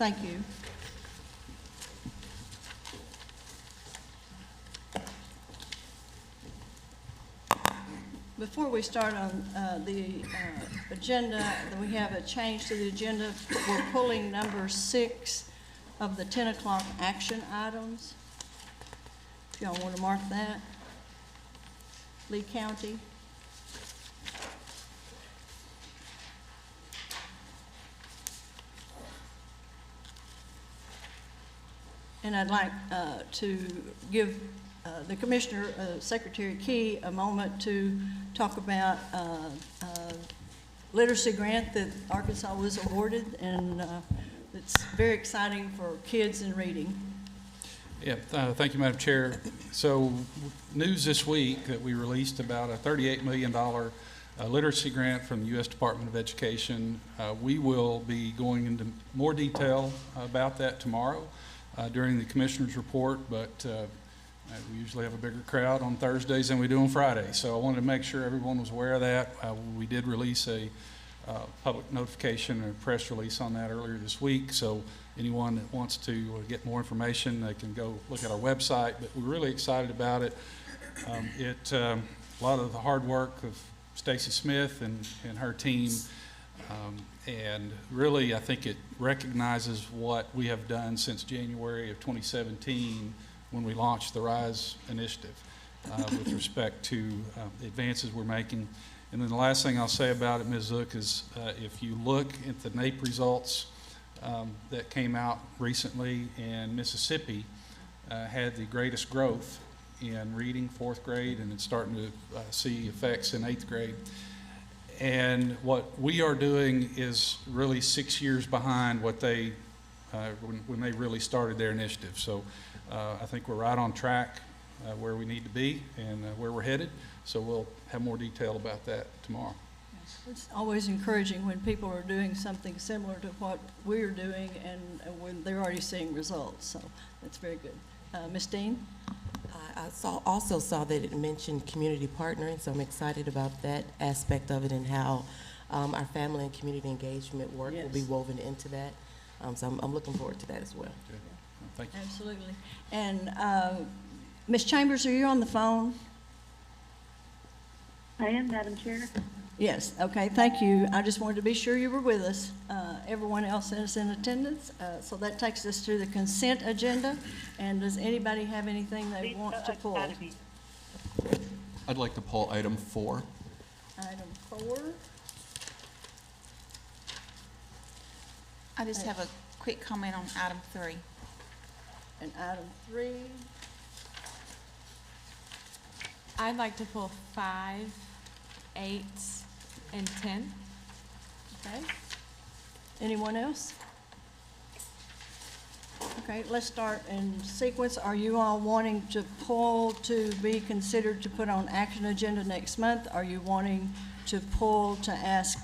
Thank you. Before we start on the agenda, we have a change to the agenda. We're pulling number 6 of the 10 o'clock action items. If y'all want to mark that. Lee County. And I'd like to give the Commissioner, Secretary Key, a moment to talk about literacy grant that Arkansas was awarded, and it's very exciting for kids in reading. Yeah, thank you, Madam Chair. So, news this week that we released about a $38 million literacy grant from the U.S. Department of Education. We will be going into more detail about that tomorrow during the Commissioner's report, but we usually have a bigger crowd on Thursdays than we do on Fridays. So I wanted to make sure everyone was aware of that. We did release a public notification or press release on that earlier this week. So anyone that wants to get more information, they can go look at our website. But we're really excited about it. A lot of the hard work of Stacy Smith and her team, and really I think it recognizes what we have done since January of 2017 when we launched the RISE initiative with respect to advances we're making. And then the last thing I'll say about it, Ms. Zook, is if you look at the NAEP results that came out recently, and Mississippi had the greatest growth in reading, 4th grade, and it's starting to see effects in 8th grade. And what we are doing is really 6 years behind what they, when they really started their initiative. So I think we're right on track where we need to be and where we're headed. So we'll have more detail about that tomorrow. It's always encouraging when people are doing something similar to what we're doing and when they're already seeing results. So that's very good. Ms. Dean? I also saw that it mentioned community partnering, so I'm excited about that aspect of it and how our family and community engagement work will be woven into that. So I'm looking forward to that as well. Good. Thank you. Absolutely. And Ms. Chambers, are you on the phone? I am, Madam Chair. Yes, okay, thank you. I just wanted to be sure you were with us. Everyone else is in attendance. So that takes us to the consent agenda. And does anybody have anything they want to pull? I'd like to pull item 4. Item 4. I just have a quick comment on item 3. And item 3. I'd like to pull 5, 8, and 10. Okay. Anyone else? Okay, let's start in sequence. Are you all wanting to pull to be considered to put on action agenda next month? Are you wanting to pull to ask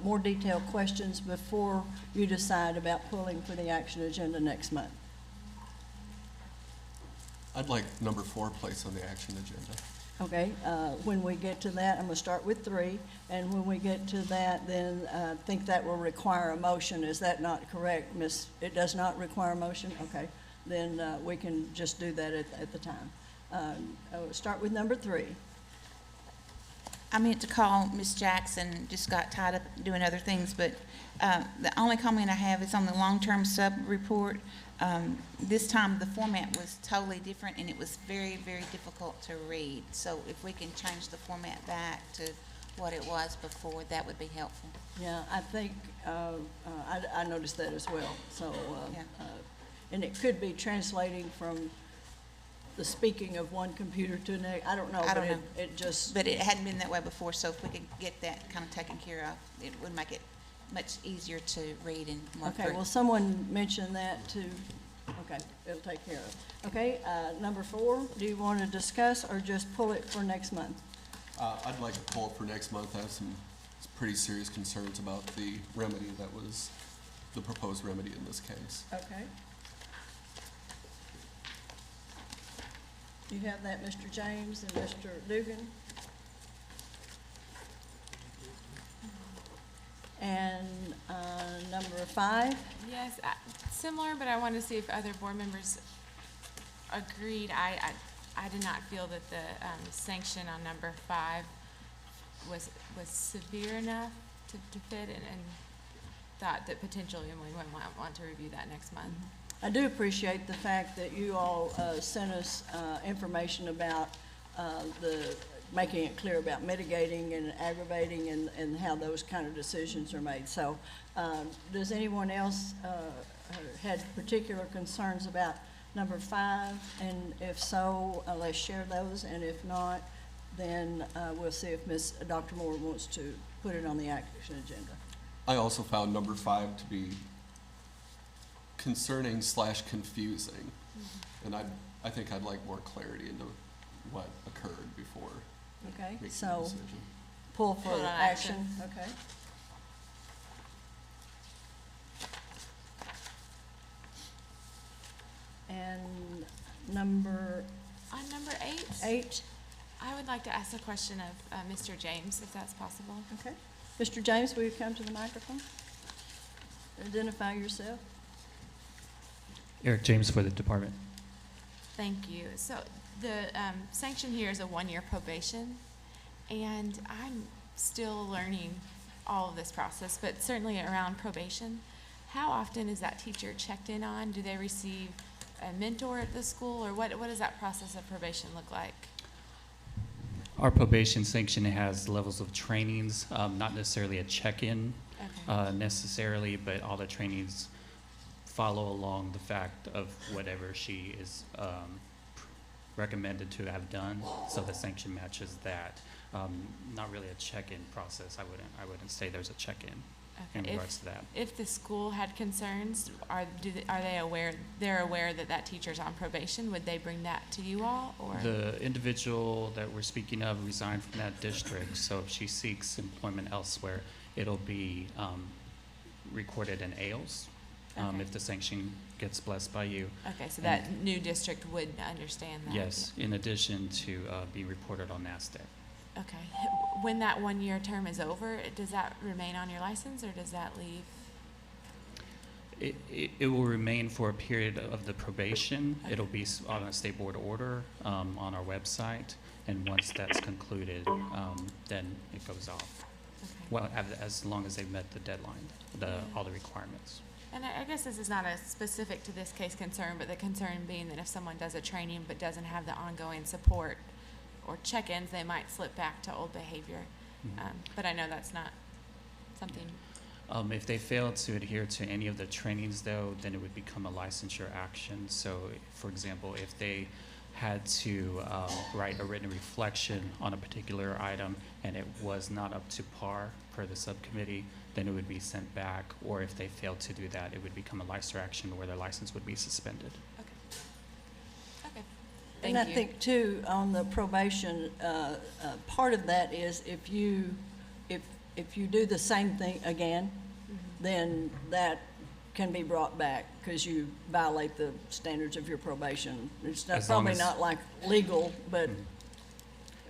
more detailed questions before you decide about pulling for the action agenda next month? I'd like number 4 placed on the action agenda. Okay, when we get to that, I'm going to start with 3, and when we get to that, then I think that will require a motion. Is that not correct, Miss? It does not require a motion? Okay, then we can just do that at the time. I'll start with number 3. I meant to call Ms. Jackson, just got tied up doing other things, but the only comment I have is on the long-term sub-report. This time the format was totally different and it was very, very difficult to read. So if we can change the format back to what it was before, that would be helpful. Yeah, I think I noticed that as well. So, Yeah. And it could be translating from the speaking of one computer to the next. I don't know, I don't but know. it just. But it hadn't been that way before, so if we could get that kind of taken care of, it would make it much easier to read and work Okay, through. well, someone mentioned that too. Okay, it'll take care of it. Okay, number 4, do you want to discuss or just pull it for next month? I'd like to pull it for next month. I have some pretty serious concerns about the remedy that was the proposed remedy in this case. Okay. You have that, Mr. James and Mr. Dugan? And number 5, Yes, similar, but I wanted to see if other board members agreed. I did not feel that the sanction on number 5 was severe enough to fit, and thought that potentially we might want to review that next month. I do appreciate the fact that you all sent us information about making it clear about mitigating and aggravating and how those kind of decisions are made. So does anyone else had particular concerns about number 5? And if so, let's share those. And if not, then we'll see if Dr. Moore wants to put it on the action agenda. I also found number 5 to be concerning / confusing. And I think I'd like more clarity into what occurred before Okay, making the so decision. pull for Pull on action, okay? And number On number 8, 8, I would like to ask a question of Mr. James, if that's possible. okay. Mr. James, will you come to the microphone? Identify yourself. Eric James for the department. Thank you. So the sanction here is a 1-year probation, and I'm still learning all of this process, but certainly around probation, how often is that teacher checked in on? Do they receive a mentor at the school, or what does that process of probation look like? Our probation sanction has levels of trainings, not necessarily a check-in Okay. necessarily, but all the trainings follow along the fact of whatever she is recommended to have done. So the sanction matches that. Not really a check-in process. I wouldn't say there's a check-in in Okay. regards to that. If the school had concerns, are they aware? They're aware that that teacher's on probation. Would they bring that to you all, or? The individual that we're speaking of resigned from that district, so if she seeks employment elsewhere, it'll be recorded in AILS Okay. if the sanction gets blessed by you. Okay, so that new district would understand that. Yes, in addition to be reported on NASDAQ. Okay. When that 1-year term is over, does that remain on your license, or does that leave? It will remain for a period of the probation. It'll be on a state board order on our website, and once that's concluded, then it goes off. Okay. Well, as long as they've met the deadline, all the requirements. And I guess this is not a specific to this case concern, but the concern being that if someone does a training but doesn't have the ongoing support or check-ins, they might slip back to old behavior. Mhm. But I know that's not something. If they fail to adhere to any of the trainings, though, then it would become a licensure action. So, for example, if they had to write a written reflection on a particular item and it was not up to par per the subcommittee, then it would be sent back. Or if they failed to do that, it would become a licensure action where their license would be suspended. Okay. And I think too, on the probation, part of that is if you do the same thing again, then that can be brought back because you violate the standards of your probation. It's not, As long probably as- not like legal, but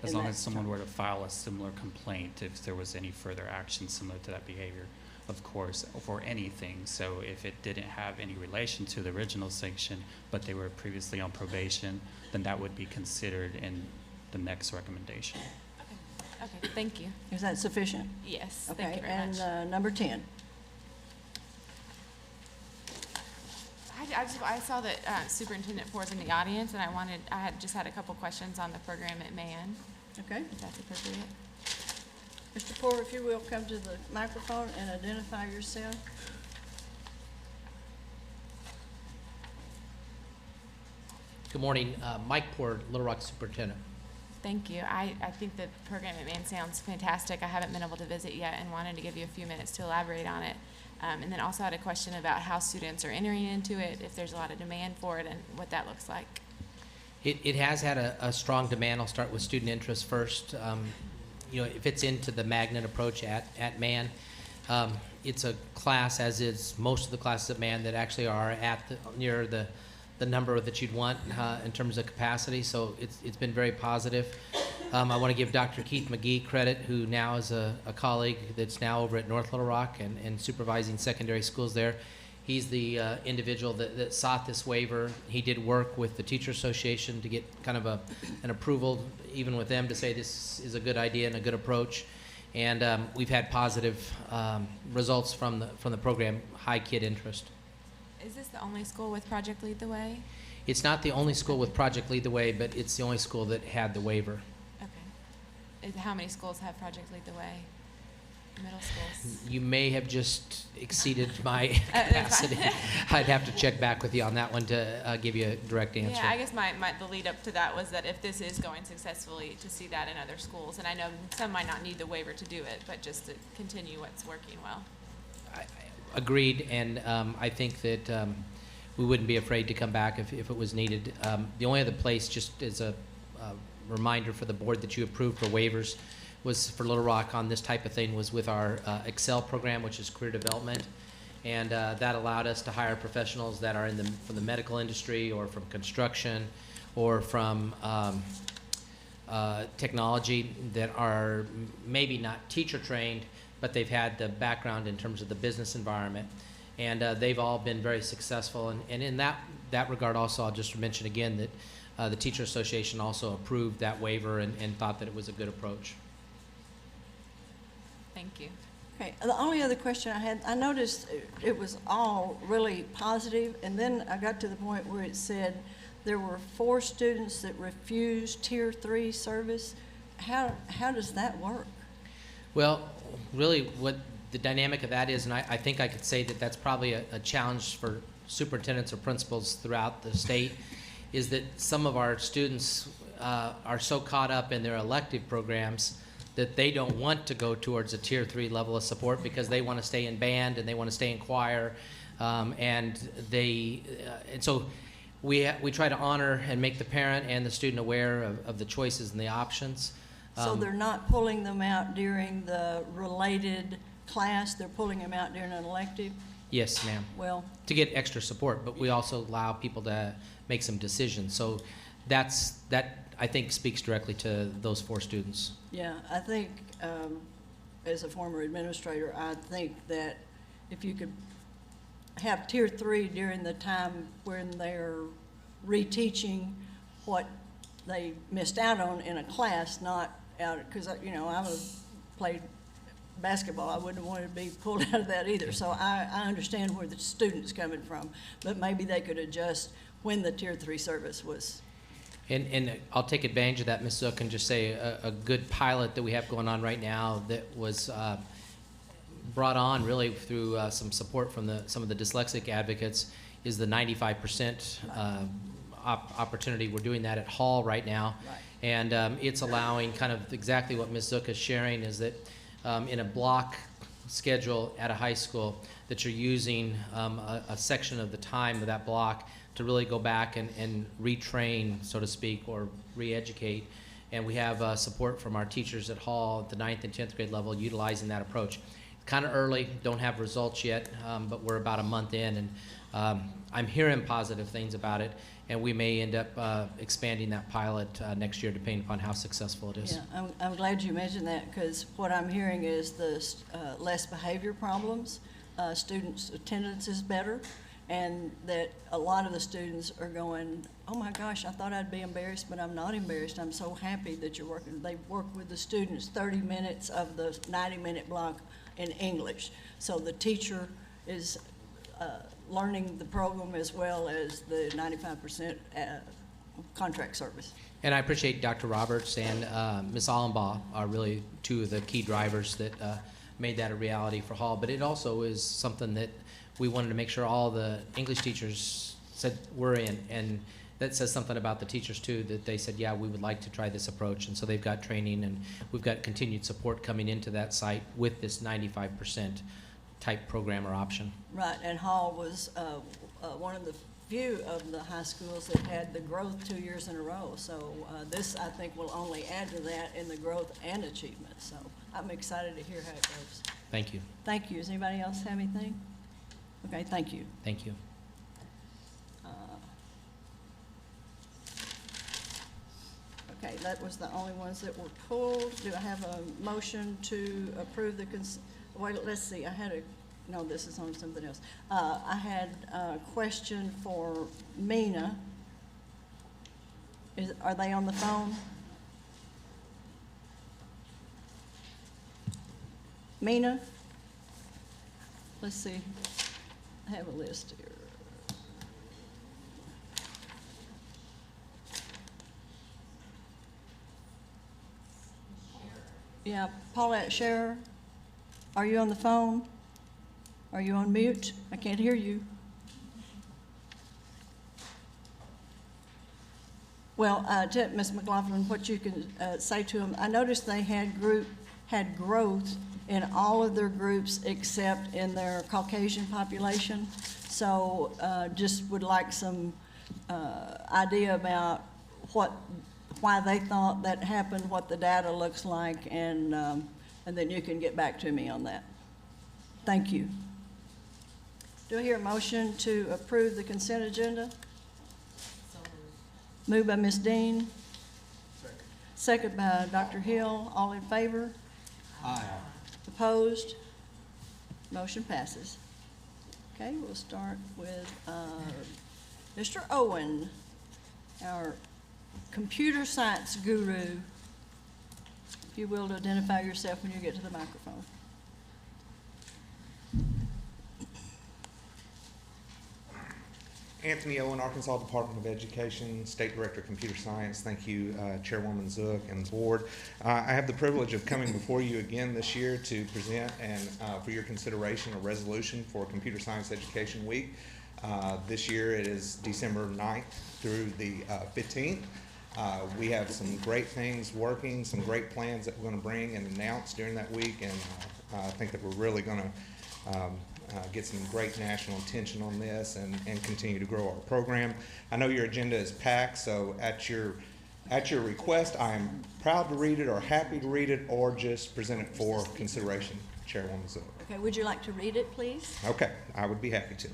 As in long that as someone were to file a similar complaint, if there was any further action similar to that behavior, of course, for anything. So if it didn't have any relation to the original sanction, but they were previously on probation, then that would be considered in the next recommendation. Okay, thank you. is that sufficient? Yes, thank Okay, you very much. and number 10. I saw that Superintendent Ford's in the audience, and I just had a couple questions on the program at Mann, Okay, if that's appropriate. Mr. Porter, if you will, come to the microphone and identify yourself. Good morning, Mike Porter, Little Rock Superintendent. Thank you. I think the program at Mann sounds fantastic. I haven't been able to visit yet and wanted to give you a few minutes to elaborate on it. And then also had a question about how students are entering into it, if there's a lot of demand for it, and what that looks like. It has had a strong demand. I'll start with student interest first. It fits into the magnet approach at Mann. It's a class, as is most of the classes at Mann, that actually are near the the number that you'd want in terms of capacity, so it's been very positive. I want to give Dr. Keith McGee credit, who now is a colleague that's now over at North Little Rock and supervising secondary schools there. He's the individual that sought this waiver. He did work with the Teacher Association to get kind of an approval, even with them, to say this is a good idea and a good approach. And we've had positive results from the program, high kid interest. Is this the only school with Project Lead the Way? It's not the only school with Project Lead the Way, but it's the only school that had the waiver. Okay. How many schools have Project Lead the Way? Middle schools? You may have just exceeded my That's fine. capacity. I'd have to check back with you on that one to give you a direct answer. Yeah, I guess the lead up to that was that if this is going successfully, to see that in other schools. And I know some might not need the waiver to do it, but just to continue what's working well. Agreed, and I think that we wouldn't be afraid to come back if it was needed. The only other place, just as a reminder for the board that you approved for waivers, was for Little Rock on this type of thing, was with our Excel program, which is career development, and that allowed us to hire professionals that are from the medical industry or from construction or from technology that are maybe not teacher trained, but they've had the background in terms of the business environment. And they've all been very successful. And in that regard also, I'll just mention again that the Teacher Association also approved that waiver and thought that it was a good approach. Thank you. Okay, the only other question I had, I noticed it was all really positive, and then I got to the point where it said there were 4 students that refused Tier 3 service. How does that work? Well, really what the dynamic of that is, and I think I could say that that's probably a challenge for superintendents or principals throughout the state, is that some of our students are so caught up in their elective programs that they don't want to go towards a Tier 3 level of support because they want to stay in band and they want to stay in choir, and so we try to honor and make the parent and the student aware of the choices and the options. So they're not pulling them out during the related class, they're pulling them out during an elective? Yes, ma'am. Well, To get extra support, but we also allow people to make some decisions. So that I think speaks directly to those 4 students. yeah, I think, as a former administrator, I think that if you could have Tier 3 during the time when they're reteaching what they missed out on in a class, not out, because, you know, I played basketball, I wouldn't want to be pulled out of that either. So I understand where the student's coming from, but maybe they could adjust when the Tier 3 service was. And I'll take advantage of that, Ms. Zook, and just say a good pilot that we have going on right now that was brought on really through some support from some of the dyslexic advocates is the 95% opportunity. We're doing that at Hall right now. Right. And it's allowing kind of exactly what Ms. Zook is sharing, is that in a block schedule at a high school that you're using a section of the time of that block to really go back and retrain, so to speak, or re-educate. And we have support from our teachers at Hall at the 9th and 10th grade level utilizing that approach. Kind of early, don't have results yet, but we're about a month in, and I'm hearing positive things about it, and we may end up expanding that pilot next year depending upon how successful it is. Yeah, I'm glad you mentioned that, because what I'm hearing is the less behavior problems, students' attendance is better, and that a lot of the students are going, oh my gosh, I thought I'd be embarrassed, but I'm not embarrassed. I'm so happy that you're working. They work with the students 30 minutes of the 90-minute block in English. So the teacher is learning the program as well as the 95% contract service. And I appreciate Dr. Roberts and Ms. Allenbaugh are really 2 of the key drivers that made that a reality for Hall. But it also is something that we wanted to make sure all the English teachers said we're in, and that says something about the teachers too, that they said, yeah, we would like to try this approach. And so they've got training, and we've got continued support coming into that site with this 95% type program or option. Right, and Hall was one of the few of the high schools that had the growth 2 years in a row. So this, I think, will only add to that in the growth and achievement. So I'm excited to hear how it goes. Thank you. Thank you. Does anybody else have anything? Okay, thank you. Thank you. that was the only ones that were pulled. Do I have a motion to approve the wait, let's see, I had no, this is on something else. I had a question for Mina. Are they on the phone? Mina? Let's see, I have a list here. Yeah, Paulette Scherer, are you on the phone? Are you on mute? I can't hear you. Well, Ms. McLaughlin, what you can say to them, I noticed they had growth in all of their groups except in their Caucasian population. So just would like some idea about why they thought that happened, what the data looks like, and then you can get back to me on that. Thank you. Do I hear a motion to approve the consent agenda? Moved by Ms. Dean. Second by Dr. Hill. All in favor? Aye. Opposed? Motion passes. Okay, we'll start with Mr. Owen, our computer science guru. If you will, to identify yourself when you get to the microphone. Anthony Owen, Arkansas Department of Education, State Director of Computer Science. Thank you, Chairwoman Zook and the board. I have the privilege of coming before you again this year to present and for your consideration a resolution for Computer Science Education Week. This year it is December 9th through the 15th. We have some great things working, some great plans that we're going to bring and announce during that week, and I think that we're really going to get some great national attention on this and continue to grow our program. I know your agenda is packed, so at your request, I am proud to read it or happy to read it or just present it for consideration, Chairwoman Zook. Okay, would you like to read it, please? Okay, I would be happy to.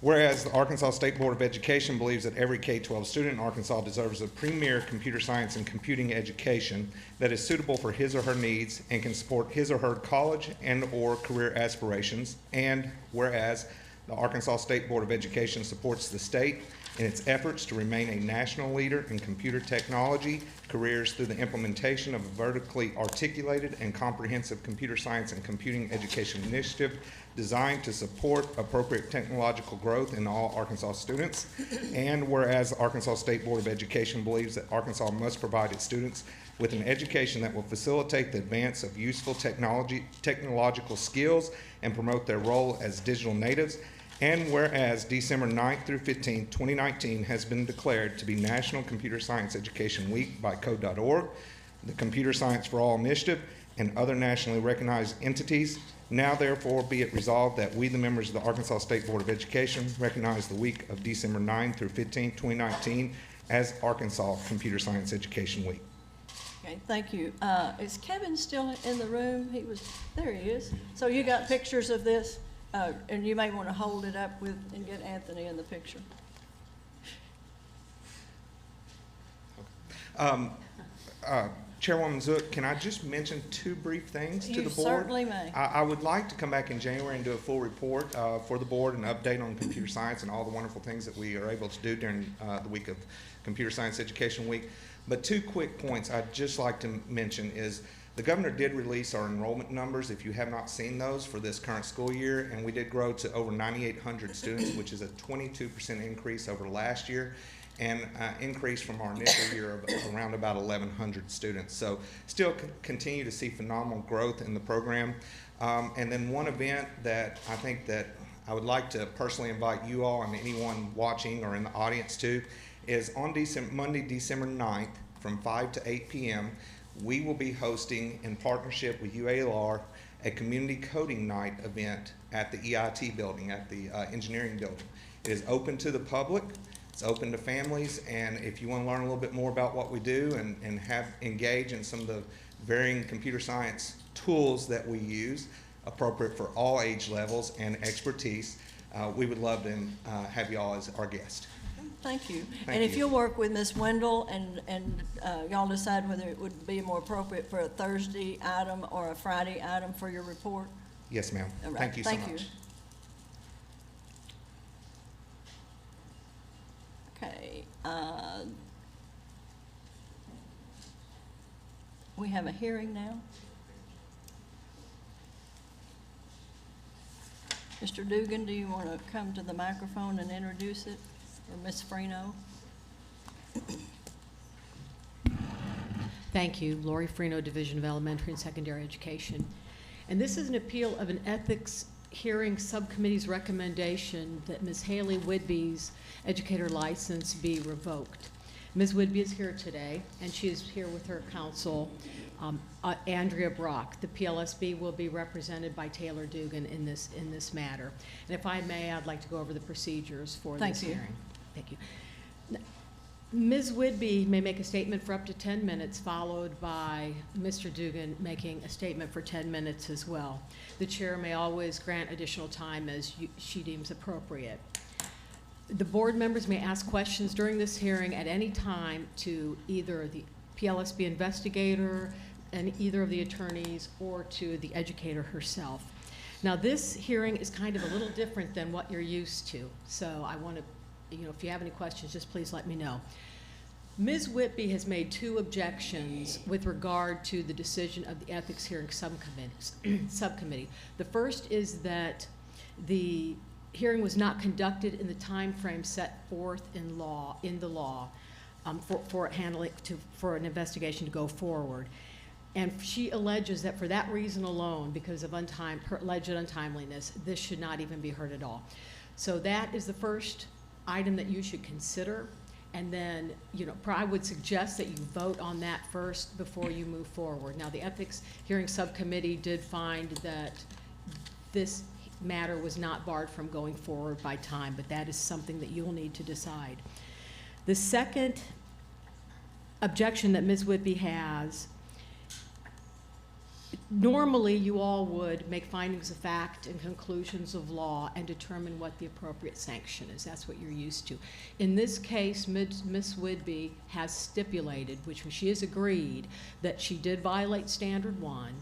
Whereas the Arkansas State Board of Education believes that every K-12 student in Arkansas deserves a premier computer science and computing education that is suitable for his or her needs and can support his or her college and or career aspirations. And whereas the Arkansas State Board of Education supports the state in its efforts to remain a national leader in computer technology careers through the implementation of a vertically articulated and comprehensive computer science and computing education initiative designed to support appropriate technological growth in all Arkansas students. And whereas the Arkansas State Board of Education believes that Arkansas must provide its students with an education that will facilitate the advance of useful technological skills and promote their role as digital natives. And whereas December 9th through 15th, 2019 has been declared to be National Computer Science Education Week by Code.org, the Computer Science for All Initiative, and other nationally recognized entities, now therefore be it resolved that we, the members of the Arkansas State Board of Education, recognize the week of December 9th through 15th, 2019 as Arkansas Computer Science Education Week. Okay, thank you. Is Kevin still in the room? There he is. So you got pictures of this? And you may want to hold it up and get Anthony in the picture. Chairwoman Zook, can I just mention two brief things to the board? You certainly may. I would like to come back in January and do a full report for the board, an update on computer science and all the wonderful things that we are able to do during the week of Computer Science Education Week. But two quick points I'd just like to mention is the governor did release our enrollment numbers, if you have not seen those, for this current school year, and we did grow to over 9,800 students, which is a 22% increase over last year, and an increase from our initial year of around about 1,100 students. So still continue to see phenomenal growth in the program. And then one event that I think that I would like to personally invite you all and anyone watching or in the audience to is on Monday, December 9th from 5 to 8 p.m., we will be hosting, in partnership with UALR, a community coding night event at the EIT building, at the engineering building. It is open to the public, it's open to families, and if you want to learn a little bit more about what we do and engage in some of the varying computer science tools that we use, appropriate for all age levels and expertise, we would love to have you all as our guest. Thank you. Thank And if you. you'll work with Ms. Wendell and y'all decide whether it would be more appropriate for a Thursday item or a Friday item for your report? Yes, ma'am. All right. Thank you so Thank you. much. Okay, we have a hearing now. Mr. Dugan, do you want to come to the microphone and introduce it, or Ms. Freno? Thank you. Lori Freno, Division of Elementary and Secondary Education. And this is an appeal of an ethics hearing subcommittee's recommendation that Ms. Haley Whidby's educator license be revoked. Ms. Whidby is here today, and she is here with her counsel, Andrea Brock. The PLSB will be represented by Taylor Dugan in this matter. And if I may, I'd like to go over the procedures for Thank this you. hearing. Thank you. Ms. Whidby may make a statement for up to 10 minutes, followed by Mr. Dugan making a statement for 10 minutes as well. The chair may always grant additional time as she deems appropriate. The board members may ask questions during this hearing at any time to either the PLSB investigator and either of the attorneys or to the educator herself. Now, this hearing is kind of a little different than what you're used to, so I want to, if you have any questions, just please let me know. Ms. Whidby has made 2 objections with regard to the decision of the Ethics Hearing Subcommittee. The first is that the hearing was not conducted in the time frame set forth in the law for an investigation to go forward. And she alleges that for that reason alone, because of alleged untimeliness, this should not even be heard at all. So that is the first item that you should consider, and then, I would suggest that you vote on that first before you move forward. Now, the Ethics Hearing Subcommittee did find that this matter was not barred from going forward by time, but that is something that you'll need to decide. The second objection that Ms. Whidby has, normally you all would make findings of fact and conclusions of law and determine what the appropriate sanction is. That's what you're used to. In this case, Ms. Whidby has stipulated, which she has agreed, that she did violate Standard 1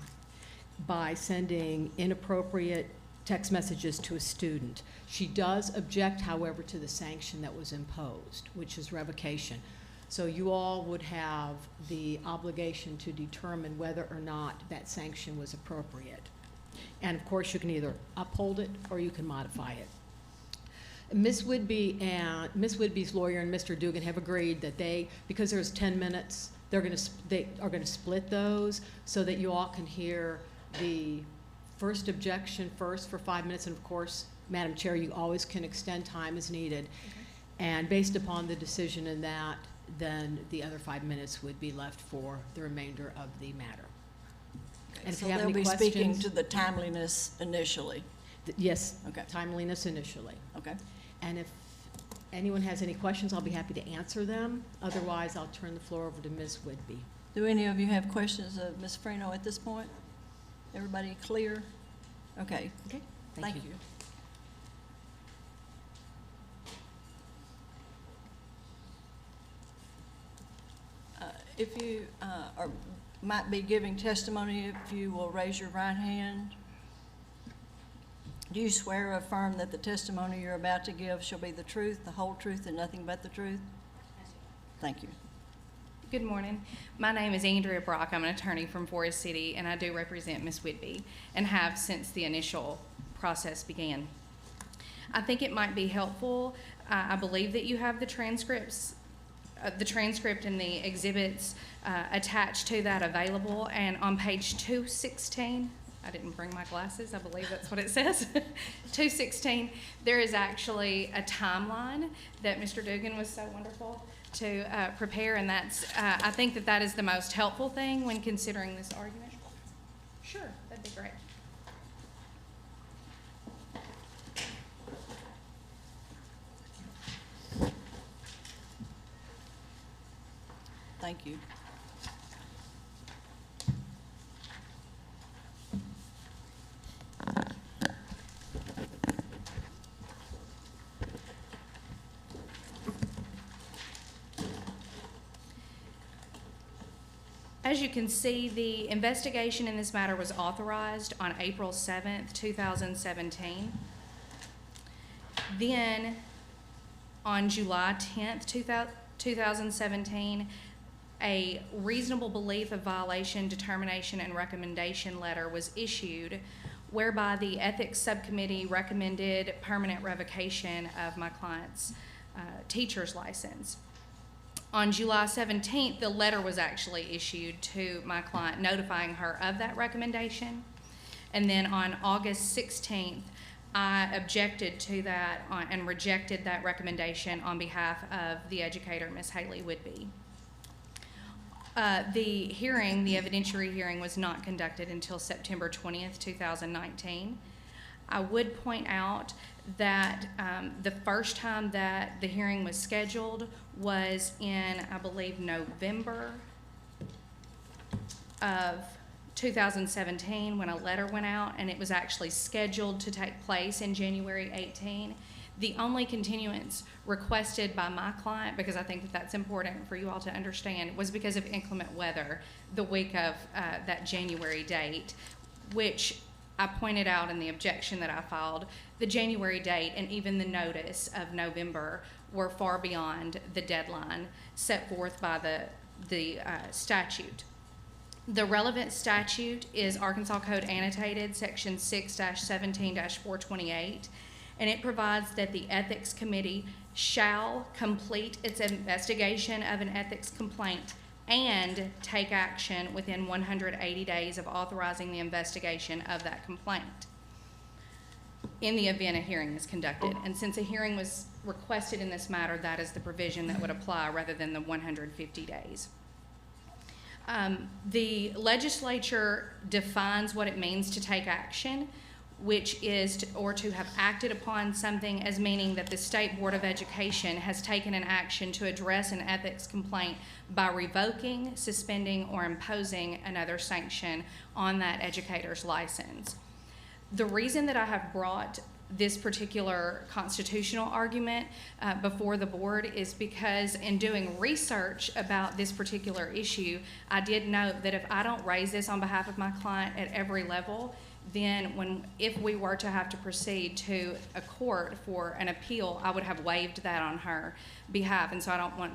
by sending inappropriate text messages to a student. She does object, however, to the sanction that was imposed, which is revocation. So you all would have the obligation to determine whether or not that sanction was appropriate. And of course, you can either uphold it or you can modify it. Ms. Whidby's lawyer and Mr. Dugan have agreed that because there's 10 minutes, they are going to split those so that you all can hear the first objection first for 5 minutes, and of course, Madam Chair, you always can extend time as needed. And based upon the decision in that, then the other 5 minutes would be left for the remainder of the matter. And if So you have they'll any be speaking questions, to the timeliness initially. yes, Okay. timeliness initially. Okay. And if anyone has any questions, I'll be happy to answer them. Otherwise, I'll turn the floor over to Ms. Whidby. Do any of you have questions of Ms. Freno at this point? Everybody clear? Okay. Okay, Thank you. If you might be giving testimony, if you will raise your right hand. Do you swear or affirm that the testimony you're about to give shall be the truth, the whole truth, and nothing but the truth? Thank you. Good morning. My name is Andrea Brock. I'm an attorney from Forest City, and I do represent Ms. Whidby and have since the initial process began. I think it might be helpful. I believe that you have the transcripts, the transcript and the exhibits attached to that available. And on page 216, I didn't bring my glasses. I believe that's what it says. 216, there is actually a timeline that Mr. Dugan was so wonderful to prepare, and that's, I think that is the most helpful thing when considering this argument. Sure, that'd be great. Thank you. As you can see, the investigation in this matter was authorized on April 7th, 2017. Then, on July 10th, 2017, a reasonable belief of violation, determination, and recommendation letter was issued, whereby the Ethics Subcommittee recommended permanent revocation of my client's teacher's license. On July 17th, the letter was actually issued to my client notifying her of that recommendation. And then on August 16th, I objected to that and rejected that recommendation on behalf of the educator, Ms. Haley Whitby. The hearing, the evidentiary hearing, was not conducted until September 20th, 2019. I would point out that the first time that the hearing was scheduled was in, I believe, November of 2017 when a letter went out, and it was actually scheduled to take place in January 18. The only continuance requested by my client, because I think that that's important for you all to understand, was because of inclement weather the week of that January date, which I pointed out in the objection that I filed. The January date and even the notice of November were far beyond the deadline set forth by the statute. The relevant statute is Arkansas Code Annotated, Section 6-17-428, and it provides that the Ethics Committee shall complete its investigation of an ethics complaint and take action within 180 days of authorizing the investigation of that complaint in the event a hearing is conducted. And since a hearing was requested in this matter, that is the provision that would apply rather than the 150 days. The legislature defines what it means to take action, which is to have acted upon something, as meaning that the State Board of Education has taken an action to address an ethics complaint by revoking, suspending, or imposing another sanction on that educator's license. The reason that I have brought this particular constitutional argument before the board is because in doing research about this particular issue, I did note that if I don't raise this on behalf of my client at every level, then if we were to have to proceed to a court for an appeal, I would have waived that on her behalf, and so I don't want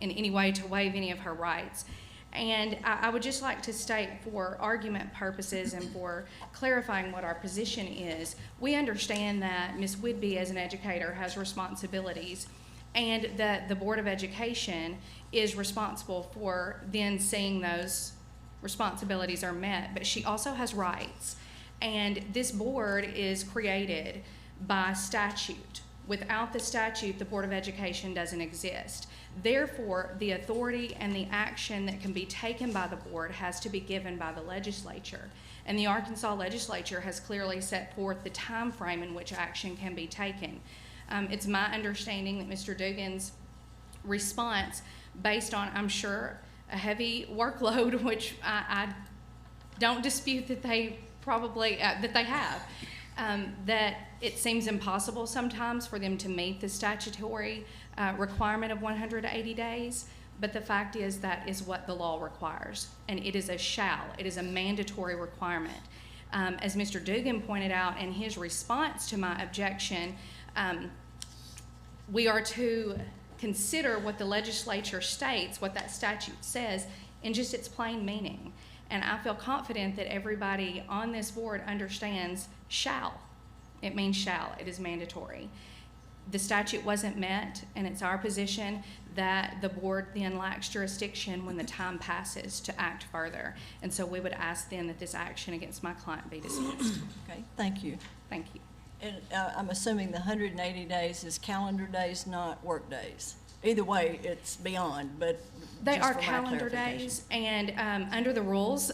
in any way to waive any of her rights. And I would just like to state, for argument purposes and for clarifying what our position is, we understand that Ms. Whitby as an educator has responsibilities, and that the Board of Education is responsible for then seeing those responsibilities are met, but she also has rights. And this board is created by statute. Without the statute, the Board of Education doesn't exist. Therefore, the authority and the action that can be taken by the board has to be given by the legislature. And the Arkansas legislature has clearly set forth the time frame in which action can be taken. It's my understanding that Mr. Dugan's response, based on, I'm sure, a heavy workload, which I don't dispute that they probably, that they have, that it seems impossible sometimes for them to meet the statutory requirement of 180 days, but the fact is that is what the law requires, and it is a shall, it is a mandatory requirement. As Mr. Dugan pointed out in his response to my objection, we are to consider what the legislature states, what that statute says, in just its plain meaning. And I feel confident that everybody on this board understands shall. It means shall. It is mandatory. The statute wasn't met, and it's our position that the board then lacks jurisdiction when the time passes to act further. And so we would ask then that this action against my client be dismissed. Okay, thank you. Thank you. And I'm assuming the 180 days is calendar days, not work days. Either way, it's beyond, but They just are for my calendar clarification. days, and under the rules,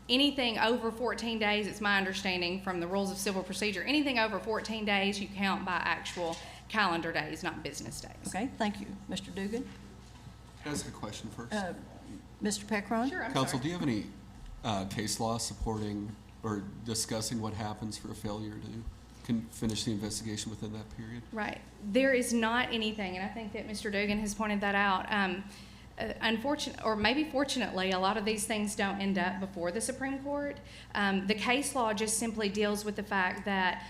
anything over 14 days, it's my understanding from the rules of civil procedure, anything over 14 days you count by actual calendar days, not business days. Okay, thank you. Mr. Dugan? Can I ask a question first? Mr. Peckron? Sure, I'm Counsel, sorry. do you have any case law supporting or discussing what happens for a failure to finish the investigation within that period? Right. There is not anything, and I think that Mr. Dugan has pointed that out. unfortunately, or maybe fortunately, a lot of these things don't end up before the Supreme Court. The case law just simply deals with the fact that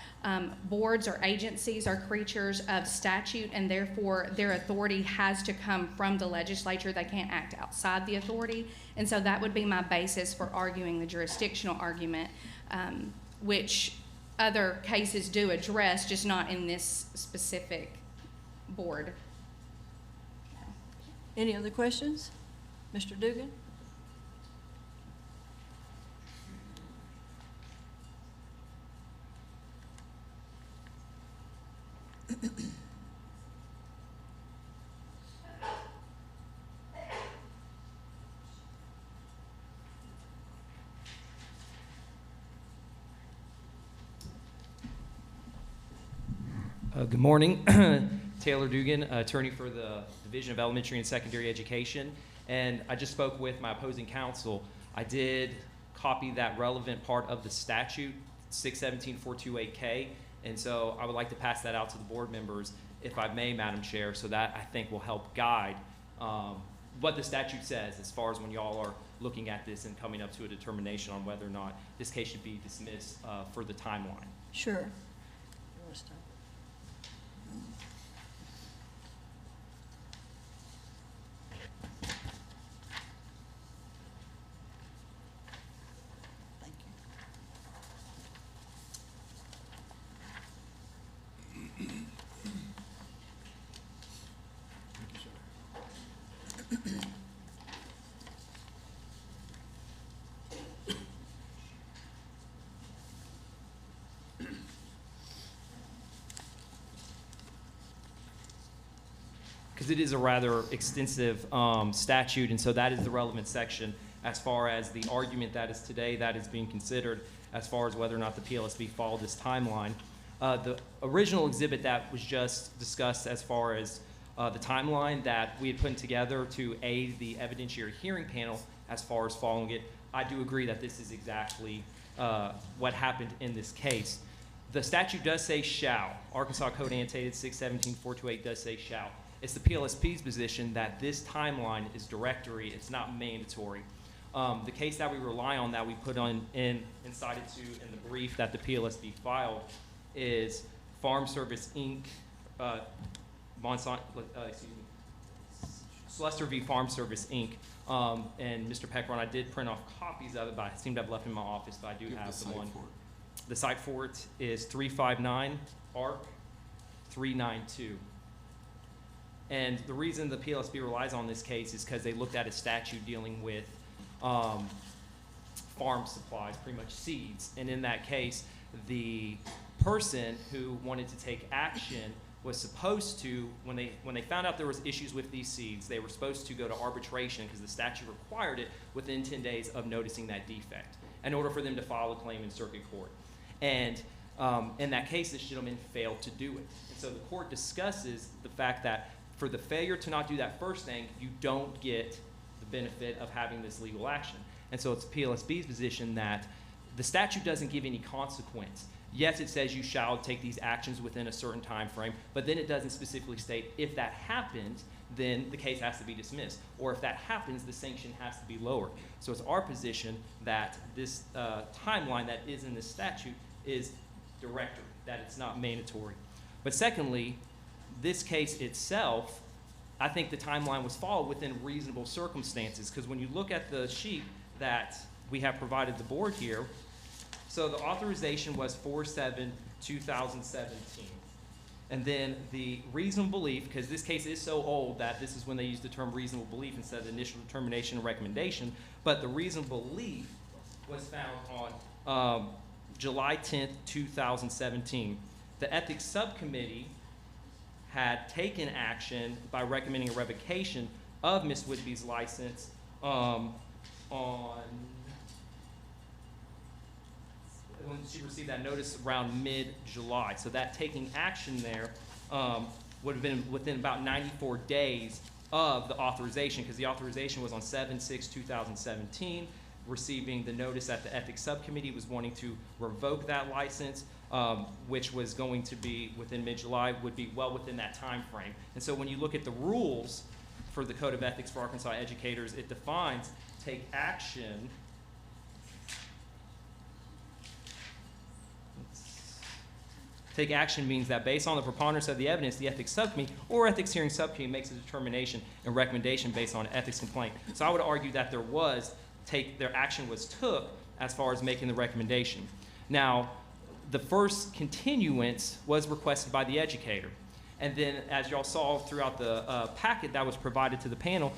boards or agencies are creatures of statute, and therefore their authority has to come from the legislature. They can't act outside the authority. And so that would be my basis for arguing the jurisdictional argument, which other cases do address, just not in this specific board. Any other questions? Mr. Dugan? Good morning. Taylor Dugan, attorney for the Division of Elementary and Secondary Education. And I just spoke with my opposing counsel. I did copy that relevant part of the statute, 617-428K. And so I would like to pass that out to the board members, if I may, Madam Chair, so that I think will help guide what the statute says as far as when y'all are looking at this and coming up to a determination on whether or not this case should be dismissed for the timeline. Sure. Thank you. Because it is a rather extensive statute, and so that is the relevant section as far as the argument that is today that is being considered as far as whether or not the PLSB followed this timeline. The original exhibit that was just discussed as far as the timeline that we had put together to aid the evidentiary hearing panel as far as following it, I do agree that this is exactly what happened in this case. The statute does say shall. Arkansas Code Annotated 617-428 does say shall. It's the PLSP's position that this timeline is directory, it's not mandatory. The case that we rely on, that we put on in and cited to in the brief that the PLSB filed, is Farm Service Inc. Slester v. Farm Service Inc. And Mr. Peckron, I did print off copies of it, but I seem to have left it in my office, but I do have the one. The site for it is 359 ARC 392. And the reason the PLSB relies on this case is because they looked at a statute dealing with farm supplies, pretty much seeds. And in that case, the person who wanted to take action was supposed to, when they found out there was issues with these seeds, they were supposed to go to arbitration because the statute required it within 10 days of noticing that defect in order for them to file a claim in circuit court. And in that case, this gentleman failed to do it. And so the court discusses the fact that for the failure to not do that first thing, you don't get the benefit of having this legal action. And so it's PLSB's position that the statute doesn't give any consequence. Yes, it says you shall take these actions within a certain time frame, but then it doesn't specifically state if that happens, then the case has to be dismissed. Or if that happens, the sanction has to be lowered. So it's our position that this timeline that is in this statute is directory, that it's not mandatory. But secondly, this case itself, I think the timeline was followed within reasonable circumstances, because when you look at the sheet that we have provided the board here, so the authorization was 4/7/2017. And then the reasonable belief, because this case is so old that this is when they use the term reasonable belief instead of initial determination and recommendation, but the reasonable belief was found on July 10th, 2017. The ethics subcommittee had taken action by recommending a revocation of Ms. Whitby's license on when she received that notice around mid-July. So that taking action there would have been within about 94 days of the authorization, because the authorization was on 7/6/2017, receiving the notice that the ethics subcommittee was wanting to revoke that license, which was going to be within mid-July, would be well within that time frame. And so when you look at the rules for the Code of Ethics for Arkansas Educators, it defines take action. Take action means that based on the preponderance of the evidence, the ethics subcommittee or ethics hearing subcommittee makes a determination and recommendation based on an ethics complaint. So I would argue that their action was took as far as making the recommendation. Now, the first continuance was requested by the educator. And then, as y'all saw throughout the packet that was provided to the panel,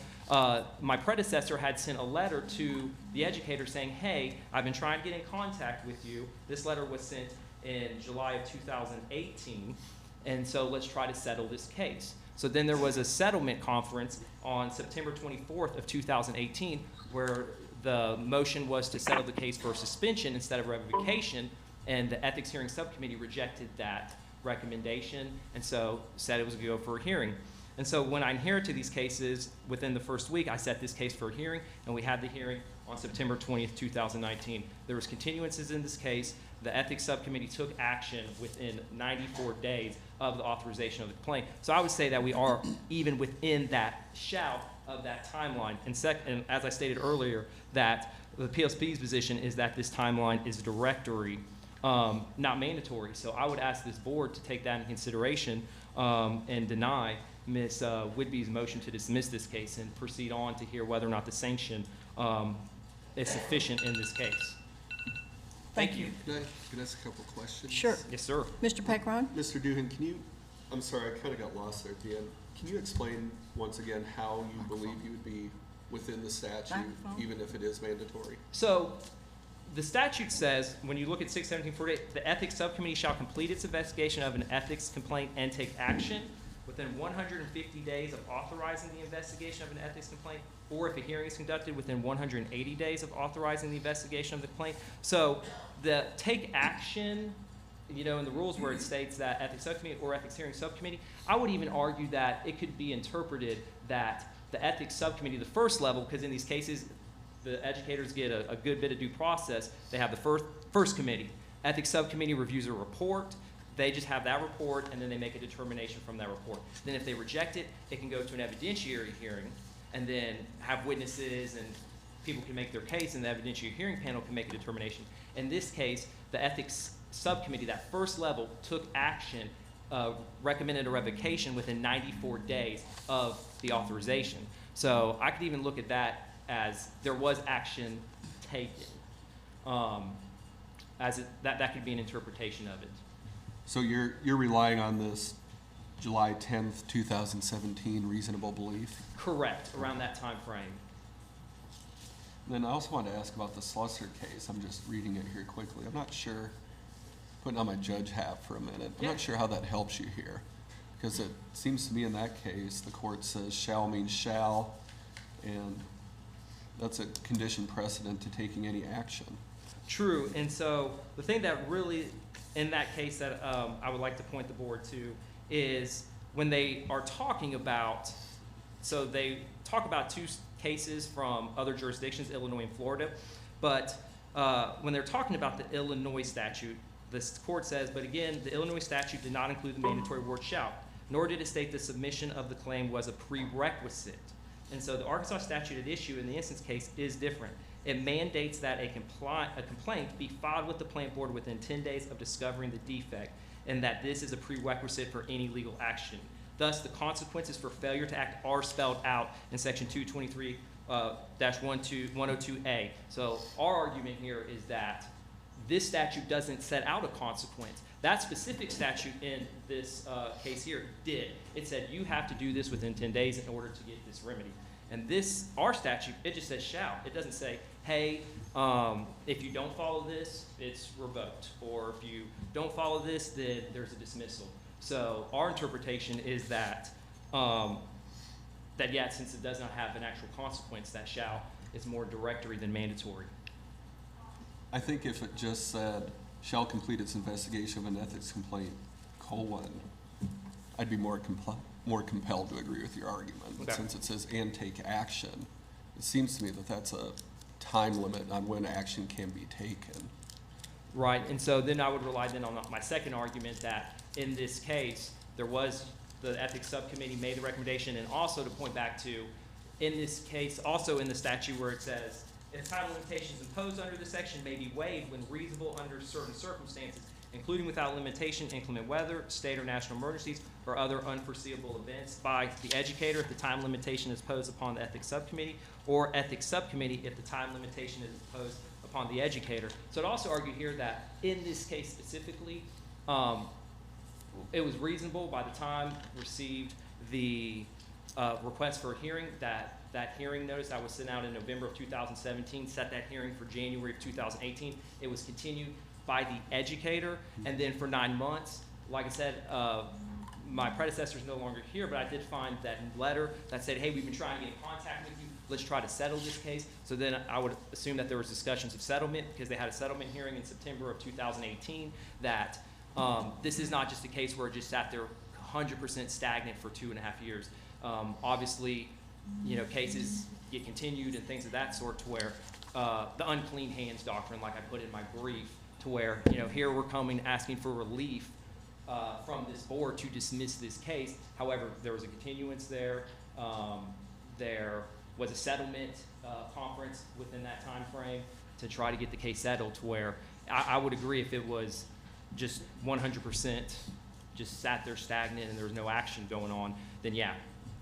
my predecessor had sent a letter to the educator saying, hey, I've been trying to get in contact with you. This letter was sent in July of 2018, and so let's try to settle this case. So then there was a settlement conference on September 24th of 2018 where the motion was to settle the case for suspension instead of revocation, and the ethics hearing subcommittee rejected that recommendation and so said it was going to go for a hearing. And so when I inherited these cases within the first week, I set this case for a hearing, and we had the hearing on September 20th, 2019. There was continuances in this case. The ethics subcommittee took action within 94 days of the authorization of the complaint. So I would say that we are even within that shout of that timeline. And as I stated earlier, that the PSP's position is that this timeline is directory, not mandatory. So I would ask this board to take that into consideration and deny Ms. Whitby's motion to dismiss this case and proceed on to hear whether or not the sanction is sufficient in this case. Thank you. Can I ask a couple questions? Sure. Yes, sir. Mr. Pekron? Mr. Doohan, I'm sorry, I kind of got lost there at the end. Can you explain once again how you believe you would be within the statute, Microphone. even if it is mandatory? So the statute says, when you look at 61748, the ethics subcommittee shall complete its investigation of an ethics complaint and take action within 150 days of authorizing the investigation of an ethics complaint, or if a hearing is conducted within 180 days of authorizing the investigation of the complaint. So the take action, in the rules where it states that ethics subcommittee or ethics hearing subcommittee, I would even argue that it could be interpreted that the ethics subcommittee, the first level, because in these cases, the educators get a good bit of due process. They have the first committee. Ethics subcommittee reviews a report. They just have that report, and then they make a determination from that report. Then if they reject it, it can go to an evidentiary hearing, and then have witnesses, and people can make their case, and the evidentiary hearing panel can make a determination. In this case, the ethics subcommittee, that first level, took action, recommended a revocation within 94 days of the authorization. So I could even look at that as there was action taken. That could be an interpretation of it. So you're relying on this July 10th, 2017 reasonable belief? Correct, around that time frame. Then I also wanted to ask about the Slusser case. I'm just reading it here quickly. I'm not sure, putting on my judge hat for a minute, I'm not sure how that helps you here. Because it seems to me in that case, the court says shall means shall, and that's a condition precedent to taking any action. True, and so the thing that really, in that case that I would like to point the board to is when they are talking about, so they talk about two cases from other jurisdictions, Illinois and Florida, but when they're talking about the Illinois statute, this court says, but again, the Illinois statute did not include the mandatory word shall, nor did it state the submission of the claim was a prerequisite. And so the Arkansas statute at issue in the instance case is different. It mandates that a complaint be filed with the plant board within 10 days of discovering the defect, and that this is a prerequisite for any legal action. Thus, the consequences for failure to act are spelled out in section 223-102A. So our argument here is that this statute doesn't set out a consequence. That specific statute in this case here did. It said you have to do this within 10 days in order to get this remedy. And this, our statute, it just says shall. It doesn't say, hey, if you don't follow this, it's revoked. Or if you don't follow this, then there's a dismissal. So our interpretation is that, yeah, since it does not have an actual consequence, that shall is more directory than mandatory. I think if it just said shall complete its investigation of an ethics complaint, I'd be more compelled to agree with your argument. But since it says and take action, it seems to me that that's a time limit on when action can be taken. Right, and so then I would rely then on my second argument that in this case, there was the ethics subcommittee made the recommendation, and also to point back to, in this case, also in the statute where it says, if time limitations imposed under this section may be waived when reasonable under certain circumstances, including without limitation, inclement weather, state or national emergencies, or other unforeseeable events by the educator if the time limitation is imposed upon the ethics subcommittee, or ethics subcommittee if the time limitation is imposed upon the educator. So I'd also argue here that in this case specifically, it was reasonable by the time received the request for a hearing, that hearing notice that was sent out in November of 2017, set that hearing for January of 2018. It was continued by the educator, and then for 9 months, like I said, my predecessor is no longer here, but I did find that letter that said, hey, we've been trying to get in contact with you, let's try to settle this case. So then I would assume that there was discussions of settlement, because they had a settlement hearing in September of 2018, that this is not just a case where it just sat there 100% stagnant for 2.5 years. Obviously, you know, cases get continued and things of that sort, to where the unclean hands doctrine, like I put in my brief, to where, you know, here we're coming asking for relief from this board to dismiss this case. However, there was a continuance there. There was a settlement conference within that time frame to try to get the case settled, to where I would agree if it was just 100% just sat there stagnant and there was no action going on, then yeah,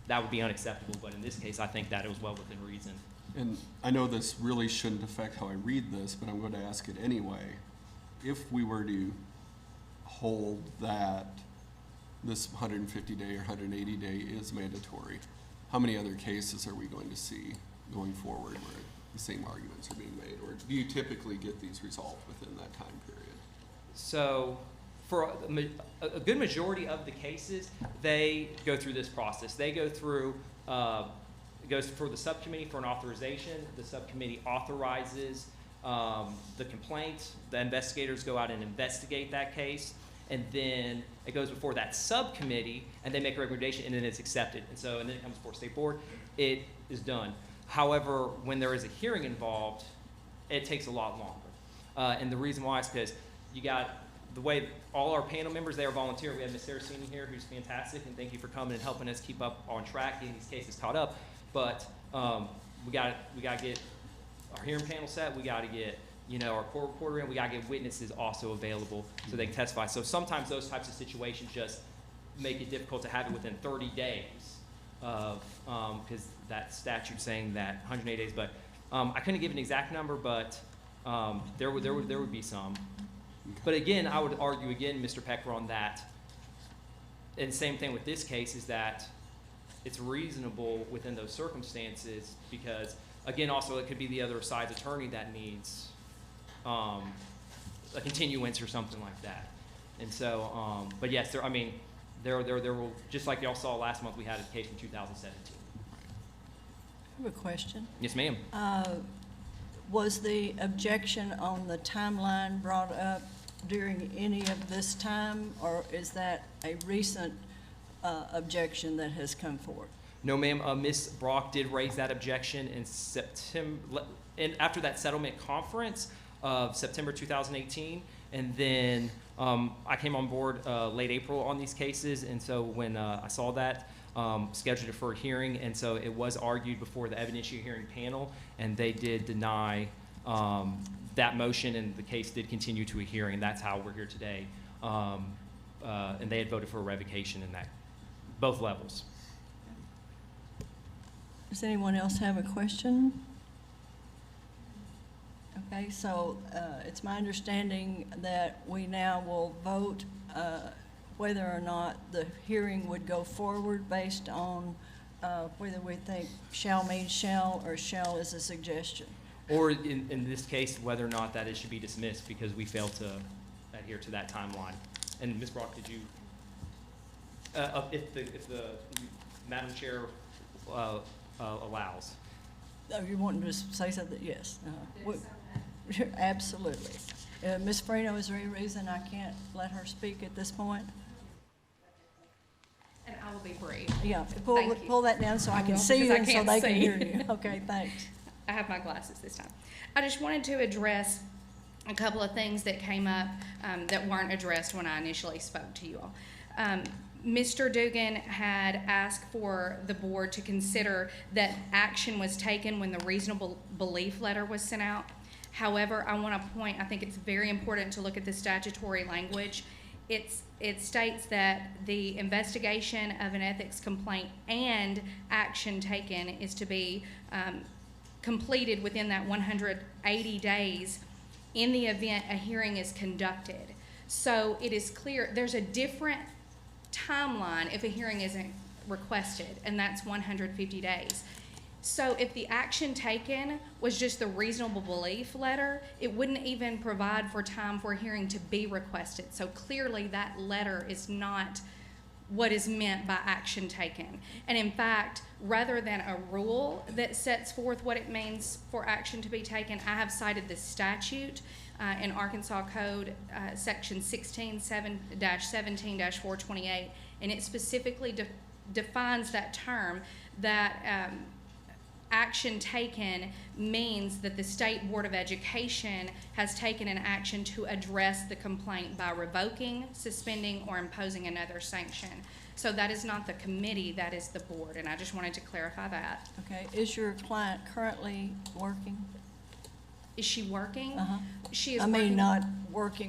that would be unacceptable. But in this case, I think that it was well within reason. And I know this really shouldn't affect how I read this, but I'm going to ask it anyway. If we were to hold that this 150-day or 180-day is mandatory, how many other cases are we going to see going forward where the same arguments are being made? Or do you typically get these resolved within that time period? So for a good majority of the cases, they go through this process. They go through, it goes for the subcommittee for an authorization. The subcommittee authorizes the complaint. The investigators go out and investigate that case. And then it goes before that subcommittee, and they make a recommendation, and then it's accepted. And then it comes before state board. It is done. However, when there is a hearing involved, it takes a lot longer. And the reason why is because you got the way all our panel members, they are volunteer. We have Ms. Saraceni here, who's fantastic, and thank you for coming and helping us keep up on track, getting these cases caught up. But we got to get our hearing panel set. We got to get, you know, our court reporter in. We got to get witnesses also available so they can testify. So sometimes those types of situations just make it difficult to have it within 30 days of, because that statute saying that 108 days. But I couldn't give an exact number, but there would be some. But again, I would argue again, Mr. Pecker, on that, and same thing with this case, is that it's reasonable within those circumstances, because again, also it could be the other side's attorney that needs a continuance or something like that. And so, but yes, there will, just like y'all saw last month, we had a case from 2017. I have a question. Yes, ma'am. Was the objection on the timeline brought up during any of this time, or is that a recent objection that has come forward? No, ma'am. Ms. Brock did raise that objection in September, and after that settlement conference of September 2018, and then I came on board late April on these cases, and so when I saw that, scheduled it for a hearing, and so it was argued before the evidentiary hearing panel, and they did deny that motion, and the case did continue to a hearing, and that's how we're here today. And they had voted for a revocation in that, both levels. Does anyone else have a question? Okay, so it's my understanding that we now will vote whether or not the hearing would go forward based on whether we think shall means shall, or shall is a suggestion. Or in this case, whether or not that it should be dismissed because we failed to adhere to that timeline. And Ms. Brock, did you, if the Madam Chair allows. Oh, you wanting to say something? Yes. Absolutely. Ms. Farino, is there any reason I can't let her speak at this point? And I will be brief. Yeah, Thank you. pull that down so I can will, see you because I and so can't they can see. hear you. Okay, thanks. I have my glasses this time. I just wanted to address a couple of things that came up that weren't addressed when I initially spoke to you all. Mr. Dugan had asked for the board to consider that action was taken when the reasonable belief letter was sent out. However, I want to point, I think it's very important to look at the statutory language. It states that the investigation of an ethics complaint and action taken is to be completed within that 180 days in the event a hearing is conducted. So it is clear, there's a different timeline if a hearing isn't requested, and that's 150 days. So if the action taken was just the reasonable belief letter, it wouldn't even provide for time for a hearing to be requested. So clearly that letter is not what is meant by action taken. And in fact, rather than a rule that sets forth what it means for action to be taken, I have cited the statute in Arkansas Code, section 16-17-428, and it specifically defines that term, that action taken means that the State Board of Education has taken an action to address the complaint by revoking, suspending, or imposing another sanction. So that is not the committee, that is the board, and I just wanted to clarify that. Okay, is your client currently working? Is she working? Uh-huh. She is I mean, working. not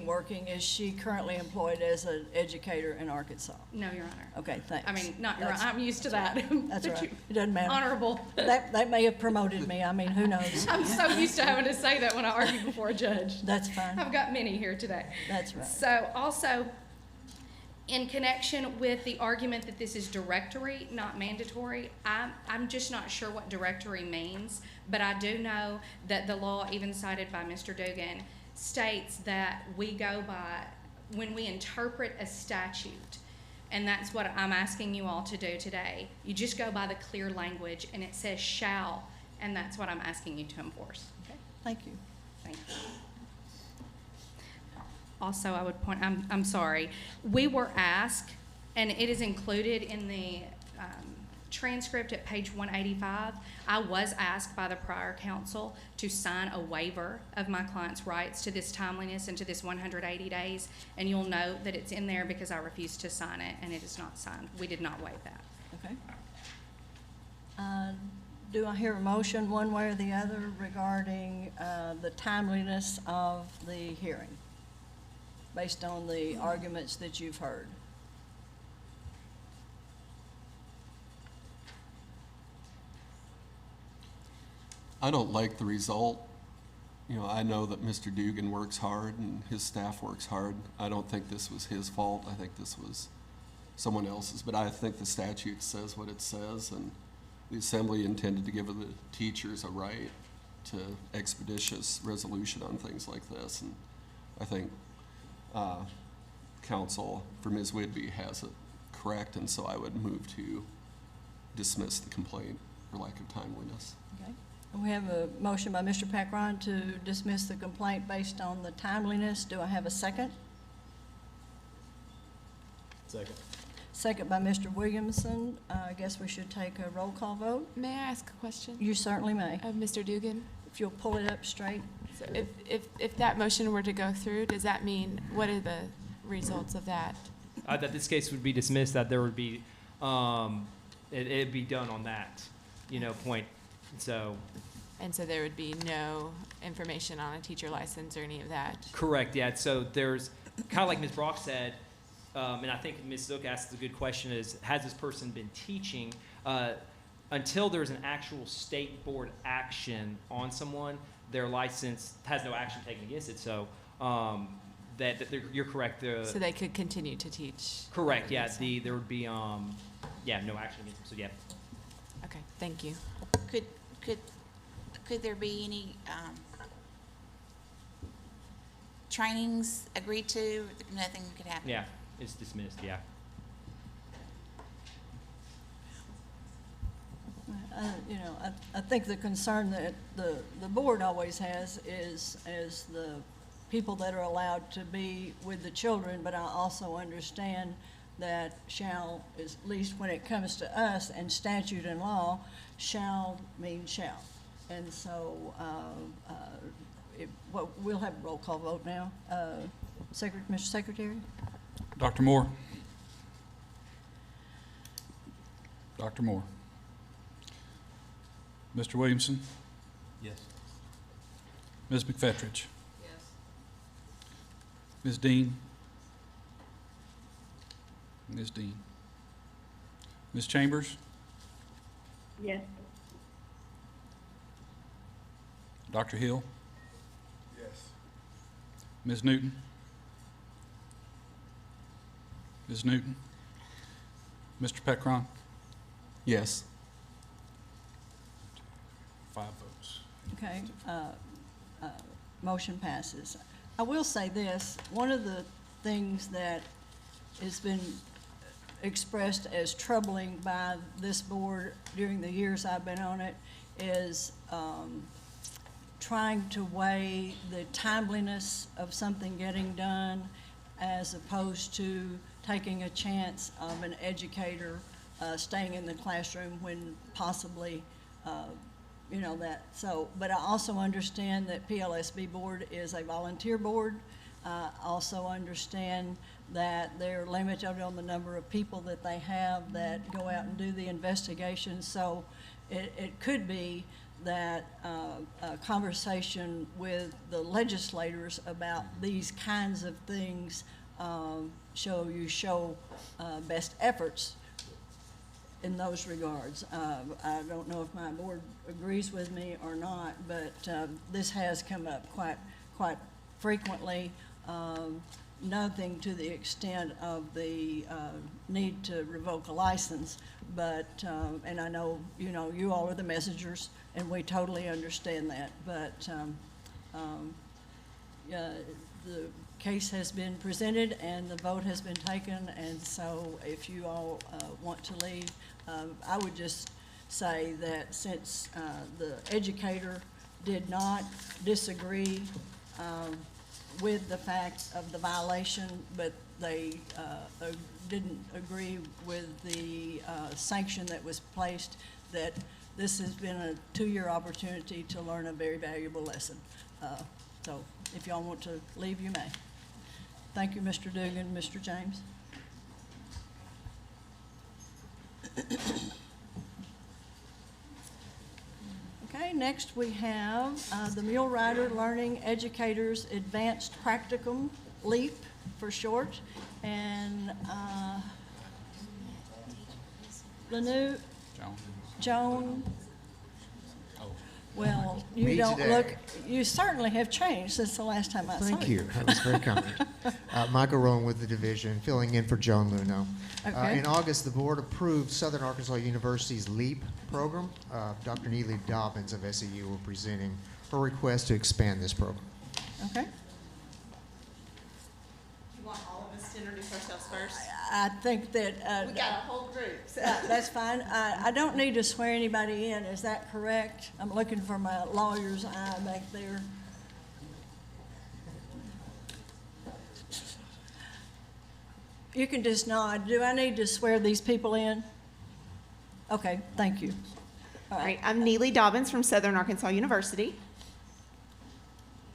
working, is she currently employed as an educator in Arkansas? No, Your Honor. Okay, thanks. I mean, not Your Honor, That's- I'm used to that. That's all right, it doesn't matter. Honorable. That may have promoted me, I mean, who knows? I'm so used to having to say that when I argue before a judge. That's fine, I've got many here today. that's right. So also, in connection with the argument that this is directory, not mandatory, I'm just not sure what directory means, but I do know that the law, even cited by Mr. Dugan, states that we go by, when we interpret a statute, and that's what I'm asking you all to do today, you just go by the clear language, and it says shall, and that's what I'm asking you to enforce. Okay, thank you. Thank you. Also, I would point, I'm sorry, we were asked, and it is included in the transcript at page 185, I was asked by the prior counsel to sign a waiver of my client's rights to this timeliness and to this 180 days, and you'll note that it's in there because I refused to sign it, and it is not signed. We did not waive that. Okay. Do I hear a motion one way or the other regarding the timeliness of the hearing, based on the arguments that you've heard? I don't like the result. You know, I know that Mr. Dugan works hard and his staff works hard. I don't think this was his fault. I think this was someone else's. But I think the statute says what it says, and the assembly intended to give the teachers a right to expeditious resolution on things like this. And I think counsel for Ms. Whidbey has it correct, and so I would move to dismiss the complaint for lack of timeliness. Okay. We have a motion by Mr. Packron to dismiss the complaint based on the timeliness. Do I have a second? Second. Second by Mr. Williamson. I guess we should take a roll call vote. May I ask a question You certainly may. of Mr. Dugan? If you'll pull it up straight. So if that motion were to go through, does that mean, what are the results of that? That this case would be dismissed, that there would be, it'd be done on that, point. So, And so there would be no information on a teacher license or any of that? correct, yeah. So there's, kind of like Ms. Brock said, and I think Ms. Zook asked a good question, is has this person been teaching? Until there's an actual state board action on someone, their license has no action taken against it. So you're correct. So they could continue to teach? Correct, yeah. There would be, no action against them. So, yeah. Okay, thank you. Could there be any trainings agreed to? Nothing could happen? Yeah, it's dismissed, yeah. I think the concern that the board always has is the people that are allowed to be with the children, but I also understand that shall, is, at least when it comes to us and statute and law, shall means shall. And so, we'll have a roll call vote now. Mr. Secretary? Dr. Moore? Dr. Moore? Mr. Williamson? Yes. Ms. McFetrich? Yes. Ms. Dean? Ms. Dean? Ms. Chambers? Yes. Dr. Hill? Yes. Ms. Newton? Ms. Newton? Mr. Peckron? Yes. 5 votes. Okay, motion passes. I will say this, one of the things that has been expressed as troubling by this board during the years I've been on it is trying to weigh the timeliness of something getting done as opposed to taking a chance of an educator staying in the classroom when possibly, you know, that. So, but I also understand that PLSB board is a volunteer board. I also understand that they're limited on the number of people that they have that go out and do the investigation. So it could be that a conversation with the legislators about these kinds of things show best efforts in those regards. I don't know if my board agrees with me or not, but this has come up quite frequently. Nothing to the extent of the need to revoke a license, but and I know you all are the messengers, and we totally understand that. But the case has been presented and the vote has been taken, and so if you all want to leave, I would just say that since the educator did not disagree with the fact of the violation, but they didn't agree with the sanction that was placed, that this has been a 2-year opportunity to learn a very valuable lesson. So if y'all want to leave, you may. Thank you, Mr. Dugan. Mr. James? Okay, next we have the Mule Rider Learning Educators Advanced Practicum, LEAP for short, and Lanu, Joan. Well, you Me don't today. look, you certainly have changed since the last time I saw you. Thank you. That was very kind. Michael Rowan with the division, filling in for Joan Luno. Okay. In August, the board approved Southern Arkansas University's LEAP program. Dr. Neely Dobbins of SEU will be presenting her request to expand this program. Okay. You want all of us to introduce ourselves first? I think that. We got a whole group. So. That's fine. I don't need to swear anybody in, is that correct? I'm looking for my lawyer's eye back there. You can just nod. Do I need to swear these people in? Okay, thank you. All right, I'm Neely Dobbins from Southern Arkansas University.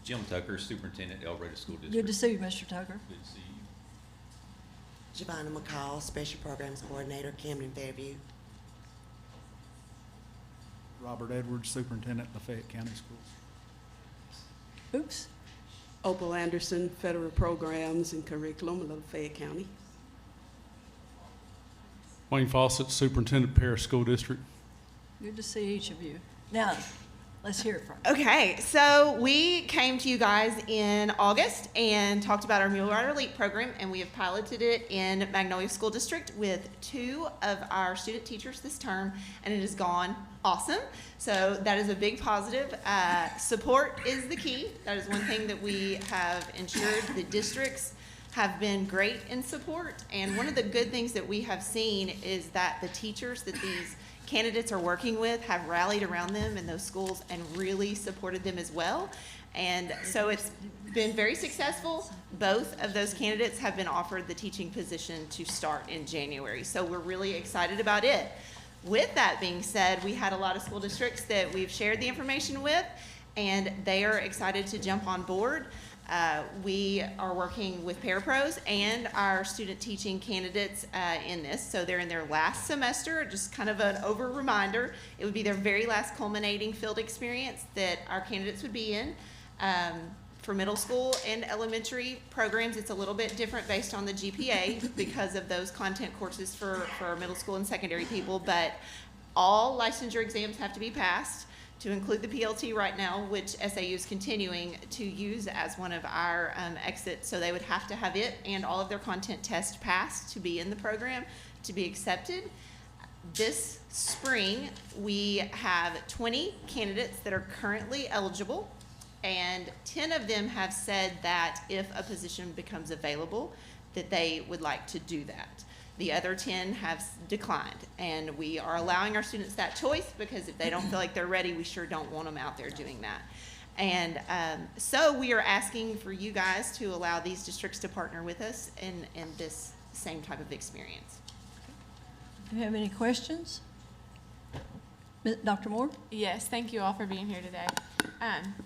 Jim Tucker, Superintendent, El Dorado School District. Good to see you, Mr. Tucker. Good to see you. Giovanna McCall, Special Programs Coordinator, Camden Fairview. Robert Edwards, Superintendent, Lafayette County Schools. Oops. Opal Anderson, Federal Programs and Curriculum, Lafayette County. Wayne Fawcett, Superintendent, Paris School District. Good to see each of you. Now, let's hear it from you. Okay, so we came to you guys in August and talked about our Mule Rider LEAP program, and we have piloted it in Magnolia School District with 2 of our student teachers this term, and it has gone awesome. So that is a big positive. Support is the key. That is one thing that we have ensured. The districts have been great in support, and one of the good things that we have seen is that the teachers that these candidates are working with have rallied around them in those schools and really supported them as well. And so it's been very successful. Both of those candidates have been offered the teaching position to start in January. So we're really excited about it. With that being said, we had a lot of school districts that we've shared the information with, and they are excited to jump on board. We are working with parapros and our student teaching candidates in this. So they're in their last semester, just kind of an over reminder. It would be their very last culminating field experience that our candidates would be in. For middle school and elementary programs, it's a little bit different based on the GPA because of those content courses for our middle school and secondary people, but all licensure exams have to be passed, to include the PLT right now, which SAU is continuing to use as one of our exits. So they would have to have it and all of their content tests passed to be in the program, to be accepted. This spring, we have 20 candidates that are currently eligible, and 10 of them have said that if a position becomes available, that they would like to do that. The other 10 have declined, and we are allowing our students that choice because if they don't feel like they're ready, we sure don't want them out there doing that. And so we are asking for you guys to allow these districts to partner with us in this same type of experience. Do you have any questions? Dr. Moore? Yes, thank you all for being here today.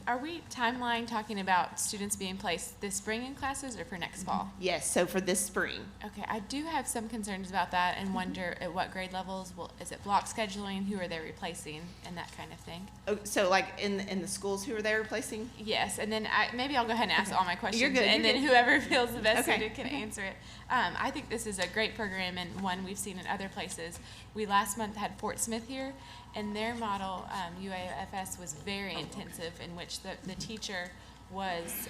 Are we timeline talking about students being placed this spring in classes or for next fall? Yes, so for this spring. Okay, I do have some concerns about that and wonder at what grade levels, is it block scheduling, who are they replacing, and that kind of thing? Oh, so like in the schools, who are they replacing? Yes, and then maybe I'll go ahead and ask all my questions. You're good, and you're then good. whoever feels the best Okay. suited can answer it. I think this is a great program and one we've seen in other places. We last month had Fort Smith here, and their model, UAFS, was very intensive, in which the teacher was,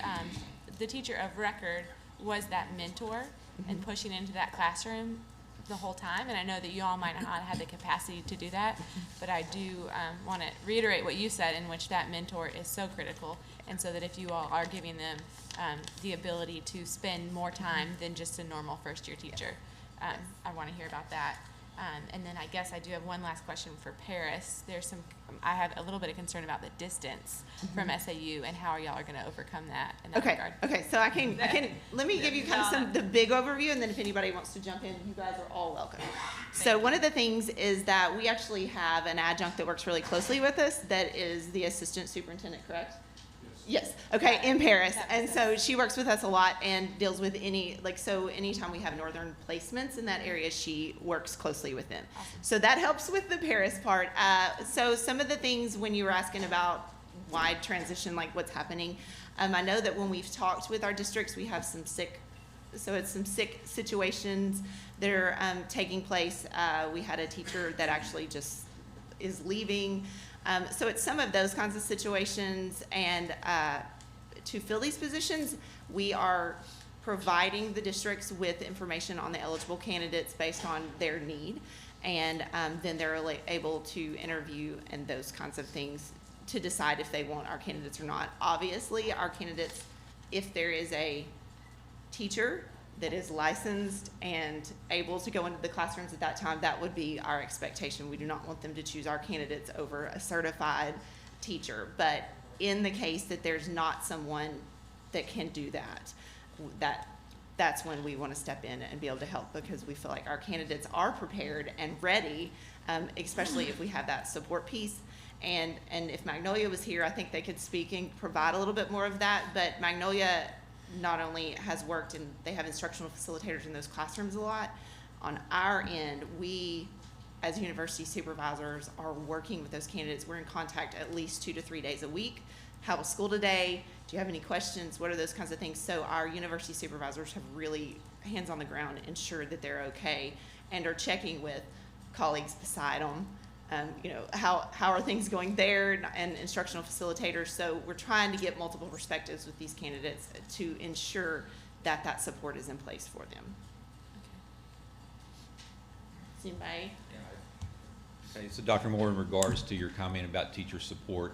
the teacher of record was that mentor and pushing into that classroom the whole time. And I know that you all might not have the capacity to do that, but I do want to reiterate what you said, in which that mentor is so critical. And so that if you all are giving them the ability to spend more time than just a normal first-year teacher, I want to hear about that. And then I guess I do have one last question for Paris. I have a little bit of concern about the distance from SAU and how y'all are going to overcome that in that regard. Okay, so I can, let me give you kind of the big overview, and then if anybody wants to jump in, you guys are all welcome. So one of the things is that we actually have an adjunct that works really closely with us, that is the assistant superintendent, correct? Yes, okay, in Paris. And so she works with us a lot and deals with so anytime we have northern placements in that area, she works closely with them. Awesome. So that helps with the Paris part. So some of the things when you were asking about wide transition, like what's happening, I know that when we've talked with our districts, we have some sick situations that are taking place. We had a teacher that actually just is leaving. So it's some of those kinds of situations, and to fill these positions, we are providing the districts with information on the eligible candidates based on their need, and then they're able to interview and those kinds of things to decide if they want our candidates or not. Obviously, our candidates, if there is a teacher that is licensed and able to go into the classrooms at that time, that would be our expectation. We do not want them to choose our candidates over a certified teacher. But in the case that there's not someone that can do that, that's when we want to step in and be able to help, because we feel like our candidates are prepared and ready, especially if we have that support piece. And if Magnolia was here, I think they could speak and provide a little bit more of that. But Magnolia not only has worked, and they have instructional facilitators in those classrooms a lot, on our end, we as university supervisors are working with those candidates. We're in contact at least 2 to 3 days a week. How was school today? Do you have any questions? What are those kinds of things? So our university supervisors have really hands on the ground ensured that they're okay, and are checking with colleagues beside them. How are things going there, and instructional facilitators. So we're trying to get multiple perspectives with these candidates to ensure that that support is in place for them. Anybody? Okay, so Dr. Moore, in regards to your comment about teacher support,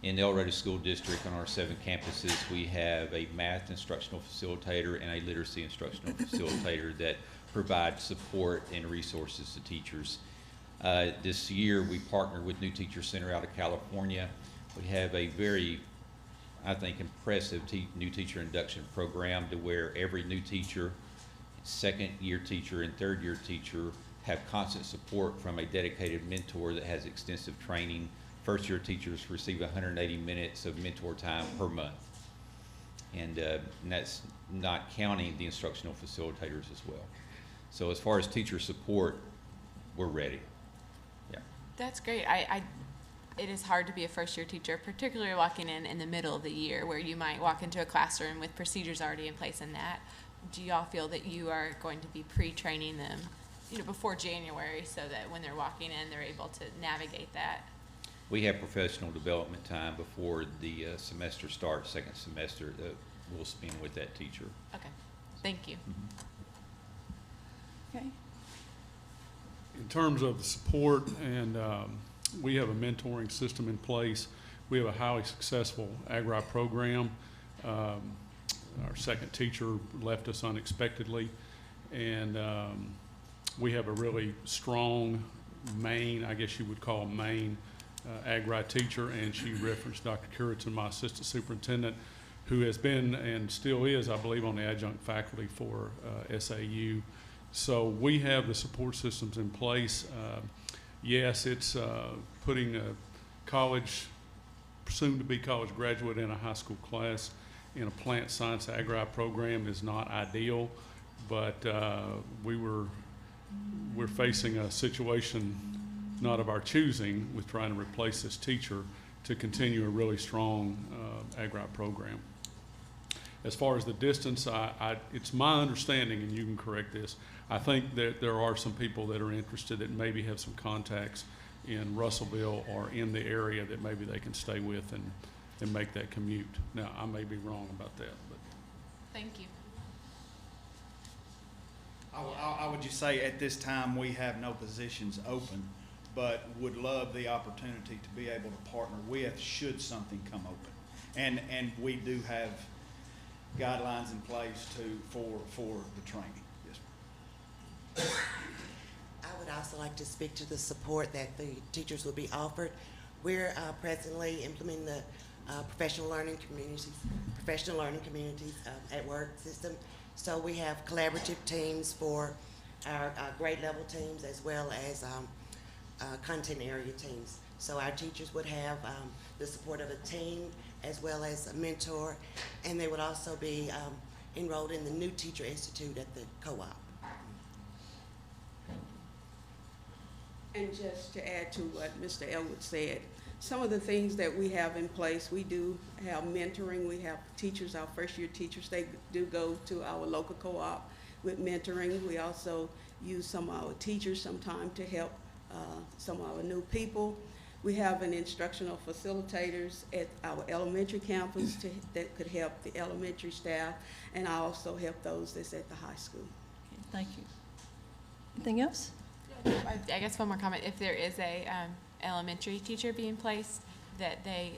in the El Dorado School District on our 7 campuses, we have a math instructional facilitator and a literacy instructional facilitator that provide support and resources to teachers. This year, we partnered with New Teacher Center out of California. We have a very, I think, impressive new teacher induction program, to where every new teacher, second-year teacher, and third-year teacher have constant support from a dedicated mentor that has extensive training. First-year teachers receive 180 minutes of mentor time per month. And that's not counting the instructional facilitators as well. So as far as teacher support, we're ready. Yeah. That's great. It is hard to be a first-year teacher, particularly walking in the middle of the year where you might walk into a classroom with procedures already in place in that. Do y'all feel that you are going to be pre-training them, before January so that when they're walking in, they're able to navigate that? We have professional development time before the semester starts, second semester, that we'll spend with that teacher. Okay. Thank you. Okay. In terms of the support, and we have a mentoring system in place. We have a highly successful Agri program. Our second teacher left us unexpectedly, and we have a really strong main, I guess you would call main, Agri teacher, and she referenced Dr. Curriton, my assistant superintendent, who has been and still is, I believe, on the adjunct faculty for SAU. So we have the support systems in place. Yes, it's putting a college, soon-to-be college graduate in a high school class in a plant science agri program is not ideal, but we're facing a situation not of our choosing with trying to replace this teacher to continue a really strong agri program. As far as the distance, it's my understanding, and you can correct this, I think that there are some people that are interested that maybe have some contacts in Russellville or in the area that maybe they can stay with and make that commute. Now, I may be wrong about that, but. Thank you. I would just say at this time, we have no positions open, but would love the opportunity to be able to partner with should something come open. And we do have guidelines in place for the training. Yes, ma'am. I would also like to speak to the support that the teachers will be offered. We're presently implementing the professional learning communities at work system. So we have collaborative teams for our grade level teams as well as content area teams. So our teachers would have the support of a team as well as a mentor, and they would also be enrolled in the New Teacher Institute at the co-op. And just to add to what Mr. Elwood said, some of the things that we have in place, we do have mentoring. We have teachers, our first-year teachers, they do go to our local co-op with mentoring. We also use some of our teachers sometimes to help some of our new people. We have an instructional facilitators at our elementary campus that could help the elementary staff, and I also help those that's at the high school. Okay, thank you. Anything else? I guess one more comment. If there is a elementary teacher being placed, that they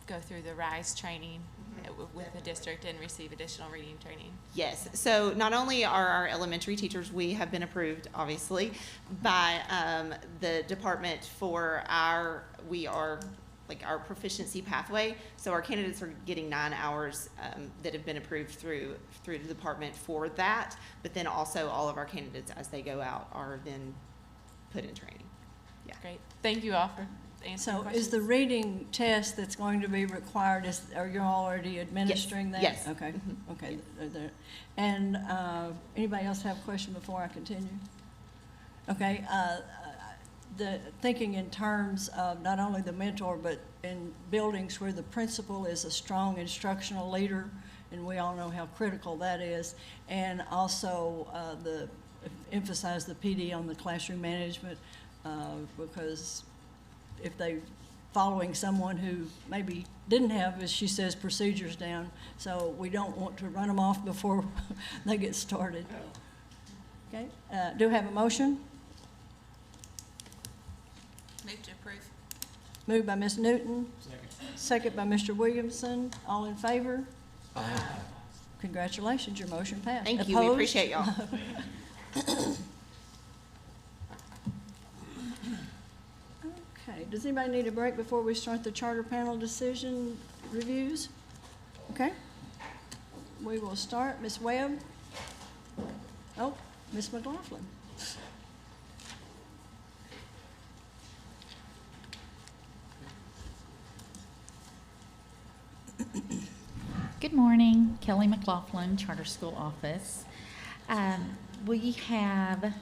go through the RISE training with the district and receive additional reading training. Yes, so not only are our elementary teachers, we have been approved, obviously, by the department for our proficiency pathway. So our candidates are getting 9 hours that have been approved through the department for that, but then also all of our candidates as they go out are then put in training. Yeah. Great. Thank you all for answering So questions. is the reading test that's going to be required, are you already administering that? Yes. Okay, okay. And anybody else have a question before I continue? Okay, thinking in terms of not only the mentor, but in buildings where the principal is a strong instructional leader, and we all know how critical that is, and also emphasize the PD on the classroom management, because if they following someone who maybe didn't have, as she says, procedures down, so we don't want to run them off before they get started. Okay, do we have a motion? Move to approve. Moved by Ms. Newton. Second by Mr. Williamson. All in favor? Aye. Congratulations, your motion passed. Thank you, we Opposed? appreciate y'all. Okay, does anybody need a break before we start the charter panel decision reviews? Okay. We will start. Ms. Webb? Oh, Ms. McLaughlin. Good morning, Kelly McLaughlin, Charter School Office. We have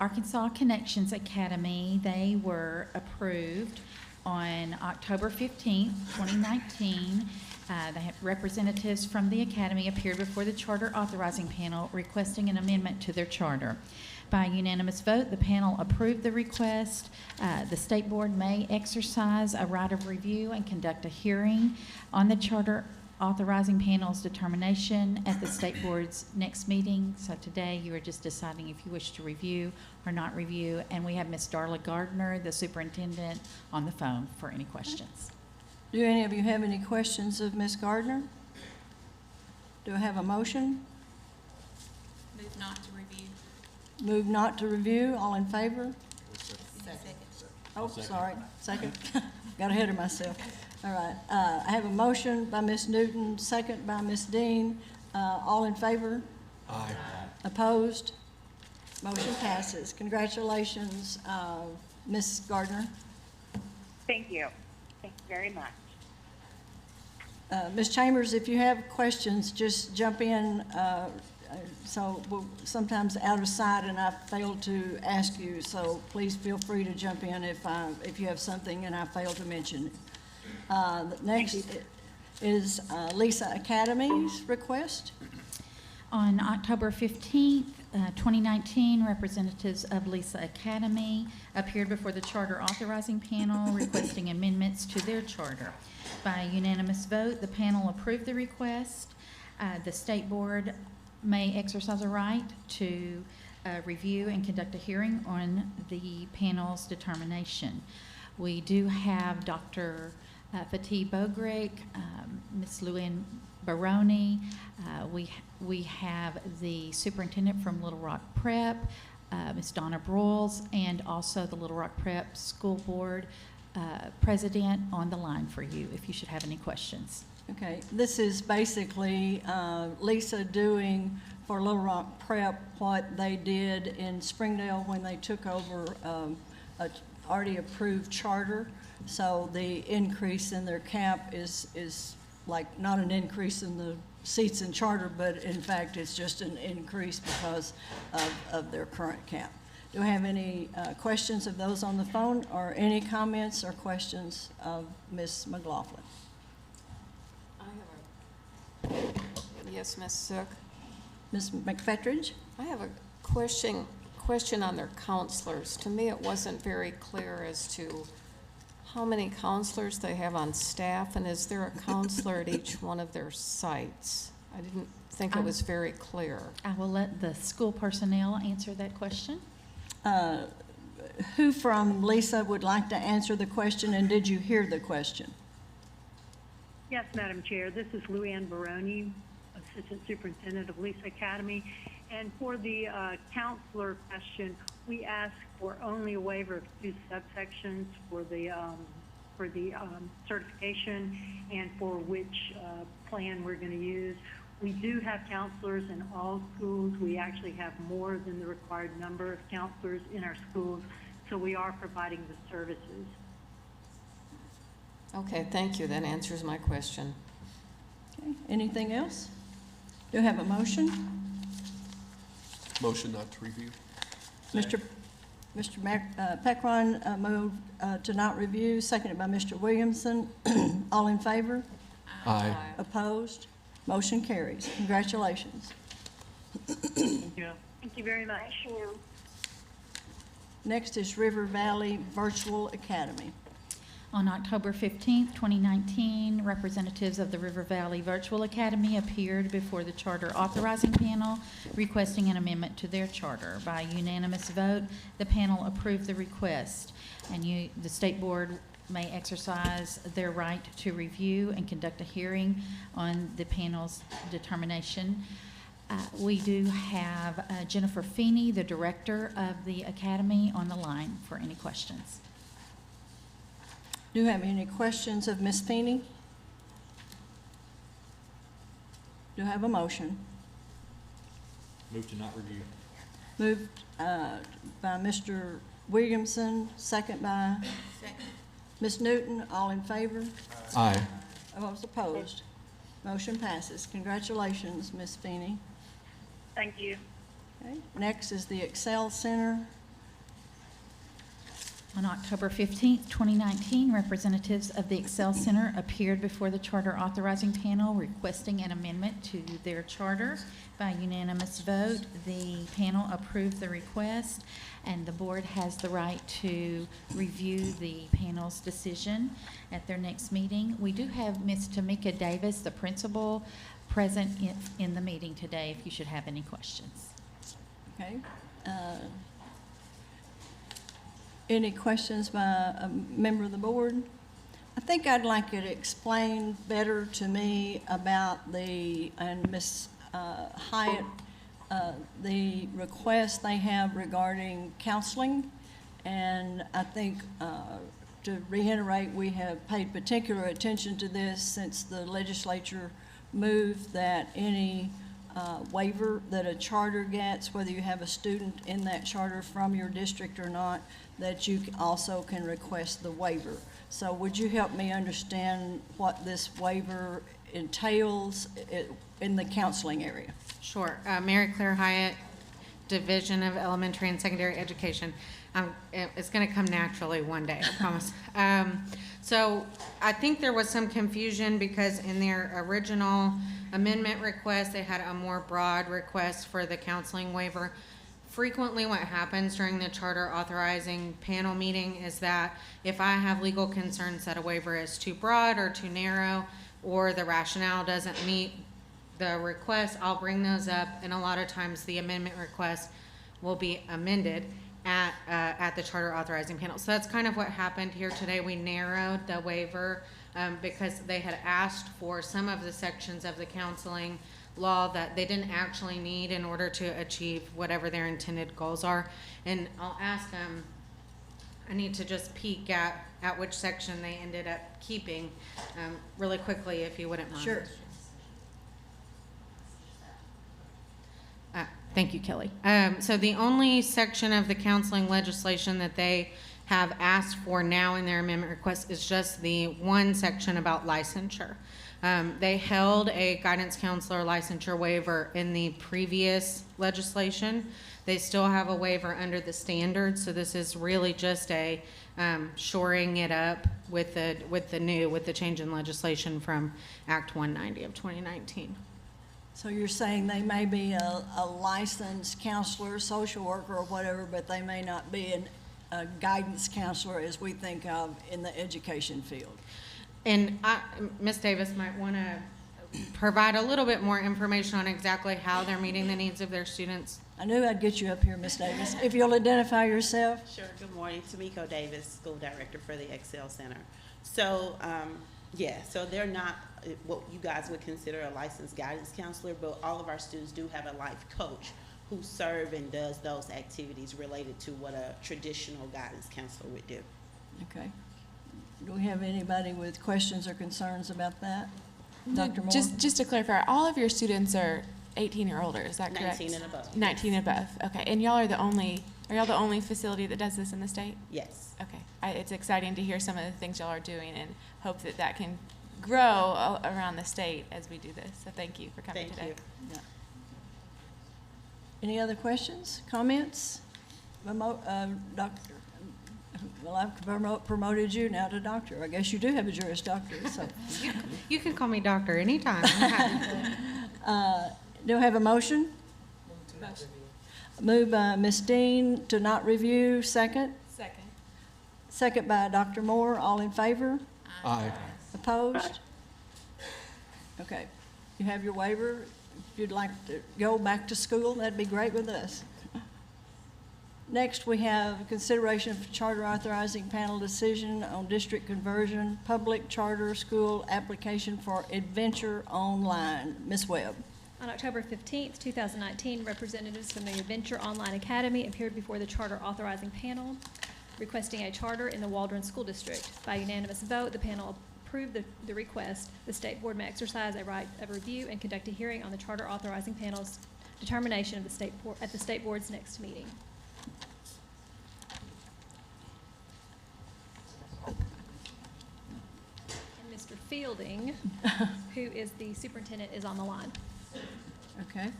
Arkansas Connections Academy. They were approved on October 15th, 2019. They have representatives from the academy appeared before the charter authorizing panel requesting an amendment to their charter. By unanimous vote, the panel approved the request. The state board may exercise a right of review and conduct a hearing on the charter authorizing panel's determination at the state board's next meeting. So today you are just deciding if you wish to review or not review. And we have Ms. Darla Gardner, the superintendent, on the phone for any questions. Do any of you have any questions of Ms. Gardner? Do I have a motion? Move not to review. Move not to review. All in favor? Second. Oh, sorry. Second. Got ahead of myself. All right. I have a motion by Ms. Newton, second by Ms. Dean. All in favor? Aye. Opposed? Motion passes. Congratulations, Ms. Gardner. Thank you. Thank you very much. Ms. Chambers, if you have questions, just jump in. So we're sometimes out of sight and I failed to ask you, so please feel free to jump in if you have something and I failed to mention it. The next is Lisa Academy's request. On October 15th, 2019, representatives of Lisa Academy appeared before the charter authorizing panel requesting amendments to their charter. By unanimous vote, the panel approved the request. The state board may exercise a right to review and conduct a hearing on the panel's determination. We do have Dr. Fatih Bogrick, Ms. Luann Baroni. We have the superintendent from Little Rock Prep, Ms. Donna Broyles, and also the Little Rock Prep School Board president on the line for you if you should have any questions. Okay, this is basically Lisa doing for Little Rock Prep what they did in Springdale when they took over a already approved charter. So the increase in their cap is like not an increase in the seats in charter, but in fact it's just an increase because of their current cap. Do I have any questions of those on the phone or any comments or questions of Ms. McLaughlin? Yes, Ms. Zook. Ms. McFetridge? I have a question on their counselors. To me, it wasn't very clear as to how many counselors they have on staff, and is there a counselor at each one of their sites? I didn't think it was very clear. I will let the school personnel answer that question. Who from Lisa would like to answer the question, and did you hear the question? Yes, Madam Chair. This is Luann Baroni, Assistant Superintendent of Lisa Academy. And for the counselor question, we asked for only a waiver of 2 subsections for the certification and for which plan we're going to use. We do have counselors in all schools. We actually have more than the required number of counselors in our schools, so we are providing the services. Okay, thank you. That answers my question. Okay. Anything else? Do I have a motion? Motion not to review. Mr. Pekron moved to not review, seconded by Mr. Williamson. All in favor? Aye. Opposed? Motion carries. Congratulations. Thank you very much. Next is River Valley Virtual Academy. On October 15th, 2019, representatives of the River Valley Virtual Academy appeared before the charter authorizing panel requesting an amendment to their charter. By unanimous vote, the panel approved the request, and the state board may exercise their right to review and conduct a hearing on the panel's determination. We do have Jennifer Feeney, the director of the academy, on the line for any questions. Do you have any questions of Ms. Feeney? Do I have a motion? Move to not review. Moved by Mr. Williamson, second by Ms. Newton. All in favor? Aye. Those opposed? Motion passes. Congratulations, Ms. Feeney. Thank you. Okay. Next is the Excel Center. On October 15th, 2019, representatives of the Excel Center appeared before the Charter Authorizing Panel requesting an amendment to their charter. By unanimous vote, the panel approved the request, and the board has the right to review the panel's decision at their next meeting. We do have Ms. Tamika Davis, the principal, present in the meeting today, if you should have any questions. Okay. Any questions by a member of the board? I think I'd like it explained better to me about and Ms. Hyatt, the request they have regarding counseling. And I think, to reiterate, we have paid particular attention to this since the legislature moved that any waiver that a charter gets, whether you have a student in that charter from your district or not, that you also can request the waiver. So would you help me understand what this waiver entails in the counseling area? Sure. Mary Claire Hyatt, Division of Elementary and Secondary Education. It's going to come naturally one day, I promise. So I think there was some confusion because in their original amendment request, they had a more broad request for the counseling waiver. Frequently what happens during the charter authorizing panel meeting is that if I have legal concerns that a waiver is too broad or too narrow, or the rationale doesn't meet the request, I'll bring those up, and a lot of times the amendment request will be amended at the charter authorizing panel. So that's kind of what happened here today. We narrowed the waiver because they had asked for some of the sections of the counseling law that they didn't actually need in order to achieve whatever their intended goals are. And I'll ask them, I need to just peek at which section they ended up keeping really quickly, if you wouldn't mind. Sure. Thank you, Kelly. So the only section of the counseling legislation that they have asked for now in their amendment request is just the one section about licensure. They held a guidance counselor licensure waiver in the previous legislation. They still have a waiver under the standards, so this is really just a shoring it up with the change in legislation from Act 190 of 2019. So you're saying they may be a licensed counselor, social worker, or whatever, but they may not be a guidance counselor as we think of in the education field. And Ms. Davis might want to provide a little bit more information on exactly how they're meeting the needs of their students. I knew I'd get you up here, Ms. Davis. If you'll identify yourself. Sure. Good morning. Tamiko Davis, School Director for the Excel Center. So, so they're not what you guys would consider a licensed guidance counselor, but all of our students do have a life coach who serve and does those activities related to what a traditional guidance counselor would do. Okay. Do we have anybody with questions or concerns about that? Dr. Moore? Just to clarify, all of your students are 18 or older, is that correct? 19 and above. 19 and above, okay. And y'all are the only facility that does this in the state? Yes. Okay. It's exciting to hear some of the things y'all are doing and hope that that can grow around the state as we do this. So thank you for coming today. Thank you. Yeah. Any other questions, comments? Doctor, well, I've promoted you now to doctor. I guess you do have a Juris Doctorate, so. You can call me doctor anytime. Do I have a motion? Moved by Ms. Dean to not review, second? Second. Second by Dr. Moore, all in favor? Aye. Opposed? Okay, you have your waiver. If you'd like to go back to school, that'd be great with us. Next, we have consideration of charter authorizing panel decision on district conversion, public charter school application for Adventure Online. Ms. Webb. On October 15th, 2019, representatives from the Adventure Online Academy appeared before the charter authorizing panel requesting a charter in the Waldron School District. By unanimous vote, the panel approved the request. The state board may exercise a right of review and conduct a hearing on the charter authorizing panel's determination of at the state board's next meeting. And Mr. Fielding, who is the superintendent, is on the line. Okay.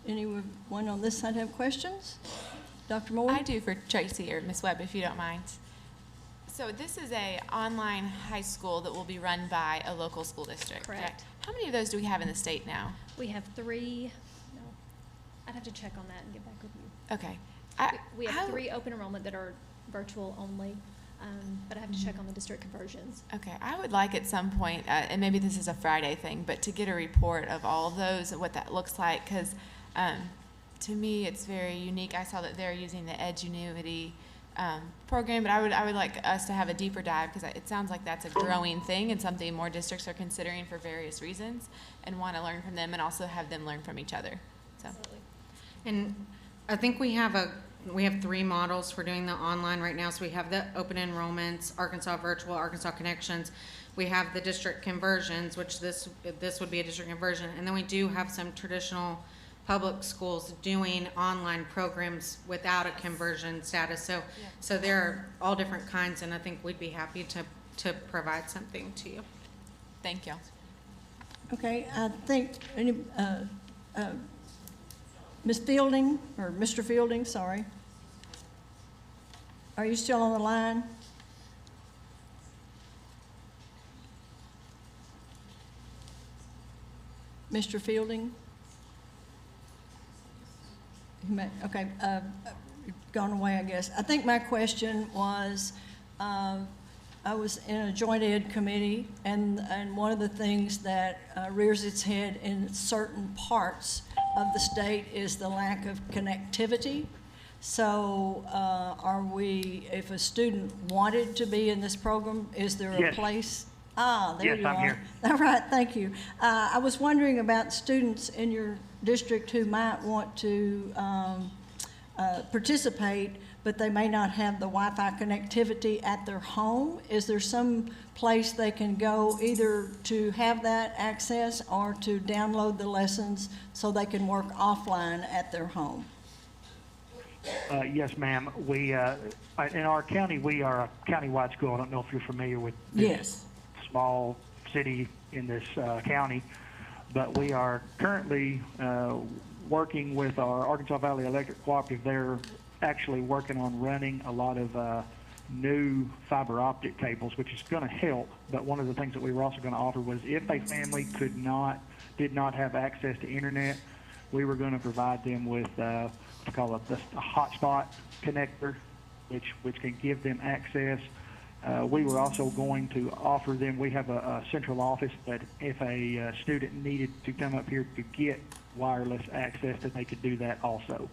Anyone on this side have questions? Dr. Moore? I do for Tracy or Ms. Webb, if you don't mind. So this is a online high school that will be run by a local school district. Correct. How many of those do we have in the state now? We have 3, no, I'd have to check on that and get back with you. Okay. We have how- 3 open enrollment that are virtual only, but I have to check on the district conversions. Okay, I would like at some point, and maybe this is a Friday thing, but to get a report of all of those and what that looks like, because to me it's very unique. I saw that they're using the Edgenuity program, but I would like us to have a deeper dive, because it sounds like that's a growing thing and something more districts are considering for various reasons, and want to learn from them and also have them learn from each other. So. And I think we have 3 models for doing the online right now. So we have the open enrollments, Arkansas Virtual, Arkansas Connections. We have the district conversions, which this would be a district conversion. And then we do have some traditional public schools doing online programs without a conversion status. So there are all different kinds, and I think we'd be happy to provide something to you. Thank you. Okay, I think, Ms. Fielding, or Mr. Fielding, sorry. Are you still on the line? Mr. Fielding? Okay, gone away, I guess. I think my question was, I was in a joint ed committee, and one of the things that rears its head in certain parts of the state is the lack of connectivity. So if a student wanted to be in this program, is there a place? There you are. I'm here. All right, thank you. I was wondering about students in your district who might want to participate, but they may not have the Wi-Fi connectivity at their home. Is there some place they can go either to have that access or to download the lessons so they can work offline at their home? Yes, ma'am. We, in our county, we are a countywide school. I don't know if you're familiar with this Yes. small city in this county, but we are currently working with our Arkansas Valley Electric Cooperative. They're actually working on running a lot of new fiber optic cables, which is going to help. But one of the things that we were also going to offer was if a family did not have access to internet, we were going to provide them with what's called a hotspot connector, which can give them access. We were also going to offer them, we have a central office that if a student needed to come up here to get wireless access, that they could do that also.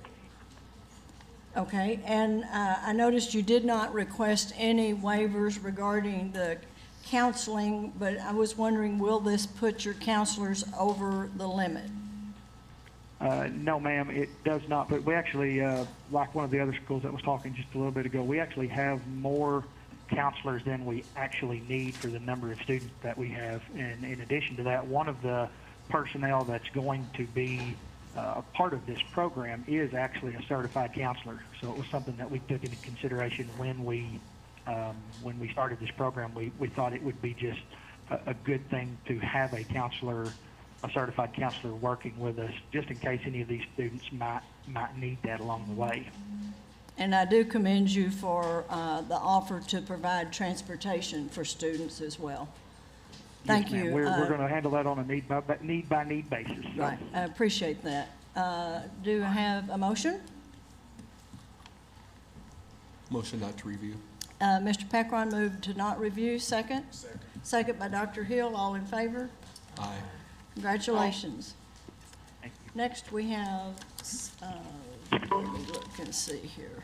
Okay, and I noticed you did not request any waivers regarding the counseling, but I was wondering, will this put your counselors over the limit? No, ma'am, it does not. But we actually, like one of the other schools that was talking just a little bit ago, we actually have more counselors than we actually need for the number of students that we have. And in addition to that, one of the personnel that's going to be a part of this program is actually a certified counselor. So it was something that we took into consideration when we started this program. We thought it would be just a good thing to have a counselor, a certified counselor working with us, just in case any of these students might need that along the way. And I do commend you for the offer to provide transportation for students as well. Thank Yes, ma'am. you. We're going to handle that on a need by need basis. So. Right, I appreciate that. Do I have a motion? Motion not to review. Mr. Pecron moved to not review, second? Second by Dr. Hill, all in favor? Aye. Congratulations. Next, we have, let me look and see here.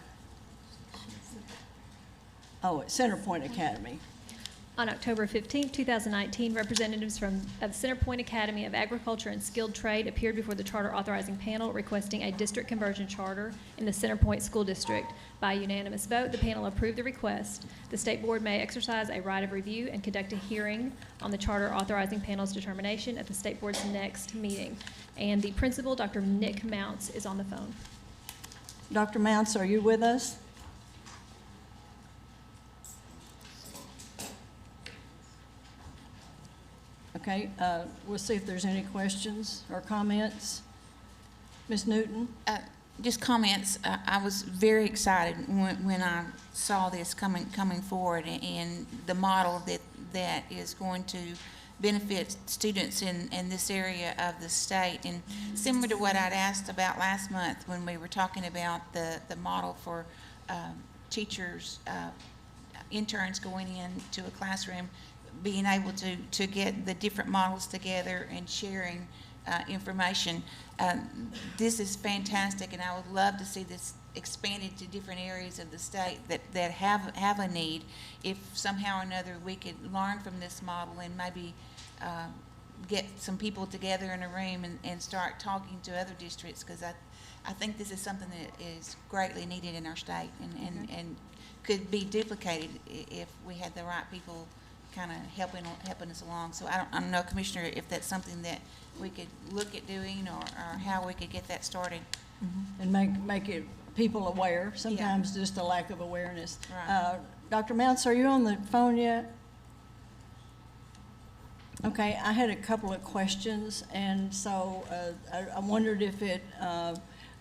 Oh, it's Centerpoint Academy. On October 15, 2019, representatives of Centerpoint Academy of Agriculture and Skilled Trade appeared before the charter authorizing panel requesting a district conversion charter in the Centerpoint School District. By unanimous vote, the panel approved the request. The State Board may exercise a right of review and conduct a hearing on the charter authorizing panel's determination at the State Board's next meeting. And the principal, Dr. Nick Mounts, is on the phone. Dr. Mounts, are you with us? Okay, we'll see if there's any questions or comments. Ms. Newton? Just comments. I was very excited when I saw this coming forward, and the model that is going to benefit students in this area of the state. And similar to what I'd asked about last month when we were talking about the model for teachers, interns going into a classroom, being able to get the different models together and sharing information. This is fantastic, and I would love to see this expanded to different areas of the state that have a need. If somehow or another we could learn from this model and maybe get some people together in a room and start talking to other districts, because I think this is something that is greatly needed in our state and could be duplicated if we had the right people kind of helping us along. So I don't know, Commissioner, if that's something that we could look at doing or how we could get that started. And make it people aware, sometimes just a lack of awareness. Right. Dr. Mounts, are you on the phone yet? Okay, I had a couple of questions, and so I wondered if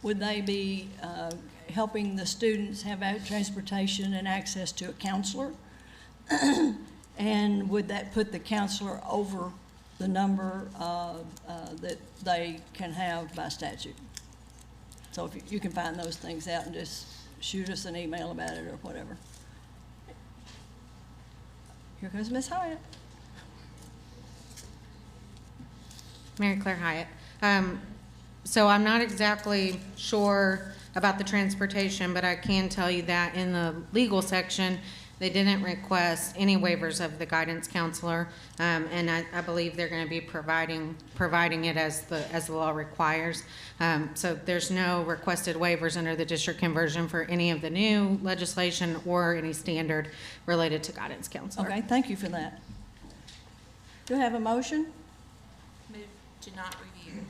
would they be helping the students have transportation and access to a counselor? And would that put the counselor over the number that they can have by statute? So if you can find those things out and just shoot us an email about it or whatever. Here comes Ms. Hyatt. Mary Claire Hyatt. So I'm not exactly sure about the transportation, but I can tell you that in the legal section, they didn't request any waivers of the guidance counselor, and I believe they're going to be providing it as the law requires. So there's no requested waivers under the district conversion for any of the new legislation or any standard related to guidance counselor. Okay, thank you for that. Do I have a motion? Move to not review.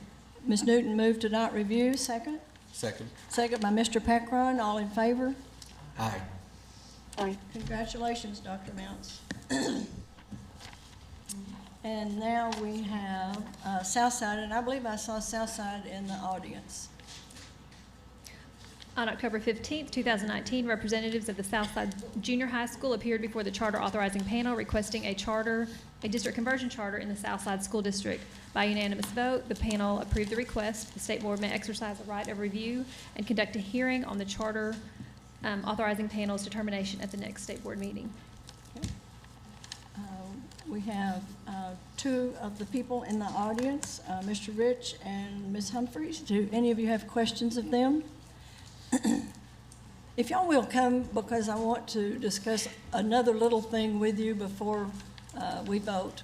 Ms. Newton moved to not review. Second? Second. Second by Mr. Pecron. All in favor? Aye. Aye. Congratulations, Dr. Mounts. And now we have Southside, and I believe I saw Southside in the audience. On October 15th, 2019, representatives of the Southside Junior High School appeared before the charter authorizing panel requesting a district conversion charter in the Southside School District. By unanimous vote, the panel approved the request. The State Board may exercise the right of review and conduct a hearing on the charter authorizing panel's determination at the next State Board meeting. Okay. We have two of the people in the audience, Mr. Rich and Ms. Humphreys. Do any of you have questions of them? If y'all will come, because I want to discuss another little thing with you before we vote.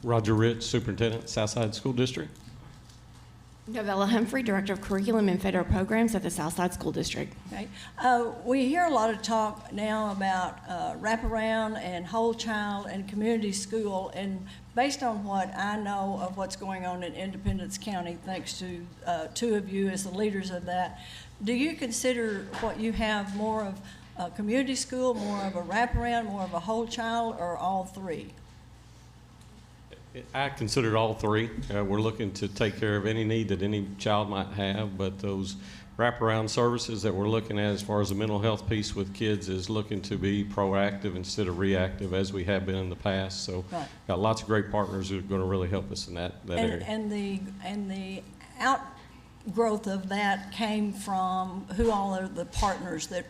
Roger Rich, Superintendent, Southside School District. Novella Humphrey, Director of Curriculum and Federal Programs at the Southside School District. Okay. We hear a lot of talk now about wraparound and whole child and community school, and based on what I know of what's going on in Independence County, thanks to two of you as the leaders of that, do you consider what you have more of a community school, more of a wraparound, more of a whole child, or all three? I consider all three. We're looking to take care of any need that any child might have, but those wraparound services that we're looking at as far as the mental health piece with kids is looking to be proactive instead of reactive as we have been in the past. So right. Got lots of great partners who are going to really help us in that area. And the outgrowth of that came from who all are the partners that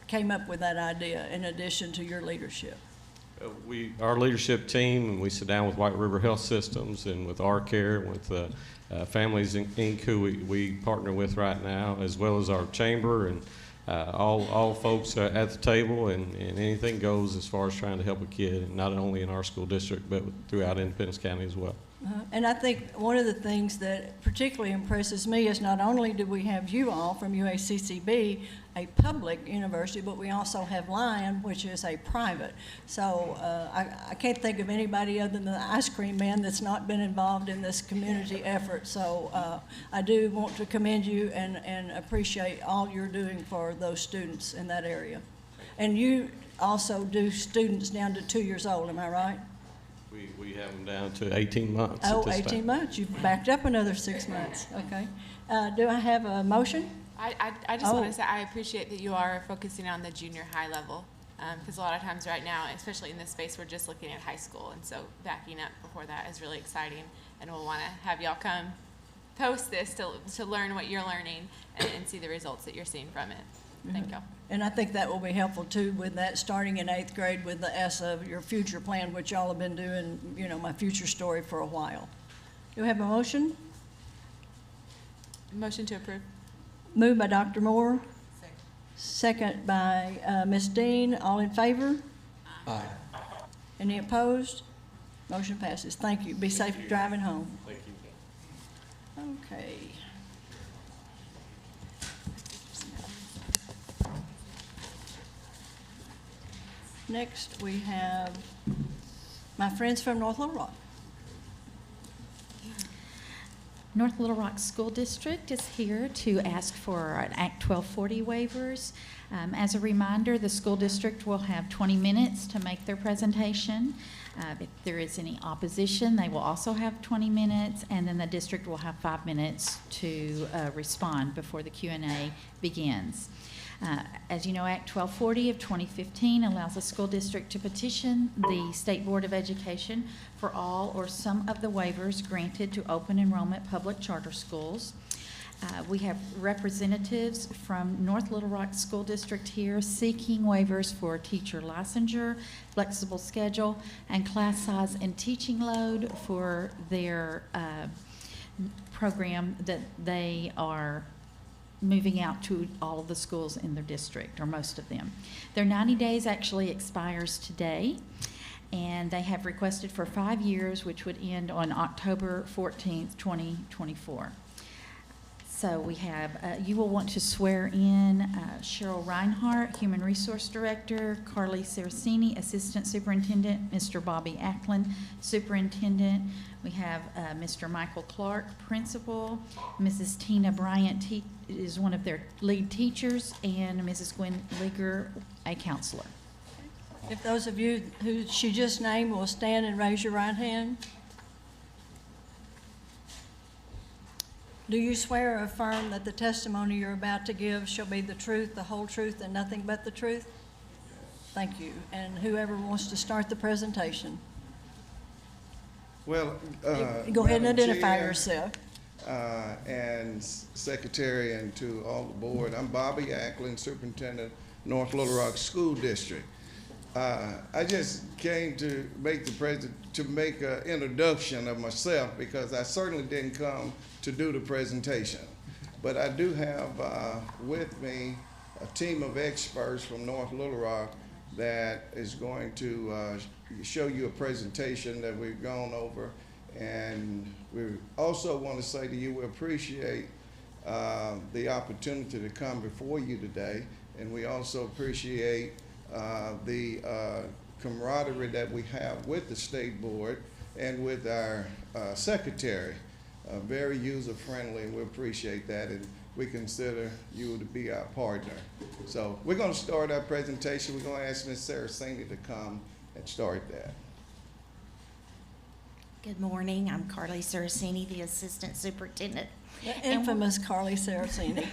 came up with that idea in addition to your leadership? Our leadership team, and we sit down with White River Health Systems and with Our Care, with Families Inc., who we partner with right now, as well as our chamber and all folks at the table, and anything goes as far as trying to help a kid, not only in our school district, but throughout Independence County as well. And I think one of the things that particularly impresses me is not only do we have you all from UACCB, a public university, but we also have Lion, which is a private. So I can't think of anybody other than the ice cream man that's not been involved in this community effort. So I do want to commend you and appreciate all you're doing for those students in that area. And you also do students down to 2 years old, am I right? We have them down to 18 months at Oh, this 18 time. months, you've backed up another 6 months, okay. Do I have a motion? I just Oh. want to say I appreciate that you are focusing on the junior high level. Because a lot of times right now, especially in this space, we're just looking at high school. And so backing up before that is really exciting. And we'll want to have y'all come post this to learn what you're learning and see the results that you're seeing from it. Thank y'all. And I think that will be helpful too with that, starting in 8th grade with the S of your future plan, which y'all have been doing, you know, my future story for a while. Do we have a motion? Motion to approve. Moved by Dr. Moore. Second by Ms. Dean. All in favor? Aye. Any opposed? Motion passes. Thank you. Be safe driving home. Thank you. Okay. Next, we have my friends from North Little Rock. North Little Rock School District is here to ask for an Act 1240 waivers. As a reminder, the school district will have 20 minutes to make their presentation. If there is any opposition, they will also have 20 minutes, and then the district will have 5 minutes to respond before the Q&A begins. As you know, Act 1240 of 2015 allows the school district to petition the State Board of Education for all or some of the waivers granted to open enrollment public charter schools. We have representatives from North Little Rock School District here seeking waivers for teacher licensure, flexible schedule, and class size and teaching load for their program that they are moving out to all of the schools in their district, or most of them. Their 90 days actually expires today, and they have requested for 5 years, which would end on October 14th, 2024. So we have, you will want to swear in Cheryl Reinhardt, Human Resource Director, Carly Saracini, Assistant Superintendent, Mr. Bobby Ackland, Superintendent. We have Mr. Michael Clark, Principal, Mrs. Tina Bryant is one of their lead teachers, and Mrs. Gwen Leager, a counselor. If those of you who she just named will stand and raise your right hand. Do you swear or affirm that the testimony you're about to give shall be the truth, the whole truth, and nothing but the truth? Thank you. And whoever wants to start the presentation. Well, Go ahead and Madam identify Chair, yourself. And Secretary, and to all the board, I'm Bobby Ackland, Superintendent, North Little Rock School District. I just came to make an introduction of myself, because I certainly didn't come to do the presentation. But I do have with me a team of experts from North Little Rock that is going to show you a presentation that we've gone over. And we also want to say to you, we appreciate the opportunity to come before you today. And we also appreciate the camaraderie that we have with the State Board and with our Secretary. Very user-friendly, and we appreciate that, and we consider you to be our partner. So we're going to start our presentation. We're going to ask Ms. Saracini to come and start that. Good morning. I'm Carly Saracini, the Assistant Superintendent. The infamous Carly Saracini.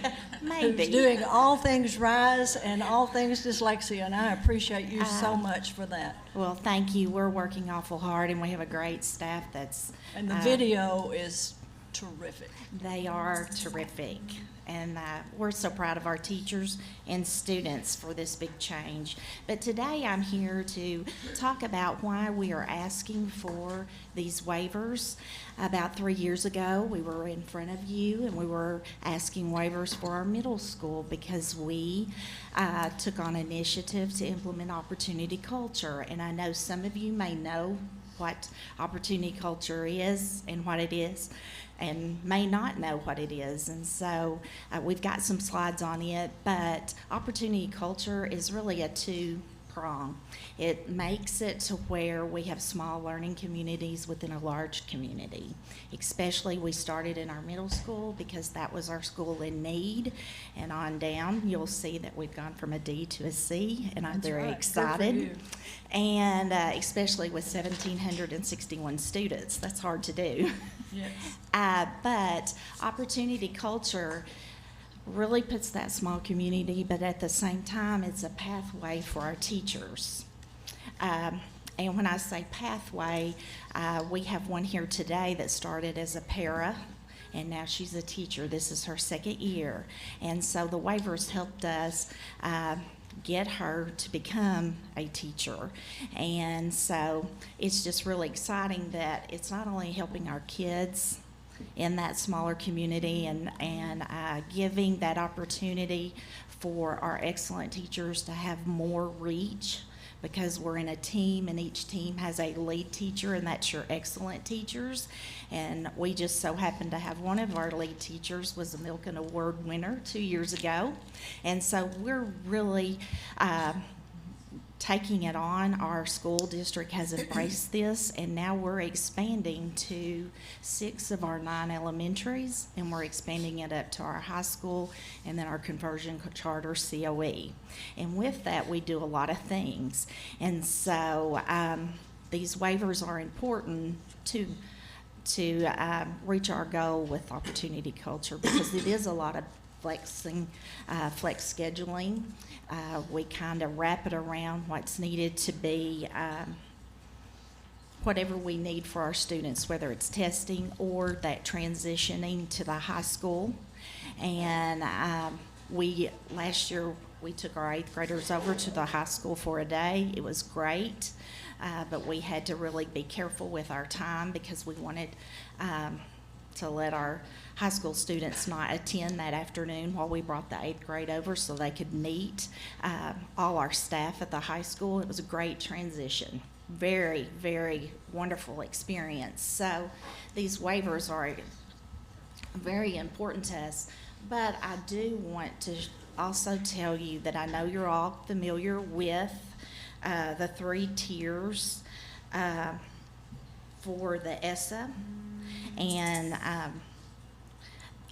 Maybe. Who's doing all things RISE and all things dyslexia, and I appreciate you so much for that. Well, thank you. We're working awful hard, and we have a great staff that's... And the video is terrific. They are terrific. And we're so proud of our teachers and students for this big change. But today I'm here to talk about why we are asking for these waivers. About 3 years ago, we were in front of you and we were asking waivers for our middle school because we took on initiative to implement opportunity culture. And I know some of you may know what opportunity culture is and what it is, and may not know what it is. And so we've got some slides on it, but opportunity culture is really a two prong. It makes it to where we have small learning communities within a large community. Especially, we started in our middle school because that was our school in need, and on down, you'll see that we've gone from a D to a C, and I'm That's very right. Good for excited. you. And especially with 1,761 students, that's hard to do. Yes. But opportunity culture really puts that small community, but at the same time, it's a pathway for our teachers. And when I say pathway, we have one here today that started as a para, and now she's a teacher. This is her second year. And so the waivers helped us get her to become a teacher. And so it's just really exciting that it's not only helping our kids in that smaller community and giving that opportunity for our excellent teachers to have more reach, because we're in a team and each team has a lead teacher, and that's your excellent teachers. And we just so happen to have one of our lead teachers was a Milken Award winner 2 years ago. And so we're really taking it on. Our school district has embraced this, and now we're expanding to 6 of our 9 elementaries, and we're expanding it up to our high school and then our conversion charter COE. And with that, we do a lot of things. And so these waivers are important to reach our goal with opportunity culture, because it is a lot of flex scheduling. We kind of wrap it around what's needed to be whatever we need for our students, whether it's testing or that transitioning to the high school. And last year we took our 8th graders over to the high school for a day. It was great, but we had to really be careful with our time, because we wanted to let our high school students not attend that afternoon while we brought the 8th grade over so they could meet all our staff at the high school. It was a great transition. Very, very wonderful experience. So these waivers are very important to us, but I do want to also tell you that I know you're all familiar with the 3 tiers for the ESSA, and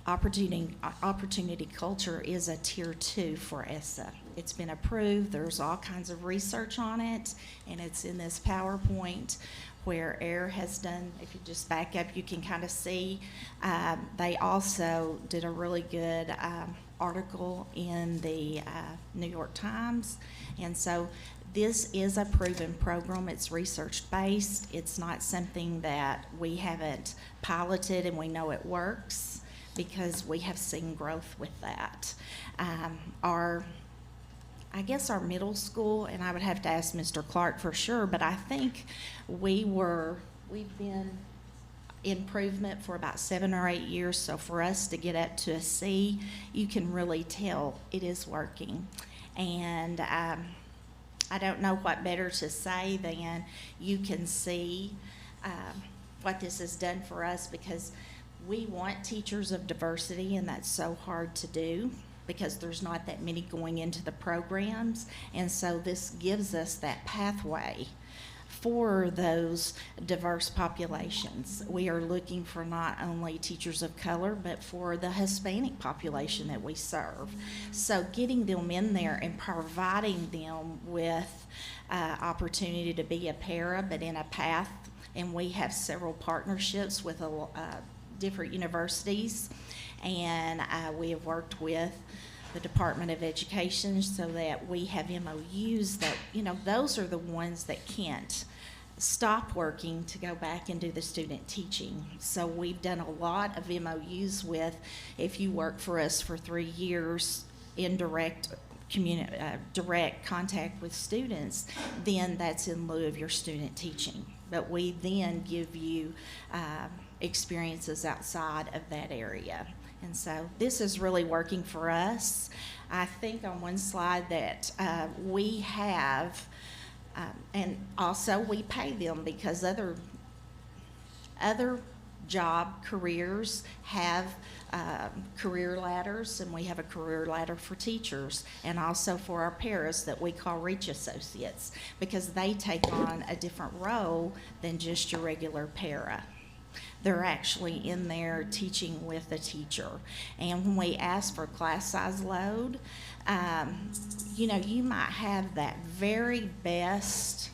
opportunity culture is a tier 2 for ESSA. It's been approved. There's all kinds of research on it, and it's in this PowerPoint where AIR has done. If you just back up, you can kind of see. They also did a really good article in the New York Times, and so this is a proven program. It's research-based. It's not something that we haven't piloted and we know it works, because we have seen growth with that. I guess our middle school, and I would have to ask Mr. Clark for sure, but I think we've been improvement for about 7 or 8 years. So for us to get up to a C, you can really tell it is working. And I don't know what better to say than you can see what this has done for us, because we want teachers of diversity, and that's so hard to do because there's not that many going into the programs. And so this gives us that pathway for those diverse populations. We are looking for not only teachers of color, but for the Hispanic population that we serve. So getting them in there and providing them with opportunity to be a para, but in a path. And we have several partnerships with different universities, and we have worked with the Department of Education so that we have MOUs that, those are the ones that can't stop working to go back and do the student teaching. So we've done a lot of MOUs with, if you work for us for 3 years in direct contact with students, then that's in lieu of your student teaching. But we then give you experiences outside of that area. And so this is really working for us. I think on one slide that we have, and also we pay them, because other job careers have career ladders, and we have a career ladder for teachers and also for our paras that we call Reach Associates, because they take on a different role than just your regular para. They're actually in there teaching with the teacher. And when we ask for class size load, you know, you might have that very best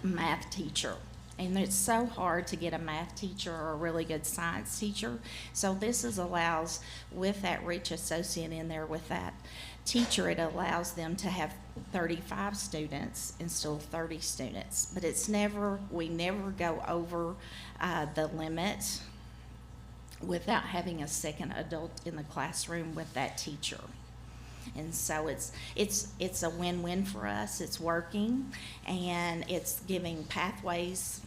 math teacher. And it's so hard to get a math teacher or a really good science teacher. So this allows, with that Reach Associate in there with that teacher, it allows them to have 35 students instead of 30 students. But it's never, we never go over the limit without having a second adult in the classroom with that teacher. And so it's a win-win for us. It's working, and it's giving pathways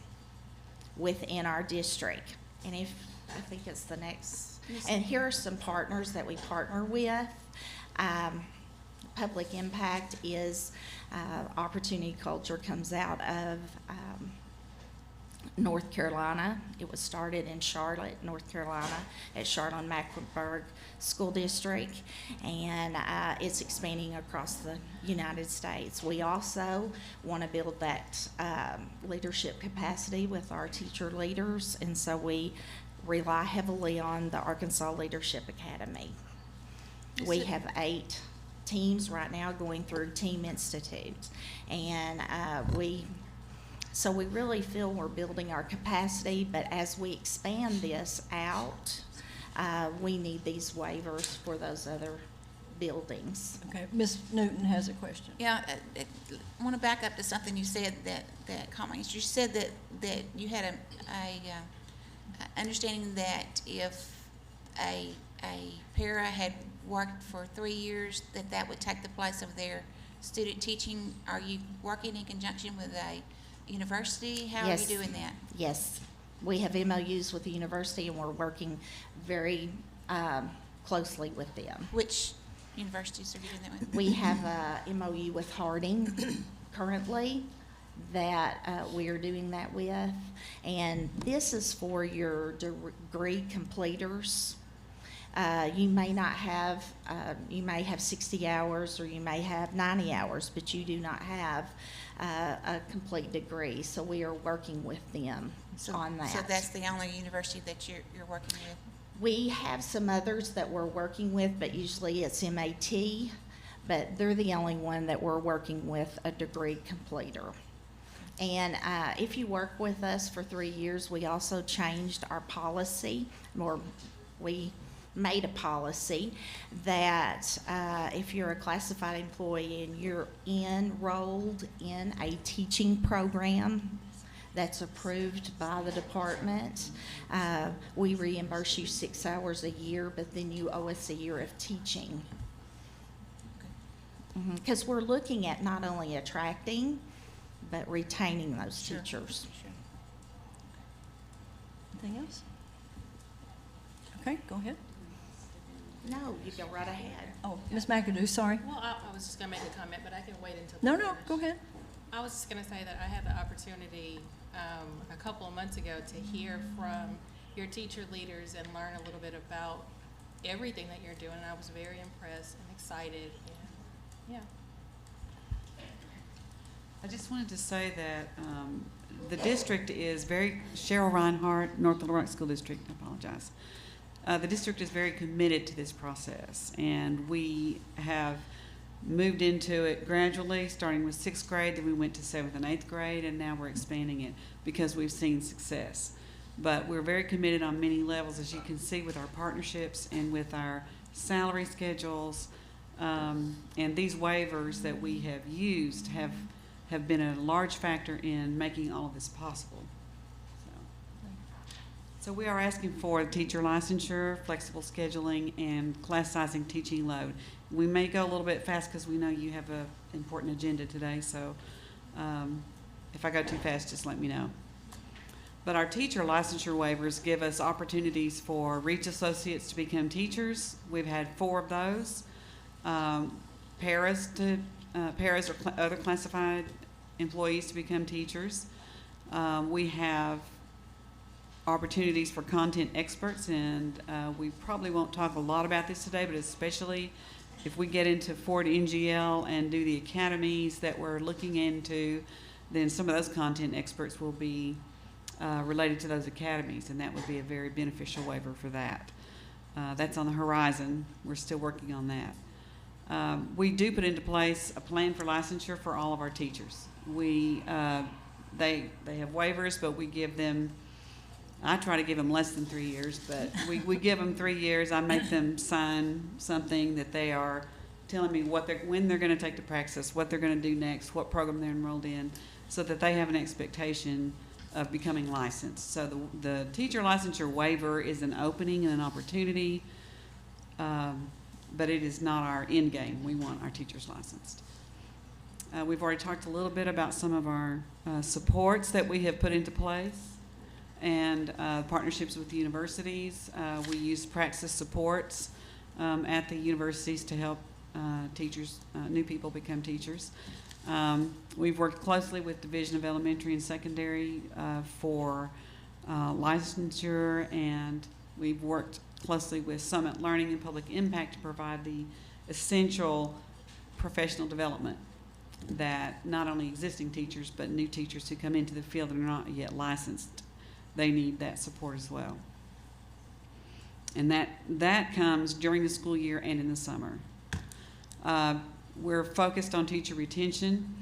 within our district. And I think it's the next, and here are some partners that we partner with. Public Impact is Opportunity Culture, comes out of North Carolina. It was started in Charlotte, North Carolina, at Charlotte-Mecklenburg School District, and it's expanding across the United States. We also want to build that leadership capacity with our teacher leaders, and so we rely heavily on the Arkansas Leadership Academy. We have 8 teams right now going through Team Institute, and so we really feel we're building our capacity, but as we expand this out, we need these waivers for those other buildings. Okay, Ms. Newton has a question. Yeah, I want to back up to something you said, that comment. You said that you had a understanding that if a para had worked for 3 years, that would take the place of their student teaching. Are you working in conjunction with a university? How Yes. are you doing that? Yes, we have MOUs with the university, and we're working very closely with them. Which universities are you doing that with? We have a MOU with Harding currently that we are doing that with, and this is for your degree completers. You may not have, you may have 60 hours or you may have 90 hours, but you do not have a complete degree. So we are working with them on that. So that's the only university that you're working with? We have some others that we're working with, but usually it's MAT, but they're the only one that we're working with a degree completer. And if you work with us for 3 years, we also changed our policy, or we made a policy that if you're a classified employee and you're enrolled in a teaching program that's approved by the department, we reimburse you 6 hours a year, but then you owe us a year of teaching. Because we're looking at not only attracting, but retaining those teachers. Sure. Anything else? Okay, go ahead. No, you go right ahead. Oh, Ms. McAdoo, sorry. Well, I was just gonna make a comment, but I can wait until. No, they no, finish. go ahead. I was just gonna say that I had the opportunity, a couple of months ago to hear from your teacher leaders and learn a little bit about everything that you're doing. And I was very impressed and excited, and, yeah. I just wanted to say that the district is very, Cheryl Reinhardt, North Little Rock School District, I apologize. The district is very committed to this process, and we have moved into it gradually, starting with 6th grade, then we went to 7th and 8th grade, and now we're expanding it because we've seen success. But we're very committed on many levels, as you can see, with our partnerships and with our salary schedules, and these waivers that we have used have been a large factor in making all of this possible. So we are asking for teacher licensure, flexible scheduling, and class sizing teaching load. We may go a little bit fast because we know you have an important agenda today, so if I go too fast, just let me know. But our teacher licensure waivers give us opportunities for Reach Associates to become teachers. We've had 4 of those. Paras or other classified employees to become teachers. We have opportunities for content experts, and we probably won't talk a lot about this today, but especially if we get into Ford NGL and do the academies that we're looking into, then some of those content experts will be related to those academies, and that would be a very beneficial waiver for that. That's on the horizon. We're still working on that. We do put into place a plan for licensure for all of our teachers. They have waivers, but we give them, I try to give them less than 3 years, but we give them 3 years. I make them sign something that they are telling me when they're going to take the praxis, what they're going to do next, what program they're enrolled in, so that they have an expectation of becoming licensed. So the teacher licensure waiver is an opening and an opportunity, but it is not our end game. We want our teachers licensed. We've already talked a little bit about some of our supports that we have put into place, and partnerships with the universities. We use praxis supports at the universities to help teachers, new people become teachers. We've worked closely with Division of Elementary and Secondary for licensure, and we've worked closely with Summit Learning and Public Impact to provide the essential professional development that not only existing teachers but new teachers who come into the field and are not yet licensed, they need that support as well. And that comes during the school year and in the summer. We're focused on teacher retention.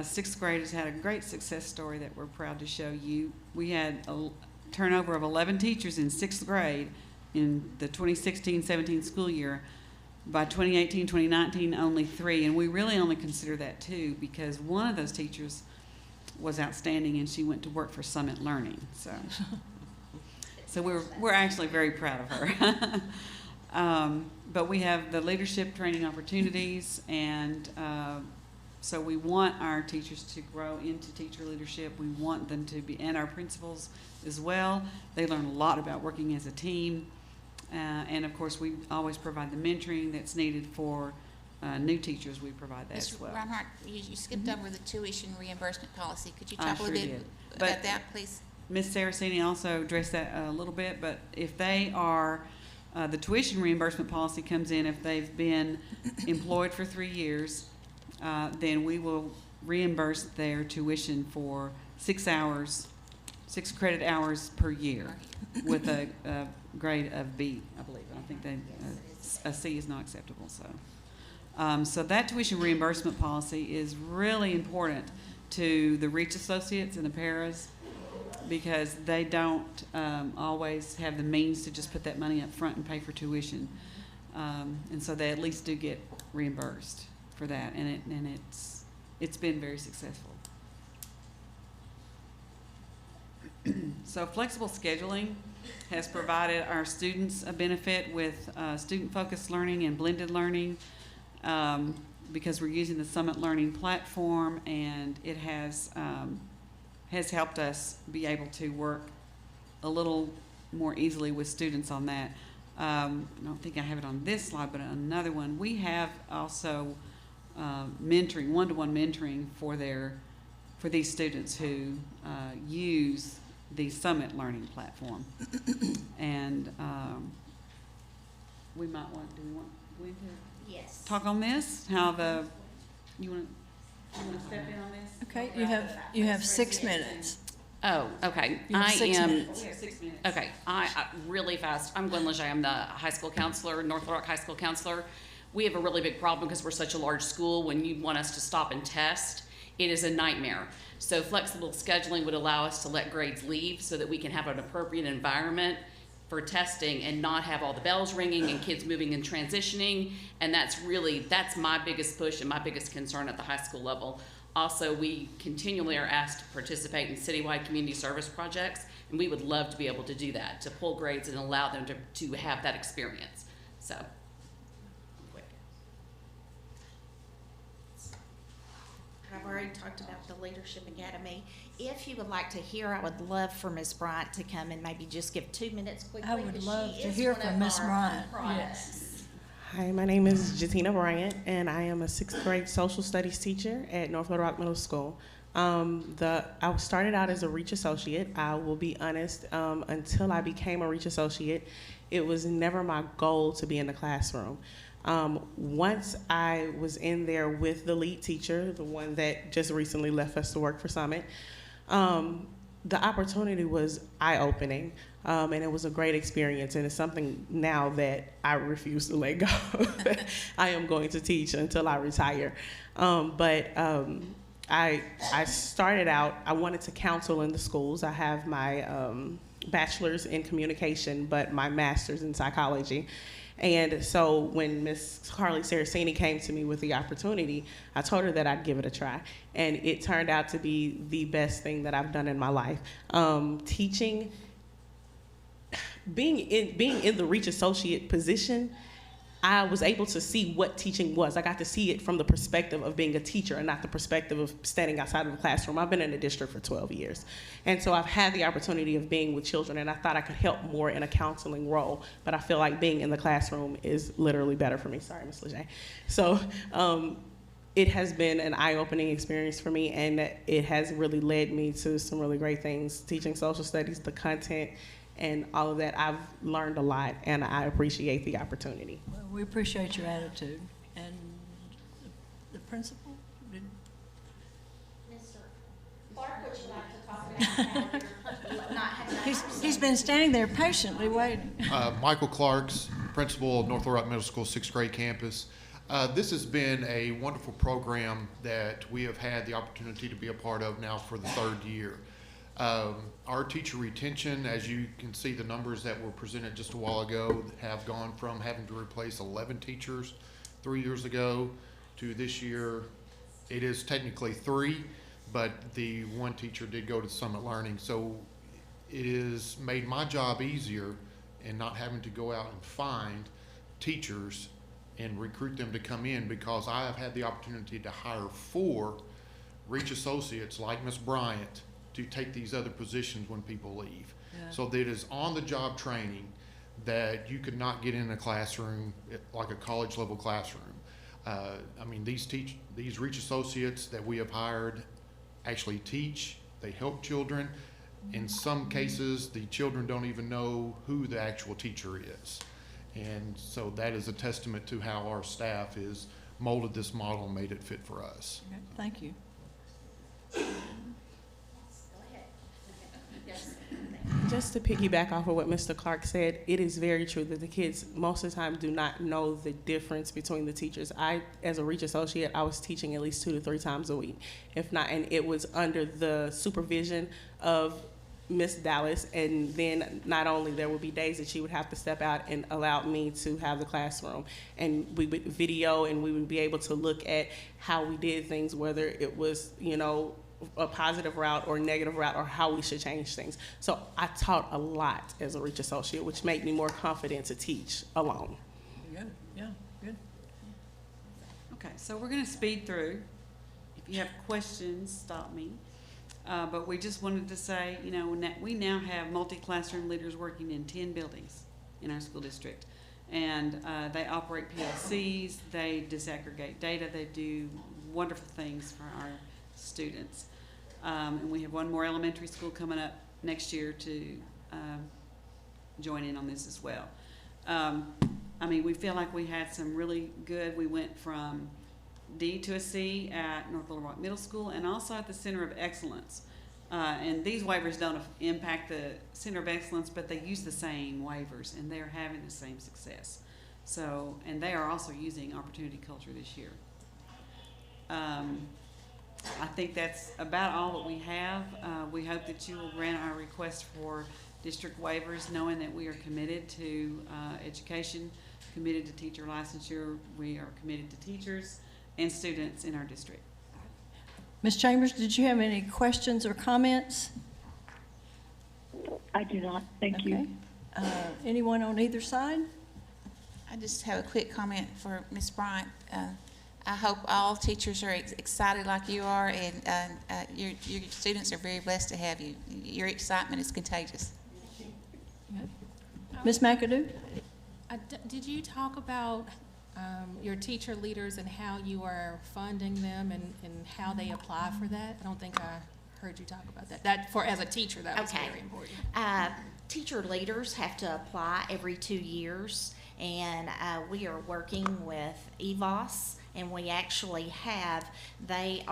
Sixth grade has had a great success story that we're proud to show you. We had a turnover of 11 teachers in sixth grade in the 2016-17 school year. By 2018-2019, only 3, and we really only consider that 2 because one of those teachers was outstanding and she went to work for Summit Learning. So we're actually very proud of her. But we have the leadership training opportunities, and so we want our teachers to grow into teacher leadership. We want them to be, and our principals as well. They learn a lot about working as a team. And of course, we always provide the mentoring that's needed for new teachers. We provide that as well. Ms. Reinhardt, you skipped over the tuition reimbursement policy. Could you I talk sure a little bit did. about But that, please? Ms. Saraceni also addressed that a little bit, but if they are, the tuition reimbursement policy comes in if they've been employed for 3 years, then we will reimburse their tuition for 6 credit hours per year with a grade of B, I believe. I think a C is not acceptable. So that tuition reimbursement policy is really important to the REACH associates and the paras because they don't always have the means to just put that money up front and pay for tuition. And so they at least do get reimbursed for that, and it's been very successful. So flexible scheduling has provided our students a benefit with student-focused learning and blended learning because we're using the Summit Learning platform, and it has helped us be able to work a little more easily with students on that. I don't think I have it on this slide, but on another one, we have also mentoring, one-to-one mentoring for these students who use the Summit Learning platform. And do we want to yes. talk on this? You want to step in on this? Okay, you have 6 minutes. Oh, okay. You have 6 minutes. We have 6 minutes. Okay, I really fast. I'm Gwen Leger. I'm the high school counselor, North Little Rock High School counselor. We have a really big problem because we're such a large school. When you want us to stop and test, it is a nightmare. So flexible scheduling would allow us to let grades leave so that we can have an appropriate environment for testing and not have all the bells ringing and kids moving and transitioning. And that's my biggest push and my biggest concern at the high school level. Also, we continually are asked to participate in citywide community service projects, and we would love to be able to do that, to pull grades and allow them to have that experience. So, quick. I've already talked about the Leadership Academy. If you would like to hear, I would love for Ms. Bryant to come and maybe just give 2 minutes quickly. I would 'cause love she to is hear one from of Ms. our Bryant. products. Yes. Hi, my name is Jatina Bryant, and I am a 6th grade social studies teacher at North Little Rock Middle School. I started out as a Reach Associate. I will be honest, until I became a Reach Associate, it was never my goal to be in the classroom. Once I was in there with the lead teacher, the one that just recently left us to work for Summit, the opportunity was eye-opening, and it was a great experience, and it's something now that I refuse to let go. I am going to teach until I retire. I started out, I wanted to counsel in the schools. I have my bachelor's in communication, but my master's in psychology. And so when Ms. Carly Saraceni came to me with the opportunity, I told her that I'd give it a try. And it turned out to be the best thing that I've done in my life. Teaching, being in the Reach Associate position, I was able to see what teaching was. I got to see it from the perspective of being a teacher and not the perspective of standing outside of the classroom. I've been in the district for 12 years. And so I've had the opportunity of being with children, and I thought I could help more in a counseling role, but I feel like being in the classroom is literally better for me. Sorry, Ms. Leger. So it has been an eye-opening experience for me, and it has really led me to some really great things. Teaching social studies, the content, and all of that, I've learned a lot, and I appreciate the opportunity. Well, we appreciate your attitude. And the principal? Mr. Clark, would you like to talk about not having He's been standing there patiently waiting. Michael Clarks, principal of North Little Rock Middle School 6th grade campus. This has been a wonderful program that we have had the opportunity to be a part of now for the 3rd year. Our teacher retention, as you can see the numbers that were presented just a while ago, have gone from having to replace 11 teachers 3 years ago to this year. It is technically 3, but the one teacher did go to Summit Learning. So it has made my job easier in not having to go out and find teachers and recruit them to come in, because I have had the opportunity to hire 4 Reach Associates like Ms. Bryant to take these other positions when people leave. Yeah. So that is on-the-job training that you could not get in a classroom, like a college-level classroom. I mean, these Reach Associates that we have hired actually teach, they help children. In some cases, the children don't even know who the actual teacher is. And so that is a testament to how our staff has molded this model and made it fit for us. Okay, thank you. Just to piggyback off of what Mr. Clark said, it is very true that the kids most of the time do not know the difference between the teachers. As a Reach Associate, I was teaching at least 2 to 3 times a week, if not, and it was under the supervision of Miss Dallas, and then not only there would be days that she would have to step out and allow me to have the classroom, and we would video and we would be able to look at how we did things, whether it was, you know, a positive route or negative route, or how we should change things. So I taught a lot as a Reach Associate, which made me more confident to teach alone. Good, yeah, good. Okay, so we're gonna speed through. If you have questions, stop me. But we just wanted to say, you know, we now have multi-classroom leaders working in 10 buildings in our school district. And they operate PLCs, they disaggregate data, they do wonderful things for our students. And we have one more elementary school coming up next year to join in on this as well. I mean, we feel like we had some really good, we went from D to a C at North Little Rock Middle School, and also at the Center of Excellence. And these waivers don't impact the Center of Excellence, but they use the same waivers, and they're having the same success. So, and they are also using Opportunity Culture this year. I think that's about all that we have. We hope that you will grant our request for district waivers, knowing that we are committed to education, committed to teacher licensure. We are committed to teachers and students in our district. Ms. Chambers, did you have any questions or comments? I do not. Thank you. Anyone on either side? I just have a quick comment for Ms. Bryant. I hope all teachers are excited like you are, and your students are very blessed to have you. Your excitement is contagious. Ms. McAdoo? Did you talk about your teacher leaders and how you are funding them and how they apply for that? I don't think I heard you talk about that. That, for, as a teacher, that was Okay. very important. Teacher leaders have to apply every 2 years, and we are working with EVOS, and we actually have, they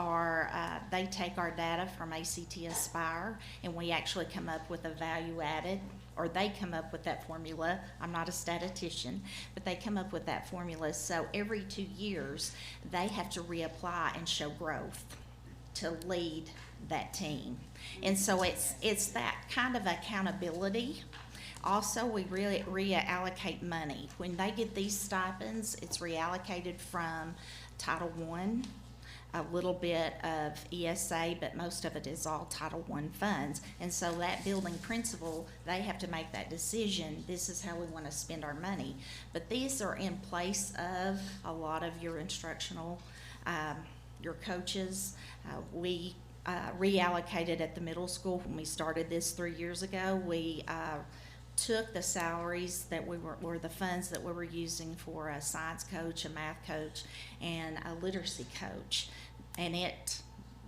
take our data from ACT Aspire, and we actually come up with a value added, or they come up with that formula. I'm not a statistician, but they come up with that formula. So every 2 years, they have to reapply and show growth to lead that team. And so it's that kind of accountability. Also, we really reallocate money. When they get these stipends, it's reallocated from Title I, a little bit of ESA, but most of it is all Title I funds. And so that building principal, they have to make that decision. This is how we want to spend our money. But these are in place of a lot of your instructional, your coaches. We reallocated at the middle school when we started this 3 years ago. We took the salaries that were the funds that we were using for a science coach, a math coach, and a literacy coach. And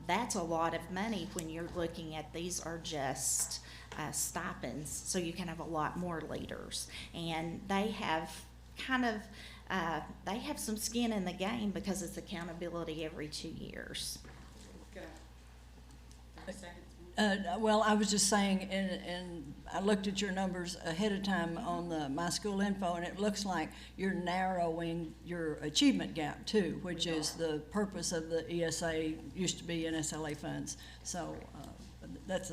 that's a lot of money when you're looking at these are just stipends, so you can have a lot more leaders. And they have kind of, they have some skin in the game because it's accountability every 2 years. Well, I was just saying, and I looked at your numbers ahead of time on the My School Info, and it looks like you're narrowing your achievement gap too, which is the purpose of the ESA, used to be NSLA funds. So that's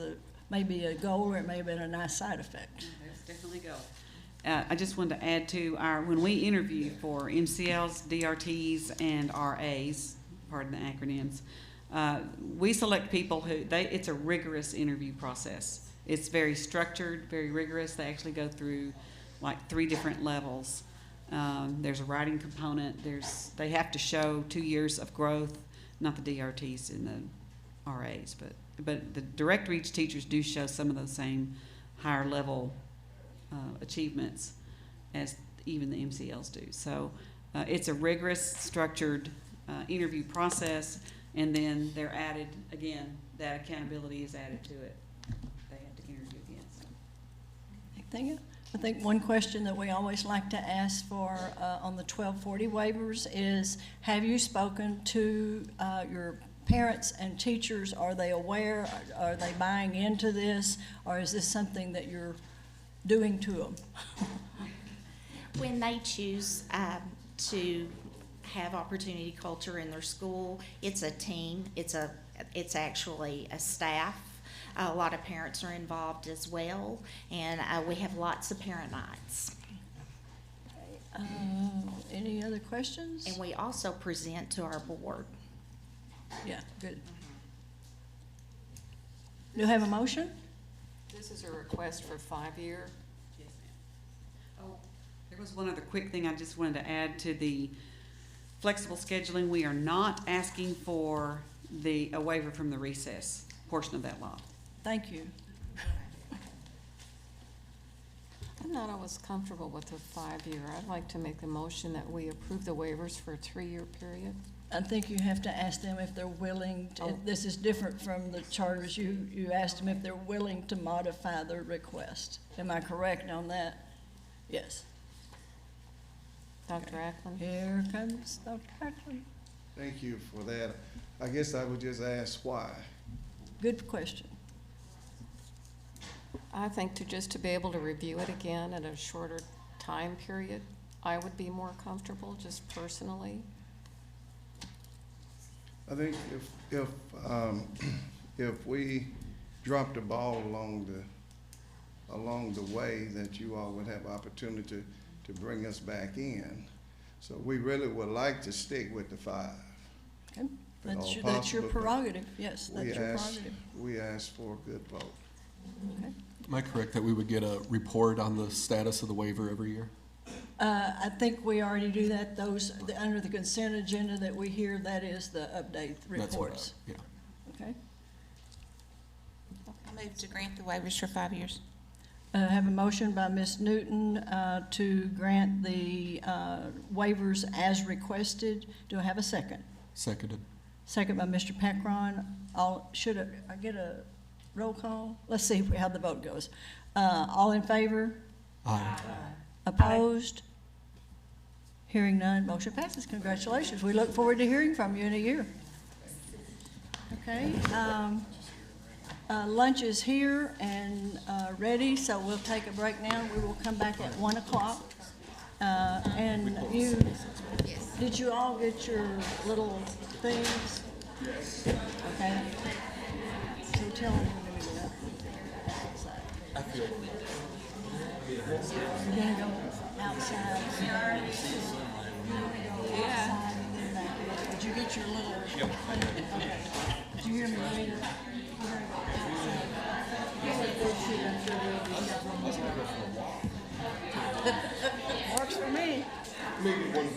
maybe a goal, or it may have been a nice side effect. That's definitely a goal. I just wanted to add to when we interview for MCLs, DRTs, and RAs, pardon the acronyms, we select people who, it's a rigorous interview process. It's very structured, very rigorous. They actually go through like 3 different levels. There's a writing component. They have to show 2 years of growth, not the DRTs and the RAs, but the direct reach teachers do show some of those same higher level achievements as even the MCLs do. So it's a rigorous, structured interview process. And then they're added, again, that accountability is added to it. They have to interview again. So. I think one question that we always like to ask for on the 1240 waivers is, have you spoken to your parents and teachers? Are they aware? Are they buying into this? Or is this something that you're doing to them? When they choose to have opportunity culture in their school, it's a team. It's actually a staff. A lot of parents are involved as well, and we have lots of parent nights. Any other questions? And we also present to our board. Yeah, good. Do you have a motion? This is a request for 5-year. Yes, ma'am. Oh, there was one other quick thing I just wanted to add to the flexible scheduling. We are not asking for a waiver from the recess portion of that law. Thank you. I'm not always comfortable with the 5-year. I'd like to make the motion that we approve the waivers for a 3-year period. I think you have to ask them if they're willing to, this is different from the charters. You asked them if they're willing to modify their request. Am I correct on that? Yes. Dr. Ackland? Here comes Dr. Ackland. Thank you for that. I guess I would just ask why. Good question. I think to be able to review it again at a shorter time period, I would be more comfortable, just personally. I think if we dropped the ball along the way, that you all would have opportunity to bring us back in. So we really would like to stick with the 5. Okay. That's your prerogative. Yes, that's your prerogative. We ask for a good vote. Okay. Am I correct that we would get a report on the status of the waiver every year? I think we already do that. Under the consent agenda that we hear, that is the update reports. That's Okay. I move to grant the waivers for 5 years. Have a motion by Ms. Newton to grant the waivers as requested. Do I have a second? Seconded. Second by Mr. Packron. Should I get a roll call? Let's see how the vote goes. All in favor? Aye. Opposed? Hearing none, motion passes. Congratulations. We look forward to hearing from you in a year. Okay. Lunch is here and ready, so we'll take a break now. We will come back at 1 o'clock. And you, did you all get your little things? Okay. So tell them when we get up outside. I feel We're gonna go outside. Yeah. Did you get your little? Yep. Okay. Did you hear me read it? Works for me. maybe one.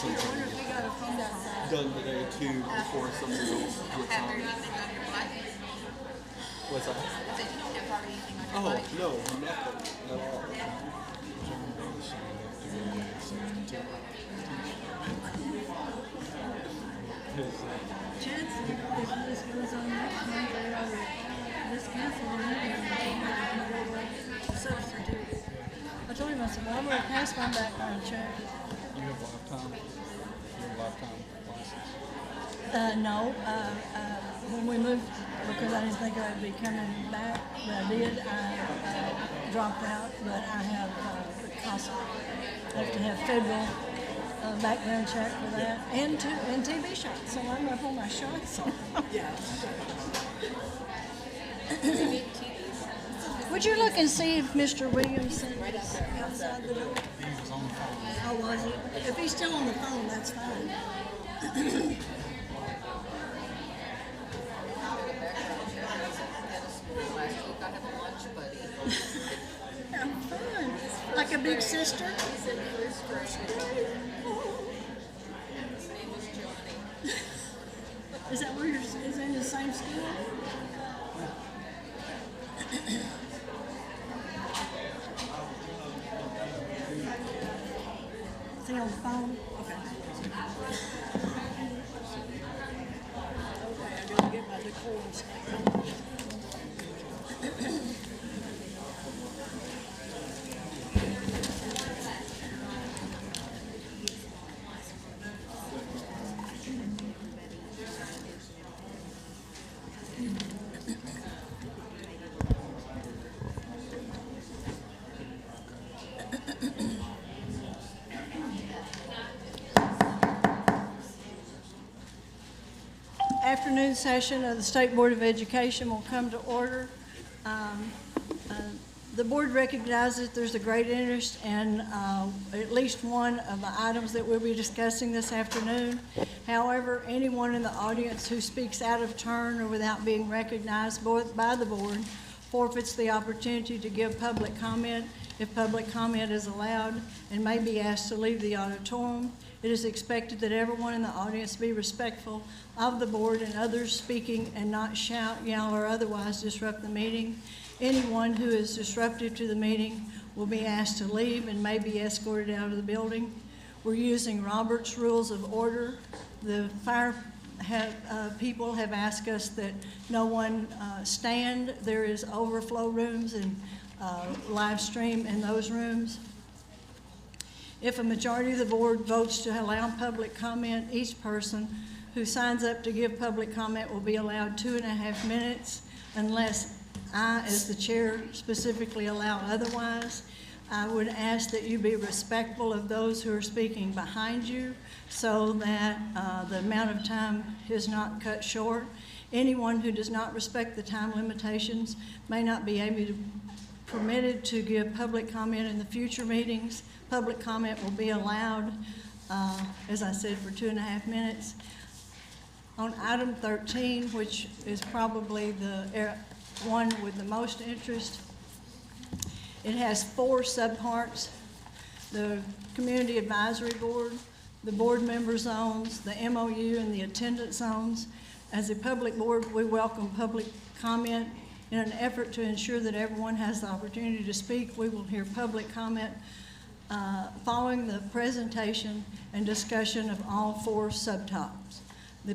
something done today too before something else gets on. What's that? Oh, no, nothing at all. Chad said if this goes on next month, they are, this council will substitute. I told him, I said, well, I'm gonna pass my background check. You have lifetime? You have lifetime license? No, when we moved, because I didn't think I'd be coming back, but I did, I dropped out, but I have, CASA. I have to have federal background check for that, and TB shots, so I'm up on my shots. Would you look and see if Mr. Williamson is outside the door? He was on the phone. Oh, was he? If he's still on the phone, that's fine. Have fun. Like a big sister? Is that where you're, is in the same school? Is he on the phone? Okay. Okay, I gotta get my decorum statement. Afternoon session of the State Board of Education will come to order. The board recognizes there's a great interest in at least one of the items that we'll be discussing this afternoon. However, anyone in the audience who speaks out of turn or without being recognized by the board forfeits the opportunity to give public comment if public comment is allowed and may be asked to leave the auditorium. It is expected that everyone in the audience be respectful of the board and others speaking and not shout, yell, or otherwise disrupt the meeting. Anyone who is disruptive to the meeting will be asked to leave and may be escorted out of the building. We're using Robert's Rules of Order. The fire people have asked us that no one stand. There is overflow rooms and live stream in those rooms. If a majority of the board votes to allow public comment, each person who signs up to give public comment will be allowed 2.5 minutes unless I, as the chair, specifically allow otherwise. I would ask that you be respectful of those who are speaking behind you so that the amount of time is not cut short. Anyone who does not respect the time limitations may not be permitted to give public comment in the future meetings. Public comment will be allowed, as I said, for 2.5 minutes. On item 13, which is probably the one with the most interest, it has 4 subparts: the Community Advisory Board, the board member zones, the MOU, and the attendance zones. As a public board, we welcome public comment. In an effort to ensure that everyone has the opportunity to speak, we will hear public comment following the presentation and discussion of all 4 subtopics. The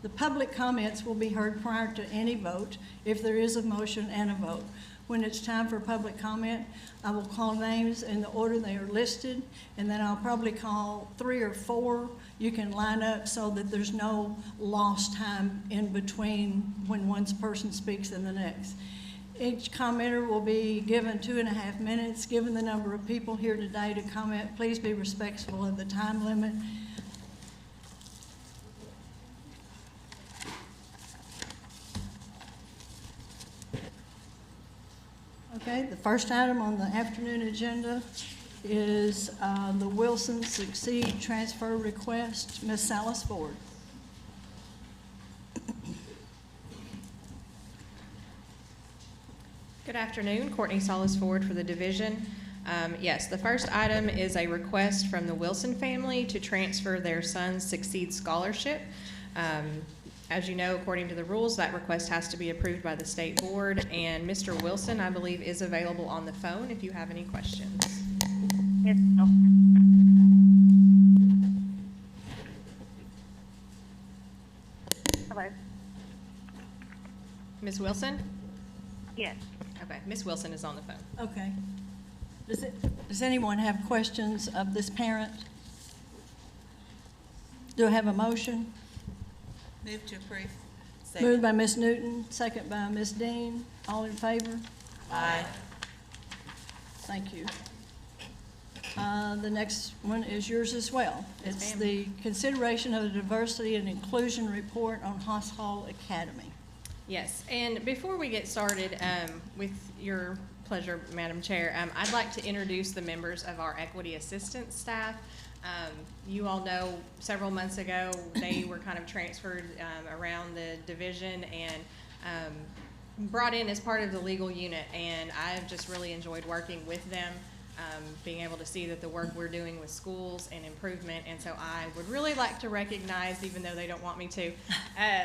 public comments will be heard prior to any vote if there is a motion and a vote. When it's time for public comment, I will call names in the order they are listed, and then I'll probably call 3 or 4. You can line up so that there's no lost time in between when one person speaks and the next. Each commenter will be given 2.5 minutes. Given the number of people here today to comment, please be respectful of the time limit. Okay, the first item on the afternoon agenda is the Wilson Succeed transfer request. Ms. Salas Ford. Good afternoon, Courtney Salas Ford for the division. Yes, the first item is a request from the Wilson family to transfer their son's Succeed Scholarship. As you know, according to the rules, that request has to be approved by the state board, and Mr. Wilson, I believe, is available on the phone if you have any questions. Yes. Hello. Ms. Wilson? Yes. Okay, Ms. Wilson is on the phone. Okay. Does anyone have questions of this parent? Do I have a motion? Move to approve. Moved by Ms. Newton, second by Ms. Dean. All in favor? Aye. Thank you. The next one is yours as well. Yes, It's ma'am. the consideration of the diversity and inclusion report on Haas Hall Academy. Yes, and before we get started, with your pleasure, Madam Chair, I'd like to introduce the members of our equity assistance staff. You all know several months ago, they were kind of transferred around the division and brought in as part of the legal unit, and I've just really enjoyed working with them, being able to see that the work we're doing with schools and improvement, and so I would really like to recognize, even though they don't want me to,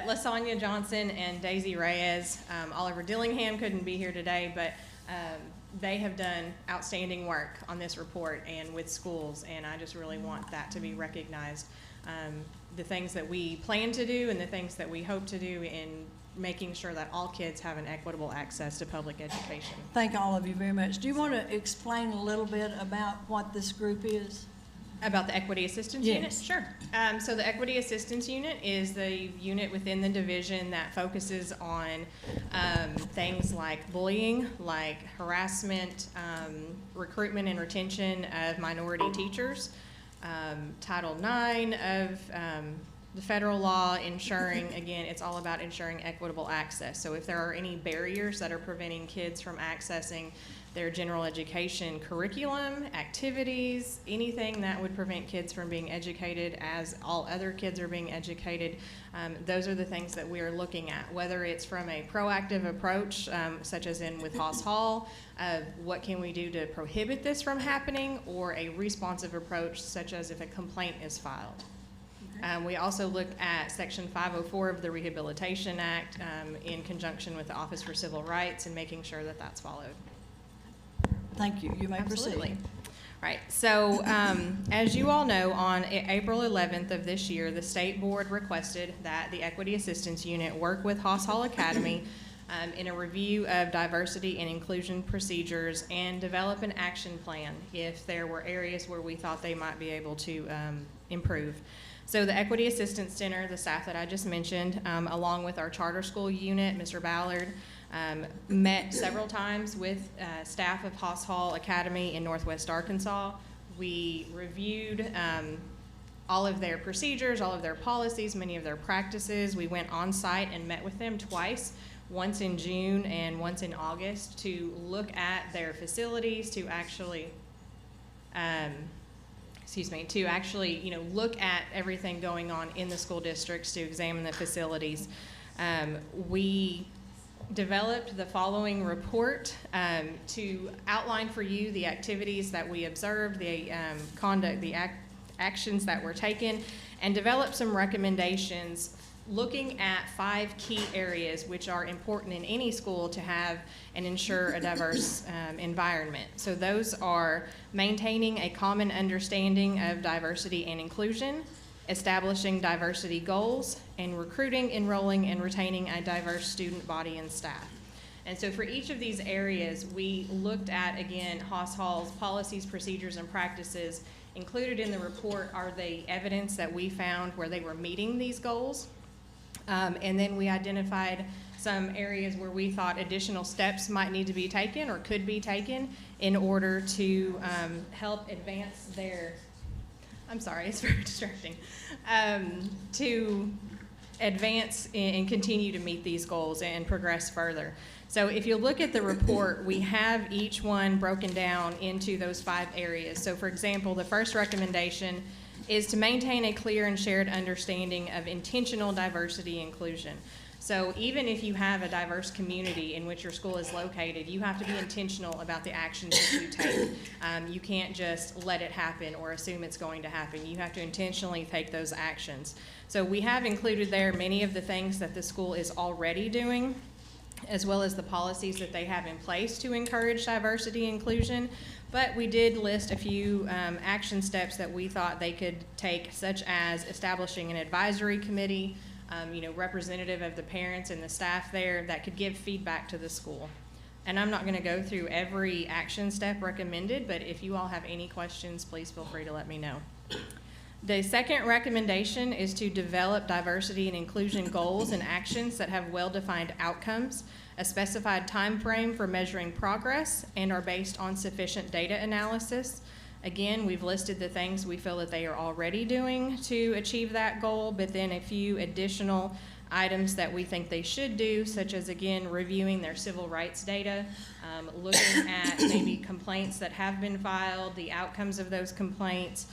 LaSonia Johnson and Daisy Reyes. Oliver Dillingham couldn't be here today, but they have done outstanding work on this report and with schools, and I just really want that to be recognized. The things that we plan to do and the things that we hope to do in making sure that all kids have an equitable access to public education. Thank all of you very much. Do you want to explain a little bit about what this group is? About the Equity Assistance Yes. Unit? Sure. So the Equity Assistance Unit is the unit within the division that focuses on things like bullying, like harassment, recruitment and retention of minority teachers, Title IX of the federal law, ensuring, again, it's all about ensuring equitable access. So if there are any barriers that are preventing kids from accessing their general education curriculum, activities, anything that would prevent kids from being educated as all other kids are being educated, those are the things that we are looking at, whether it's from a proactive approach, such as in with Haas Hall, what can we do to prohibit this from happening, or a responsive approach, such as if a complaint is filed. We also look at Section 504 of the Rehabilitation Act in conjunction with the Office for Civil Rights and making sure that that's followed. Thank you. You may Absolutely. proceed. Right. So, as you all know, on April 11th of this year, the state board requested that the Equity Assistance Unit work with Haas Hall Academy in a review of diversity and inclusion procedures and develop an action plan if there were areas where we thought they might be able to improve. So the Equity Assistance Center, the staff that I just mentioned, along with our charter school unit, Mr. Ballard, met several times with staff of Haas Hall Academy in Northwest Arkansas. We reviewed all of their procedures, all of their policies, many of their practices. We went on site and met with them twice, once in June and once in August, to look at their facilities, to actually look at everything going on in the school districts, to examine the facilities. We developed the following report to outline for you the activities that we observed, the conduct, the actions that were taken, and develop some recommendations looking at 5 key areas which are important in any school to have and ensure a diverse environment. So those are maintaining a common understanding of diversity and inclusion, establishing diversity goals, and recruiting, enrolling, and retaining a diverse student body and staff. And so for each of these areas, we looked at, again, Haas Hall's policies, procedures, and practices. Included in the report are the evidence that we found where they were meeting these goals. And then we identified some areas where we thought additional steps might need to be taken or could be taken in order to help advance their, I'm sorry, it's very distracting, to advance and continue to meet these goals and progress further. So if you look at the report, we have each one broken down into those 5 areas. So for example, the first recommendation is to maintain a clear and shared understanding of intentional diversity inclusion. So even if you have a diverse community in which your school is located, you have to be intentional about the actions that you take. You can't just let it happen or assume it's going to happen. You have to intentionally take those actions. So we have included there many of the things that the school is already doing, as well as the policies that they have in place to encourage diversity and inclusion. But we did list a few action steps that we thought they could take, such as establishing an advisory committee, representative of the parents and the staff there that could give feedback to the school. And I'm not going to go through every action step recommended, but if you all have any questions, please feel free to let me know. The second recommendation is to develop diversity and inclusion goals and actions that have well-defined outcomes, a specified time frame for measuring progress, and are based on sufficient data analysis. Again, we've listed the things we feel that they are already doing to achieve that goal, but then a few additional items that we think they should do, such as, again, reviewing their civil rights data, looking at maybe complaints that have been filed, the outcomes of those complaints,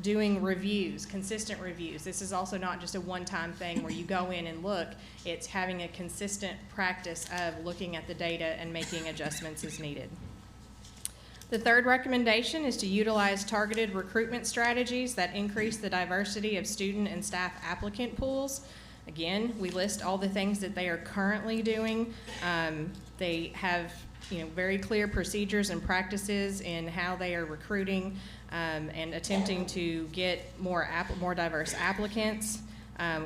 doing reviews, consistent reviews. This is also not just a one-time thing where you go in and look. It's having a consistent practice of looking at the data and making adjustments as needed. The third recommendation is to utilize targeted recruitment strategies that increase the diversity of student and staff applicant pools. Again, we list all the things that they are currently doing. They have very clear procedures and practices in how they are recruiting and attempting to get more diverse applicants.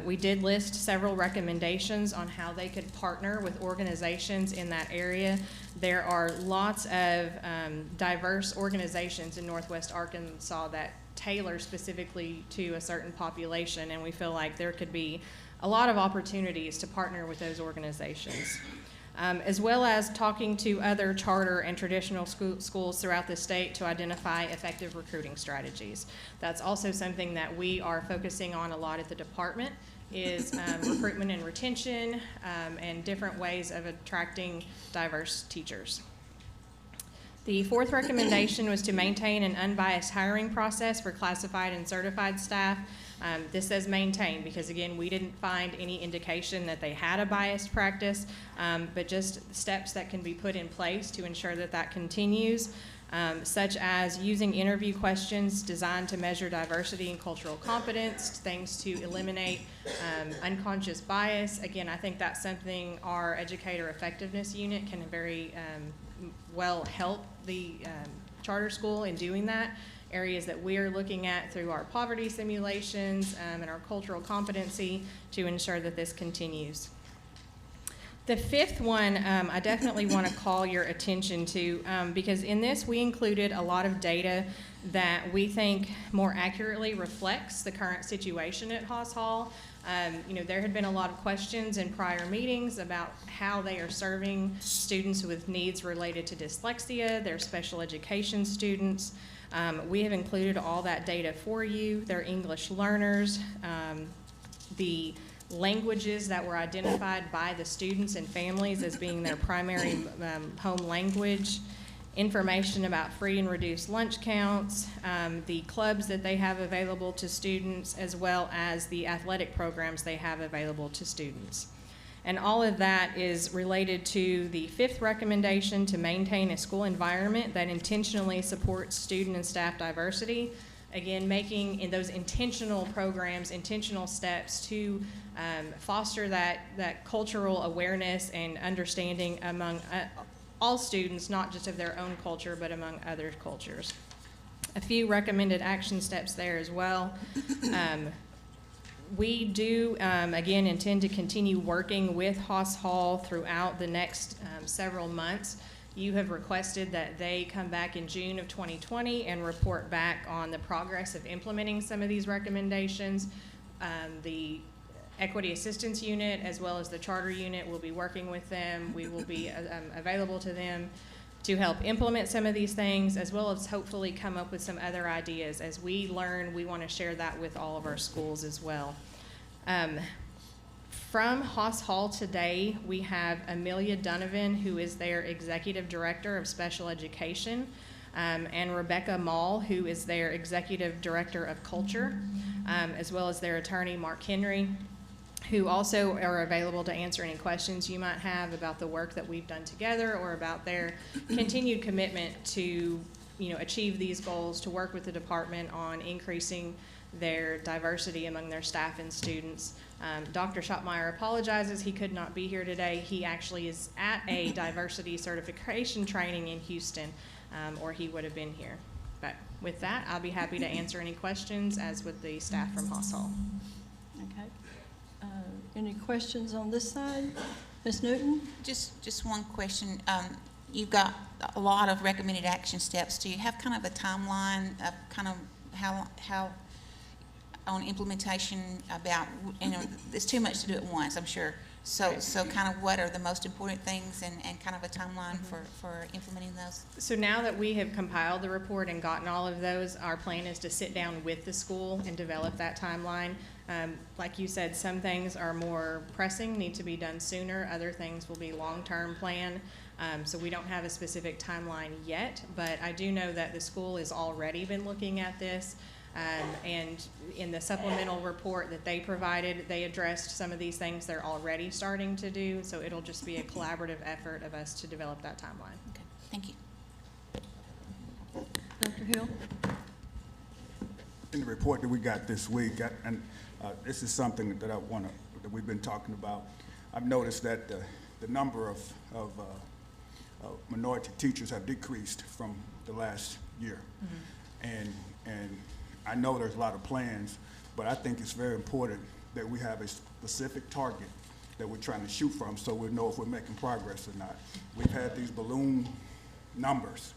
We did list several recommendations on how they could partner with organizations in that area. There are lots of diverse organizations in Northwest Arkansas that tailor specifically to a certain population, and we feel like there could be a lot of opportunities to partner with those organizations. As well as talking to other charter and traditional schools throughout the state to identify effective recruiting strategies. That's also something that we are focusing on a lot at the department, is recruitment and retention and different ways of attracting diverse teachers. The fourth recommendation was to maintain an unbiased hiring process for classified and certified staff. This says maintain because, again, we didn't find any indication that they had a biased practice, but just steps that can be put in place to ensure that that continues, such as using interview questions designed to measure diversity and cultural competence, things to eliminate unconscious bias. Again, I think that's something our educator effectiveness unit can very well help the charter school in doing that. Areas that we are looking at through our poverty simulations and our cultural competency to ensure that this continues. The fifth one I definitely want to call your attention to because in this we included a lot of data that we think more accurately reflects the current situation at Haas Hall. There had been a lot of questions in prior meetings about how they are serving students with needs related to dyslexia, their special education students. We have included all that data for you. They're English learners, the languages that were identified by the students and families as being their primary home language, information about free and reduced lunch counts, the clubs that they have available to students, as well as the athletic programs they have available to students. And all of that is related to the fifth recommendation to maintain a school environment that intentionally supports student and staff diversity. Again, making in those intentional programs, intentional steps to foster that cultural awareness and understanding among all students, not just of their own culture, but among other cultures. A few recommended action steps there as well. We do, again, intend to continue working with Haas Hall throughout the next several months. You have requested that they come back in June of 2020 and report back on the progress of implementing some of these recommendations. The Equity Assistance Unit, as well as the Charter Unit, will be working with them. We will be available to them to help implement some of these things, as well as hopefully come up with some other ideas. As we learn, we want to share that with all of our schools as well. From Haas Hall today, we have Amelia Donovan, who is their Executive Director of Special Education, and Rebecca Mall, who is their Executive Director of Culture, as well as their attorney, Mark Henry, who also are available to answer any questions you might have about the work that we've done together or about their continued commitment to, achieve these goals, to work with the department on increasing their diversity among their staff and students. Dr. Schottmeyer apologizes he could not be here today. He actually is at a diversity certification training in Houston, or he would have been here. But with that, I'll be happy to answer any questions, as would the staff from Haas Hall. Okay. Any questions on this side? Ms. Newton? Just one question. You've got a lot of recommended action steps. Do you have kind of a timeline of kind of how on implementation about, there's too much to do at once, I'm sure. So kind of what are the most important things and kind of a timeline for implementing those? So now that we have compiled the report and gotten all of those, our plan is to sit down with the school and develop that timeline. Like you said, some things are more pressing, need to be done sooner. Other things will be long-term plan. So we don't have a specific timeline yet, but I do know that the school has already been looking at this. And in the supplemental report that they provided, they addressed some of these things they're already starting to do. So it'll just be a collaborative effort of us to develop that timeline. Okay, thank you. Dr. Hill? In the report that we got this week, and this is something that that we've been talking about. I've noticed that the number of minority teachers have decreased from the last year, and I know there's a lot of plans, but I think it's very important that we have a specific target that we're trying to shoot from, so we know if we're making progress or not. We've had these balloon numbers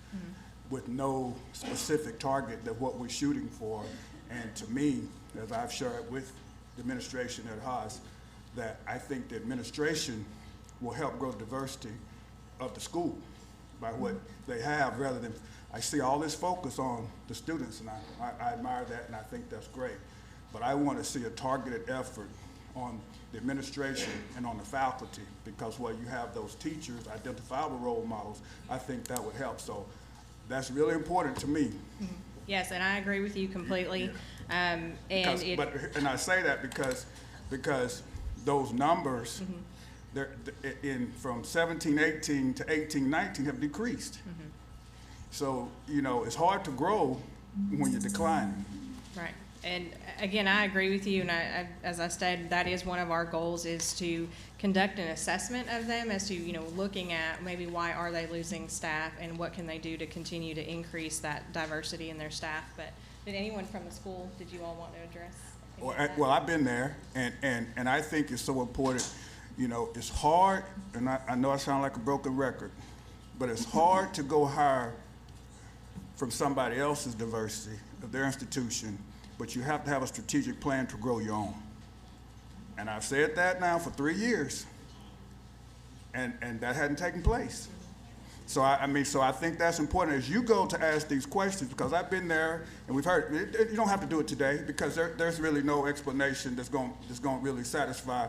with no specific target that what we're shooting for. And to me, as I've shared with the administration at Haas, that I think the administration will help grow diversity of the school by what they have, rather than, I see all this focus on the students, and I admire that, and I think that's great. But I want to see a targeted effort on the administration and on the faculty, because where you have those teachers, identifiable role models, I think that would help. So that's really important to me. Yes, and I agree with you completely. And I say that because those numbers, they're from 17-18 to 18-19 have decreased. So, it's hard to grow when you're declining. Right. And again, I agree with you, and as I stated, that is one of our goals, is to conduct an assessment of them as to, looking at maybe why are they losing staff and what can they do to continue to increase that diversity in their staff. But did anyone from the school, did you all want to address? Well, I've been there, and I think it's so important. It's hard, and I know I sound like a broken record, but it's hard to go hire from somebody else's diversity of their institution, but you have to have a strategic plan to grow your own. And I've said that now for 3 years, and that hadn't taken place. So I think that's important as you go to ask these questions, because I've been there and we've heard, you don't have to do it today, because there's really no explanation that's going to really satisfy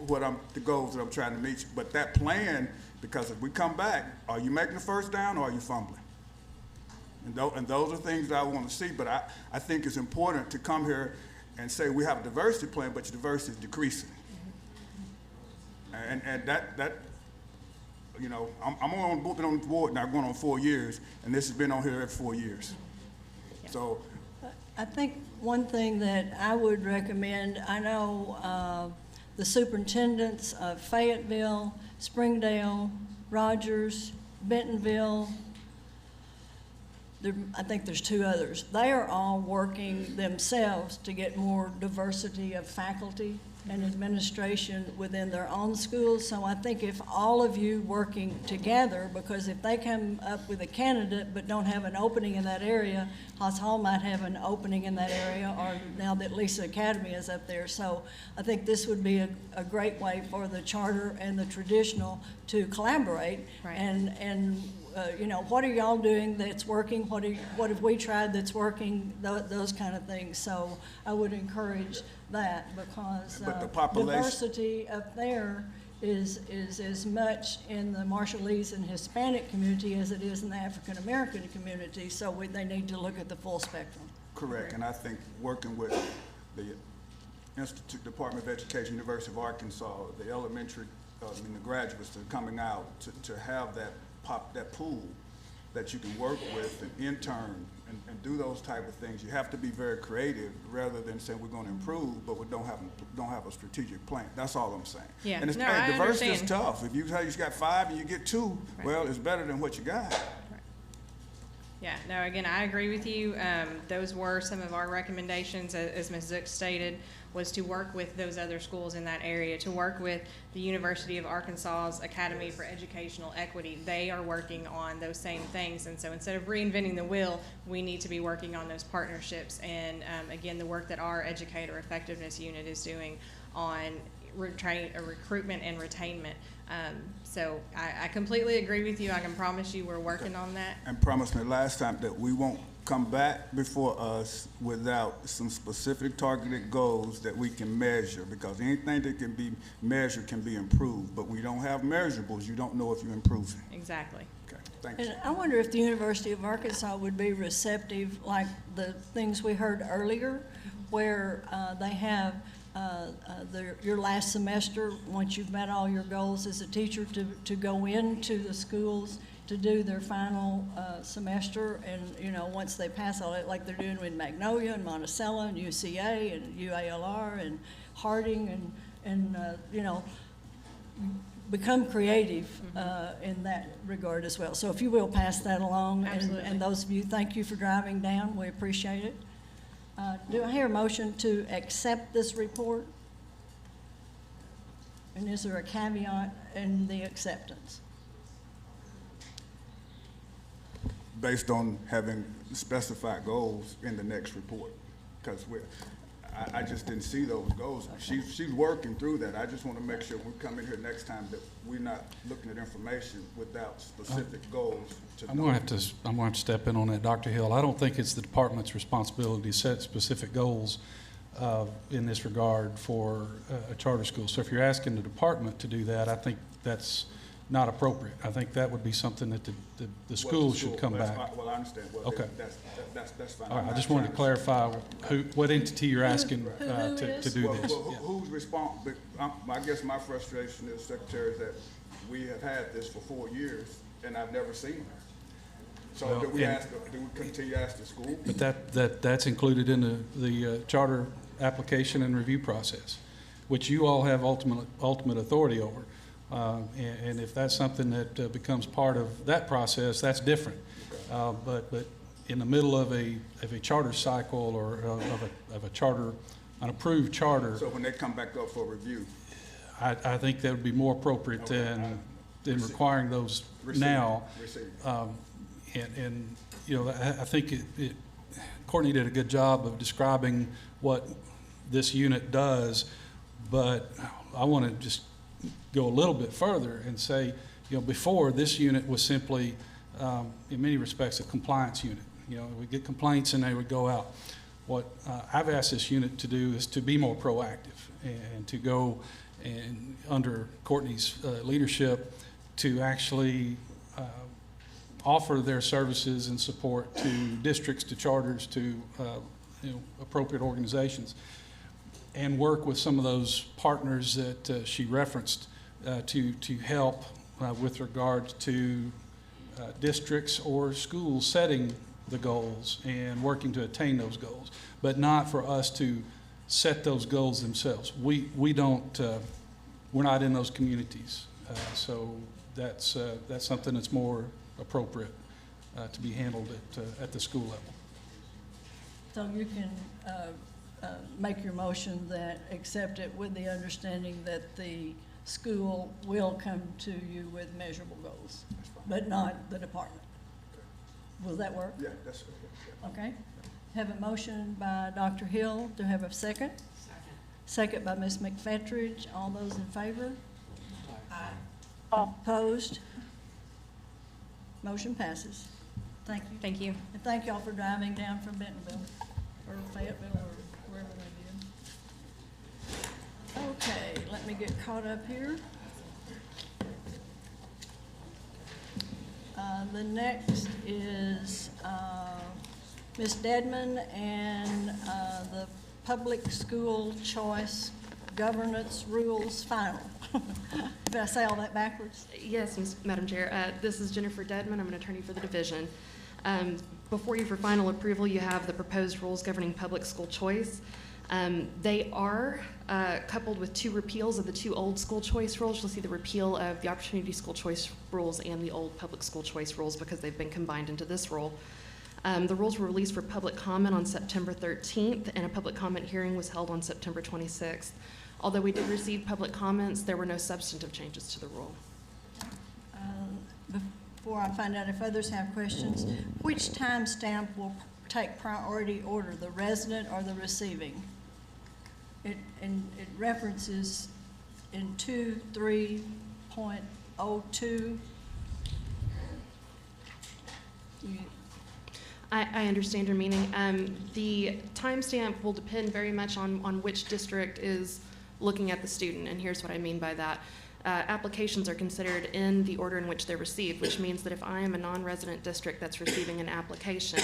the goals that I'm trying to meet. But that plan, because if we come back, are you making the first down or are you fumbling? And those are things that I want to see, but I think it's important to come here and say we have a diversity plan, but your diversity is decreasing. And that I'm been on the board now going on 4 years, and this has been on here every 4 years. Yeah. So I think one thing that I would recommend, I know the superintendents of Fayetteville, Springdale, Rogers, Bentonville, I think there's 2 others. They are all working themselves to get more diversity of faculty and administration within their own schools. So I think if all of you working together, because if they come up with a candidate but don't have an opening in that area, Haas Hall might have an opening in that area, or now that Lisa Academy is up there. So I think this would be a great way for the charter and the traditional to collaborate. Right. And what are y'all doing that's working? What have we tried that's working? Those kind of things. So I would encourage that, because diversity up there is as much in the Marshallese and Hispanic community as it is in the African American community. So they need to look at the full spectrum. Correct, and I think working with the Institute, Department of Education, University of Arkansas, the elementary, and the graduates that are coming out to have that pool that you can work with and intern and do those type of things. You have to be very creative rather than saying we're going to improve, but we don't have a strategic plan. That's all I'm saying. Yeah. And it's, No, hey, I diversity is understand. tough. If you got 5 and you get 2, Right. well, it's better than what you got. Yeah, no, again, I agree with you. Those were some of our recommendations, as Ms. Zook stated, was to work with those other schools in that area, to work with the University of Arkansas's Academy for Educational Equity. They are working on those same things, and so instead of reinventing the wheel, we need to be working on those partnerships. And again, the work that our Educator Effectiveness Unit is doing on recruitment and retainment. So I completely agree with you. I can promise you we're working on that. And promise me last time that we won't come back before us without some specific targeted goals that we can measure, because anything that can be measured can be improved, but we don't have measurables, you don't know if you're improving. Exactly. Okay, thank you. And I wonder if the University of Arkansas would be receptive, like the things we heard earlier, where they have your last semester, once you've met all your goals as a teacher, to go into the schools to do their final semester, and once they pass all that, like they're doing with Magnolia and Monticello and UCA and UALR and Harding, and become creative in that regard as well. So if you will pass that along, and those of you, thank you for driving down. We appreciate it. Do I hear a motion to accept this report? And is there a caveat in the acceptance? Based on having specified goals in the next report, because I just didn't see those goals. She's working through that. I just want to make sure we come in here next time that we're not looking at information without specific goals. I'm going to have to step in on that, Dr. Hill. I don't think it's the department's responsibility to set specific goals in this regard for a charter school. So if you're asking the department to do that, I think that's not appropriate. I think that would be something that the school should come back. Well, I understand. Well, okay. That's fine. All right, I just wanted to clarify what entity you're asking to do this. Well, who's responsible? I guess my frustration is, Secretary, is that we have had this for 4 years and I've never seen her. So Well, do we continue to ask the school? But that's included in the charter application and review process, which you all have ultimate authority over. And if that's something that becomes part of that process, that's different. But in the middle of a charter cycle or of a charter, an approved charter. So when they come back up for review, I think that would be more appropriate than requiring those now. And I think Courtney did a good job of describing what this unit does, but I want to just go a little bit further and say, before this unit was simply, in many respects, a compliance unit. We get complaints and they would go out. What I've asked this unit to do is to be more proactive and to go and under Courtney's leadership to actually offer their services and support to districts, to charters, to appropriate organizations, and work with some of those partners that she referenced to help with regard to districts or schools setting the goals and working to attain those goals, but not for us to set those goals themselves. We don't, we're not in those communities, so that's something that's more appropriate to be handled at the school level. So you can make your motion that accept it with the understanding that the school will come to you with measurable goals, but not the department. Will that work? Yeah, that's okay. Okay. Have a motion by Dr. Hill. Do I have a second? Second by Ms. McFettridge. All those in favor? Aye. Opposed? Motion passes. Thank you. Thank you. And thank y'all for driving down from Bentonville or Fayetteville or wherever they did. Okay, let me get caught up here. The next is Ms. Dedman and the public school choice governance rules final. Did I say all that backwards? Yes, Madam Chair. This is Jennifer Dedman. I'm an attorney for the division. Before you for final approval, you have the proposed rules governing public school choice. They are coupled with 2 repeals of the 2 old school choice rules. You'll see the repeal of the opportunity school choice rules and the old public school choice rules because they've been combined into this rule. The rules were released for public comment on September 13th, and a public comment hearing was held on September 26th. Although we did receive public comments, there were no substantive changes to the rule. Before I find out if others have questions, which timestamp will take priority order, the resident or the receiving? It references in 2.3.02. I understand your meaning. The timestamp will depend very much on which district is looking at the student, and here's what I mean by that. Applications are considered in the order in which they're received, which means that if I am a non-resident district that's receiving an application,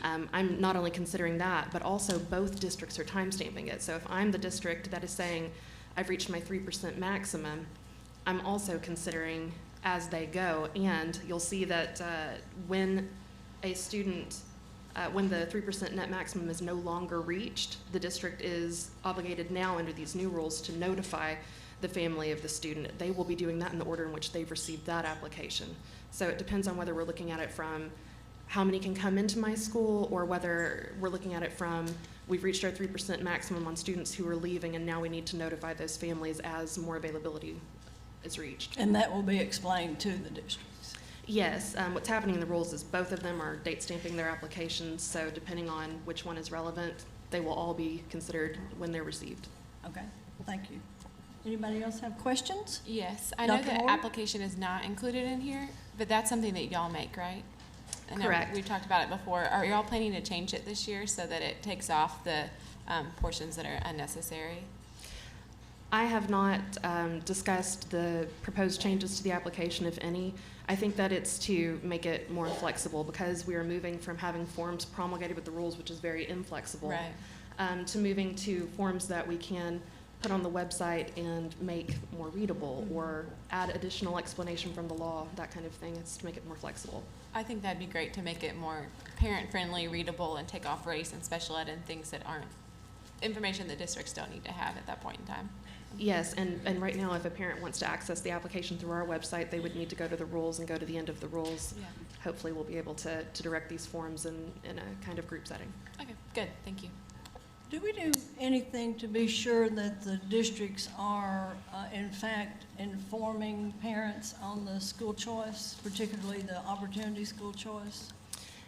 I'm not only considering that, but also both districts are timestamping it. So if I'm the district that is saying, I've reached my 3% maximum, I'm also considering as they go, and you'll see that when a student, when the 3% net maximum is no longer reached, the district is obligated now under these new rules to notify the family of the student. They will be doing that in the order in which they've received that application. So it depends on whether we're looking at it from how many can come into my school, or whether we're looking at it from we've reached our 3% maximum on students who are leaving, and now we need to notify those families as more availability is reached. And that will be explained to the districts. Yes, what's happening in the rules is both of them are date stamping their applications, so depending on which one is relevant, they will all be considered when they're received. Okay, thank you. Anybody else have questions? Yes, I know Dr. the Moore? application is not included in here, but that's something that y'all make, right? I know Correct. We've talked about it before. Are y'all planning to change it this year so that it takes off the portions that are unnecessary? I have not discussed the proposed changes to the application, if any. I think that it's to make it more flexible, because we are moving from having forms promulgated with the rules, which is very inflexible, Right. To moving to forms that we can put on the website and make more readable, or add additional explanation from the law, that kind of thing. It's to make it more flexible. I think that'd be great to make it more parent-friendly, readable, and take off race and special ed and things that aren't information that districts don't need to have at that point in time. Yes, and right now, if a parent wants to access the application through our website, they would need to go to the rules and go to the end of the rules. Yeah. Hopefully, we'll be able to direct these forms in a kind of group setting. Okay, good, thank you. Do we do anything to be sure that the districts are, in fact, informing parents on the school choice, particularly the opportunity school choice?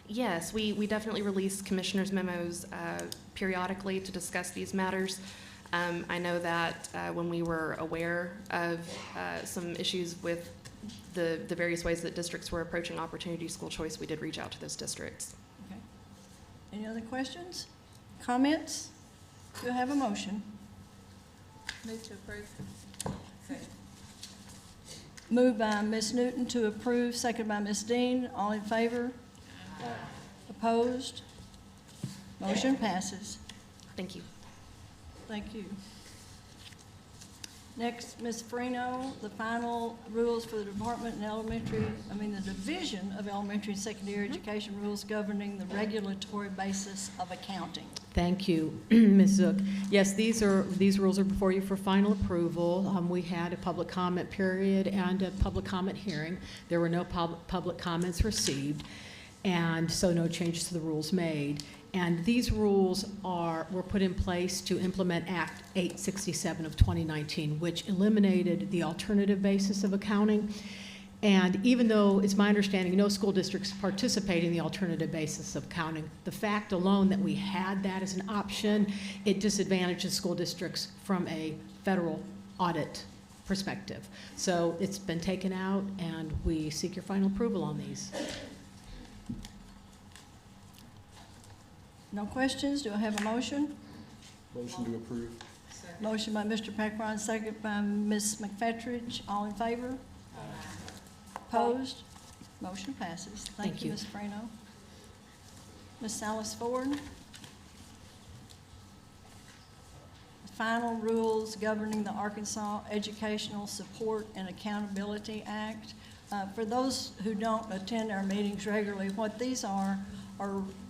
Yes, we definitely release commissioners' memos periodically to discuss these matters. I know that when we were aware of some issues with the various ways that districts were approaching opportunity school choice, we did reach out to those districts. Okay. Any other questions? Comments? Do I have a motion? Move to approve. Moved by Ms. Newton to approve, second by Ms. Dean. All in favor? Opposed? Motion passes. Thank you. Thank you. Next, Ms. Farino, the final rules for the department in the Division of Elementary and Secondary Education rules governing the regulatory basis of accounting. Thank you, Ms. Zook. Yes, these rules are before you for final approval. We had a public comment period and a public comment hearing. There were no public comments received, and so no changes to the rules made. And these rules were put in place to implement Act 867 of 2019, which eliminated the alternative basis of accounting. And even though it's my understanding no school districts participate in the alternative basis of accounting, the fact alone that we had that as an option, it disadvantages school districts from a federal audit perspective. So it's been taken out, and we seek your final approval on these. No questions? Do I have a motion? Motion to approve. Motion by Mr. Packron, second by Ms. McFetrich. All in favor? Opposed? Motion passes. Thank you, Ms. Farino. Ms. Salas Ford? final rules governing the Arkansas Educational Support and Accountability Act. For those who don't attend our meetings regularly, what these are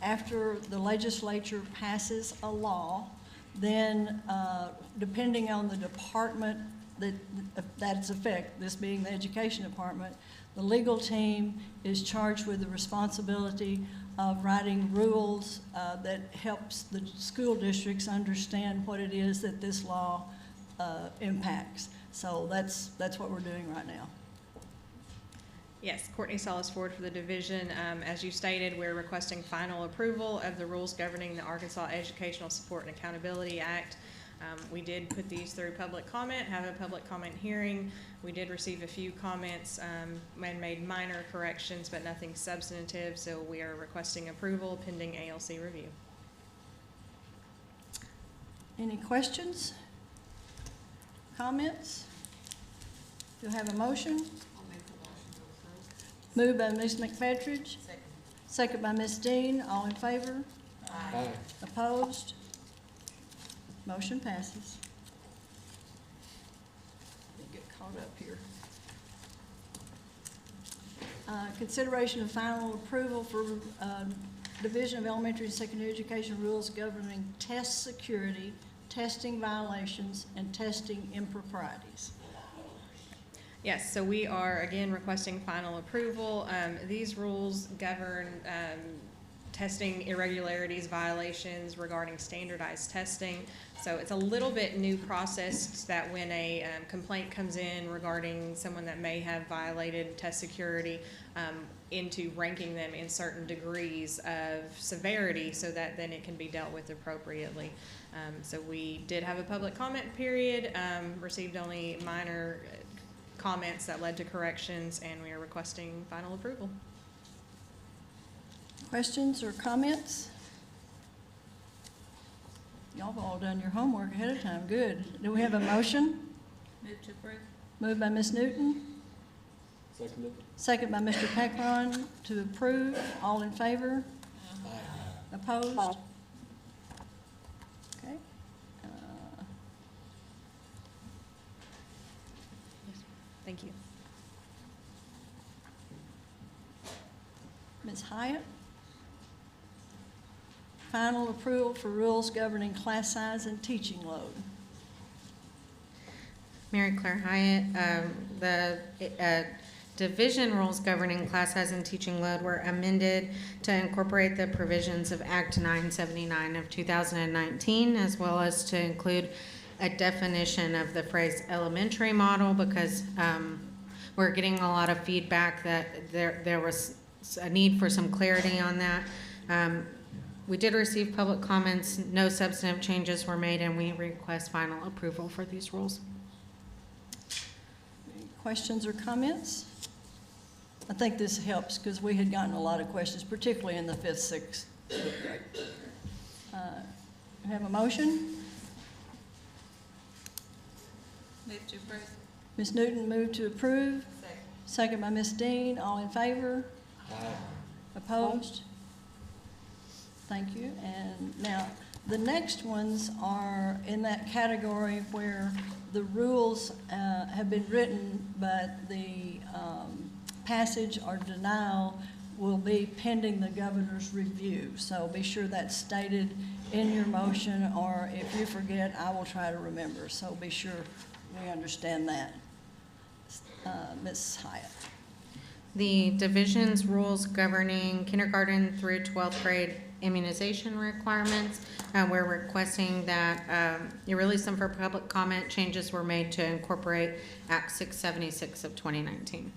after the legislature passes a law, then depending on the department that's affected, this being the education department, the legal team is charged with the responsibility of writing rules that helps the school districts understand what it is that this law impacts. So that's what we're doing right now. Yes, Courtney Salas Ford for the division. As you stated, we're requesting final approval of the rules governing the Arkansas Educational Support and Accountability Act. We did put these through public comment, have a public comment hearing. We did receive a few comments and made minor corrections, but nothing substantive, so we are requesting approval pending ALC review. Any questions? Comments? Do you have a motion? Moved by Ms. McFettridge. Second by Ms. Dean. All in favor? Aye. Opposed? Motion passes. Let me get caught up here. Consideration of final approval for Division of Elementary and Secondary Education rules governing test security, testing violations, and testing improprieties. Yes, so we are again requesting final approval. These rules govern testing irregularities, violations regarding standardized testing. So it's a little bit new process that when a complaint comes in regarding someone that may have violated test security, into ranking them in certain degrees of severity so that then it can be dealt with appropriately. So we did have a public comment period, received only minor comments that led to corrections, and we are requesting final approval. Questions or comments? Y'all have all done your homework ahead of time. Good. Do we have a motion? Move to approve. Moved by Ms. Newton. Seconded. Second by Mr. Pekron to approve. All in favor? Aye. Opposed? Okay. Thank you. Ms. Hyatt? Final approval for rules governing class size and teaching load. Mary Claire Hyatt, the division rules governing class size and teaching load were amended to incorporate the provisions of Act 979 of 2019, as well as to include a definition of the phrase elementary model, because we're getting a lot of feedback that there was a need for some clarity on that. We did receive public comments, no substantive changes were made, and we request final approval for these rules. Any questions or comments? I think this helps because we had gotten a lot of questions, particularly in the 5th, 6th grade. Have a motion? Move to approve. Ms. Newton moved to approve. Second by Ms. Dean. All in favor? Aye. Opposed? Thank you. And now, the next ones are in that category where the rules have been written, but the passage or denial will be pending the governor's review. So be sure that's stated in your motion, or if you forget, I will try to remember. So be sure we understand that. Ms. Hyatt. The division's rules governing kindergarten through 12th grade immunization requirements, we're requesting that you release them for public comment. Changes were made to incorporate Act 676 of 2019.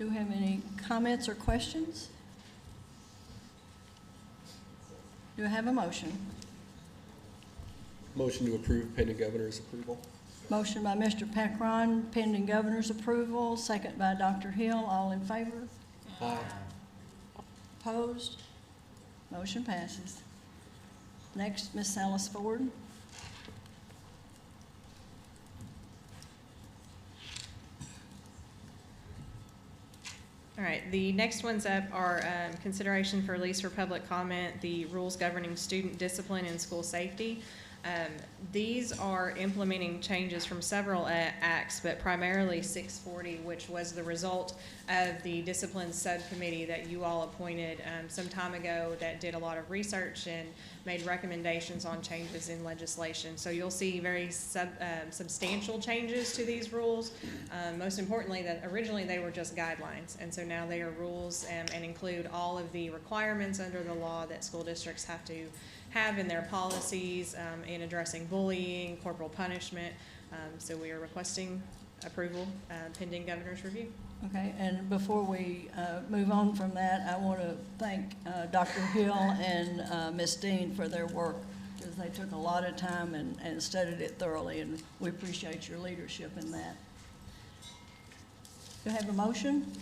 Do we have any comments or questions? Do I have a motion? Motion to approve pending governor's approval. Motion by Mr. Pekron, pending governor's approval. Second by Dr. Hill. All in favor? Aye. Opposed? Motion passes. Next, Ms. Salas Ford. All right, the next ones up are consideration for release for public comment, the rules governing student discipline and school safety. These are implementing changes from several acts, but primarily 640, which was the result of the discipline subcommittee that you all appointed some time ago that did a lot of research and made recommendations on changes in legislation. So you'll see very substantial changes to these rules. Most importantly, that originally they were just guidelines, and so now they are rules and include all of the requirements under the law that school districts have to have in their policies in addressing bullying, corporal punishment. So we are requesting approval pending governor's review. Okay, and before we move on from that, I want to thank Dr. Hill and Ms. Dean for their work, because they took a lot of time and studied it thoroughly, and we appreciate your leadership in that. Do I have a motion?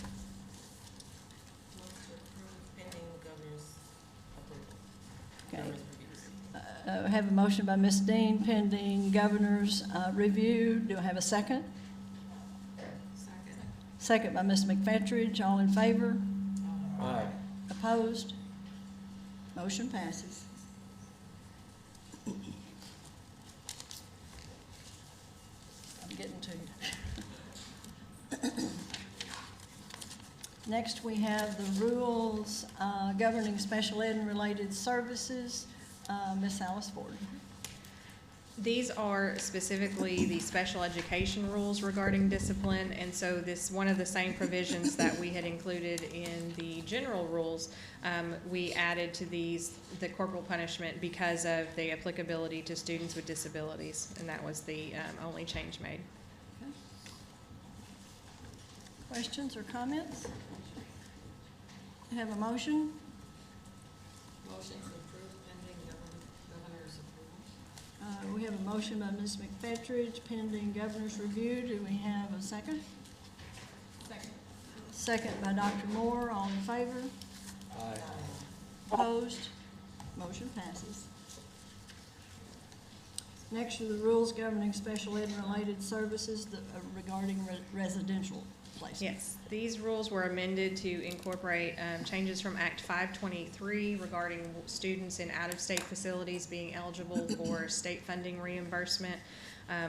Okay. I have a motion by Ms. Dean pending governor's review. Do I have a second? Second by Ms. McFetridge. All in favor? Aye. Opposed? Motion passes. I'm getting to you. Next, we have the rules governing special ed and related services. Ms. Alice Ford. These are specifically the special education rules regarding discipline, and so this, one of the same provisions that we had included in the general rules, we added to these the corporal punishment because of the applicability to students with disabilities, and that was the only change made. Okay. Questions or comments? You have a motion? Motion to approve pending governor's approval. We have a motion by Ms. McFetridge pending governor's review. Do we have a second? Second. Second by Dr. Moore. All in favor? Aye. Opposed? Motion passes. Next are the rules governing special ed and related services regarding residential places. Yes, these rules were amended to incorporate changes from Act 523 regarding students in out-of-state facilities being eligible for state funding reimbursement.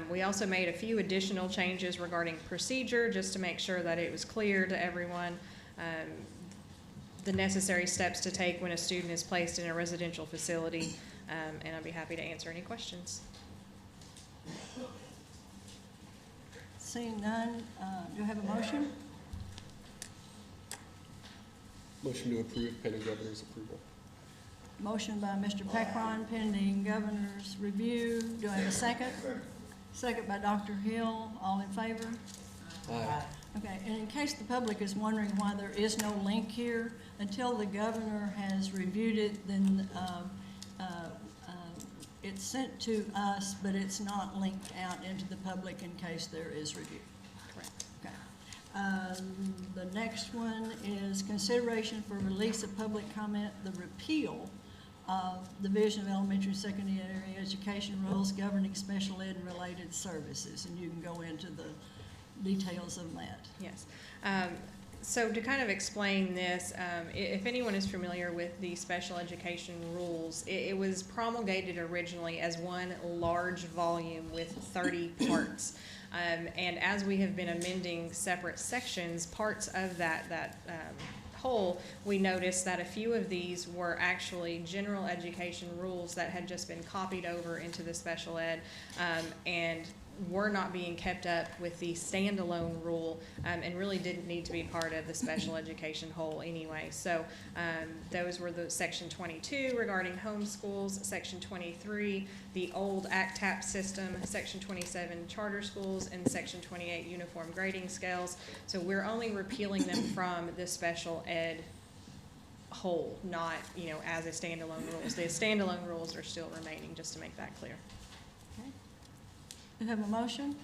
We also made a few additional changes regarding procedure, just to make sure that it was clear to everyone the necessary steps to take when a student is placed in a residential facility, and I'd be happy to answer any questions. Seeing none, do you have a motion? Motion to approve pending governor's approval. Motion by Mr. Pecron pending governor's review. Do I have a second? Second by Dr. Hill. All in favor? Aye. Okay, and in case the public is wondering why there is no link here, until the governor has reviewed it, then it's sent to us, but it's not linked out into the public in case there is review. Correct. Okay. The next one is consideration for release of public comment, the repeal of the Division of Elementary and Secondary Education rules governing special ed and related services, and you can go into the details of that. Yes. So to kind of explain this, if anyone is familiar with the special education rules, it was promulgated originally as one large volume with 30 parts. And as we have been amending separate sections, parts of that whole, we noticed that a few of these were actually general education rules that had just been copied over into the special ed, and were not being kept up with the standalone rule, and really didn't need to be part of the special education whole anyway. So those were the section 22 regarding homeschools, section 23, the old ACTAP system, section 27 charter schools, and section 28 uniform grading scales. So we're only repealing them from the special ed whole, not, you know, as a standalone rules. The standalone rules are still remaining, just to make that clear. Do you have a motion?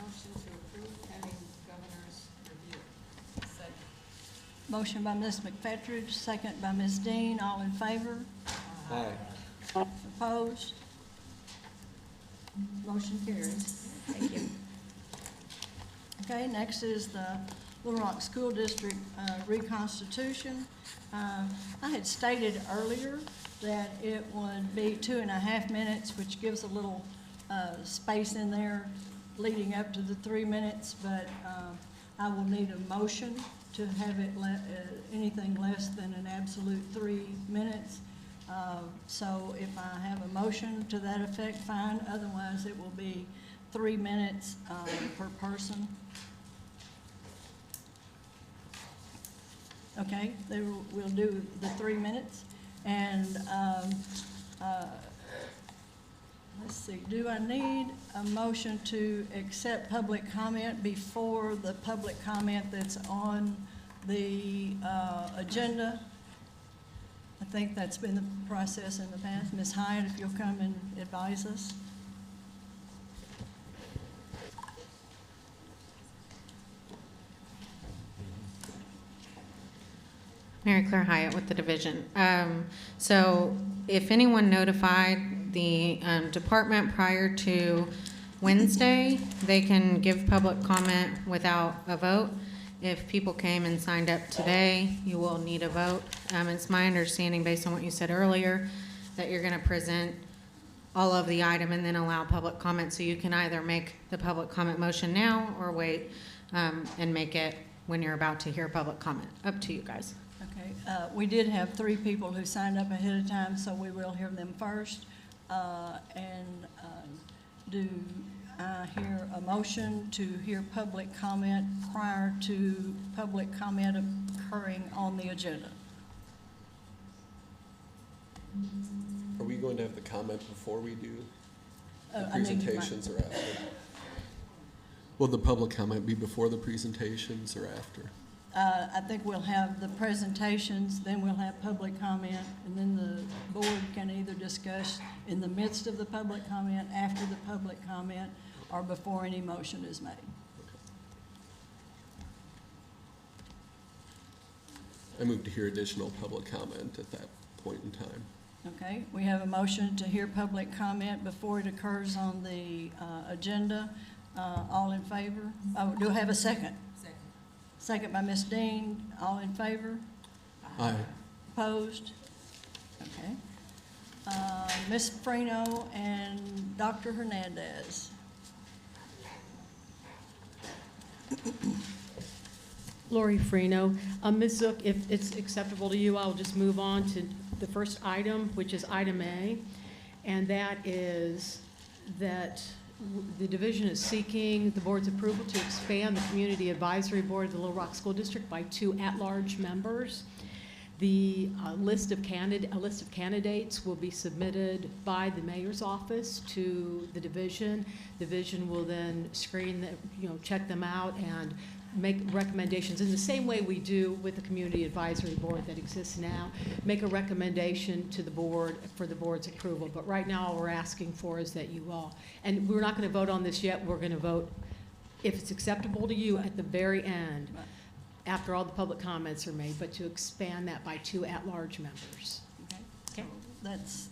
Motion to approve pending governor's review. Second. Motion by Ms. McFetridge, second by Ms. Dean. All in favor? Aye. Opposed? Motion carries. Thank you. Okay, next is the Little Rock School District reconstitution. I had stated earlier that it would be 2.5 minutes, which gives a little space in there leading up to the 3 minutes, but I will need a motion to have it anything less than an absolute 3 minutes. So if I have a motion to that effect, fine. Otherwise, it will be 3 minutes per person. Okay, we'll do the 3 minutes. And let's see, do I need a motion to accept public comment before the public comment that's on the agenda? I think that's been the process in the past. Ms. Hyatt, if you'll come and advise us. Mary Claire Hyatt with the division. So if anyone notified the department prior to Wednesday, they can give public comment without a vote. If people came and signed up today, you will need a vote. It's my understanding, based on what you said earlier, that you're going to present all of the item and then allow public comment. So you can either make the public comment motion now or wait and make it when you're about to hear public comment. Up to you guys. Okay, we did have 3 people who signed up ahead of time, so we will hear them first. Do I hear a motion to hear public comment prior to public comment occurring on the agenda? Are we going to have the comment before we do the I need to- presentations or after? Will the public comment be before the presentations or after? I think we'll have the presentations, then we'll have public comment, and then the board can either discuss in the midst of the public comment, after the public comment, or before any motion is made. I move to hear additional public comment at that point in time. Okay, we have a motion to hear public comment before it occurs on the agenda. All in favor? Oh, do I have a second? Second. Second by Ms. Dean. All in favor? Aye. Opposed? Okay. Ms. Freno and Dr. Hernandez. Lori Freno. Ms. Zook, if it's acceptable to you, I'll just move on to the first item, which is item A, and that is that the division is seeking the board's approval to expand the Community Advisory Board of the Little Rock School District by 2 at-large members. The list of candidates will be submitted by the mayor's office to the division. The division will then screen them, check them out and make recommendations in the same way we do with the Community Advisory Board that exists now. Make a recommendation to the board for the board's approval. But right now, all we're asking for is that you all, and we're not going to vote on this yet. We're going to vote, if it's acceptable to you, at the very end, after all the public comments are made, but to expand that by 2 at-large members. Okay. That's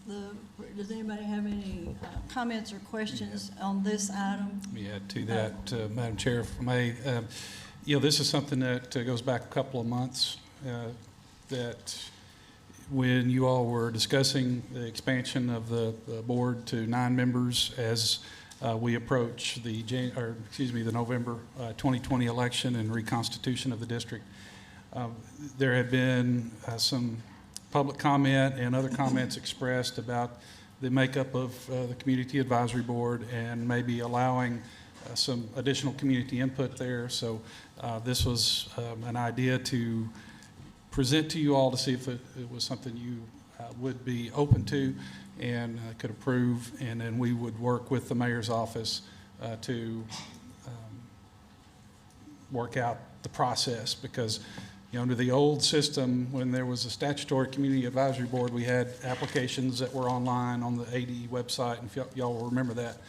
does anybody have any comments or questions on this item? Yeah, to that, Madam Chair, if I may. This is something that goes back a couple of months, that when you all were discussing the expansion of the board to 9 members as we approach the November 2020 election and reconstitution of the district, there had been some public comment and other comments expressed about the makeup of the Community Advisory Board and maybe allowing some additional community input there. So this was an idea to present to you all to see if it was something you would be open to and could approve, and then we would work with the mayor's office to work out the process, because under the old system, when there was a statutory community advisory board, we had applications that were online on the AD website, and if y'all will remember that.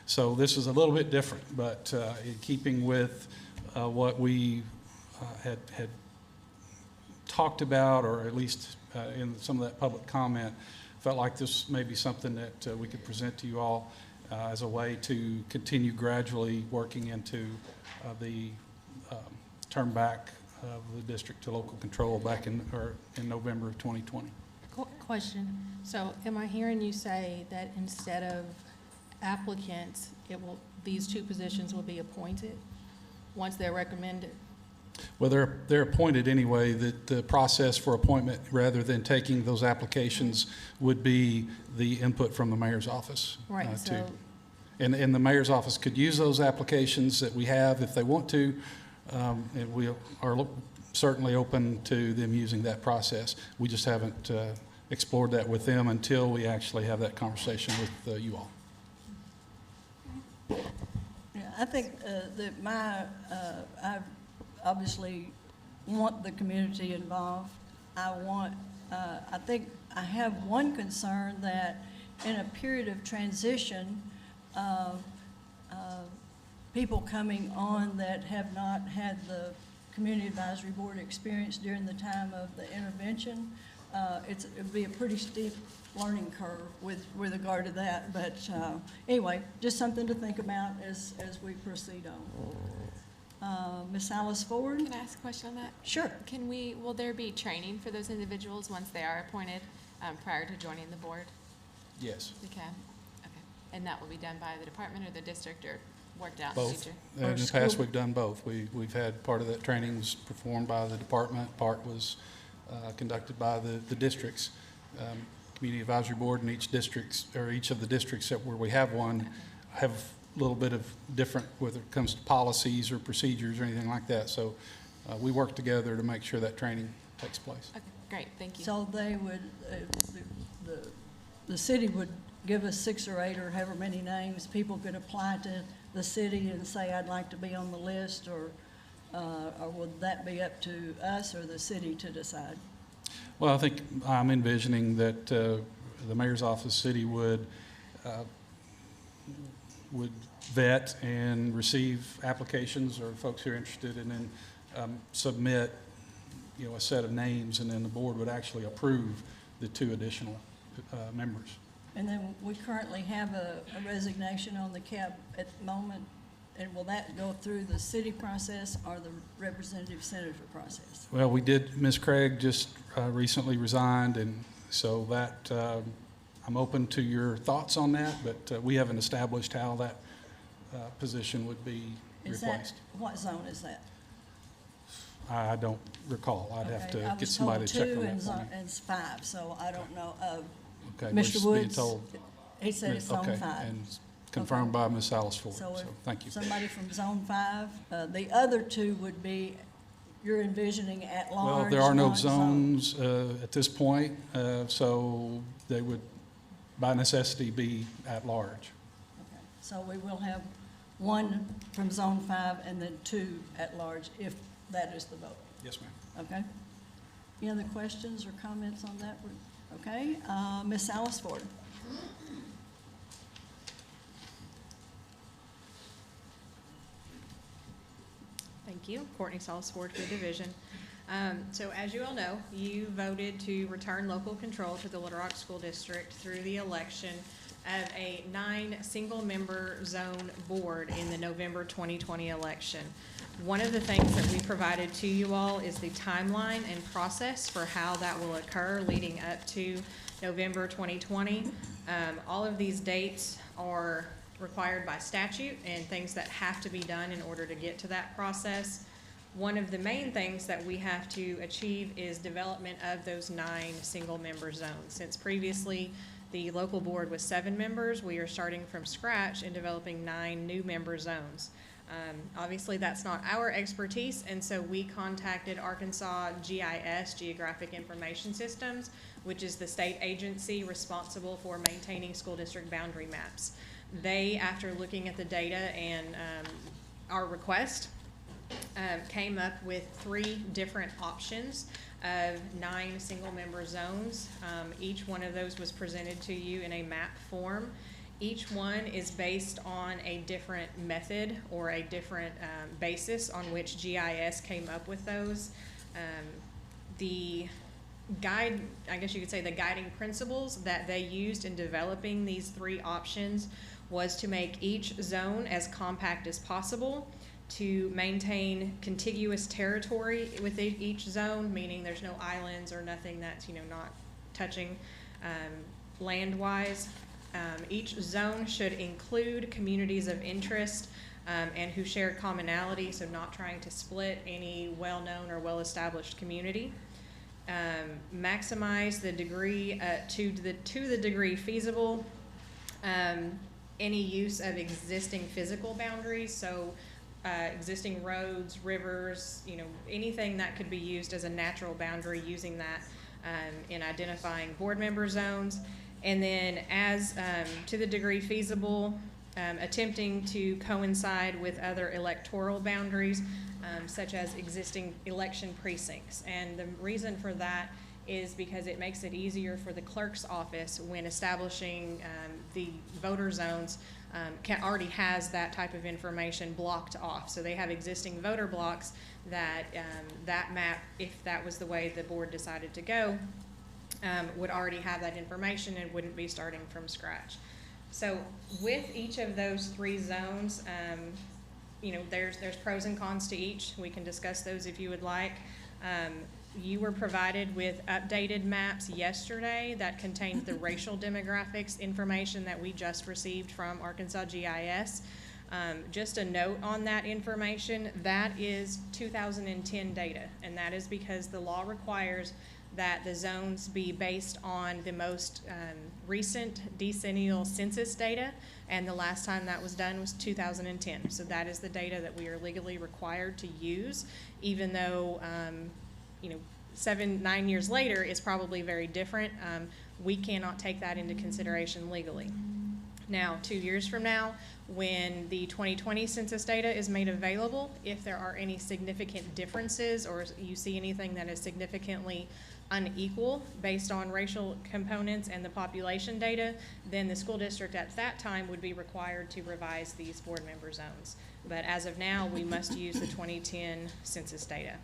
So this is a little bit different, but in keeping with what we had talked about, or at least in some of that public comment, felt like this may be something that we could present to you all as a way to continue gradually working into the turn back the district to local control back in November of 2020. Question. So am I hearing you say that instead of applicants, these two positions will be appointed once they're recommended? Well, they're appointed anyway. That the process for appointment, rather than taking those applications, would be the input from the mayor's office. Right, And the mayor's office could use those applications that we have if they want to, and we are certainly open to them using that process. We just haven't explored that with them until we actually have that conversation with you all. Yeah, I think that I obviously want the community involved. I think I have one concern that in a period of transition, people coming on that have not had the Community Advisory Board experience during the time of the intervention, it would be a pretty steep learning curve with regard to that. But anyway, just something to think about as we proceed on. Ms. Alice Ford? Can I ask a question on that? Sure. Will there be training for those individuals once they are appointed prior to joining the board? Yes. We can? Okay. And that will be done by the department or the district, or worked out in Both. the future? In the past, we've done both. We've had part of that training was performed by the department, part was conducted by the districts. Community Advisory Board in each of the districts where we have one have a little bit of different, whether it comes to policies or procedures or anything like that. So we work together to make sure that training takes place. Okay, great, thank you. So they would, the city would give us 6 or 8 or however many names. People could apply to the city and say, I'd like to be on the list, or would that be up to us or the city to decide? Well, I think I'm envisioning that the mayor's office, city would vet and receive applications or folks who are interested, and then submit, a set of names, and then the board would actually approve the 2 additional members. And then we currently have a resignation on the CAB at the moment, and will that go through the city process or the representative senator process? Well, we did, Ms. Craig just recently resigned, and so that, I'm open to your thoughts on that, but we haven't established how that position would be replaced. What zone is that? I don't recall. I'd have Okay, to get somebody to check on that I was for told me. 2 and 5, so I don't know. Okay, we're Mr. just being Woods, told. he said it's zone 5. Okay, and confirmed by Ms. Alice Ford, So so if thank you. somebody from zone 5, the other 2 would be, you're envisioning at large? Well, there are no non-zone. zones at this point, so they would, by necessity, be at large. Okay, so we will have 1 from zone 5 and then 2 at large, if that is the vote. Yes, ma'am. Okay. Any other questions or comments on that? Okay, Ms. Alice Ford. Thank you. Courtney Salas Ford for the division. So as you all know, you voted to return local control to the Little Rock School District through the election of a 9 single-member zone board in the November 2020 election. One of the things that we provided to you all is the timeline and process for how that will occur leading up to November 2020. All of these dates are required by statute and things that have to be done in order to get to that process. One of the main things that we have to achieve is development of those 9 single-member zones. Since previously the local board was 7 members, we are starting from scratch and developing 9 new member zones. Obviously, that's not our expertise, and so we contacted Arkansas GIS, Geographic Information Systems, which is the state agency responsible for maintaining school district boundary maps. They, after looking at the data and our request, came up with 3 different options of 9 single-member zones. Each one of those was presented to you in a map form. Each one is based on a different method or a different basis on which GIS came up with those. The guide, I guess you could say the guiding principles that they used in developing these 3 options was to make each zone as compact as possible, to maintain contiguous territory with each zone, meaning there's no islands or nothing that's, not touching land-wise. Each zone should include communities of interest and who share commonality, so not trying to split any well-known or well-established community. Maximize the degree to the degree feasible. Any use of existing physical boundaries, so existing roads, rivers, anything that could be used as a natural boundary, using that in identifying board member zones. And then as to the degree feasible, attempting to coincide with other electoral boundaries, such as existing election precincts. And the reason for that is because it makes it easier for the clerk's office when establishing the voter zones, already has that type of information blocked off. So they have existing voter blocks that that map, if that was the way the board decided to go, would already have that information and wouldn't be starting from scratch. So with each of those three zones, there's pros and cons to each. We can discuss those if you would like. You were provided with updated maps yesterday that contained the racial demographics information that we just received from Arkansas GIS. Just a note on that information, that is 2010 data, and that is because the law requires that the zones be based on the most recent decennial census data, and the last time that was done was 2010. So that is the data that we are legally required to use, even though 9 years later is probably very different. We cannot take that into consideration legally. Now, 2 years from now, when the 2020 census data is made available, if there are any significant differences or you see anything that is significantly unequal based on racial components and the population data, then the school district at that time would be required to revise these board member zones. But as of now, we must use the 2010 census data.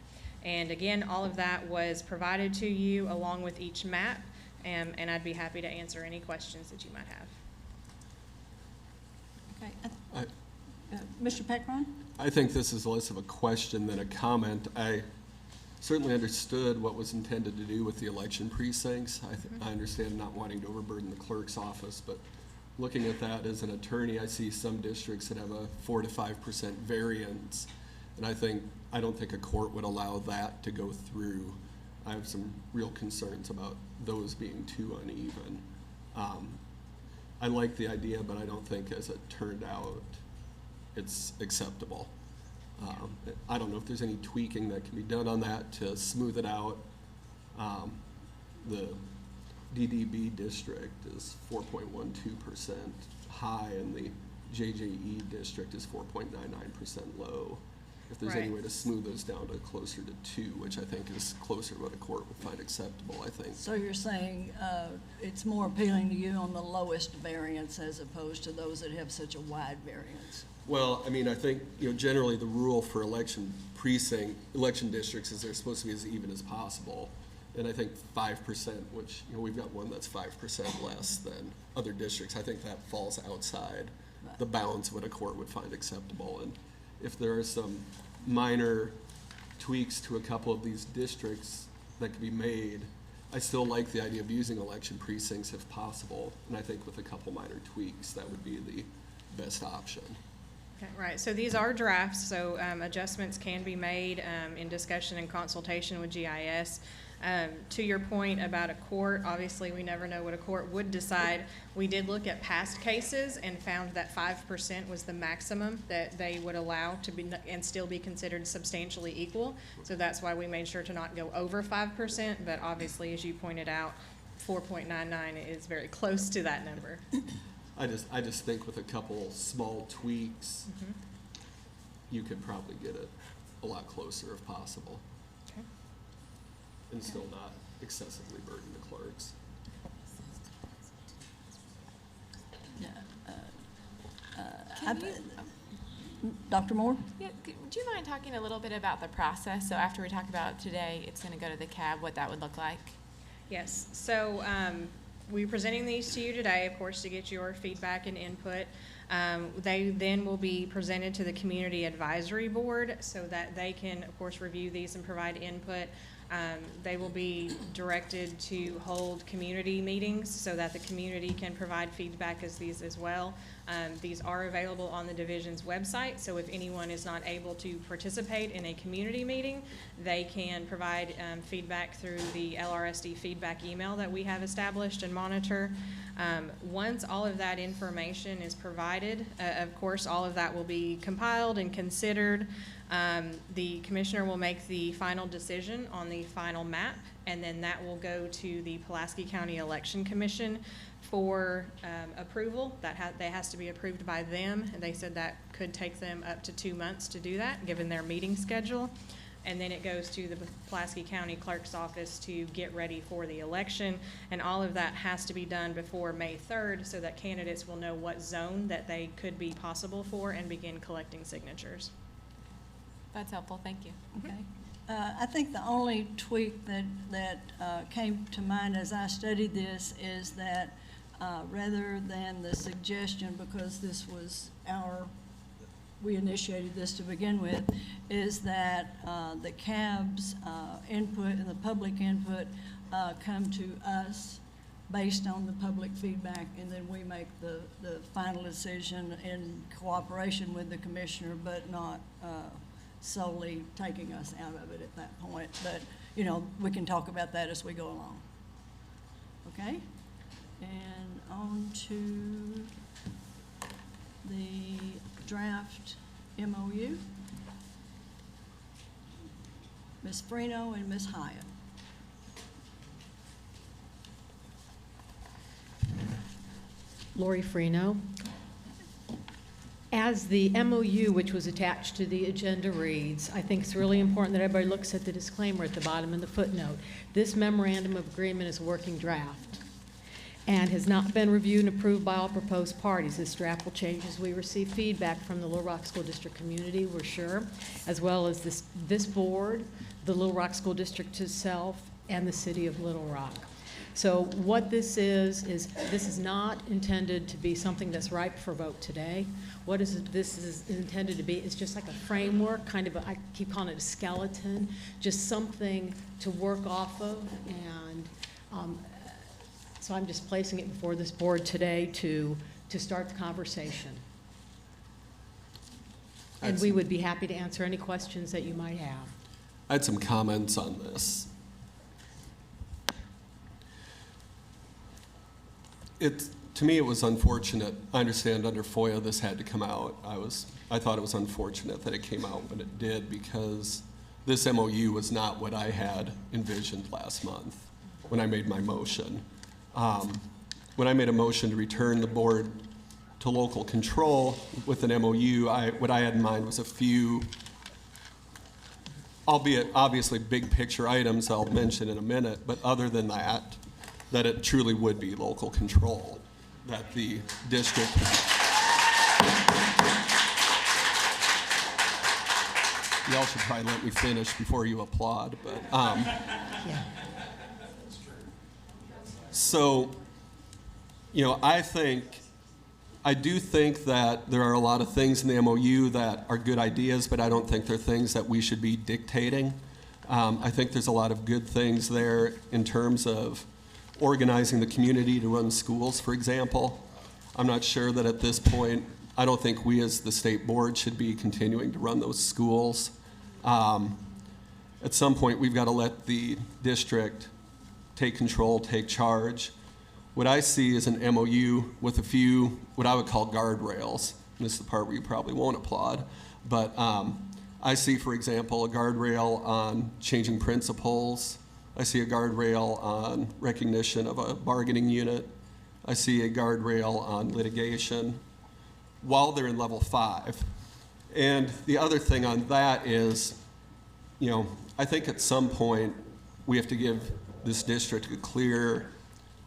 And again, all of that was provided to you along with each map, and I'd be happy to answer any questions that you might have. Okay. Mr. Peckron? I think this is less of a question than a comment. I certainly understood what was intended to do with the election precincts. I understand not wanting to overburden the clerk's office, but looking at that as an attorney, I see some districts that have a 4 to 5% variance, and I don't think a court would allow that to go through. I have some real concerns about those being too uneven. I like the idea, but I don't think as it turned out, it's acceptable. I don't know if there's any tweaking that can be done on that to smooth it out. The DDB district is 4.12% high, and the JJE district is 4.99% low. If there's any Right. way to smooth those down to closer to 2, which I think is closer to what a court would find acceptable, I think. So you're saying it's more appealing to you on the lowest variance as opposed to those that have such a wide variance? Well, I mean, I think, generally the rule for election districts is they're supposed to be as even as possible. And I think 5%, which, we've got one that's 5% less than other districts, I think that falls outside the bounds of what a court would find acceptable. And if there are some minor tweaks to a couple of these districts that could be made, I still like the idea of using election precincts if possible. And I think with a couple minor tweaks, that would be the best option. Okay, right, so these are drafts, so adjustments can be made in discussion and consultation with GIS. To your point about a court, obviously we never know what a court would decide. We did look at past cases and found that 5% was the maximum that they would allow to be and still be considered substantially equal. So that's why we made sure to not go over 5%, but obviously, as you pointed out, 4.99 is very close to that number. I just think with a couple small tweaks, you could probably get it a lot closer if possible. Okay. And still not excessively burden the clerks. Dr. Moore? Yeah, would you mind talking a little bit about the process? So after we talk about today, it's going to go to the CAB, what that would look like? Yes, so we're presenting these to you today, of course, to get your feedback and input. They then will be presented to the Community Advisory Board so that they can, of course, review these and provide input. They will be directed to hold community meetings so that the community can provide feedback as these as well. These are available on the division's website, so if anyone is not able to participate in a community meeting, they can provide feedback through the LRSD feedback email that we have established and monitor. Once all of that information is provided, of course, all of that will be compiled and considered. The commissioner will make the final decision on the final map, and then that will go to the Pulaski County Election Commission for approval. That has to be approved by them, and they said that could take them up to 2 months to do that, given their meeting schedule. And then it goes to the Pulaski County Clerk's office to get ready for the election, and all of that has to be done before May 3rd so that candidates will know what zone that they could be possible for and begin collecting signatures. That's helpful, thank you. Okay. I think the only tweak that came to mind as I studied this is that rather than the suggestion, because this was we initiated this to begin with, is that the CAB's input and the public input come to us based on the public feedback, and then we make the final decision in cooperation with the commissioner, but not solely taking us out of it at that point. But, you know, we can talk about that as we go along. Okay? And on to the draft MOU. Ms. Freno and Ms. Hyatt. Lori Freno. As the MOU, which was attached to the agenda, reads, I think it's really important that everybody looks at the disclaimer at the bottom and the footnote. This memorandum of agreement is a working draft and has not been reviewed and approved by all proposed parties. This draft will change as we receive feedback from the Little Rock School District community, we're sure, as well as this board, the Little Rock School District itself, and the city of Little Rock. So what this is this is not intended to be something that's ripe for vote today. This is intended to be is just like a framework, kind of I keep calling it a skeleton, just something to work off of, and so I'm just placing it before this board today to start the conversation. And we would be happy to answer any questions that you might have. I had some comments on this. To me, it was unfortunate. I understand under FOIA this had to come out. I thought it was unfortunate that it came out when it did, because this MOU was not what I had envisioned last month when I made my motion. When I made a motion to return the board to local control with an MOU, what I had in mind was a few, albeit obviously big picture items I'll mention in a minute, but other than that it truly would be local control, that the district. Y'all should probably let me finish before you applaud, but, Yeah. So, you know, I do think that there are a lot of things in the MOU that are good ideas, but I don't think they're things that we should be dictating. I think there's a lot of good things there in terms of organizing the community to run schools, for example. I'm not sure that at this point, I don't think we as the state board should be continuing to run those schools. At some point, we've got to let the district take control, take charge. What I see is an MOU with a few, what I would call guardrails. And this is the part where you probably won't applaud. But I see, for example, a guardrail on changing principles. I see a guardrail on recognition of a bargaining unit. I see a guardrail on litigation while they're in level 5. And the other thing on that is, you know, I think at some point we have to give this district a clear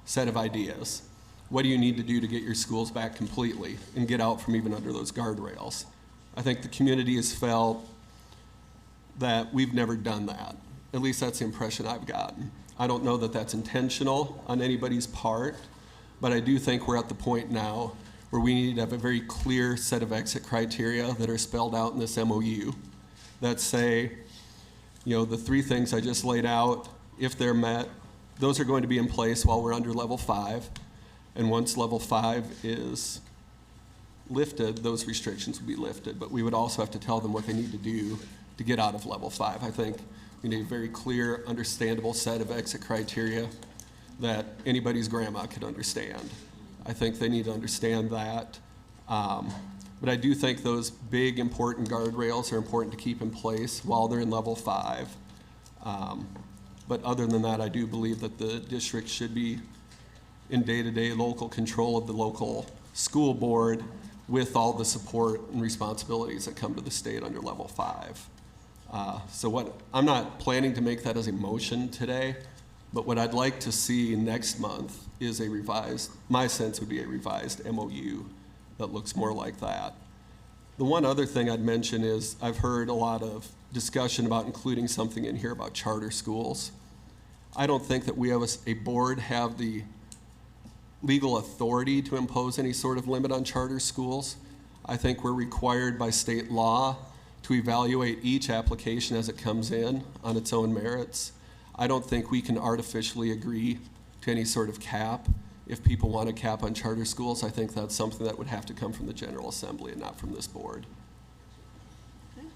set of ideas. What do you need to do to get your schools back completely and get out from even under those guardrails? I think the community has felt that we've never done that. At least that's the impression I've gotten. I don't know that that's intentional on anybody's part, but I do think we're at the point now where we need to have a very clear set of exit criteria that are spelled out in this MOU that say, the 3 things I just laid out, if they're met, those are going to be in place while we're under level 5. And once level 5 is lifted, those restrictions will be lifted. But we would also have to tell them what they need to do to get out of level 5. I think we need a very clear, understandable set of exit criteria that anybody's grandma could understand. I think they need to understand that. But I do think those big, important guardrails are important to keep in place while they're in level 5. But other than that, I do believe that the district should be in day-to-day local control of the local school board with all the support and responsibilities that come to the state under level 5. I'm not planning to make that as a motion today, but what I'd like to see next month is my sense would be a revised MOU that looks more like that. The one other thing I'd mention is I've heard a lot of discussion about including something in here about charter schools. I don't think that we as a board have the legal authority to impose any sort of limit on charter schools. I think we're required by state law to evaluate each application as it comes in on its own merits. I don't think we can artificially agree to any sort of cap. If people want a cap on charter schools, I think that's something that would have to come from the General Assembly and not from this board. Okay.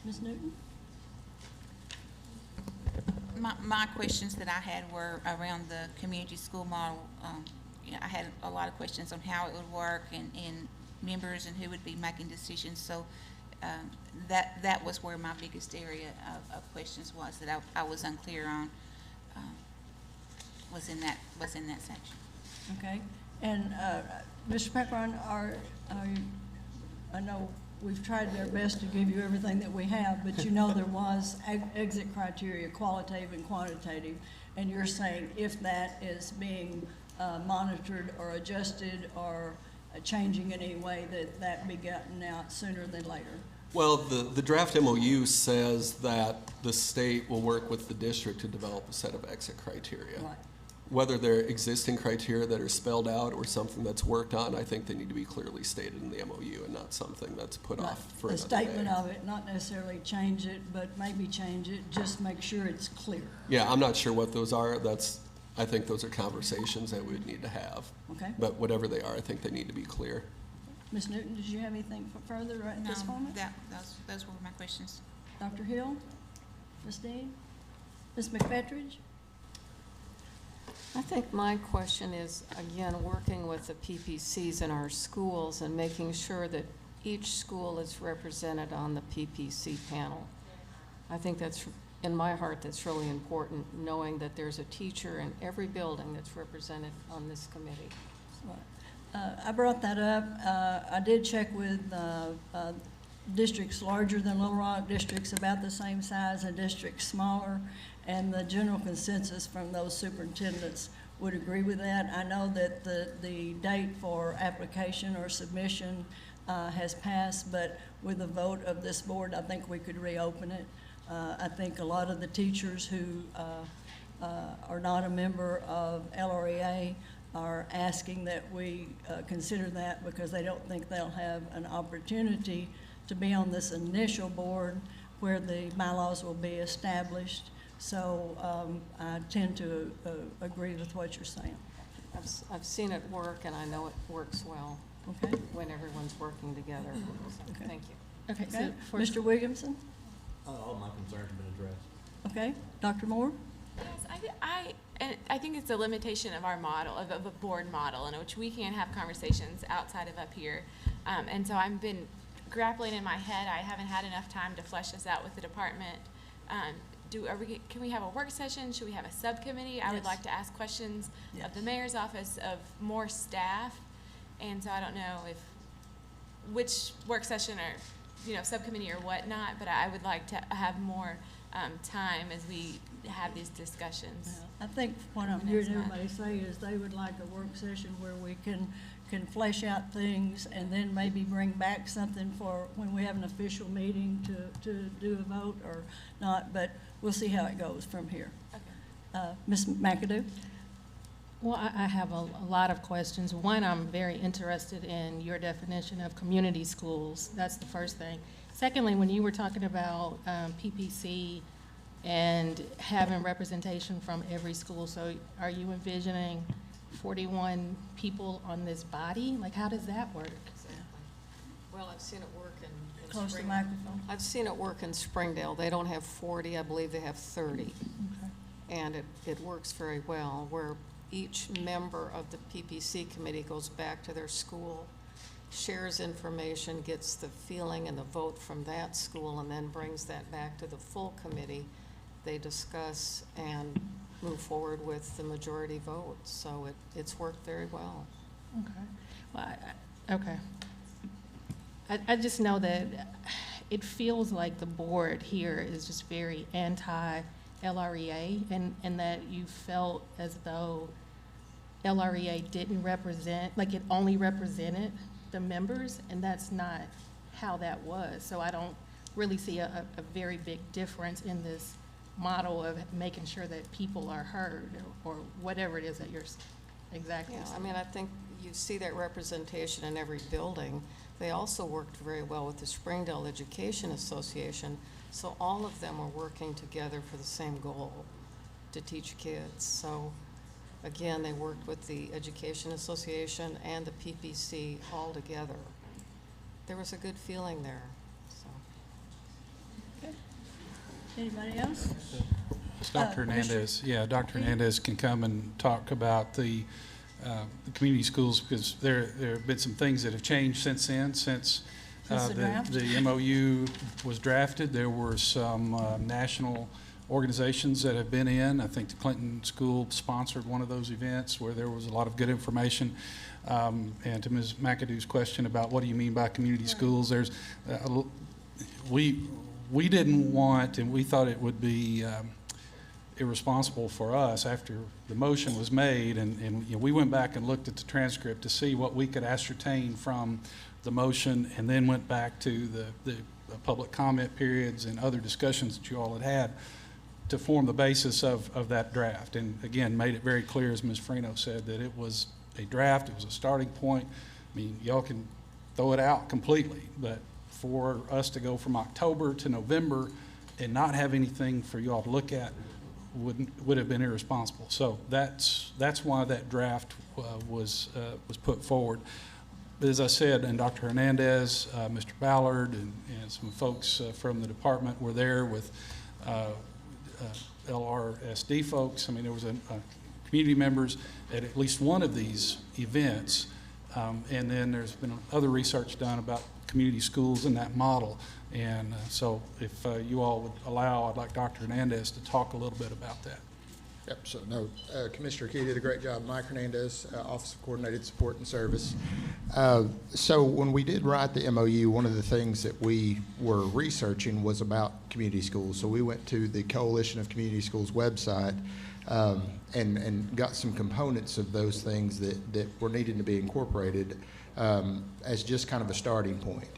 Ms. Newton? My questions that I had were around the community school model. I had a lot of questions on how it would work and members and who would be making decisions. So that was where my biggest area of questions was that I was unclear on. Was in that section. Okay. And Mr. Pepron, I know we've tried our best to give you everything that we have, but there was exit criteria, qualitative and quantitative, and you're saying if that is being monitored or adjusted or changing in any way, that be gotten out sooner than later. Well, the draft MOU says that the state will work with the district to develop a set of exit criteria. Right. Whether they're existing criteria that are spelled out or something that's worked on, I think they need to be clearly stated in the MOU and not something that's put off for another day. A statement of it, not necessarily change it, but maybe change it, just make sure it's clear. Yeah, I'm not sure what those are. I think those are conversations that we would need to have. Okay. But whatever they are, I think they need to be clear. Ms. Newton, did you have anything further right at this moment? Those were my questions. Dr. Hill? Ms. Dean? Ms. McFettridge? I think my question is, again, working with the PPCs in our schools and making sure that each school is represented on the PPC panel. I think that's, in my heart, that's really important, knowing that there's a teacher in every building that's represented on this committee. I brought that up. I did check with districts larger than Little Rock, districts about the same size, and districts smaller, and the general consensus from those superintendents would agree with that. I know that the date for application or submission has passed, but with the vote of this board, I think we could reopen it. I think a lot of the teachers who are not a member of LREA are asking that we consider that because they don't think they'll have an opportunity to be on this initial board where the bylaws will be established. So I tend to agree with what you're saying. I've seen it work, and I know it works well. Okay. When everyone's working together. So, Okay. Thank you. Okay, So good. for- Mr. Williamson? All my concerns have been addressed. Okay. Dr. Moore? Yes, I think it's a limitation of our model, of a board model, in which we can have conversations outside of up here. And so I've been grappling in my head. I haven't had enough time to flesh this out with the department. Can we have a work session? Should we have a subcommittee? I would Yes. like to ask questions Yes. of the mayor's office, of more staff. And so I don't know which work session or, subcommittee or whatnot, but I would like to have more time as we have these discussions. I think what I'm hearing everybody say is they would like a work session where we can flesh out things and then maybe bring back something for when we have an official meeting to do a vote or not, but we'll see how it goes from here. Okay. Ms. McAdoo? Well, I have a lot of questions. One, I'm very interested in your definition of community schools. That's the first thing. Secondly, when you were talking about PPC and having representation from every school, so are you envisioning 41 people on this body? Like, how does that work? Well, I've seen it work in Close to the Springdale. microphone. I've seen it work in Springdale. They don't have 40, I believe they have 30. Okay. And it works very well, where each member of the PPC committee goes back to their school, shares information, gets the feeling and the vote from that school, and then brings that back to the full committee. They discuss and move forward with the majority vote. So it's worked very well. Okay. Well, okay. I just know that it feels like the board here is just very anti-LREA, and that you felt as though LREA didn't represent, like it only represented the members, and that's not how that was. So I don't really see a very big difference in this model of making sure that people are heard, or whatever it is that you're exactly Yeah, saying. I mean, I think you see that representation in every building. They also worked very well with the Springdale Education Association, so all of them are working together for the same goal, to teach kids. So again, they worked with the Education Association and the PPC all together. There was a good feeling there, so. Okay. Anybody else? Dr. Hernandez, yeah, Dr. Hernandez can come and talk about the community schools, because there have been some things that have changed since then, since Since the draft? the MOU was drafted. There were some national organizations that have been in. I think the Clinton School sponsored one of those events where there was a lot of good information. And to Ms. McAdoo's question about what do you mean by community schools, there's we didn't want, and we thought it would be irresponsible for us after the motion was made, and you know, we went back and looked at the transcript to see what we could ascertain from the motion, and then went back to the public comment periods and other discussions that you all had to form the basis of that draft. And again, made it very clear, as Ms. Freno said, that it was a draft, it was a starting point. I mean, y'all can throw it out completely, but for us to go from October to November and not have anything for y'all to look at would have been irresponsible. So that's why that draft was put forward. But as I said, and Dr. Hernandez, Mr. Ballard, and some folks from the department were there with LRSD folks. I mean, there was a community members at least one of these events. And then there's been other research done about community schools and that model. And so if you all would allow, I'd like Dr. Hernandez to talk a little bit about that. Yep, so no, Commissioner Key did a great job. Mike Hernandez, Office of Coordinated Support and Service. So when we did write the MOU, one of the things that we were researching was about community schools. So we went to the Coalition of Community Schools website and got some components of those things that were needing to be incorporated as just kind of a starting point.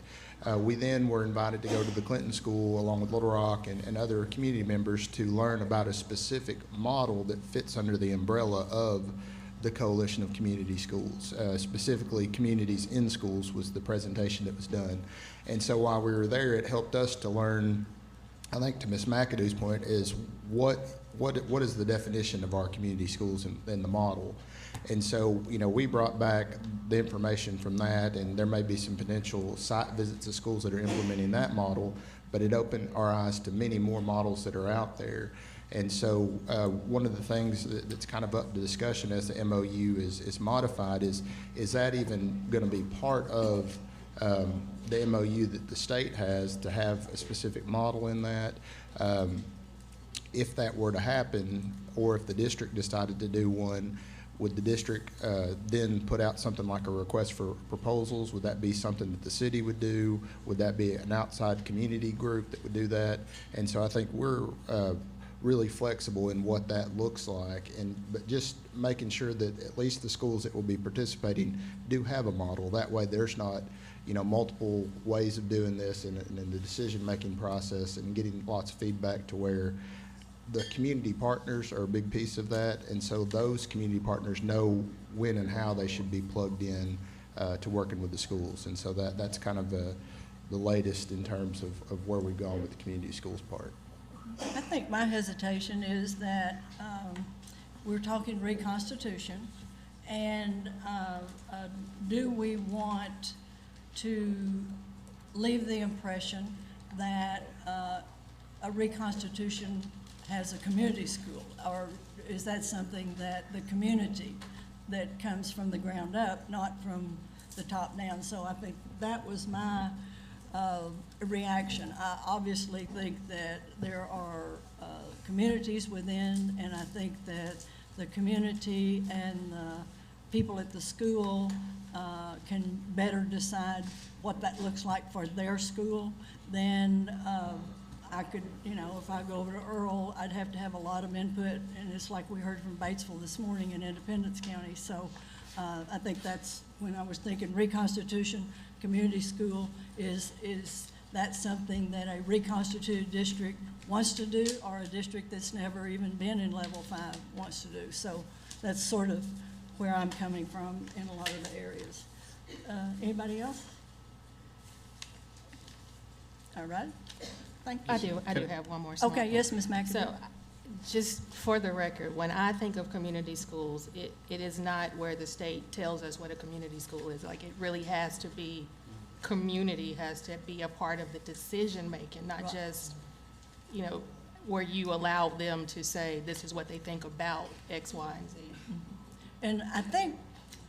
We then were invited to go to the Clinton School along with Little Rock and other community members to learn about a specific model that fits under the umbrella of the Coalition of Community Schools. Specifically, Communities in Schools was the presentation that was done. And so while we were there, it helped us to learn, I think to Ms. McAdoo's point, is what is the definition of our community schools and the model. And so, you know, we brought back the information from that, and there may be some potential site visits to schools that are implementing that model, but it opened our eyes to many more models that are out there. And so one of the things that's kind of up to discussion as the MOU is modified is that even going to be part of the MOU that the state has to have a specific model in that? If that were to happen, or if the district decided to do one, would the district then put out something like a request for proposals? Would that be something that the city would do? Would that be an outside community group that would do that? And so I think we're really flexible in what that looks like, but just making sure that at least the schools that will be participating do have a model. That way there's not, you know, multiple ways of doing this in the decision-making process, and getting lots of feedback to where the community partners are a big piece of that, and so those community partners know when and how they should be plugged in to working with the schools, and so that's kind of the latest in terms of where we've gone with the community schools part. I think my hesitation is that we're talking reconstitution, and do we want to leave the impression that a reconstitution has a community school, or is that something that the community that comes from the ground up, not from the top down? So I think that was my reaction. I obviously think that there are communities within, and I think that the community and the people at the school can better decide what that looks like for their school. Then I could, you know, if I go over to Earl, I'd have to have a lot of input, and it's like we heard from Batesville this morning in Independence County. So I think that's when I was thinking reconstitution, community school, is that something that a reconstituted district wants to do, or a district that's never even been in level 5 wants to do? So that's sort of where I'm coming from in a lot of the areas. Anybody else? All right, thank you. I do have one more small Okay, thing. yes, Ms. McAdoo. So, just for the record, when I think of community schools, it is not where the state tells us what a community school is. Like, it really has to be, community has to be a part of the decision-making, not Right. just, you know, where you allow them to say, this is what they think about X, Y, and Z. And I think,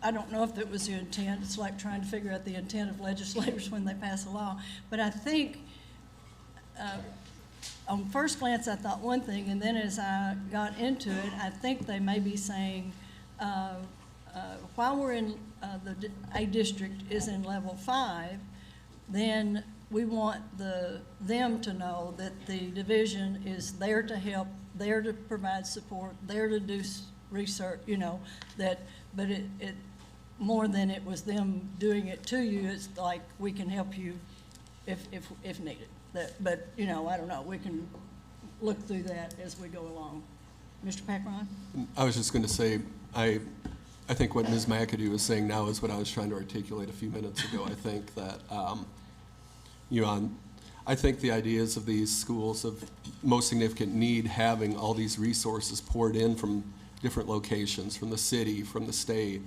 I don't know if that was the intent, it's like trying to figure out the intent of legislators when they pass a law, but I think, on first glance, I thought one thing, and then as I got into it, I think they may be saying, while we're in, a district is in level 5, then we want them to know that the division is there to help, there to provide support, there to do research, you know, that, but it more than it was them doing it to you, it's like we can help you if needed. But, you know, I don't know, we can look through that as we go along. Mr. Packron? I was just going to say, I think what Ms. McAdoo is saying now is what I was trying to articulate a few minutes ago. I think that, I think the ideas of these schools of most significant need, having all these resources poured in from different locations, from the city, from the state,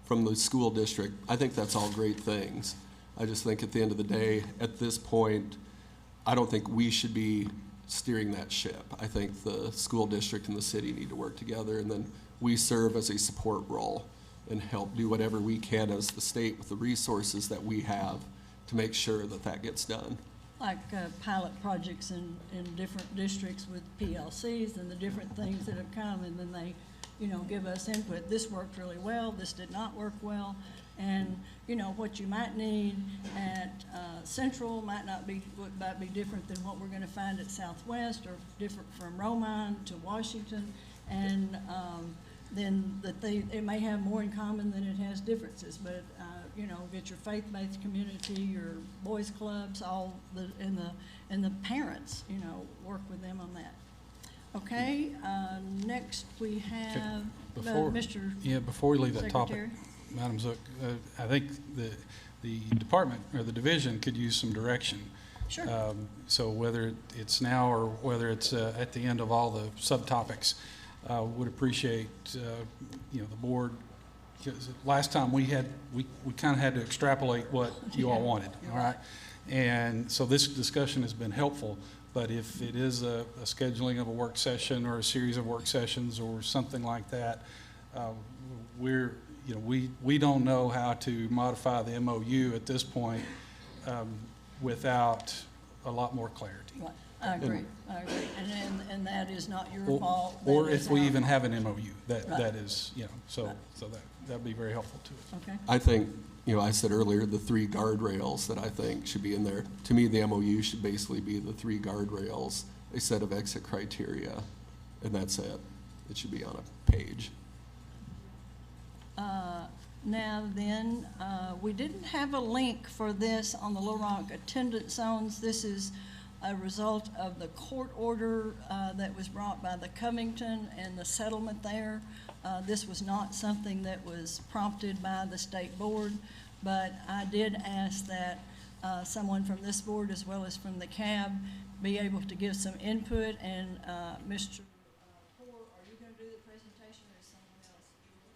from the school district, I think that's all great things. I just think at the end of the day, at this point, I don't think we should be steering that ship. I think the school district and the city need to work together, and then we serve as a support role and help do whatever we can as the state with the resources that we have to make sure that that gets done. Like pilot projects in different districts with PLCs and the different things that have come, and then they, you know, give us input. This worked really well, this did not work well, and, you know, what you might need at Central might be different than what we're gonna find at Southwest, or different from Romine to Washington, and then it may have more in common than it has differences, but, you know, get your faith-based community, your boys clubs, and the parents, you know, work with them on that. Okay, next we have Mr. Yeah, before we leave that topic, Secretary. Madam Zook, I think the department or the division could use some direction. Sure. So whether it's now or whether it's at the end of all the subtopics, would appreciate, you know, the board, because last time we kind of had to extrapolate what you all wanted, all right? And so this discussion has been helpful, but if it is a scheduling of a work session or a series of work sessions or something like that, we don't know how to modify the MOU at this point without a lot lot more clarity. Right. I agree. And that is not your fault. Or That is if we our even fault. have an MOU, Right. that is, you know, so Right. that'd be very helpful to us. Okay. I think, you know, I said earlier, the 3 guardrails that I think should be in there. To me, the MOU should basically be the 3 guardrails, a set of exit criteria, and that's it. It should be on a page. Now then, we didn't have a link for this on the Little Rock attendance zones. This is a result of the court order that was brought by the Covington and the settlement there. This was not something that was prompted by the state board, but I did ask that someone from this board as well as from the CAB be able to give some input, and Mr. Poore, are you going to do the presentation or is someone else?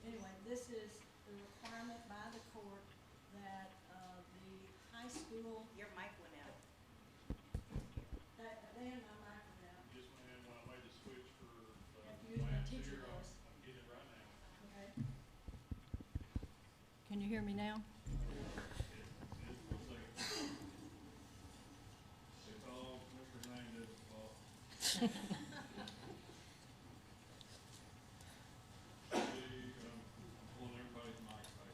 Anyway, this is the requirement by the court that the high school. Your mic went out. Dan, my mic went out. Just went in when I made the switch for teacher voice. I'm getting it right now. Okay. Can you hear me now? It's all Mr. Hernandez's fault. I'm pulling everybody's mics back.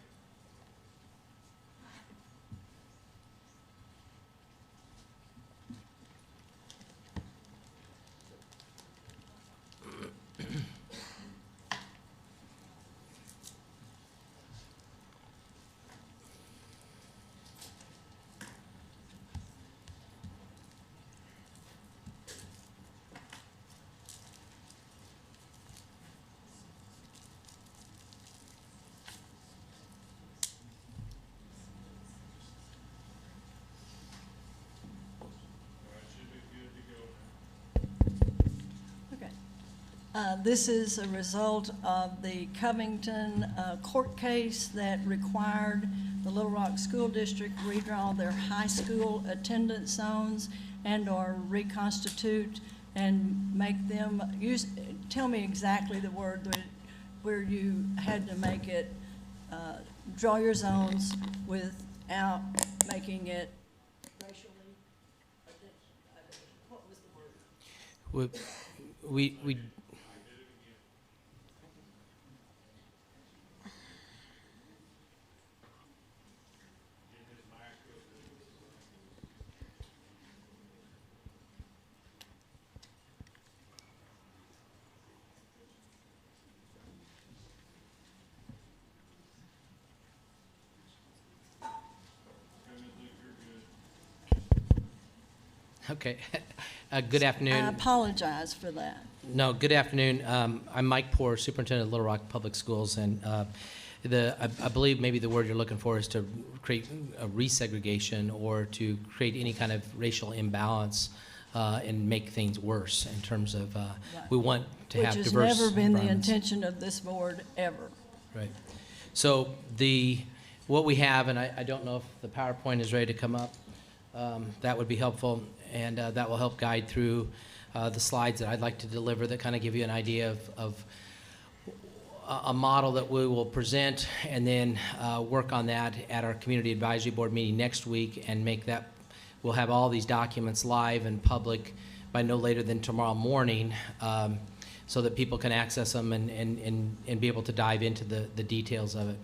This is a result of the Covington court case that required the Little Rock School District redraw their high school attendance zones and/or reconstitute and make them use. Tell me exactly the word where you had to make it draw your zones without making it racially. What was the word? We Okay. Good afternoon. I apologize for that. No, good afternoon. I'm Mike Poore, Superintendent of Little Rock Public Schools, and I believe maybe the word you're looking for is to create a resegregation or to create any kind of racial imbalance and make things worse in terms of we want to have diverse Which has never been the environments. intention of this board ever. Right. So what we have, and I don't know if the PowerPoint is ready to come up, that would be helpful, and that will help guide through the slides that I'd like to deliver that kind of give you an idea of a model that we will present, and then work on that at our Community Advisory Board meeting next week, and make that, we'll have all these documents live and public by no later than tomorrow morning, so that people can access them and be able to dive into the details of it.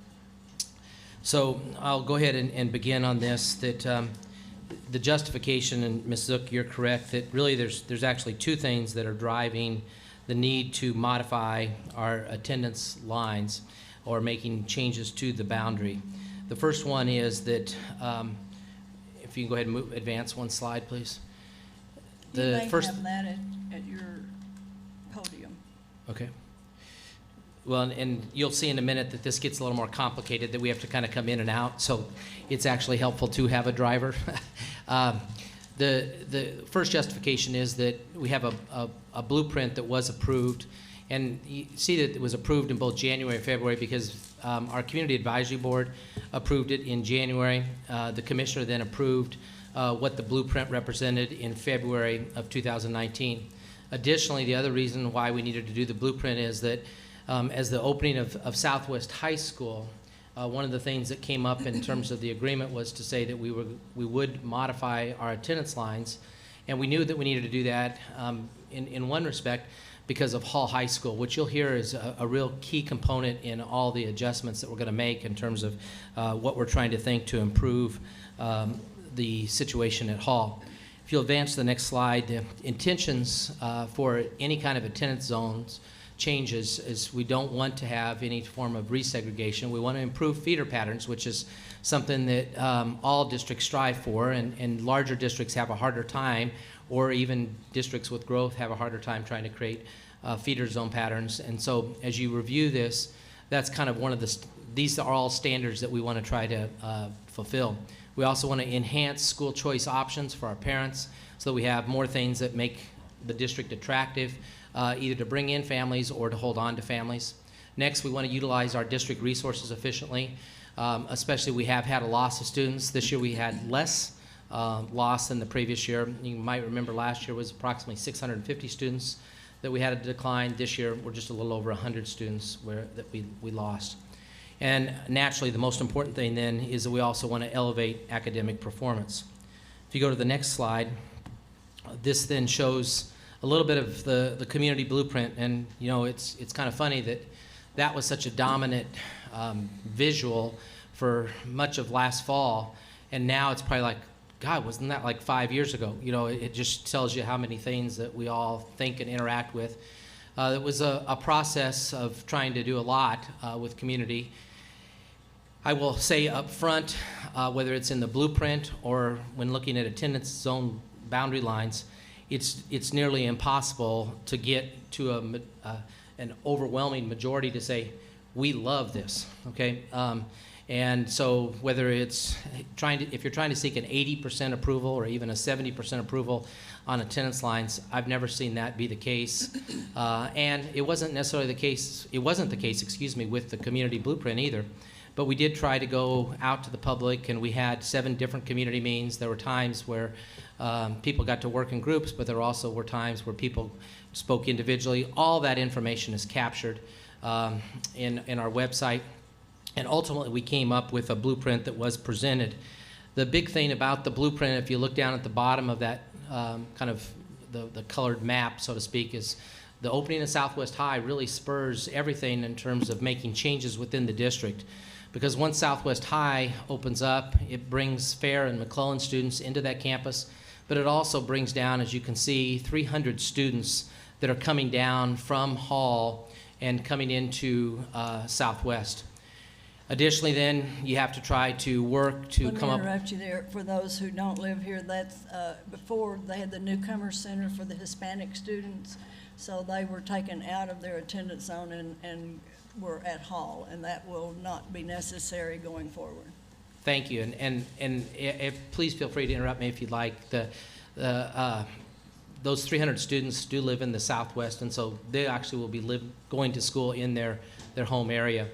So I'll go ahead and begin on this, that the justification, and Ms. Zook, you're correct, that really there's actually two things that are driving the need to modify our attendance lines or making changes to the boundary. The first one is that, if you can go ahead and advance one slide, please. You may have that at your podium. Okay. Well, and you'll see in a minute that this gets a little more complicated, that we have to kind of come in and out, so it's actually helpful to have a driver. The first justification is that we have a blueprint that was approved, and you see that it was approved in both January and February because our Community Advisory Board approved it in January. The Commissioner then approved what the blueprint represented in February of 2019. Additionally, the other reason why we needed to do the blueprint is that as the opening of Southwest High School, one of the things that came up in terms of the agreement was to say that we would modify our attendance lines, and we knew that we needed to do that in one respect because of Hall High School, which you'll hear is a real key component in all the adjustments that we're going to make in terms of what we're trying to think to improve the situation at Hall. If you'll advance to the next slide, the intentions for any kind of attendance zones changes is we don't want to have any form of resegregation. We want to improve feeder patterns, which is something that all districts strive for, and larger districts have a harder time or even districts with growth have a harder time trying to create feeder zone patterns. And so as you review this, that's kind of one of the, these are all standards that we want to try to fulfill. We also want to enhance school choice options for our parents so that we have more things that make the district attractive, either to bring in families or to hold on to families. Next, we want to utilize our district resources efficiently, especially we have had a loss of students. This year we had less loss than the previous year. You might remember last year was approximately 650 students that we had a decline. This year we're just a little over 100 students that we lost. And naturally, the most important thing then is that we also want to elevate academic performance. If you go to the next slide, this then shows a little bit of the community blueprint. And you know, it's kind of funny that that was such a dominant visual for much of last fall, and now it's probably like, God, wasn't that like 5 years ago? You know, it just tells you how many things that we all think and interact with. It was a process of trying to do a lot with community. I will say up front, whether it's in the blueprint or when looking at attendance zone boundary lines, it's nearly impossible to get to an overwhelming majority to say, we love this, okay? And so whether it's if you're trying to seek an 80% approval or even a 70% approval on attendance lines, I've never seen that be the case. And it wasn't necessarily the case, excuse me, with the community blueprint either. But we did try to go out to the public, and we had 7 different community meetings. There were times where people got to work in groups, but there also were times where people spoke individually. All that information is captured in our website. And ultimately, we came up with a blueprint that was presented. The big thing about the blueprint, if you look down at the bottom of that kind of the colored map, so to speak, is the opening of Southwest High really spurs everything in terms of making changes within the district. Because once Southwest High opens up, it brings Fair and McClellan students into that campus, but it also brings down, as you can see, 300 students that are coming down from Hall and coming into Southwest. Additionally, then, you have to try to work to come up. Let me interrupt you there. For those who don't live here, that's before they had the Newcomer Center for the Hispanic students, so they were taken out of their attendance zone and were at Hall, and that will not be necessary going forward. Thank you, and please feel free to interrupt me if you'd like. Those 300 students do live in the Southwest, and so they actually will be going to school in their home area.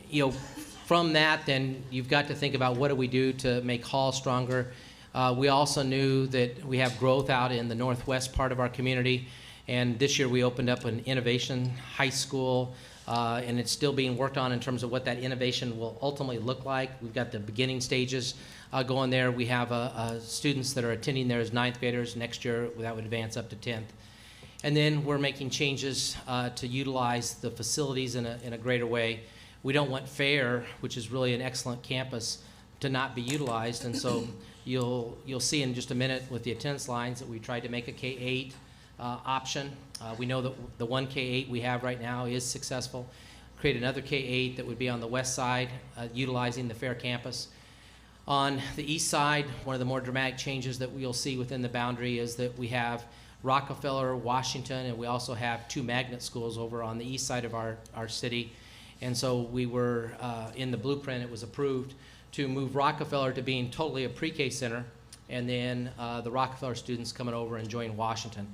You know, from that, then you've got to think about what do we do to make Hall stronger. We also knew that we have growth out in the northwest part of our community, and this year we opened up an innovation high school, and it's still being worked on in terms of what that innovation will ultimately look like. We've got the beginning stages going there. We have students that are attending there as 9th graders. Next year that would advance up to 10th. And then we're making changes to utilize the facilities in a greater way. We don't want Fair, which is really an excellent campus, to not be utilized. And so you'll see in just a minute with the attendance lines that we tried to make a K-8 option. We know that the one K-8 we have right now is successful. Create another K-8 that would be on the west side, utilizing the Fair campus. On the east side, one of the more dramatic changes that we'll see within the boundary is that we have Rockefeller, Washington, and we also have 2 magnet schools over on the east side of our city. And so we were, in the blueprint, it was approved to move Rockefeller to being totally a pre-K center, and then the Rockefeller students coming over and joining Washington.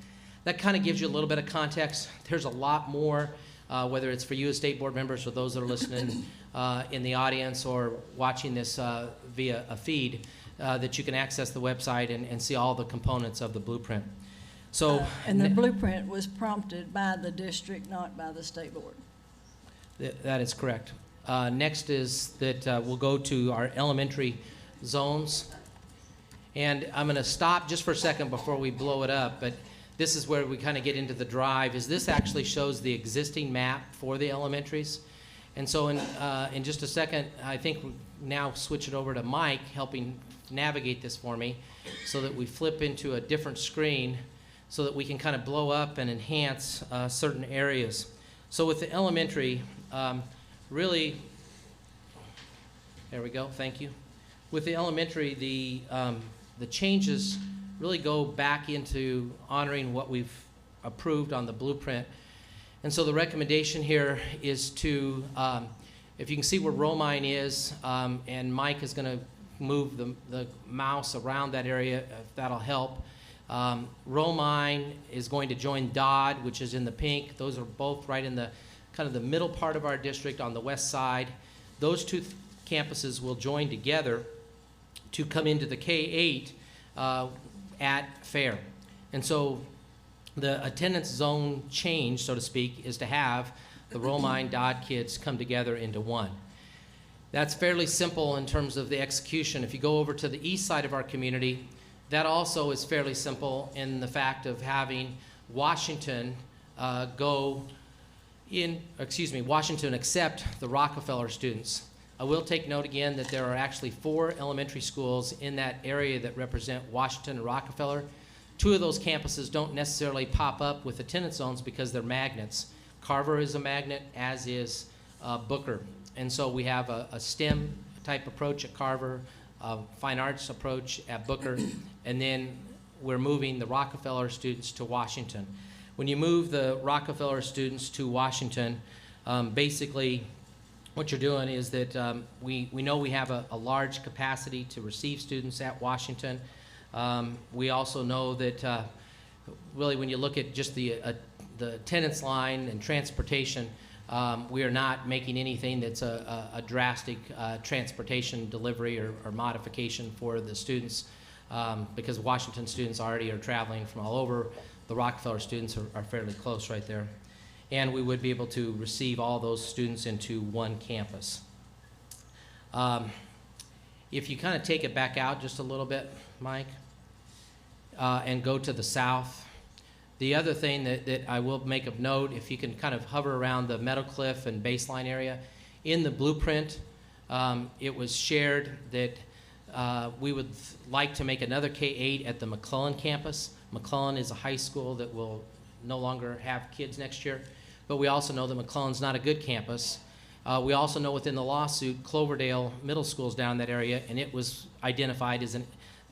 That kind of gives you a little bit of context. There's a lot more, whether it's for you as state board members or those that are listening in the audience or watching this via a feed, that you can access the website and see all the components of the blueprint. So, and the blueprint was prompted by the district, not by the state board. That is correct. Next is that we'll go to our elementary zones. And I'm going to stop just for a second before we blow it up, but this is where we kind of get into the drive, is this actually shows the existing map for the elementaries. And so in just a second, I think we now switch it over to Mike, helping navigate this for me, so that we flip into a different screen so that we can kind of blow up and enhance certain areas. So with the elementary, really, there we go, thank you. With the elementary, the changes really go back into honoring what we've approved on the blueprint. And so the recommendation here is to, if you can see where Romine is, and Mike is going to move the mouse around that area, if that'll help. Romine is going to join Dodd, which is in the pink. Those are both right in the kind of the middle part of our district on the west side. Those two campuses will join together to come into the K-8 at Fair. And so the attendance zone change, so to speak, is to have the Romine Dodd kids come together into one. That's fairly simple in terms of the execution. If you go over to the east side of our community, that also is fairly simple in the fact of having Washington Washington accept the Rockefeller students. I will take note again that there are actually 4 elementary schools in that area that represent Washington and Rockefeller. 2 of those campuses don't necessarily pop up with attendance zones because they're magnets. Carver is a magnet, as is Booker. And so we have a STEM type approach at Carver, a fine arts approach at Booker, and then we're moving the Rockefeller students to Washington. When you move the Rockefeller students to Washington, basically what you're doing is that we know we have a large capacity to receive students at Washington. We also know that really when you look at just the attendance line and transportation, we are not making anything that's a drastic transportation delivery or modification for the students because Washington students already are traveling from all over. The Rockefeller students are fairly close right there. And we would be able to receive all those students into one campus. If you kind of take it back out just a little bit, Mike, and go to the south, the other thing that I will make of note, if you can kind of hover around the Meadowcliff and Baseline area, in the blueprint, it was shared that we would like to make another K-8 at the McClellan campus. McClellan is a high school that will no longer have kids next year, but we also know that McClellan's not a good campus. We also know within the lawsuit, Cloverdale Middle School's down in that area, and it was identified as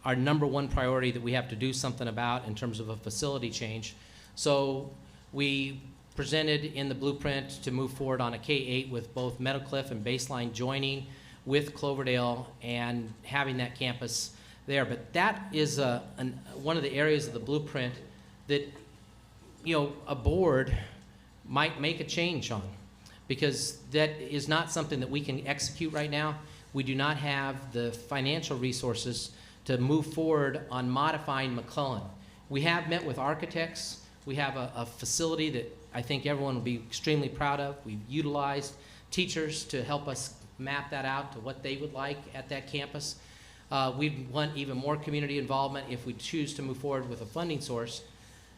our #1 priority that we have to do something about in terms of a facility change. So we presented in the blueprint to move forward on a K-8 with both Meadowcliff and Baseline joining with Cloverdale and having that campus there. But that is one of the areas of the blueprint that, you know, a board might make a change on, because that is not something that we can execute right now. We do not have the financial resources to move forward on modifying McClellan. We have met with architects. We have a facility that I think everyone will be extremely proud of. We've utilized teachers to help us map that out to what they would like at that campus. We'd want even more community involvement if we choose to move forward with a funding source.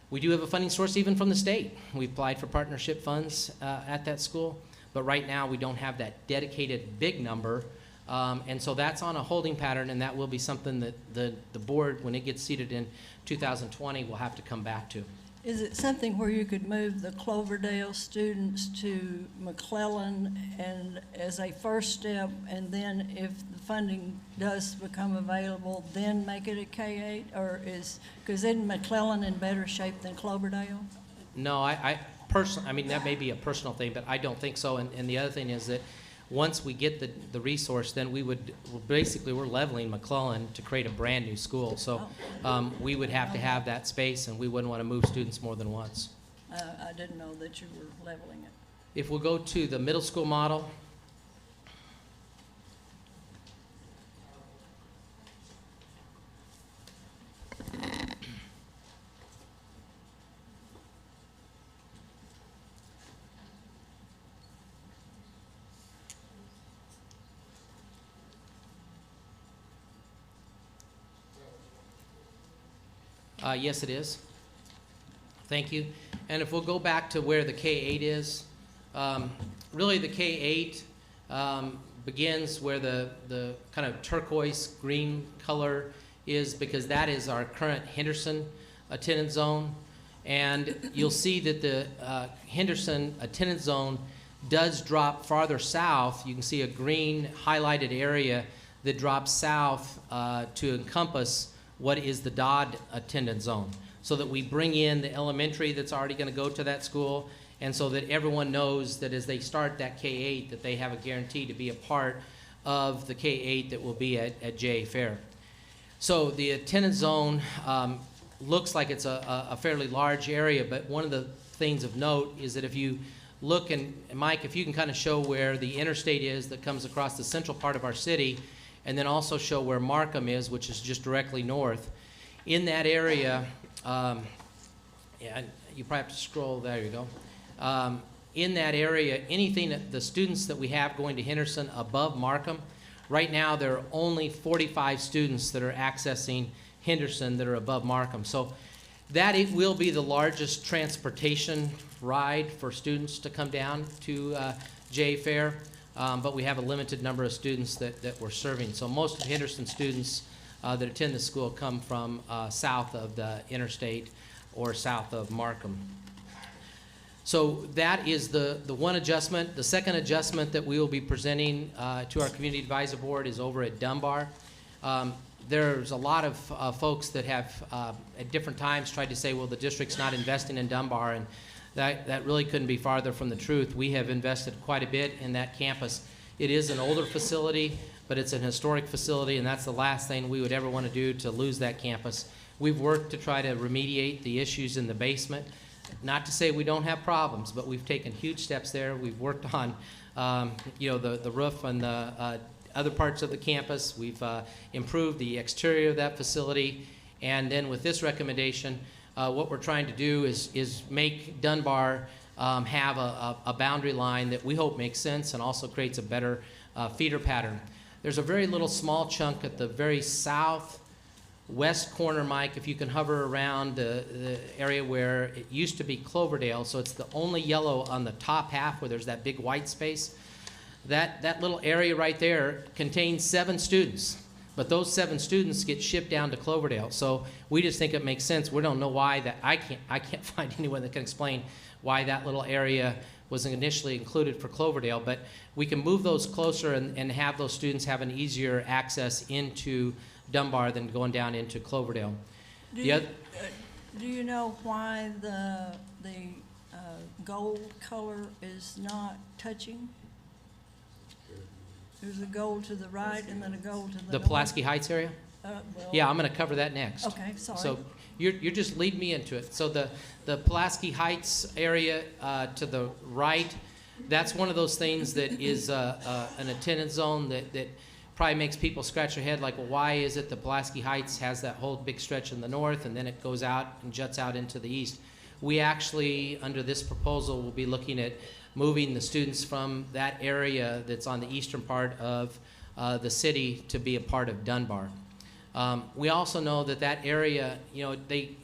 We do have a funding source even from the state. We applied for partnership funds at that school, but right now we don't have that dedicated big number. And so that's on a holding pattern, and that will be something that the board, when it gets seated in 2020, will have to come back to. Is it something where you could move the Cloverdale students to McClellan and as a first step, and then if the funding does become available, then make it a K-8? Or because isn't McClellan in better shape than Cloverdale? No, I personally, I mean, that may be a personal thing, but I don't think so. And the other thing is that once we get the resource, then we're leveling McClellan to create a brand new school. So we would have to have that space, and we wouldn't want to move students more than once. I didn't know that you were leveling it. If we'll go to the middle school model. Yes, it is. Thank you. And if we'll go back to where the K-8 is, really the K-8 begins where the kind of turquoise green color is, because that is our current Henderson attendance zone. And you'll see that the Henderson attendance zone does drop farther south. You can see a green highlighted area that drops south to encompass what is the Dodd attendance zone, so that we bring in the elementary that's already going to go to that school, and so that everyone knows that as they start that K-8, that they have a guarantee to be a part of the K-8 that will be at J Fair. So the attendance zone looks like it's a fairly large area, but one of the things of note is that if you look, and Mike, if you can kind of show where the interstate is that comes across the central part of our city, and then also show where Markham is, which is just directly north. In that area, yeah, you probably have to scroll, there you go. In that area, anything that the students that we have going to Henderson above Markham, right now there are only 45 students that are accessing Henderson that are above Markham. So that it will be the largest transportation ride for students to come down to J Fair. But we have a limited number of students that we're serving. So most of Henderson students that attend the school come from south of the interstate or south of Markham. So that is the one adjustment. The second adjustment that we will be presenting to our Community Advisory Board is over at Dunbar. There's a lot of folks that have at different times tried to say, well, the district's not investing in Dunbar, and that really couldn't be farther from the truth. We have invested quite a bit in that campus. It is an older facility, but it's an historic facility, and that's the last thing we would ever want to do, to lose that campus. We've worked to try to remediate the issues in the basement. Not to say we don't have problems, but we've taken huge steps there. We've worked on the roof and the other parts of the campus. We've improved the exterior of that facility. And then with this recommendation, what we're trying to do is make Dunbar have a boundary line that we hope makes sense and also creates a better feeder pattern. There's a very little small chunk at the very southwest corner, Mike, if you can hover around the area where it used to be Cloverdale, so it's the only yellow on the top half where there's that big white space. That little area right there contains 7 students. But those 7 students get shipped down to Cloverdale. So we just think it makes sense. We don't know why that. I can't find anyone that can explain why that little area was initially included for Cloverdale. But we can move those closer and have those students have an easier access into Dunbar than going down into Cloverdale. Do you know why the gold color is not touching? There's a gold to the right and then a gold to the The north. Pulaski Heights area? Well, Yeah, I'm going to cover that next. Okay, sorry. So you're just leading me into it. So the Pulaski Heights area to the right, that's one of those things that is an attendance zone that probably makes people scratch their head like, well, why is it the Pulaski Heights has that whole big stretch in the north and then it goes out and juts out into the east? We actually, under this proposal, will be looking at moving the students from that area that's on the eastern part of the city to be a part of Dunbar. We also know that area, they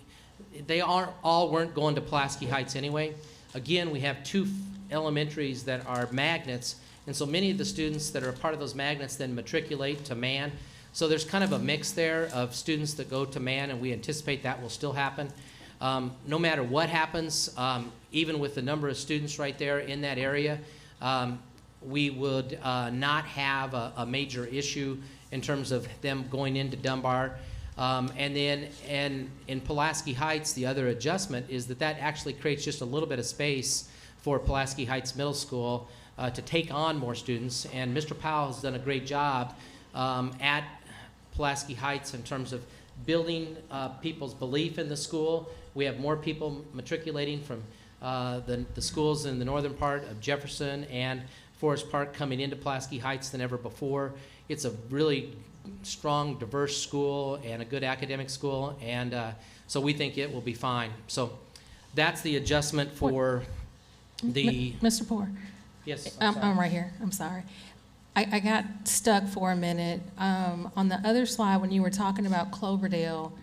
weren't going to Pulaski Heights anyway. Again, we have 2 elementaries that are magnets, and so many of the students that are a part of those magnets then matriculate to Mann. So there's kind of a mix there of students that go to Mann, and we anticipate that will still happen. No matter what happens, even with the number of students right there in that area, we would not have a major issue in terms of them going into Dunbar. And in Pulaski Heights, the other adjustment is that actually creates just a little bit of space for Pulaski Heights Middle School to take on more students. And Mr. Powell has done a great job at Pulaski Heights in terms of building people's belief in the school. We have more people matriculating from the schools in the northern part of Jefferson and Forest Park coming into Pulaski Heights than ever before. It's a really strong, diverse school and a good academic school, and so we think it will be fine. So that's the adjustment for the... Mr. Poore. Yes, I'm right here. I'm sorry. I got stuck for a minute. On the other slide, when you were talking about Cloverdale,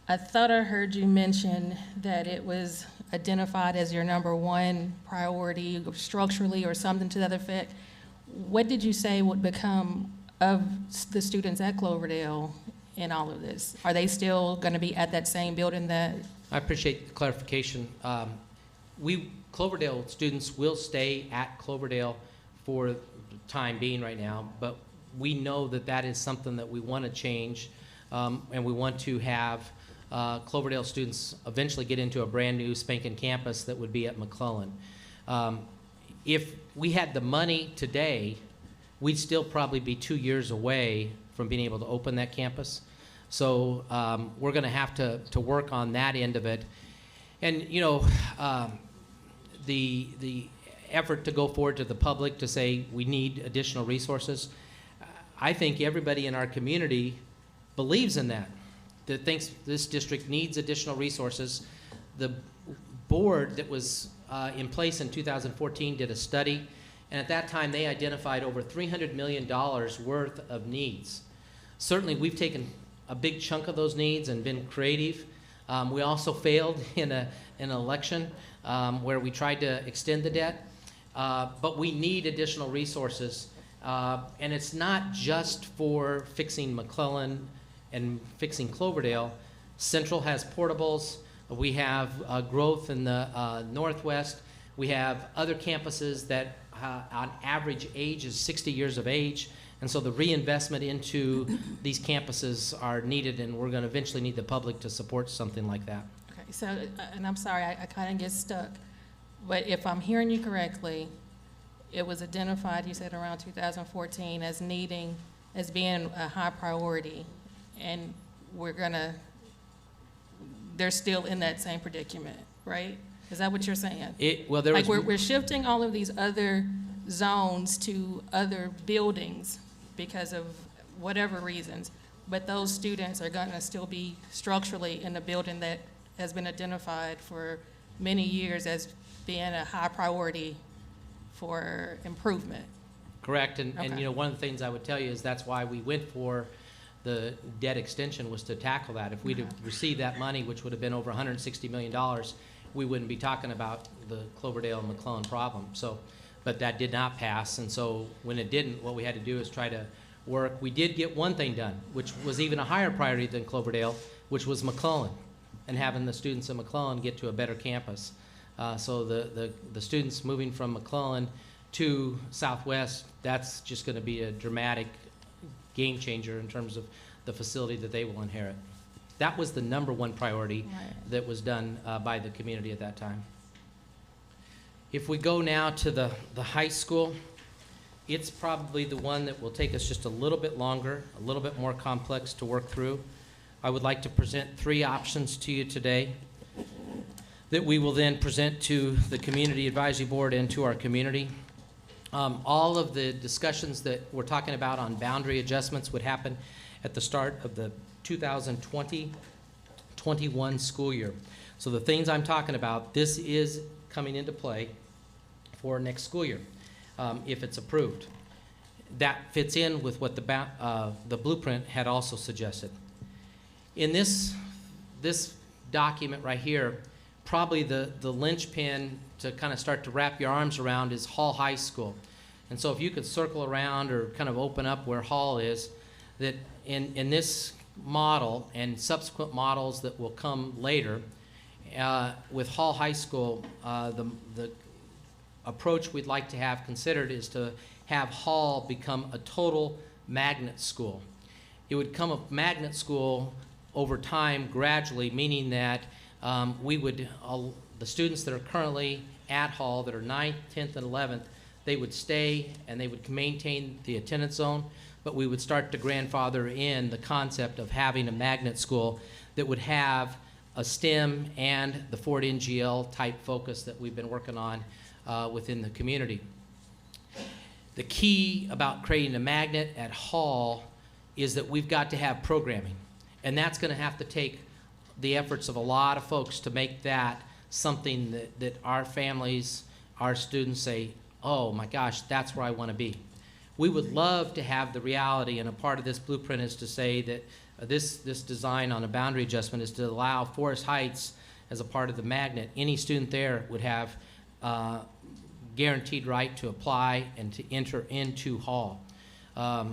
I thought I heard you mention that it was identified as your #1 priority structurally or something to that effect. What did you say would become of the students at Cloverdale in all of this? Are they still going to be at that same building that? I appreciate the clarification. Cloverdale students will stay at Cloverdale for the time being right now, but we know that is something that we want to change and we want to have Cloverdale students eventually get into a brand-new spanking campus that would be at McClellan. If we had the money today, we'd still probably be 2 years away from being able to open that campus. So we're going to have to work on that end of it. And, you know, the effort to go forward to the public to say we need additional resources, I think everybody in our community believes in that thinks this district needs additional resources. The board that was in place in 2014 did a study, and at that time they identified over $300 million worth of needs. Certainly we've taken a big chunk of those needs and been creative. We also failed in an election where we tried to extend the debt, but we need additional resources. And it's not just for fixing McClellan and fixing Cloverdale. Central has portables. We have growth in the Northwest. We have other campuses that on average age is 60 years of age. And so the reinvestment into these campuses are needed, and we're going to eventually need the public to support something like that. Okay, so, and I'm sorry, I kind of get stuck, but if I'm hearing you correctly, it was identified, you said around 2014, as being a high priority, and they're still in that same predicament, right? Is that what you're saying? Like we're shifting all of these other zones to other buildings because of whatever reasons, but those students are going to still be structurally in the building that has been identified for many years as being a high priority for improvement. Correct, and Okay. you know, one of the things I would tell you is that's why we went for the debt extension, was to tackle that. If we'd have received that money, which would have been over $160 million, we wouldn't be talking about the Cloverdale and McClellan problem. So, but that did not pass, and so when it didn't, what we had to do is try to work. We did get one thing done, which was even a higher priority than Cloverdale, which was McClellan, and having the students at McClellan get to a better campus. So the students moving from McClellan to Southwest, that's just going to be a dramatic game changer in terms of the facility that they will inherit. That was the #1 priority that was done by the community at that time. If we go now to the high school, it's probably the one that will take us just a little bit longer, a little bit more complex to work through. I would like to present 3 options to you today that we will then present to the Community Advisory Board and to our community. All of the discussions that we're talking about on boundary adjustments would happen at the start of the 2020-21 school year. So the things I'm talking about, this is coming into play for next school year, if it's approved. That fits in with what the blueprint had also suggested. In this document right here, probably the linchpin to kind of start to wrap your arms around is Hall High School. And so if you could circle around or kind of open up where Hall is, that in this model and subsequent models that will come later, with Hall High School, the approach we'd like to have considered is to have Hall become a total magnet school. It would become a magnet school over time gradually, meaning that the students that are currently at Hall that are 9th, 10th, and 11th, they would stay and they would maintain the attendance zone, but we would start to grandfather in the concept of having a magnet school that would have a STEM and the Ford NGL type focus that we've been working on within the community. The key about creating a magnet at Hall is that we've got to have programming, and that's going to have to take the efforts of a lot of folks to make that something that our families, our students say, oh my gosh, that's where I want to be. We would love to have the reality, and a part of this blueprint is to say that this design on a boundary adjustment is to allow Forest Heights as a part of the magnet. Any student there would have guaranteed right to apply and to enter into Hall. But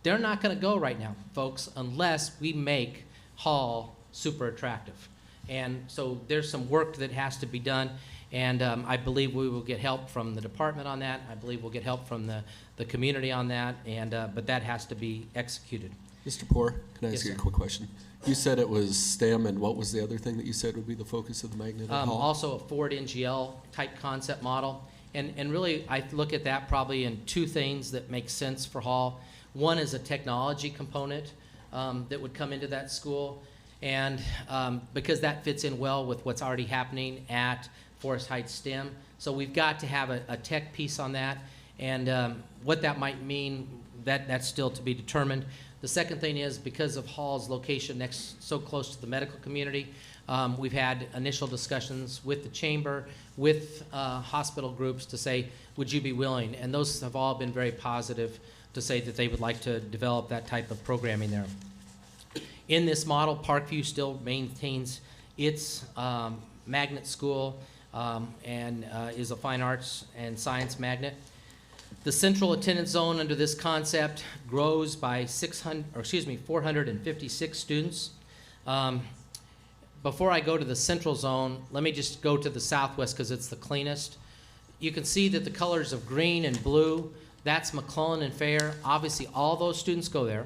they're not going to go right now, folks, unless we make Hall super attractive. And so there's some work that has to be done, and I believe we will get help from the department on that. I believe we'll get help from the community on that, and but that has to be executed. Mr. Poor, can I Yes, ask you a sir. quick question? You said it was STEM, and what was the other thing that you said would be the focus of the magnet at Hall? Also a Ford NGL type concept model. And really, I look at that probably in two things that make sense for Hall. One is a technology component that would come into that school. And because that fits in well with what's already happening at Forest Heights STEM. So we've got to have a tech piece on that. And what that might mean, that's still to be determined. The second thing is, because of Hall's location so close to the medical community, we've had initial discussions with the chamber, with hospital groups to say, would you be willing? And those have all been very positive to say that they would like to develop that type of programming there. In this model, Parkview still maintains its magnet school and is a fine arts and science magnet. The central attendance zone under this concept grows by 456 students. Before I go to the central zone, let me just go to the southwest because it's the cleanest. You can see that the colors of green and blue, that's McClellan and Fair. Obviously, all those students go there.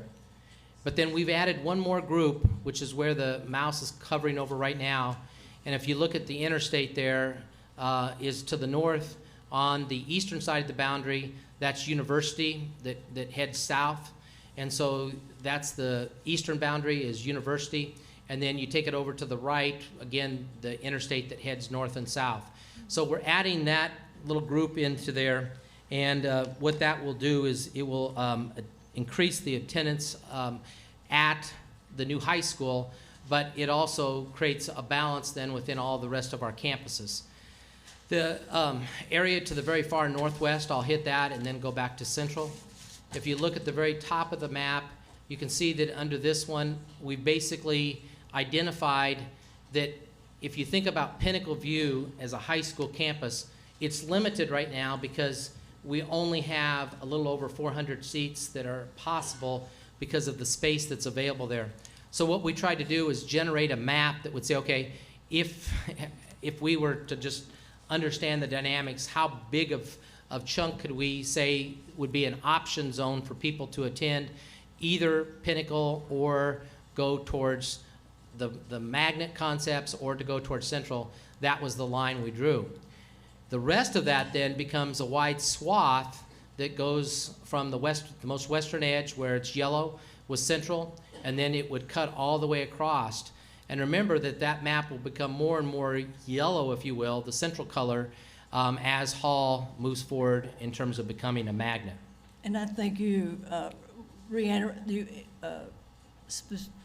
But then we've added one more group, which is where the mouse is covering over right now. And if you look at the interstate there, is to the north on the eastern side of the boundary. That's University that heads south. And so that's the eastern boundary is University. And then you take it over to the right, again, the interstate that heads north and south. So we're adding that little group into there. And what that will do is it will increase the attendance at the new high school, but it also creates a balance then within all the rest of our campuses. The area to the very far northwest, I'll hit that and then go back to central. If you look at the very top of the map, you can see that under this one, we basically identified that if you think about Pinnacle View as a high school campus, it's limited right now because we only have a little over 400 seats that are possible because of the space that's available there. So what we tried to do is generate a map that would say, okay, if we were to just understand the dynamics, how big of chunk could we say would be an option zone for people to attend either Pinnacle or go towards the magnet concepts or to go towards Central. That was the line we drew. The rest of that then becomes a wide swath that goes from the most western edge where it's yellow with Central, and then it would cut all the way across. And remember that that map will become more and more yellow, if you will, the central color, as Hall moves forward in terms of becoming a magnet. And I think you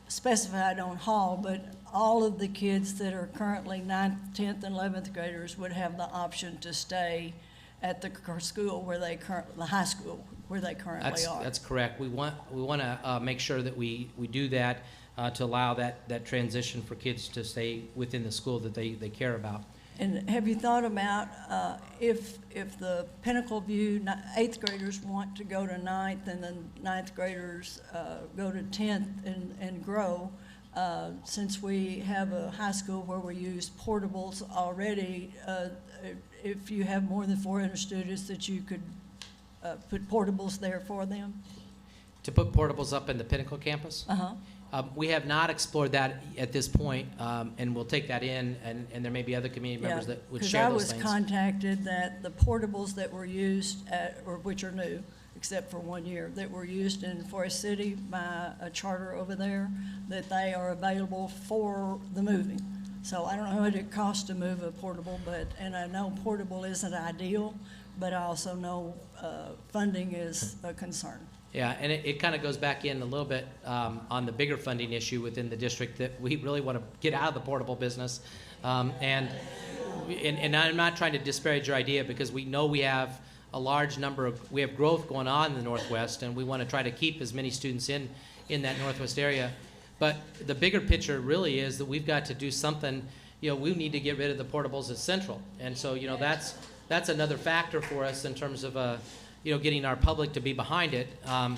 specified on Hall, but all of the kids that are currently 9th, 10th, and 11th graders would have the option to stay at the school where they the high school where they currently are. That's correct. We want to make sure that we do that to allow that transition for kids to stay within the school that they care about. And have you thought about if the Pinnacle View 8th graders want to go to 9th and then 9th graders go to 10th and grow, since we have a high school where we use portables already, if you have more than 400 students that you could put portables there for them? To put portables up in the Pinnacle campus? Uh-huh. We have not explored that at this point, and we'll take that in, and there may be other community members that would share those things. Because I was contacted that the portables that were used or which are new, except for 1 year, that were used in Forest City by a charter over there, that they are available for the moving. So I don't know what it costs to move a portable, and I know portable isn't ideal, but I also know funding is a concern. Yeah, and it kind of goes back in a little bit on the bigger funding issue within the district that we really want to get out of the portable business. And I'm not trying to disparage your idea because we know we have a large number we have growth going on in the Northwest, and we want to try to keep as many students in that Northwest area. But the bigger picture really is that we've got to do something, we need to get rid of the portables at Central. And so, that's another factor for us in terms of getting our public to be behind it. And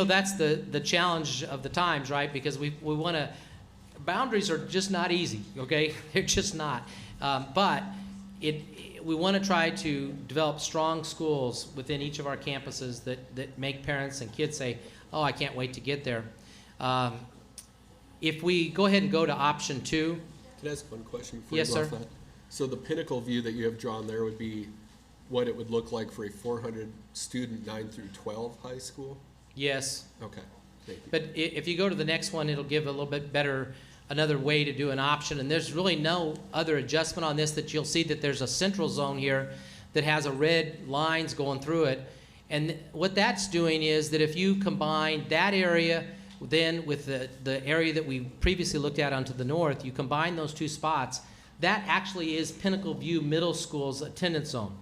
that's the challenge of the times, right? Because we want to, boundaries are just not easy, okay? They're just not. But we want to try to develop strong schools within each of our campuses that make parents and kids say, oh, I can't wait to get there. If we go ahead and go to option 2. Can I ask one question before Yes, you go off sir. that? So the pinnacle view that you have drawn there would be what it would look like for a 400 student 9 through 12 high school? Yes. Okay, thank you. But if you go to the next one, it'll give a little bit better, another way to do an option. And there's really no other adjustment on this, that you'll see that there's a central zone here that has a red lines going through it. And what that's doing is that if you combine that area then with the area that we previously looked at onto the north, you combine those two spots, that actually is Pinnacle View Middle School's attendance zone.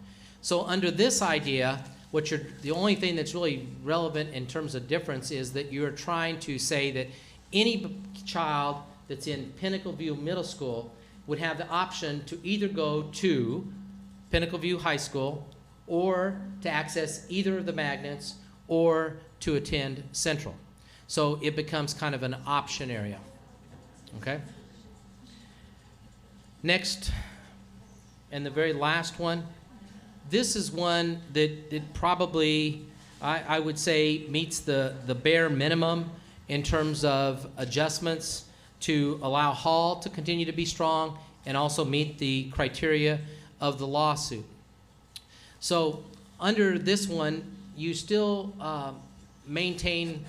So under this idea, the only thing that's really relevant in terms of difference is that you're trying to say that any child that's in Pinnacle View Middle School would have the option to either go to Pinnacle View High School or to access either of the magnets or to attend Central. So it becomes kind of an option area, okay? Next, and the very last one, this is one that probably, I would say, meets the bare minimum in terms of adjustments to allow Hall to continue to be strong and also meet the criteria of the lawsuit. So under this one, you still maintain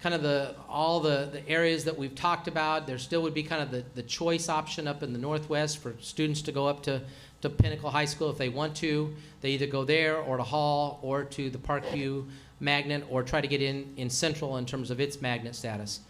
kind of all the areas that we've talked about. There still would be kind of the choice option up in the northwest for students to go up to Pinnacle High School if they want to. They either go there or to Hall or to the Parkview magnet or try to get in Central in terms of its magnet status.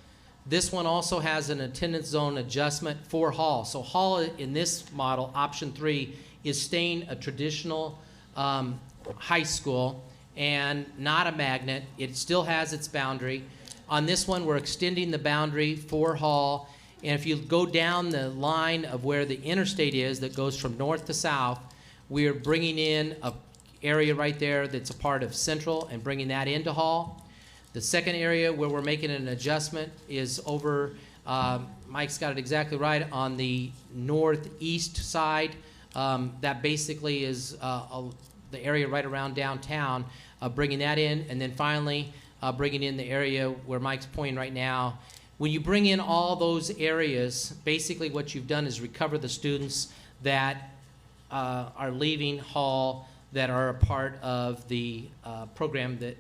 This one also has an attendance zone adjustment for Hall. So Hall in this model, option 3, is staying a traditional high school and not a magnet. It still has its boundary. On this one, we're extending the boundary for Hall. And if you go down the line of where the interstate is that goes from north to south, we are bringing in an area right there that's a part of Central and bringing that into Hall. The second area where we're making an adjustment is over, Mike's got it exactly right, on the northeast side. That basically is the area right around downtown, bringing that in. And then finally, bringing in the area where Mike's pointing right now. When you bring in all those areas, basically what you've done is recover the students that are leaving Hall that are a part of the program that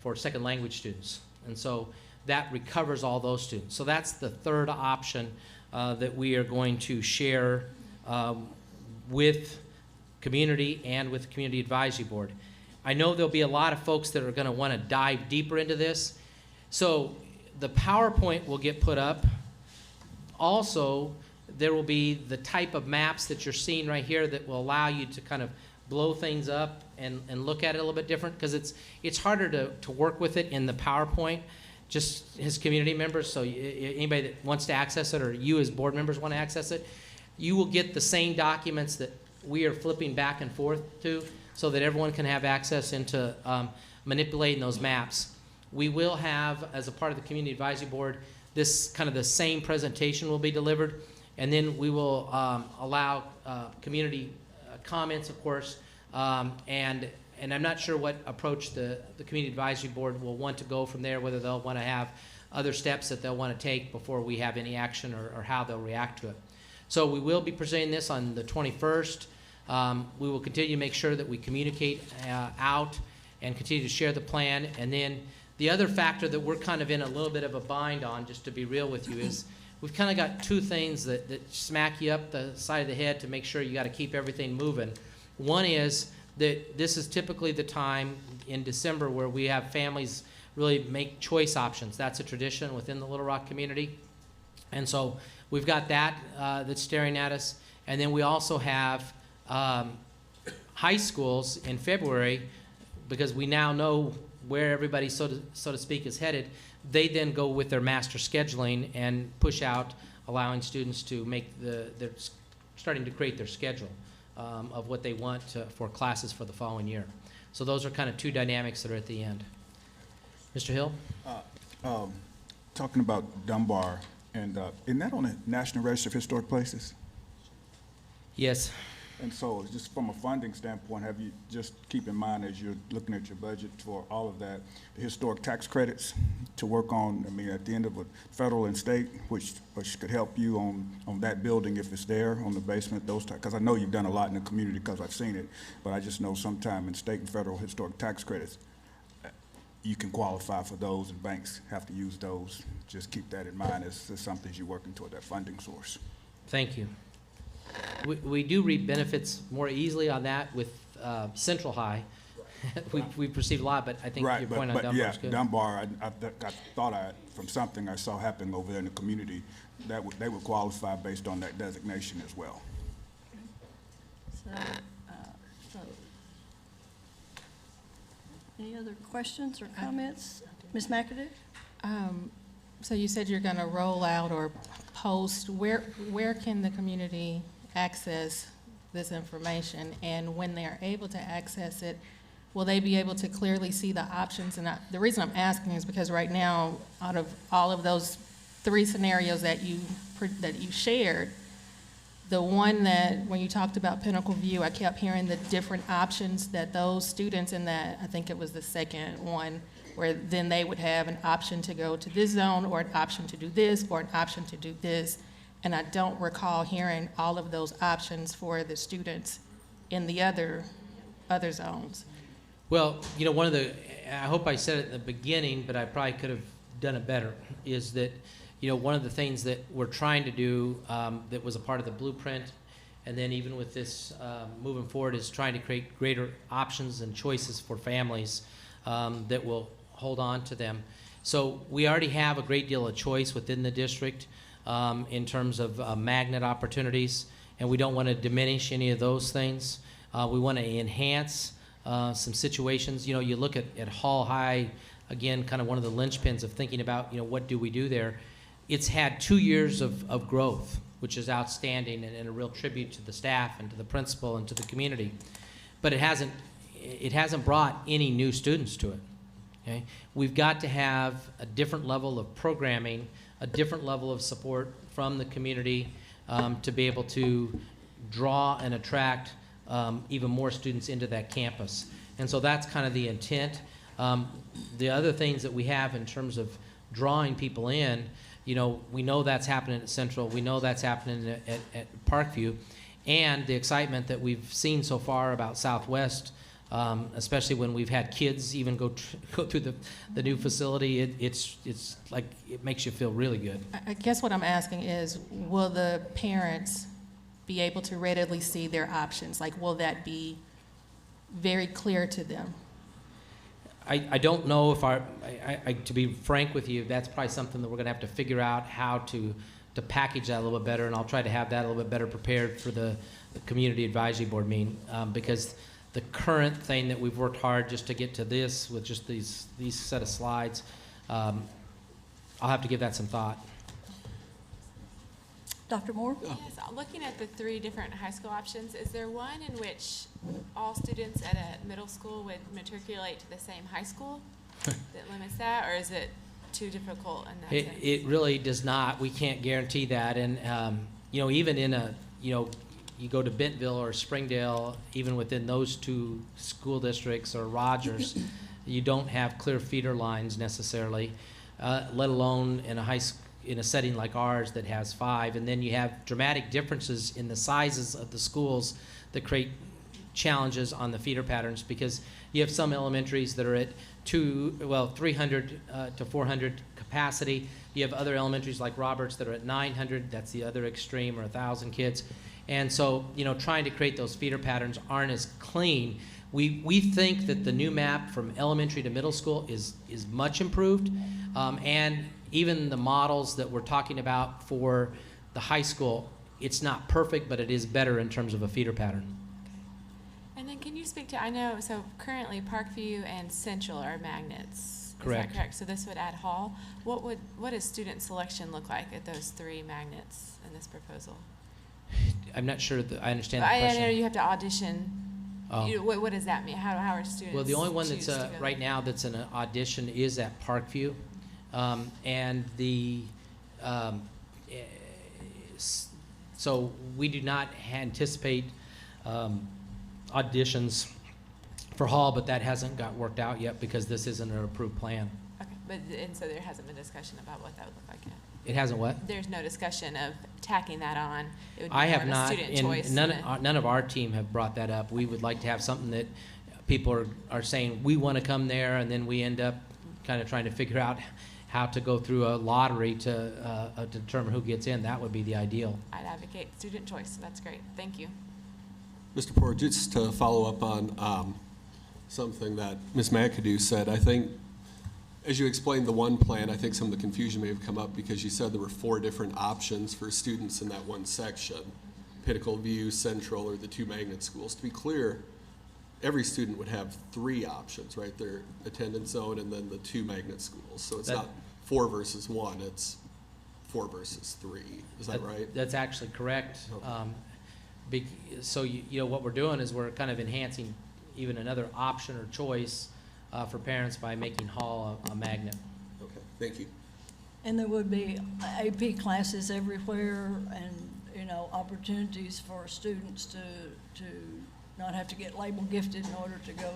for second language students. And so that recovers all those students. So that's the third option that we are going to share with community and with the Community Advisory Board. I know there'll be a lot of folks that are going to want to dive deeper into this. So the PowerPoint will get put up. Also, there will be the type of maps that you're seeing right here that will allow you to kind of blow things up and look at it a little bit different, because it's harder to work with it in the PowerPoint, just as community members. So anybody that wants to access it, or you as board members want to access it, you will get the same documents that we are flipping back and forth to, so that everyone can have access into manipulating those maps. We will have, as a part of the Community Advisory Board, this kind of the same presentation will be delivered, and then we will allow community comments, of course, and I'm not sure what approach the Community Advisory Board will want to go from there, whether they'll want to have other steps that they'll want to take before we have any action, or how they'll react to it. So we will be presenting this on the 21st. We will continue to make sure that we communicate out and continue to share the plan. And then the other factor that we're kind of in a little bit of a bind on, just to be real with you, is we've kind of got two things that smack you up the side of the head to make sure you got to keep everything moving. One is that this is typically the time in December where we have families really make choice options. That's a tradition within the Little Rock community. And so we've got that that's staring at us. And then we also have high schools in February, because we now know where everybody, so to speak, is headed. They then go with their master scheduling and push out, allowing students to make they're starting to create their schedule of what they want for classes for the following year. So those are kind of two dynamics that are at the end. Mr. Hill? Talking about Dunbar, and isn't that on the National Register of Historic Places? Yes. And so just from a funding standpoint, have you, just keep in mind as you're looking at your budget for all of that, the historic tax credits to work on, I mean, at the end of a federal and state, which could help you on that building if it's there, on the basement, those types, because I know you've done a lot in the community because I've seen it, but I just know sometime in state and federal historic tax credits, you can qualify for those and banks have to use those. Just keep that in mind as something you're working toward, that funding source. Thank you. We do reap benefits more easily on that with Central High. We've received a lot, but I think your point on Dunbar is good. Yeah, Dunbar, I thought from something I saw happening over there in the community, that they would qualify based on that designation as well. So, any other questions or comments? Ms. McAdoo? So you said you're going to roll out or post, where can the community access this information? And when they are able to access it, will they be able to clearly see the options? And the reason I'm asking is because right now, out of all of those 3 scenarios that you shared, the one that, when you talked about Pinnacle View, I kept hearing the different options that those students in that, I think it was the second one, where then they would have an option to go to this zone, or an option to do this, or an option to do this. And I don't recall hearing all of those options for the students in the other zones. Well, you know, I hope I said it in the beginning, but I probably could have done it better, is that, you know, one of the things that we're trying to do that was a part of the blueprint, and then even with this moving forward, is trying to create greater options and choices for families that will hold on to them. So we already have a great deal of choice within the district in terms of magnet opportunities, and we don't want to diminish any of those things. We want to enhance some situations. You know, you look at Hall High, again, kind of one of the linchpins of thinking about, you know, what do we do there? It's had 2 years of growth, which is outstanding and a real tribute to the staff and to the principal and to the community. But it hasn't brought any new students to it. Okay? We've got to have a different level of programming, a different level of support from the community to be able to draw and attract even more students into that campus. And so that's kind of the intent. The other things that we have in terms of drawing people in, you know, we know that's happening at Central, we know that's happening at Parkview, and the excitement that we've seen so far about Southwest, especially when we've had kids even go through the new facility, it's like, it makes you feel really good. I guess what I'm asking is, will the parents be able to readily see their options? Like, will that be very clear to them? I don't know if to be frank with you, that's probably something that we're gonna have to figure out how to package that a little bit better, and I'll try to have that a little bit better prepared for the Community Advisory Board meeting, because the current thing that we've worked hard just to get to this with just these set of slides, I'll have to give that some thought. Dr. Moore? Yes, looking at the 3 different high school options, is there one in which all students at a middle school would matriculate to the same high school that limits that, or is it too difficult in that sense? It really does not. We can't guarantee that. And, you know, even in you go to Bentonville or Springdale, even within those 2 school districts, or Rogers, you don't have clear feeder lines necessarily, let alone in a setting like ours that has 5. And then you have dramatic differences in the sizes of the schools that create challenges on the feeder patterns, because you have some elementaries that are at 300 to 400 capacity. You have other elementaries like Roberts that are at 900, that's the other extreme, or 1,000 kids. And so, you know, trying to create those feeder patterns aren't as clean. We think that the new map from elementary to middle school is much improved, and even the models that we're talking about for the high school, it's not perfect, but it is better in terms of a feeder pattern. And then can you speak to, I know, so currently Parkview and Central are magnets. Correct. Is that correct? So this would add Hall. What does student selection look like at those 3 magnets in this proposal? I'm not sure that I understand the question. I know you have to audition. Oh. What does that mean? How are students? Well, the only one that's choose to go right there? now that's an audition is at Parkview, and so we do not anticipate auditions for Hall, but that hasn't got worked out yet because this isn't an approved plan. Okay, and so there hasn't been discussion about what that would look like yet? It hasn't what? There's no discussion of tacking that on? It would be I more have of a not, student choice and than- none of our team have brought that up. We would like to have something that people are saying, we want to come there, and then we end up kind of trying to figure out how to go through a lottery to determine who gets in. That would be the ideal. I'd advocate student choice, so that's great. Thank you. Mr. Porter, just to follow up on something that Ms. McAdoo said, I think as you explained the one plan, I think some of the confusion may have come up because you said there were 4 different options for students in that one section, Pinnacle View, Central, or the 2 magnet schools. To be clear, every student would have 3 options, right? Their attendance zone and then the 2 magnet schools. So it's not 4 versus 1, it's 4 versus 3. Is that right? That's actually correct. Okay. So you know what we're doing is we're kind of enhancing even another option or choice for parents by making Hall a magnet. Okay, thank you. And there would be AP classes everywhere and, you know, opportunities for students to not have to get labeled gifted in order to go.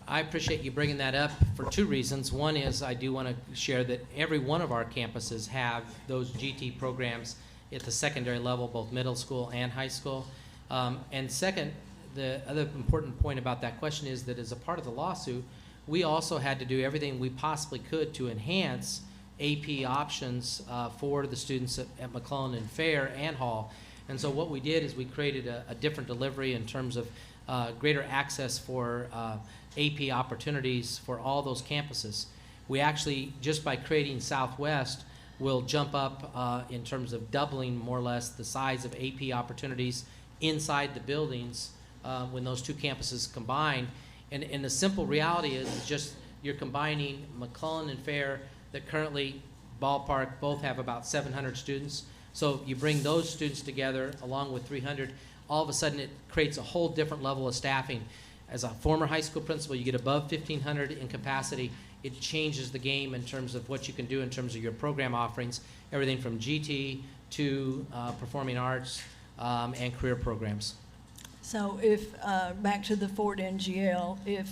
I appreciate you bringing that up for 2 reasons. One is I do want to share that every one of our campuses have those GT programs at the secondary level, both middle school and high school. And second, the other important point about that question is that as a part of the lawsuit, we also had to do everything we possibly could to enhance AP options for the students at McClellan and Fair and Hall. And so what we did is we created a different delivery in terms of greater access for AP opportunities for all those campuses. We actually, just by creating Southwest, will jump up in terms of doubling more or less the size of AP opportunities inside the buildings when those 2 campuses combine. And the simple reality is just you're combining McClellan and Fair that currently ballpark both have about 700 students. So you bring those students together along with 300, all of a sudden it creates a whole different level of staffing. As a former high school principal, you get above 1,500 in capacity. It changes the game in terms of what you can do in terms of your program offerings, everything from GT to performing arts and career programs. So if, back to the Ford NGL, if,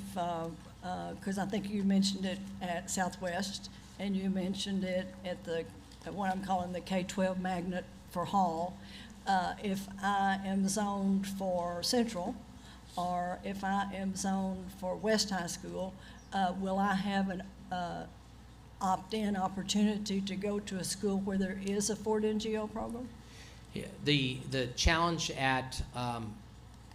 because I think you mentioned it at Southwest, and you mentioned it at what I'm calling the K-12 magnet for Hall, if I am zoned for Central, or if I am zoned for West High School, will I have an opt-in opportunity to go to a school where there is a Ford NGL program? Yeah, the challenge at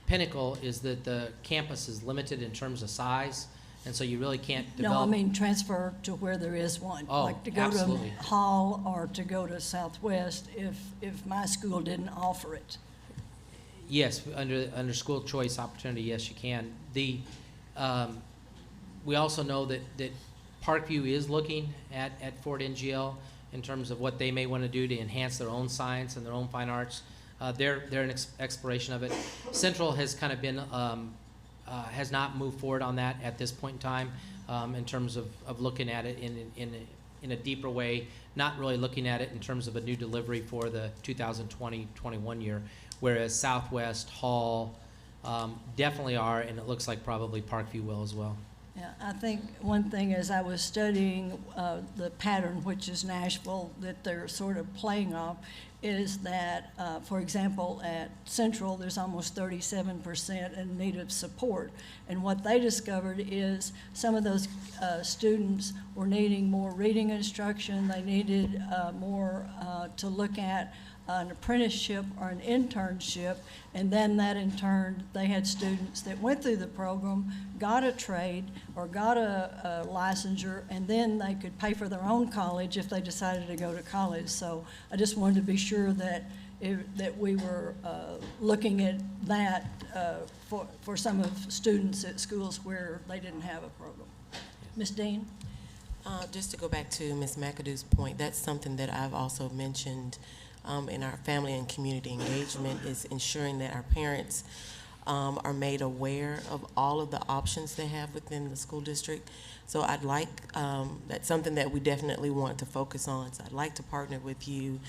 Pinnacle is that the campus is limited in terms of size, and so you really can't develop. No, I mean transfer to where there is one. Oh, like to go absolutely. to Hall or to go to Southwest if my school didn't offer it. Yes, under school choice opportunity, yes, you can. We also know that Parkview is looking at Ford NGL in terms of what they may want to do to enhance their own science and their own fine arts. They're an exploration of it. Central has kind of been has not moved forward on that at this point in time in terms of looking at it in a deeper way, not really looking at it in terms of a new delivery for the 2020-21 year, whereas Southwest, Hall definitely are, and it looks like probably Parkview will as well. Yeah, I think one thing as I was studying the pattern, which is Nashville, that they're sort of playing off, is that, for example, at Central, there's almost 37% in need of support. And what they discovered is some of those students were needing more reading instruction. They needed more to look at an apprenticeship or an internship, and then that in turn, they had students that went through the program, got a trade or got a licensure, and then they could pay for their own college if they decided to go to college. So I just wanted to be sure that that we were looking at that for some of students at schools where they didn't have a program. Ms. Dean? Just to go back to Ms. McAdoo's point, that's something that I've also mentioned in our family and community engagement, is ensuring that our parents are made aware of all of the options they have within the school district. So I'd like, that's something that we definitely want to focus on. So I'd like to partner with you.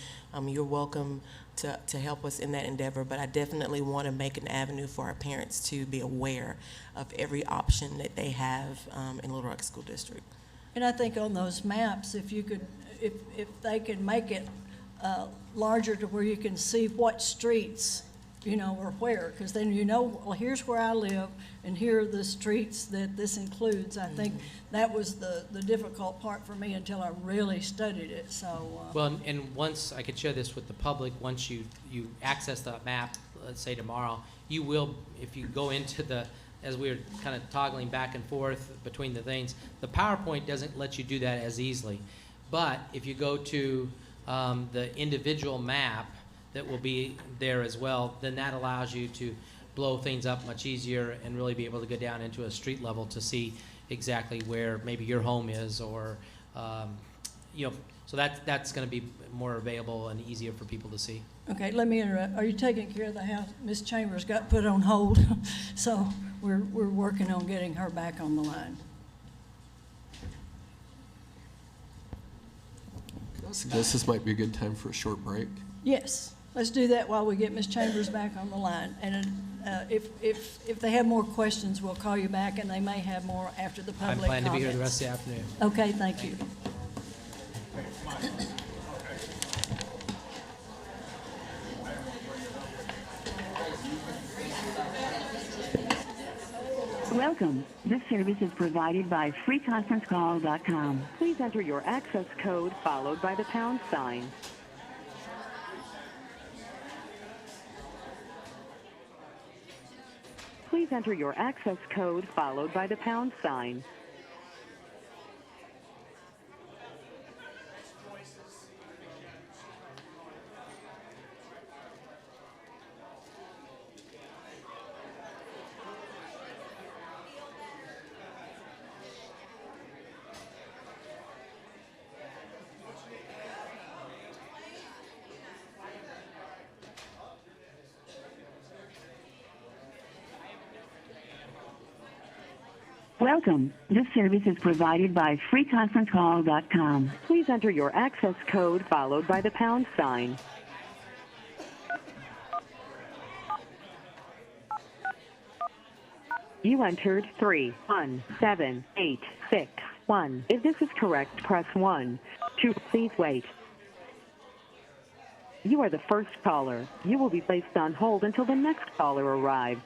You're welcome to help us in that endeavor, but I definitely want to make an avenue for our parents to be aware of every option that they have in Little Rock School District. And I think on those maps, if you could, if they could make it larger to where you can see what streets, you know, or where, because then you know, well, here's where I live, and here are the streets that this includes. I think that was the difficult part for me until I really studied it, so. Well, and once, I could share this with the public, once you access the map, let's say tomorrow, you will, if you go into the, as we were kind of toggling back and forth between the things, the PowerPoint doesn't let you do that as easily. But if you go to the individual map that will be there as well, then that allows you to blow things up much easier and really be able to go down into a street level to see exactly where maybe your home is, or you know, so that's going to be more available and easier for people to see. Okay, let me interrupt. Are you taking care of the house? Ms. Chambers got put on hold, so we're working on getting her back on the line. I suggest this might be a good time for a short break. Yes, let's do that while we get Ms. Chambers back on the line. And if they have more questions, we'll call you back, and they may have more after the public comments. I'm planning to be here the rest of the afternoon. Okay, thank you. Welcome. This service is provided by freeconferencecall.com. Please enter your access code followed by the pound sign. Please enter your access code followed by the pound sign. Welcome. This service is provided by freeconferencecall.com. Please enter your access code followed by the pound sign. You entered 317861. If this is correct, press 1. 2, please wait. You are the first caller. You will be placed on hold until the next caller arrives.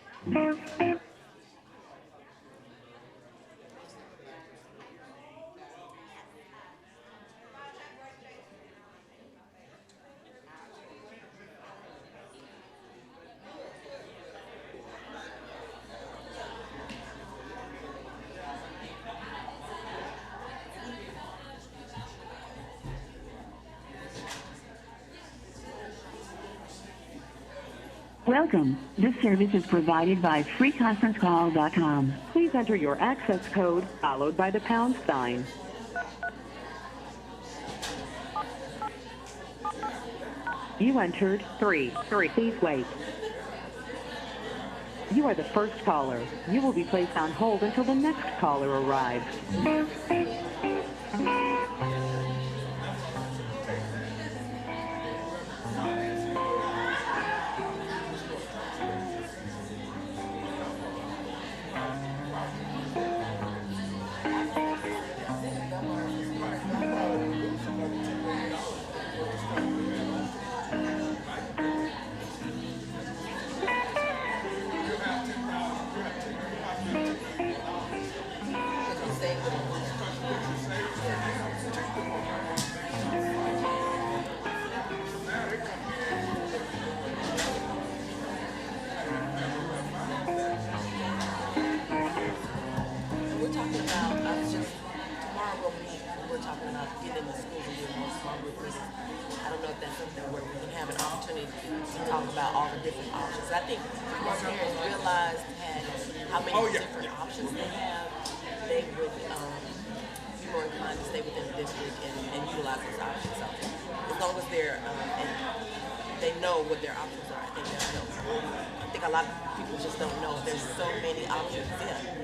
Welcome. This service is provided by freeconferencecall.com. Please enter your access code followed by the pound sign. You entered 3. Please wait. You are the first caller. You will be placed on hold until the next caller arrives. As long as they're, and they know what their options are, I think that'll help. think a lot of people just don't know there's so many options. Yeah.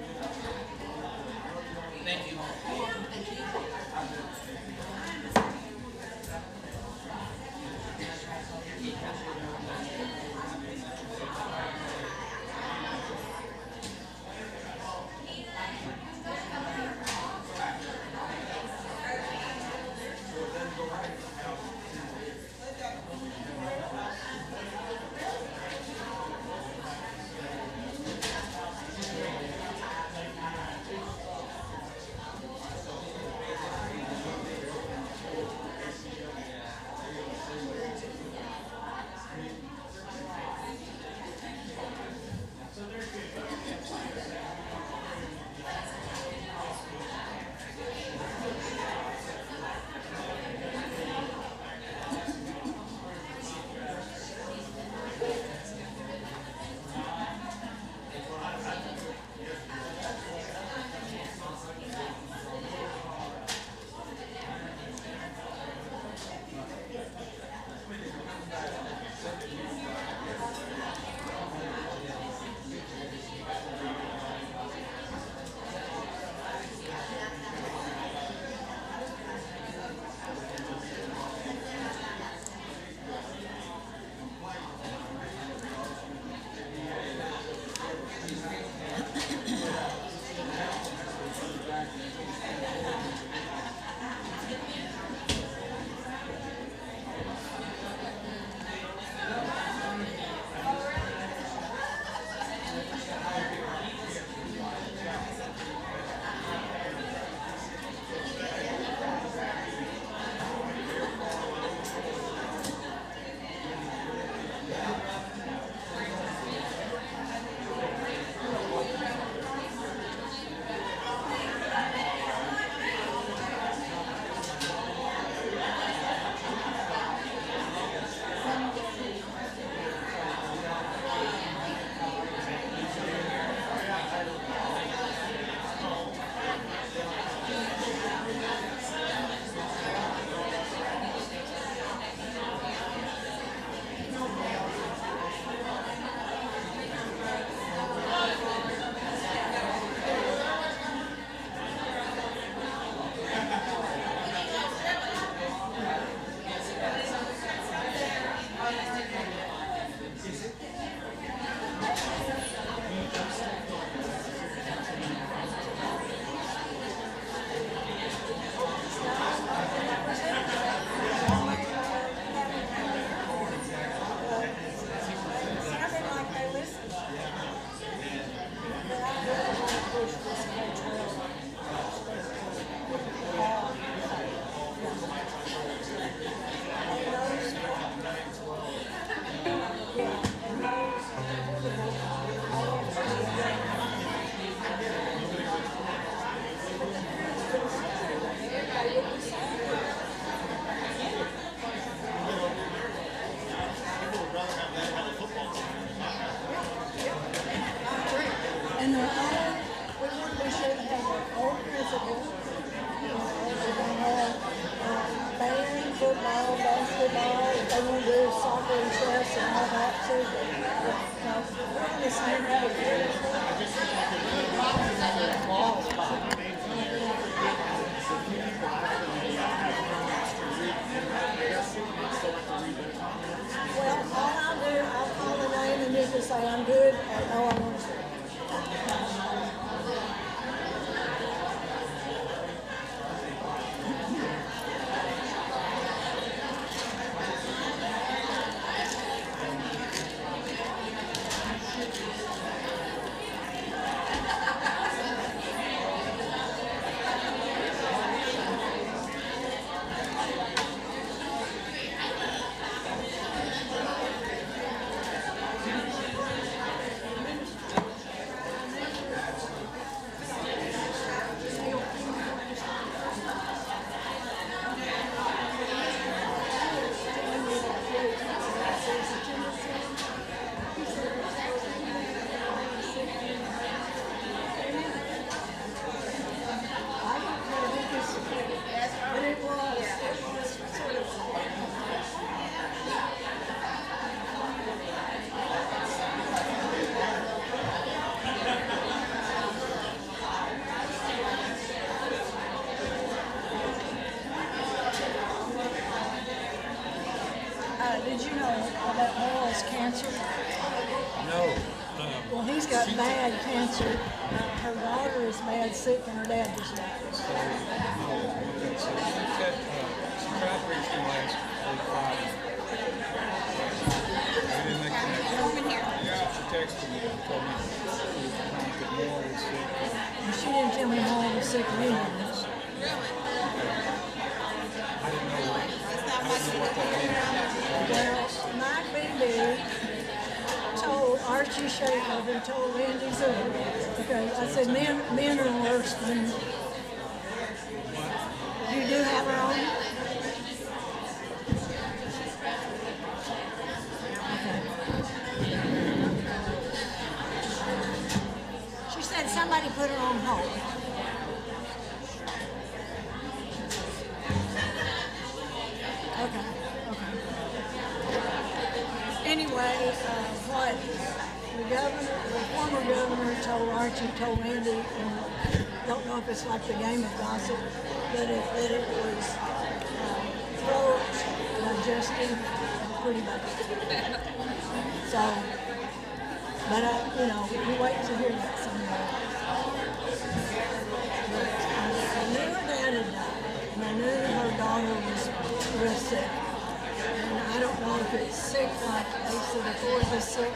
Thank you. And they're all, we should have our own principals. We're gonna have band, football, basketball, if they wanna do soccer and chess and all that too. Because we're on the same Well, all I'll do, I'll call the name and just say I'm good, or no, I want to. bad cancer. Her daughter is bad sick and her dad just died. She tried reaching last week Friday. We didn't make the connection. Yeah, she texted me and told me that Moore was sick. And she didn't tell me Moore was sick of anything. I didn't know what that meant. Well, Mike Beebe told Archie Schaefer and told Andy Zimmer, okay, I said, men are worse than, you do have her own? Okay. She said somebody put her on hold. Okay, okay. Anyway, what the former governor told Archie, told Andy, and don't know if it's like the game of gossip, that it was throat, digestive, pretty bad. So, but we wait to hear that somewhere. I knew her dad had died, and I knew her daughter was real sick. And I don't know if it's sick like they said before, the sick.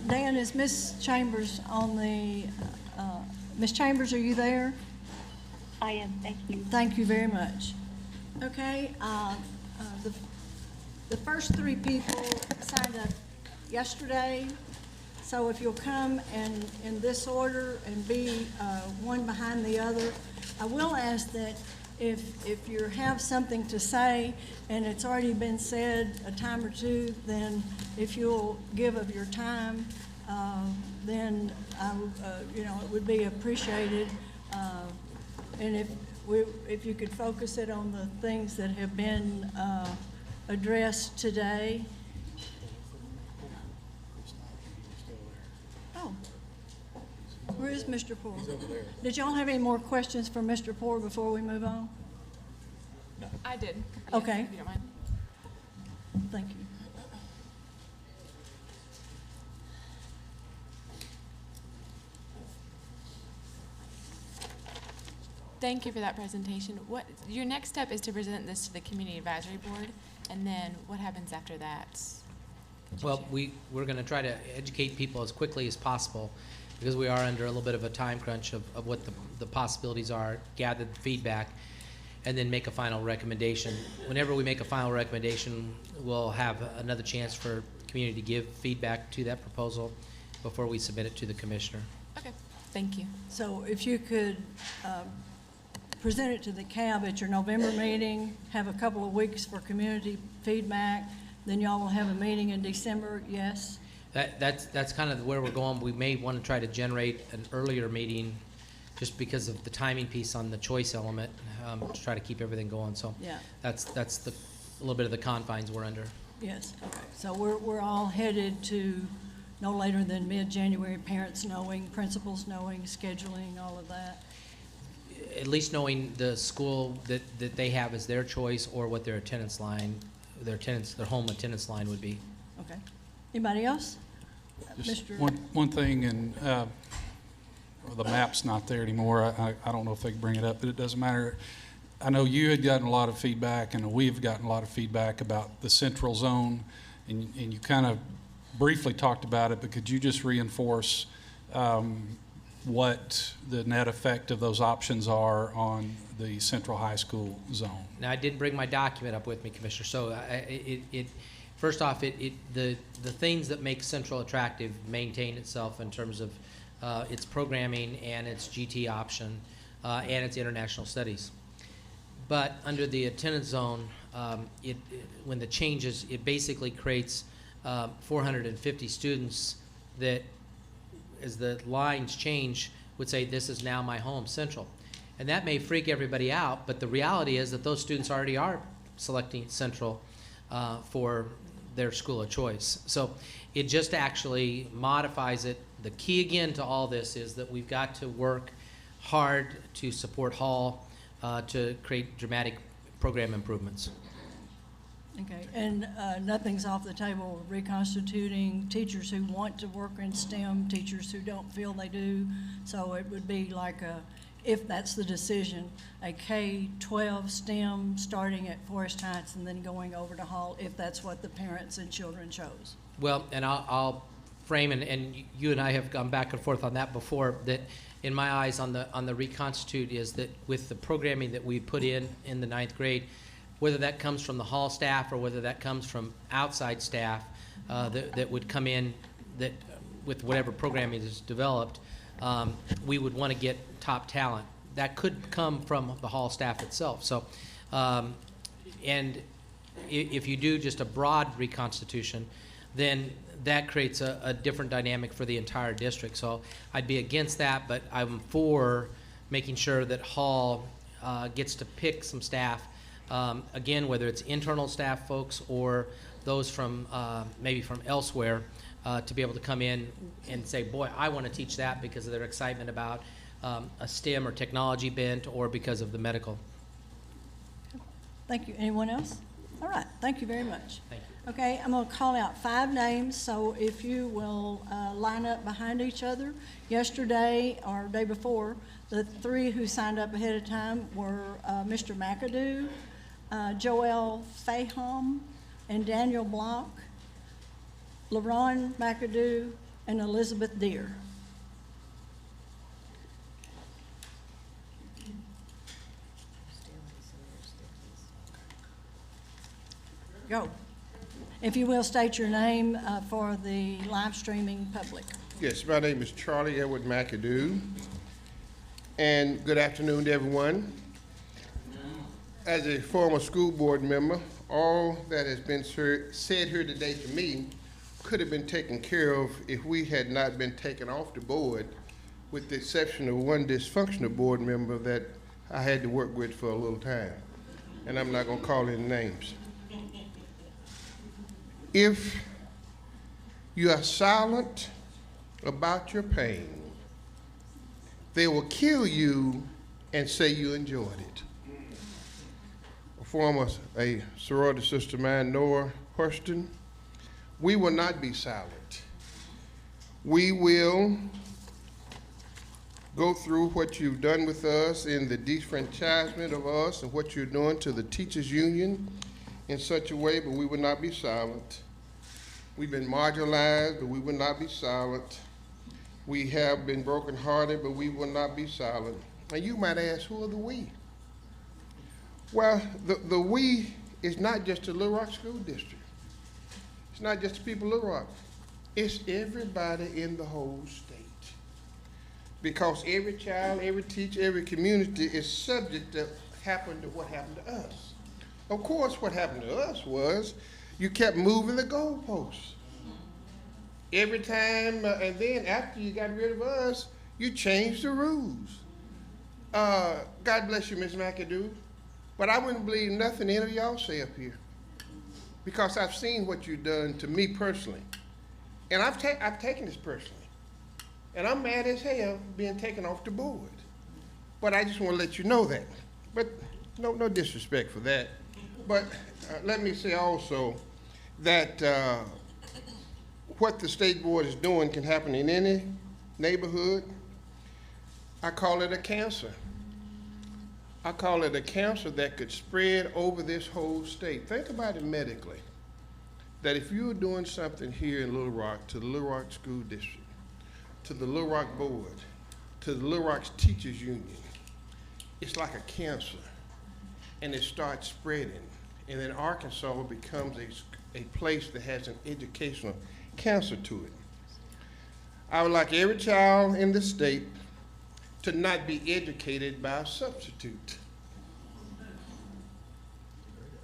Dan, is Miss Chambers on the, Miss Chambers, are you there? I am, thank you. Thank you very much. Okay, the first three people signed up yesterday, so if you'll come in this order and be one behind the other. I will ask that if you have something to say and it's already been said a time or two, then if you'll give of your time, then it would be appreciated. And if you could focus it on the things that have been addressed today. Oh, where is Mr. Poore? He's over there. Did y'all have any more questions for Mr. Poore before we move on? I did. Yes, Okay. if you don't mind. Thank you. Thank you for that presentation. Your next step is to present this to the Community Advisory Board, and then what happens after that? Well, we're going to try to educate people as quickly as possible because we are under a little bit of a time crunch of what the possibilities are, gather the feedback, and then make a final recommendation. Whenever we make a final recommendation, we'll have another chance for community to give feedback to that proposal before we submit it to the commissioner. Okay, thank you. So if you could present it to the CAB at your November meeting, have a couple of weeks for community feedback, then y'all will have a meeting in December, yes? That's kind of where we're going. We may want to try to generate an earlier meeting just because of the timing piece on the choice element, to try to keep everything going. So Yeah. that's a little bit of the confines we're under. Yes, okay. So we're all headed to no later than mid-January, parents knowing, principals knowing, scheduling, all of that. At least knowing the school that they have as their choice or what their attendance line, their home attendance line would be. Okay. Anybody else? Just Mr. one thing, and the map's not there anymore. I don't know if they can bring it up, but it doesn't matter. I know you had gotten a lot of feedback, and we've gotten a lot of feedback about the central zone, and you kind of briefly talked about it, but could you just reinforce what the net effect of those options are on the central high school zone? Now, I didn't bring my document up with me, Commissioner, so first off, the things that make Central attractive maintain itself in terms of its programming and its GT option and its international studies. But under the attendance zone, when the changes, it basically creates 450 students that, as the lines change, would say, this is now my home, Central. And that may freak everybody out, but the reality is that those students already are selecting Central for their school of choice. So it just actually modifies it. The key again to all this is that we've got to work hard to support Hall to create dramatic program improvements. Okay, and nothing's off the table reconstituting teachers who want to work in STEM, teachers who don't feel they do. So it would be like if that's the decision, a K-12 STEM starting at Forest Heights and then going over to Hall, if that's what the parents and children chose. Well, and I'll frame, and you and I have gone back and forth on that before, that in my eyes on the reconstitute is that with the programming that we put in the 9th grade, whether that comes from the Hall staff or whether that comes from outside staff that would come in that with whatever programming is developed, we would want to get top talent. That could come from the Hall staff itself. So, and if you do just a broad reconstitution, then that creates a different dynamic for the entire district. So I'd be against that, but I'm for making sure that Hall gets to pick some staff. Again, whether it's internal staff folks or those from maybe from elsewhere, to be able to come in and say, boy, I want to teach that because of their excitement about a STEM or technology bent or because of the medical. Thank you. Anyone else? All right, thank you very much. Thank you. Okay, I'm going to call out 5 names, so if you will line up behind each other. Yesterday or day before, the 3 who signed up ahead of time were Mr. McAdoo, Joel Fahom, and Daniel Block. LaRon McAdoo, and Elizabeth Deere. Go. If you will, state your name for the live streaming public. Yes, my name is Charlie Edward McAdoo, and good afternoon to everyone. As a former school board member, all that has been said here today to me could have been taken care of if we had not been taken off the board, with the exception of one dysfunctional board member that I had to work with for a little time, and I'm not going to call any names. If you are silent about your pain, they will kill you and say you enjoyed it. A sorority sister of mine, Nora Hurston, we will not be silent. We will go through what you've done with us in the disfranchisement of us and what you're doing to the teachers union in such a way, but we will not be silent. We've been marginalized, but we will not be silent. We have been brokenhearted, but we will not be silent. And you might ask, who are the we? Well, the we is not just the Little Rock School District. It's not just the people of Little Rock. It's everybody in the whole state. Because every child, every teacher, every community is subject to happen to what happened to us. Of course, what happened to us was you kept moving the goalposts. Every time, and then after you got rid of us, you changed the rules. God bless you, Ms. McAdoo, but I wouldn't believe nothing any of y'all say up here, because I've seen what you've done to me personally, and I've taken this personally, and I'm mad as hell being taken off the board. But I just want to let you know that. But no disrespect for that. But let me say also that what the state board is doing can happen in any neighborhood. I call it a cancer. I call it a cancer that could spread over this whole state. Think about it medically, that if you were doing something here in Little Rock to the Little Rock School District, to the Little Rock Board, to the Little Rock Teachers Union, it's like a cancer, and it starts spreading. And then Arkansas becomes a place that has an educational cancer to it. I would like every child in the state to not be educated by a substitute.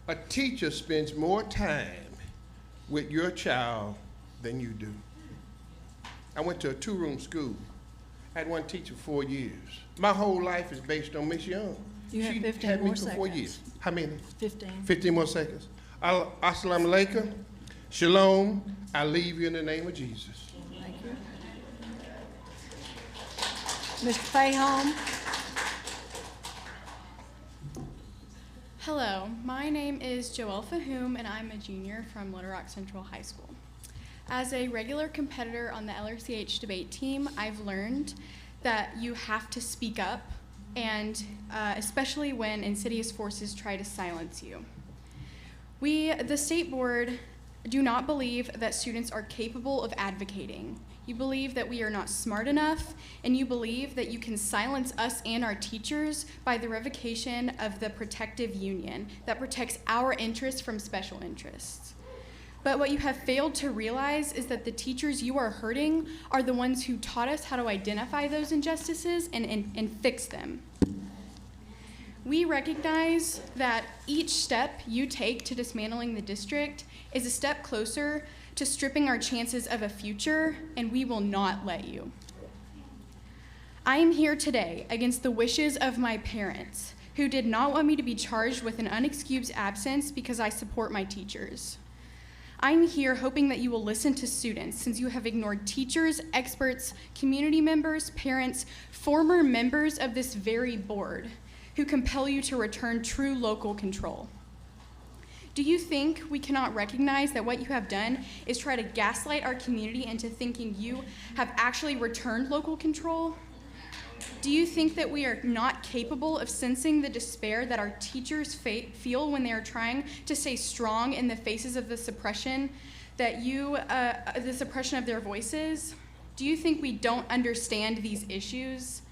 A teacher spends more time with your child than you do. I went to a 2-room school. I had one teacher for 4 years. My whole life is based on Miss Young. You have 15 had me more for 4 seconds. years. How many? 15. 15 more seconds. Assalamu alaikum. Shalom. I leave you in the name of Jesus. Thank you. Mr. Fahom? Hello, my name is Joelle Fahum, and I'm a junior from Little Rock Central High School. As a regular competitor on the LRCH debate team, I've learned that you have to speak up, and especially when insidious forces try to silence you. We, the state board, do not believe that students are capable of advocating. You believe that we are not smart enough, and you believe that you can silence us and our teachers by the revocation of the protective union that protects our interests from special interests. But what you have failed to realize is that the teachers you are hurting are the ones who taught us how to identify those injustices and fix them. We recognize that each step you take to dismantling the district is a step closer to stripping our chances of a future, and we will not let you. I am here today against the wishes of my parents, who did not want me to be charged with an unexcused absence because I support my teachers. I'm here hoping that you will listen to students, since you have ignored teachers, experts, community members, parents, former members of this very board, who compel you to return true local control. Do you think we cannot recognize that what you have done is try to gaslight our community into thinking you have actually returned local control? Do you think that we are not capable of sensing the despair that our teachers feel when they are trying to stay strong in the faces of the suppression that the suppression of their voices? Do you think we don't understand these issues?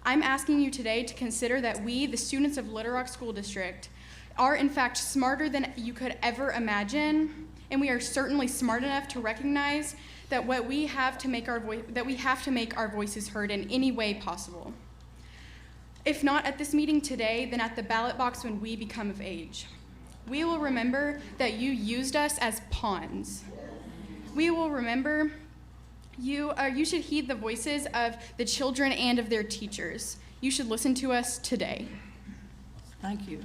I'm asking you today to consider that we, the students of Little Rock School District, are in fact smarter than you could ever imagine, and we are certainly smart enough to recognize that we have to make our voices heard in any way possible. If not at this meeting today, then at the ballot box when we become of age. We will remember that you used us as pawns. We will remember you should heed the voices of the children and of their teachers. You should listen to us today. Thank you.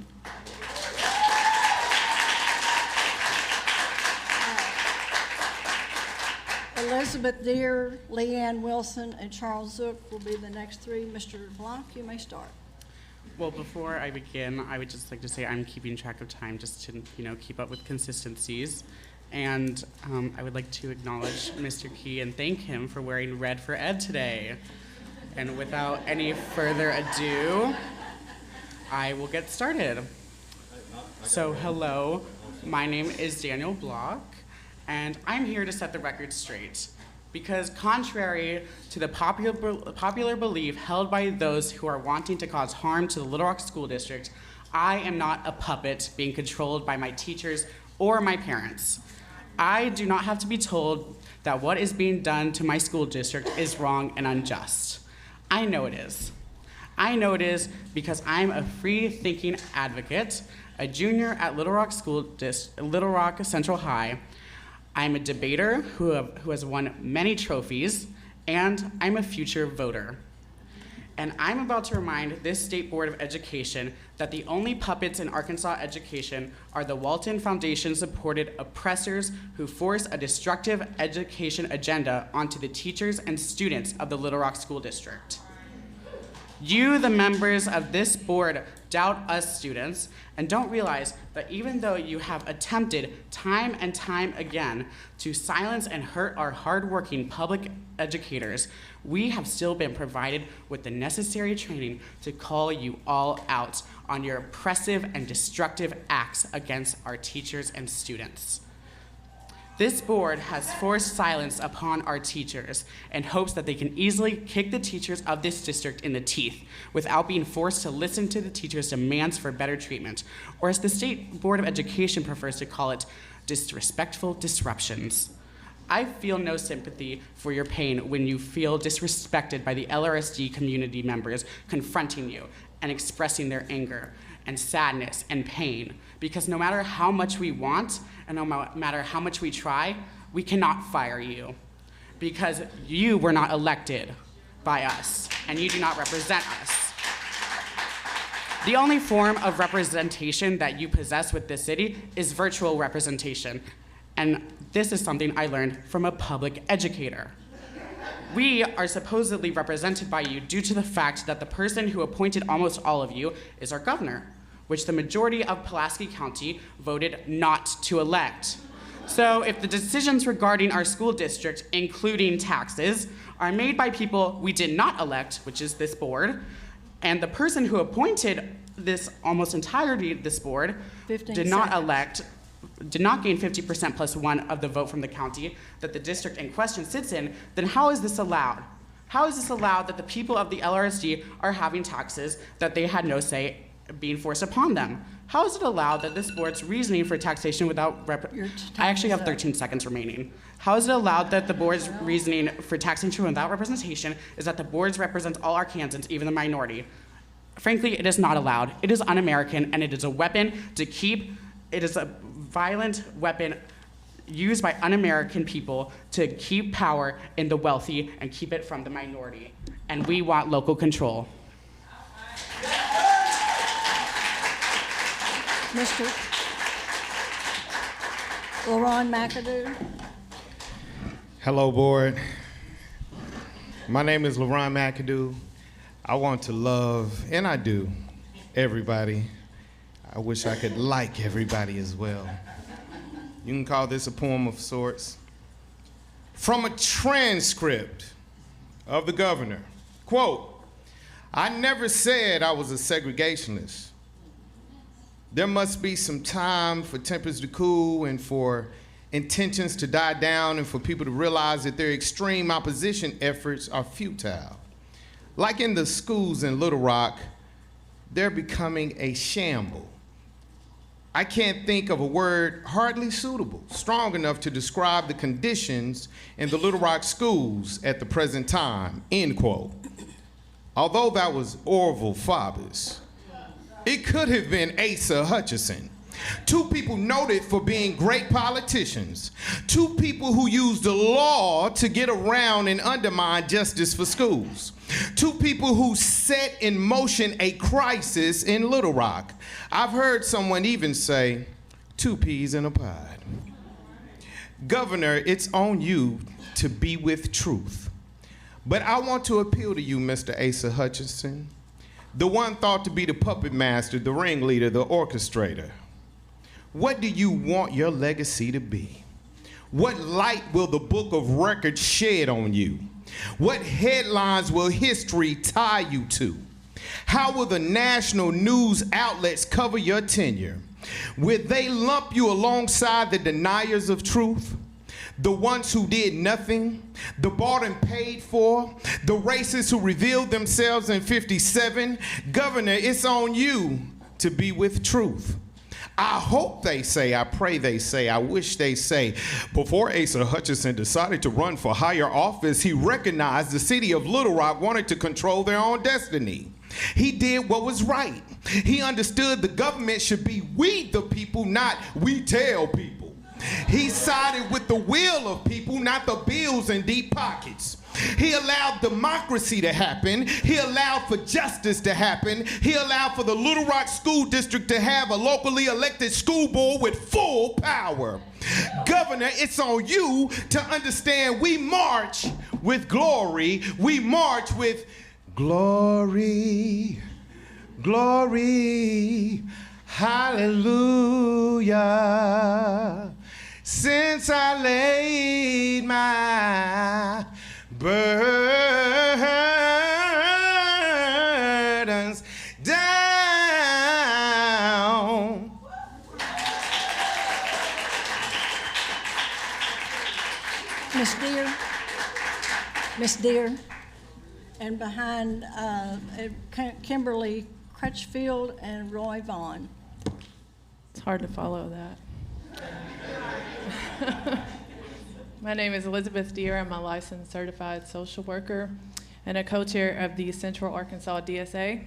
Elizabeth Deere, Leanne Wilson, and Charles Zook will be the next three. Mr. Blanc, you may start. Well, before I begin, I would just like to say I'm keeping track of time just to, keep up with consistencies. And I would like to acknowledge Mr. Key and thank him for wearing red for Ed today. And without any further ado, I will get started. So, hello, my name is Daniel Block, and I'm here to set the record straight. Because contrary to the popular belief held by those who are wanting to cause harm to the Little Rock School District, I am not a puppet being controlled by my teachers or my parents. I do not have to be told that what is being done to my school district is wrong and unjust. I know it is. I know it is because I'm a free-thinking advocate, a junior at Little Rock Central High. I'm a debater who has won many trophies, and I'm a future voter. And I'm about to remind this State Board of Education that the only puppets in Arkansas education are the Walton Foundation-supported oppressors who force a destructive education agenda onto the teachers and students of the Little Rock School District. You, the members of this board, doubt us students and don't realize that even though you have attempted time and time again to silence and hurt our hardworking public educators, we have still been provided with the necessary training to call you all out on your oppressive and destructive acts against our teachers and students. This board has forced silence upon our teachers in hopes that they can easily kick the teachers of this district in the teeth without being forced to listen to the teachers' demands for better treatment, or as the State Board of Education prefers to call it, disrespectful disruptions. I feel no sympathy for your pain when you feel disrespected by the LRSD community members confronting you and expressing their anger and sadness and pain, because no matter how much we want and no matter how much we try, we cannot fire you because you were not elected by us and you do not represent us. The only form of representation that you possess with this city is virtual representation, and this is something I learned from a public educator. We are supposedly represented by you due to the fact that the person who appointed almost all of you is our governor, which the majority of Pulaski County voted not to elect. So if the decisions regarding our school district, including taxes, are made by people we did not elect, which is this board, and the person who appointed this almost entirety of this board did not gain 50% plus one of the vote from the county that the district in question sits in, then how is this allowed? How is this allowed that the people of the LRSD are having taxes that they had no say being forced upon them? How is it allowed that this board's reasoning for taxation without I actually have 13 seconds remaining. How is it allowed that the board's reasoning for taxation without representation is that the board represents all Arkansans, even the minority? Frankly, it is not allowed. It is un-American, and it is a weapon it is a violent weapon used by un-American people to keep power in the wealthy and keep it from the minority. And we want local control. Mr. LaRon McAdoo. Hello, board. My name is LaRon McAdoo. I want to love, and I do, everybody. I wish I could like everybody as well. You can call this a poem of sorts. From a transcript of the governor, quote, "I never said I was a segregationist. There must be some time for tempers to cool and for intentions to die down and for people to realize that their extreme opposition efforts are futile. Like in the schools in Little Rock, they're becoming a shamble. I can't think of a word hardly suitable, strong enough to describe the conditions in the Little Rock schools at the present time, end quote. Although that was Orville Faubus, it could have been Asa Hutchinson. Two people noted for being great politicians. Two people who used the law to get around and undermine justice for schools. Two people who set in motion a crisis in Little Rock. I've heard someone even say, 2 peas in a pod. Governor, it's on you to be with truth. But I want to appeal to you, Mr. Asa Hutchinson, the one thought to be the puppet master, the ringleader, the orchestrator. What do you want your legacy to be? What light will the book of records shed on you? What headlines will history tie you to? How will the national news outlets cover your tenure? Will they lump you alongside the deniers of truth? The ones who did nothing, the bought and paid for, the racists who revealed themselves in 57? Governor, it's on you to be with truth. I hope they say, I pray they say, I wish they say. Before Asa Hutchinson decided to run for higher office, he recognized the city of Little Rock wanted to control their own destiny. He did what was right. He understood the government should be we the people, not we tell people. He sided with the will of people, not the bills in deep pockets. He allowed democracy to happen. He allowed for justice to happen. He allowed for the Little Rock School District to have a locally elected school board with full power. Governor, it's on you to understand we march with glory. We march with glory, glory, hallelujah. Since I laid my burdens down. Miss Deere, and behind Kimberly Crutchfield and Roy Vaughn. It's hard to follow that. My name is Elizabeth Deere. I'm a licensed certified social worker and a co-chair of the Central Arkansas DSA.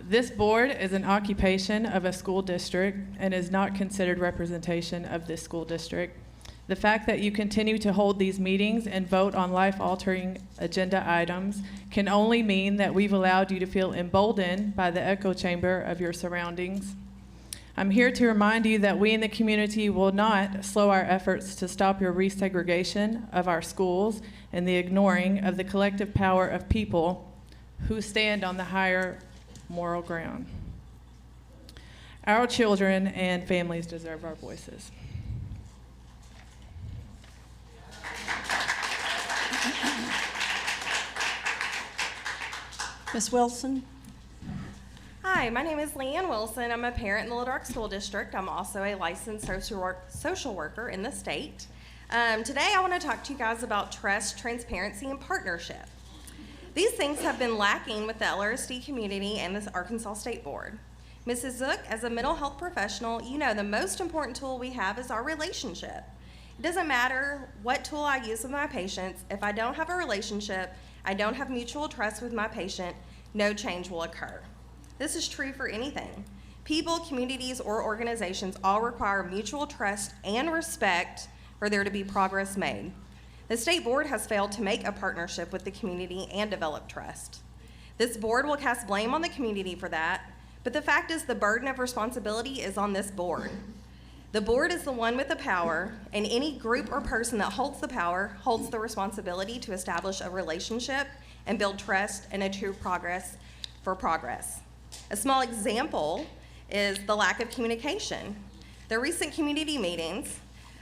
This board is an occupation of a school district and is not considered representation of this school district. The fact that you continue to hold these meetings and vote on life-altering agenda items can only mean that we've allowed you to feel emboldened by the echo chamber of your surroundings. I'm here to remind you that we in the community will not slow our efforts to stop your resegregation of our schools and the ignoring of the collective power of people who stand on the higher moral ground. Our children and families deserve our voices. Ms. Wilson? Hi, my name is Leanne Wilson. I'm a parent in the Little Rock School District. I'm also a licensed social worker in the state. Today I want to talk to you guys about trust, transparency, and partnership. These things have been lacking with the LRSD community and the Arkansas State Board. Mrs. Zook, as a mental health professional, you know the most important tool we have is our relationship. It doesn't matter what tool I use with my patients. If I don't have a relationship, I don't have mutual trust with my patient, no change will occur. This is true for anything. People, communities, or organizations all require mutual trust and respect for there to be progress made. The state board has failed to make a partnership with the community and develop trust. This board will cast blame on the community for that, but the fact is the burden of responsibility is on this board. The board is the one with the power, and any group or person that holds the power holds the responsibility to establish a relationship and build trust and a true progress. A small example is the lack of communication. The recent community meetings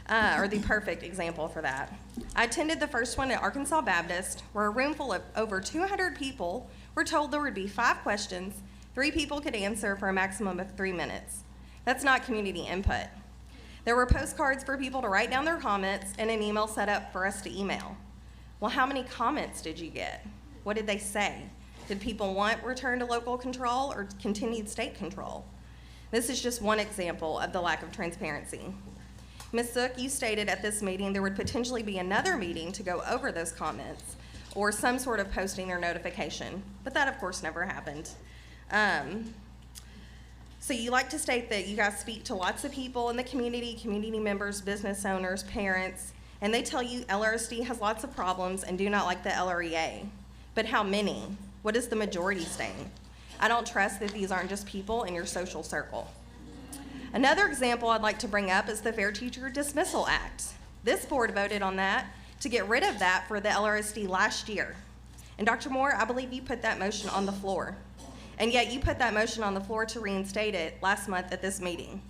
are the perfect example for that. I attended the first one at Arkansas Baptist, where a room full of over 200 people were told there would be 5 questions, 3 people could answer for a maximum of 3 minutes. That's not community input. There were postcards for people to write down their comments and an email set up for us to email. Well, how many comments did you get? What did they say? Did people want return to local control or continued state control? This is just one example of the lack of transparency. Ms. Zook, you stated at this meeting there would potentially be another meeting to go over those comments or some sort of posting or notification, but that of course never happened. So you like to state that you guys speak to lots of people in the community members, business owners, parents, and they tell you LRSD has lots of problems and do not like the LREA. But how many? What is the majority saying? I don't trust that these aren't just people in your social circle. Another example I'd like to bring up is the Fair Teacher Dismissal Act. This board voted on that to get rid of that for the LRSD last year. And Dr. Moore, I believe you put that motion on the floor. And yet you put that motion on the floor to reinstate it last month at this meeting.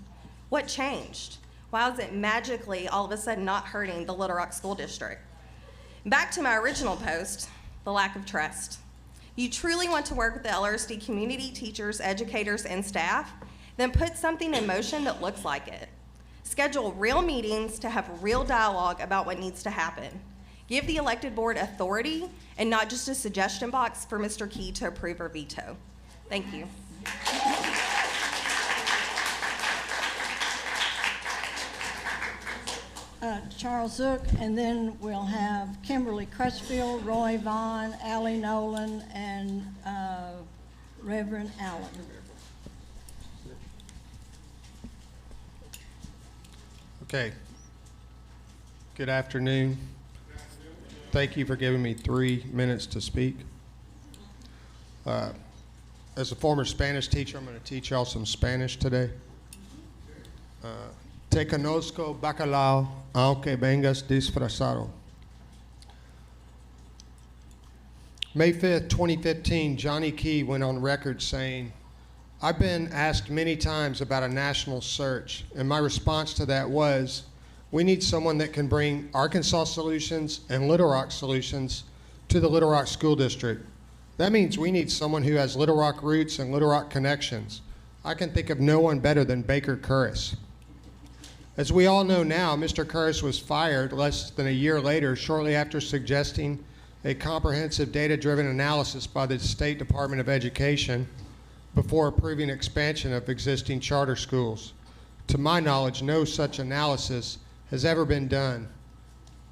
What changed? Why is it magically all of a sudden not hurting the Little Rock School District? Back to my original post, the lack of trust. You truly want to work with the LRSD community, teachers, educators, and staff, then put something in motion that looks like it. Schedule real meetings to have real dialogue about what needs to happen. Give the elected board authority and not just a suggestion box for Mr. Key to approve or veto. Thank you. Charles Zook, and then we'll have Kimberly Crutchfield, Roy Vaughn, Allie Nolan, and Reverend Allen. Okay. Good afternoon. Thank you for giving me 3 minutes to speak. As a former Spanish teacher, I'm going to teach y'all some Spanish today. Te conozco bacalao, aunque vengas disfrazado. May 5th, 2015, Johnny Key went on record saying, "I've been asked many times about a national search, and my response to that was, we need someone that can bring Arkansas solutions and Little Rock solutions to the Little Rock School District. That means we need someone who has Little Rock roots and Little Rock connections. I can think of no one better than Baker Curris." As we all know now, Mr. Curris was fired less than a year later, shortly after suggesting a comprehensive data-driven analysis by the State Department of Education before approving expansion of existing charter schools. To my knowledge, no such analysis has ever been done,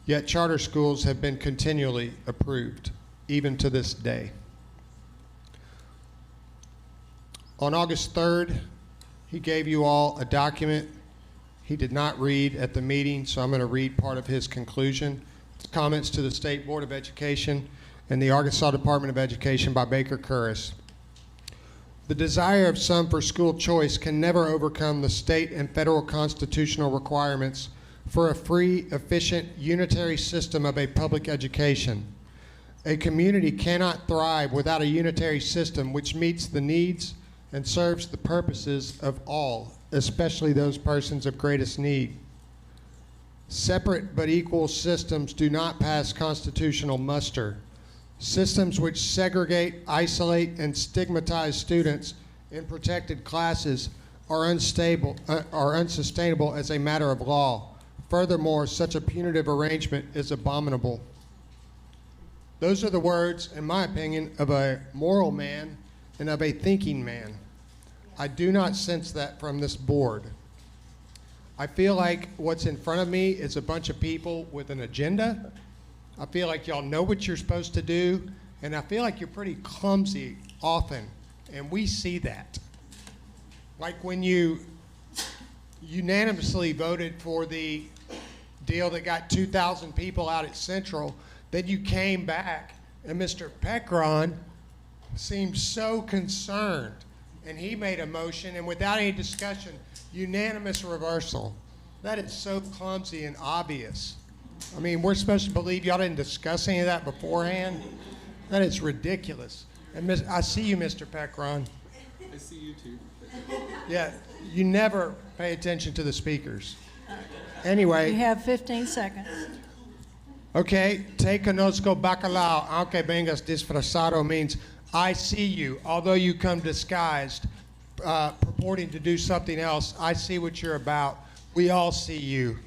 yet charter schools have been continually approved, even to this day. On August 3rd, he gave you all a document he did not read at the meeting, so I'm going to read part of his conclusion. It's comments to the State Board of Education and the Arkansas Department of Education by Baker Curris. The desire of some for school choice can never overcome the state and federal constitutional requirements for a free, efficient, unitary system of a public education. A community cannot thrive without a unitary system which meets the needs and serves the purposes of all, especially those persons of greatest need. Separate but equal systems do not pass constitutional muster. Systems which segregate, isolate, and stigmatize students in protected classes are unsustainable as a matter of law. Furthermore, such a punitive arrangement is abominable. Those are the words, in my opinion, of a moral man and of a thinking man. I do not sense that from this board. I feel like what's in front of me is a bunch of people with an agenda. I feel like y'all know what you're supposed to do, and I feel like you're pretty clumsy often, and we see that. Like when you unanimously voted for the deal that got 2,000 people out at Central, then you came back, and Mr. Pekron seemed so concerned, and he made a motion, and without any discussion, unanimous reversal. That is so clumsy and obvious. I mean, we're supposed to believe y'all didn't discuss any of that beforehand? That is ridiculous. And I see you, Mr. Pekron. I see you too. Yeah, you never pay attention to the speakers. Anyway. You have 15 seconds. Okay, te conozco bacalao, aunque vengas disfrazado means I see you, although you come disguised, purporting to do something else. I see what you're about. We all see you.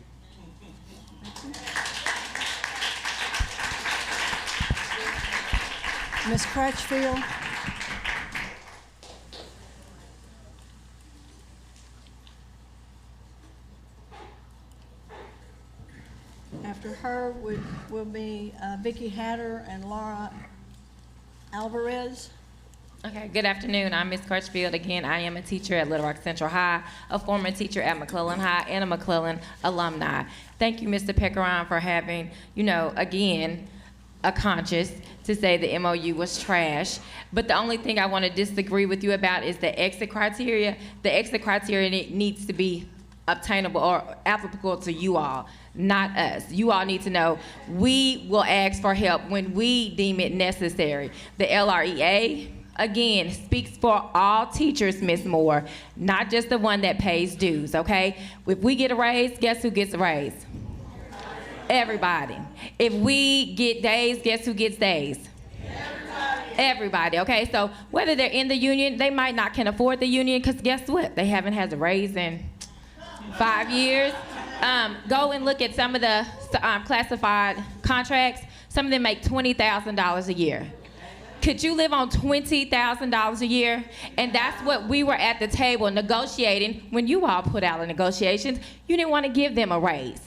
Ms. Crutchfield? After her will be Vicki Hatter and Laura Alvarez. Okay, good afternoon. I'm Ms. Crutchfield. Again, I am a teacher at Little Rock Central High, a former teacher at McClellan High, and a McClellan alumni. Thank you, Mr. Peccaron, for having, again, a conscience to say the MOU was trash. But the only thing I want to disagree with you about is the exit criteria. The exit criteria needs to be obtainable or applicable to you all, not us. You all need to know we will ask for help when we deem it necessary. The LREA, again, speaks for all teachers, Ms. Moore, not just the one that pays dues, okay? If we get a raise, guess who gets a raise? Everybody. If we get days, guess who gets days? Everybody, okay? So whether they're in the union, they might not can afford the union, because guess what? They haven't had a raise in 5 years. Go and look at some of the classified contracts. Some of them make $20,000 a year. Could you live on $20,000 a year? And that's what we were at the table negotiating when you all put out the negotiations. You didn't want to give them a raise.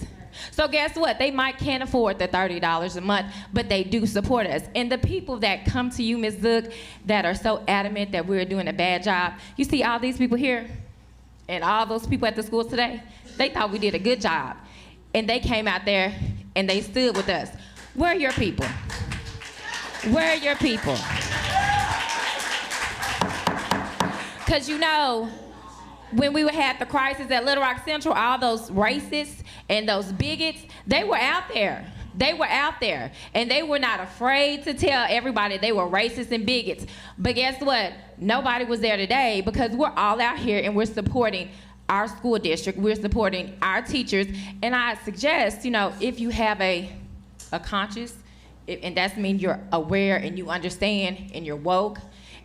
So guess what? They can't afford the $30 a month, but they do support us. And the people that come to you, Ms. Zook, that are so adamant that we're doing a bad job, you see all these people here and all those people at the schools today, they thought we did a good job. And they came out there and they stood with us. Where are your people? Where are your people? Because when we had the crisis at Little Rock Central, all those racists and those bigots, they were out there. They were out there. And they were not afraid to tell everybody they were racist and bigots. But guess what? Nobody was there today because we're all out here and we're supporting our school district. We're supporting our teachers. And I suggest, if you have a conscience, and that means you're aware and you understand and you're woke,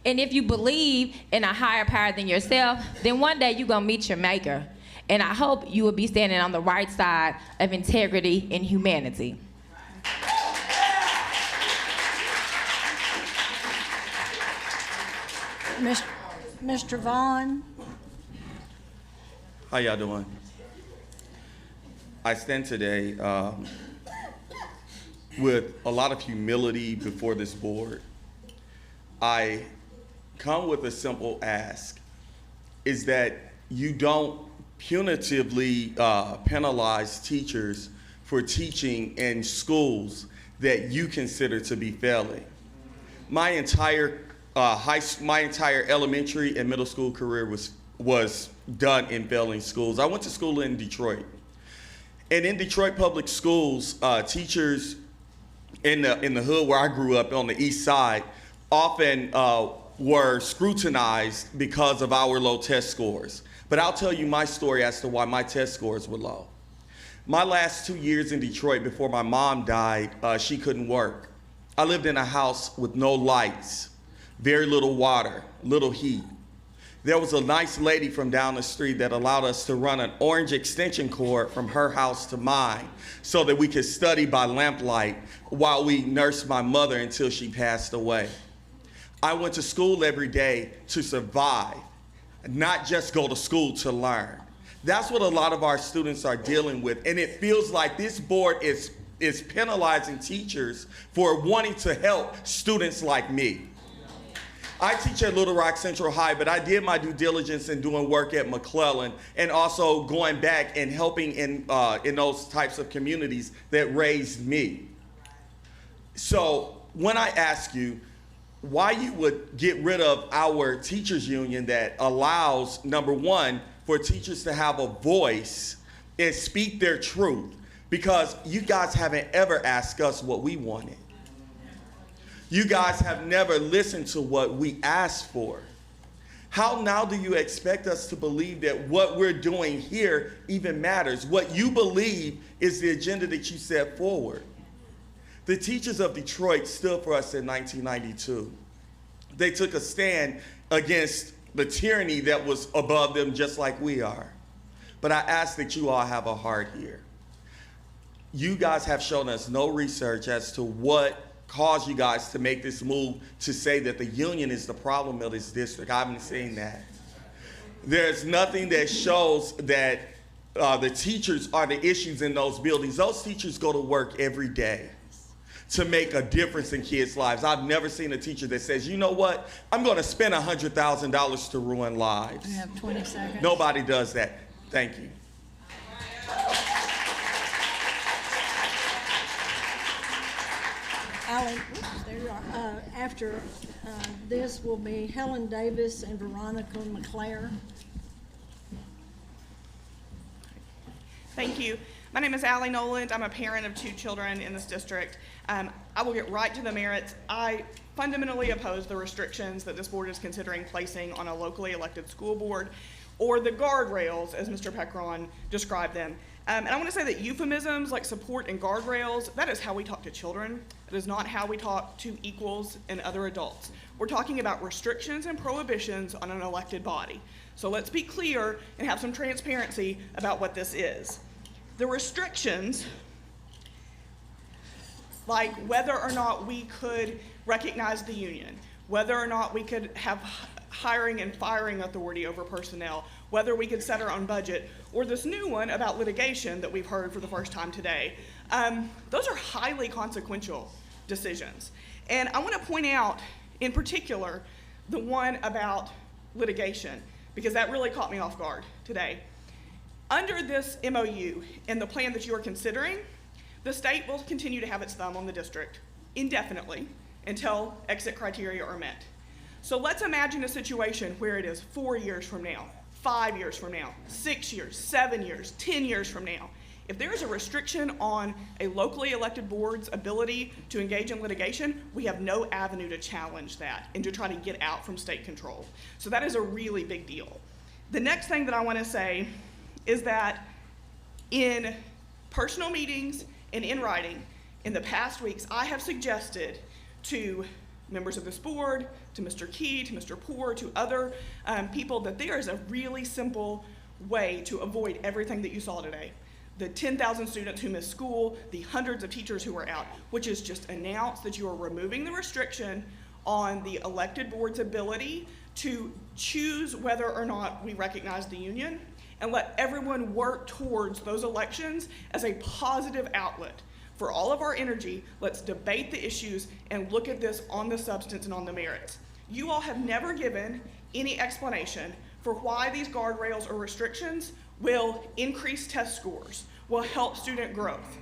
and if you believe in a higher power than yourself, then one day you're gonna meet your maker. And I hope you will be standing on the right side of integrity and humanity. Mr. Vaughn? How y'all doing? I stand today with a lot of humility before this board. I come with a simple ask, is that you don't punitively penalize teachers for teaching in schools that you consider to be failing. My entire elementary and middle school career was done in failing schools. I went to school in Detroit. And in Detroit public schools, teachers in the hood where I grew up on the east side often were scrutinized because of our low test scores. But I'll tell you my story as to why my test scores were low. My last 2 years in Detroit before my mom died, she couldn't work. I lived in a house with no lights, very little water, little heat. There was a nice lady from down the street that allowed us to run an orange extension cord from her house to mine so that we could study by lamplight while we nursed my mother until she passed away. I went to school every day to survive, not just go to school to learn. That's what a lot of our students are dealing with, and it feels like this board is penalizing teachers for wanting to help students like me. I teach at Little Rock Central High, but I did my due diligence in doing work at McClellan and also going back and helping in those types of communities that raised me. So when I ask you why you would get rid of our teachers union that allows, number one, for teachers to have a voice and speak their truth, because you guys haven't ever asked us what we wanted. You guys have never listened to what we asked for. How now do you expect us to believe that what we're doing here even matters? What you believe is the agenda that you set forward. The teachers of Detroit stood for us in 1992. They took a stand against the tyranny that was above them just like we are. but I ask that you all have a heart here. You guys have shown us no research as to what caused you guys to make this move to say that the union is the problem of this district. I haven't seen that. There's nothing that shows that the teachers are the issues in those buildings. Those teachers go to work every day to make a difference in kids' lives. I've never seen a teacher that says, you know what, I'm going to spend $100,000 to ruin lives. You have 20 seconds. Nobody does that. Thank you. Alan, oops, there you are. After this will be Helen Davis and Veronica McClare. Thank you. My name is Allie Noland. I'm a parent of 2 children in this district. I will get right to the merits. I fundamentally oppose the restrictions that this board is considering placing on a locally elected school board, or the guardrails, as Mr. Pecron described them. And I want to say that euphemisms like support and guardrails, that is how we talk to children. It is not how we talk to equals and other adults. We're talking about restrictions and prohibitions on an elected body. So let's be clear and have some transparency about what this is. The restrictions, like whether or not we could recognize the union, whether or not we could have hiring and firing authority over personnel, whether we could set our own budget, or this new one about litigation that we've heard for the first time today. Those are highly consequential decisions. And I want to point out, in particular, the one about litigation, because that really caught me off guard today. Under this MOU and the plan that you are considering, the state will continue to have its thumb on the district indefinitely until exit criteria are met. So let's imagine a situation where it is 4 years from now, 5 years from now, 6 years, 7 years, 10 years from now. If there is a restriction on a locally elected board's ability to engage in litigation, we have no avenue to challenge that and to try to get out from state control. So that is a really big deal. The next thing that I want to say is that in personal meetings and in writing, in the past weeks, I have suggested to members of this board, to Mr. Key, to Mr. Poore, to other people, that there is a really simple way to avoid everything that you saw today. The 10,000 students who missed school, the hundreds of teachers who are out, which is just announce that you are removing the restriction on the elected board's ability to choose whether or not we recognize the union, and let everyone work towards those elections as a positive outlet. For all of our energy, let's debate the issues and look at this on the substance and on the merits. You all have never given any explanation for why these guardrails or restrictions will increase test scores, will help student growth.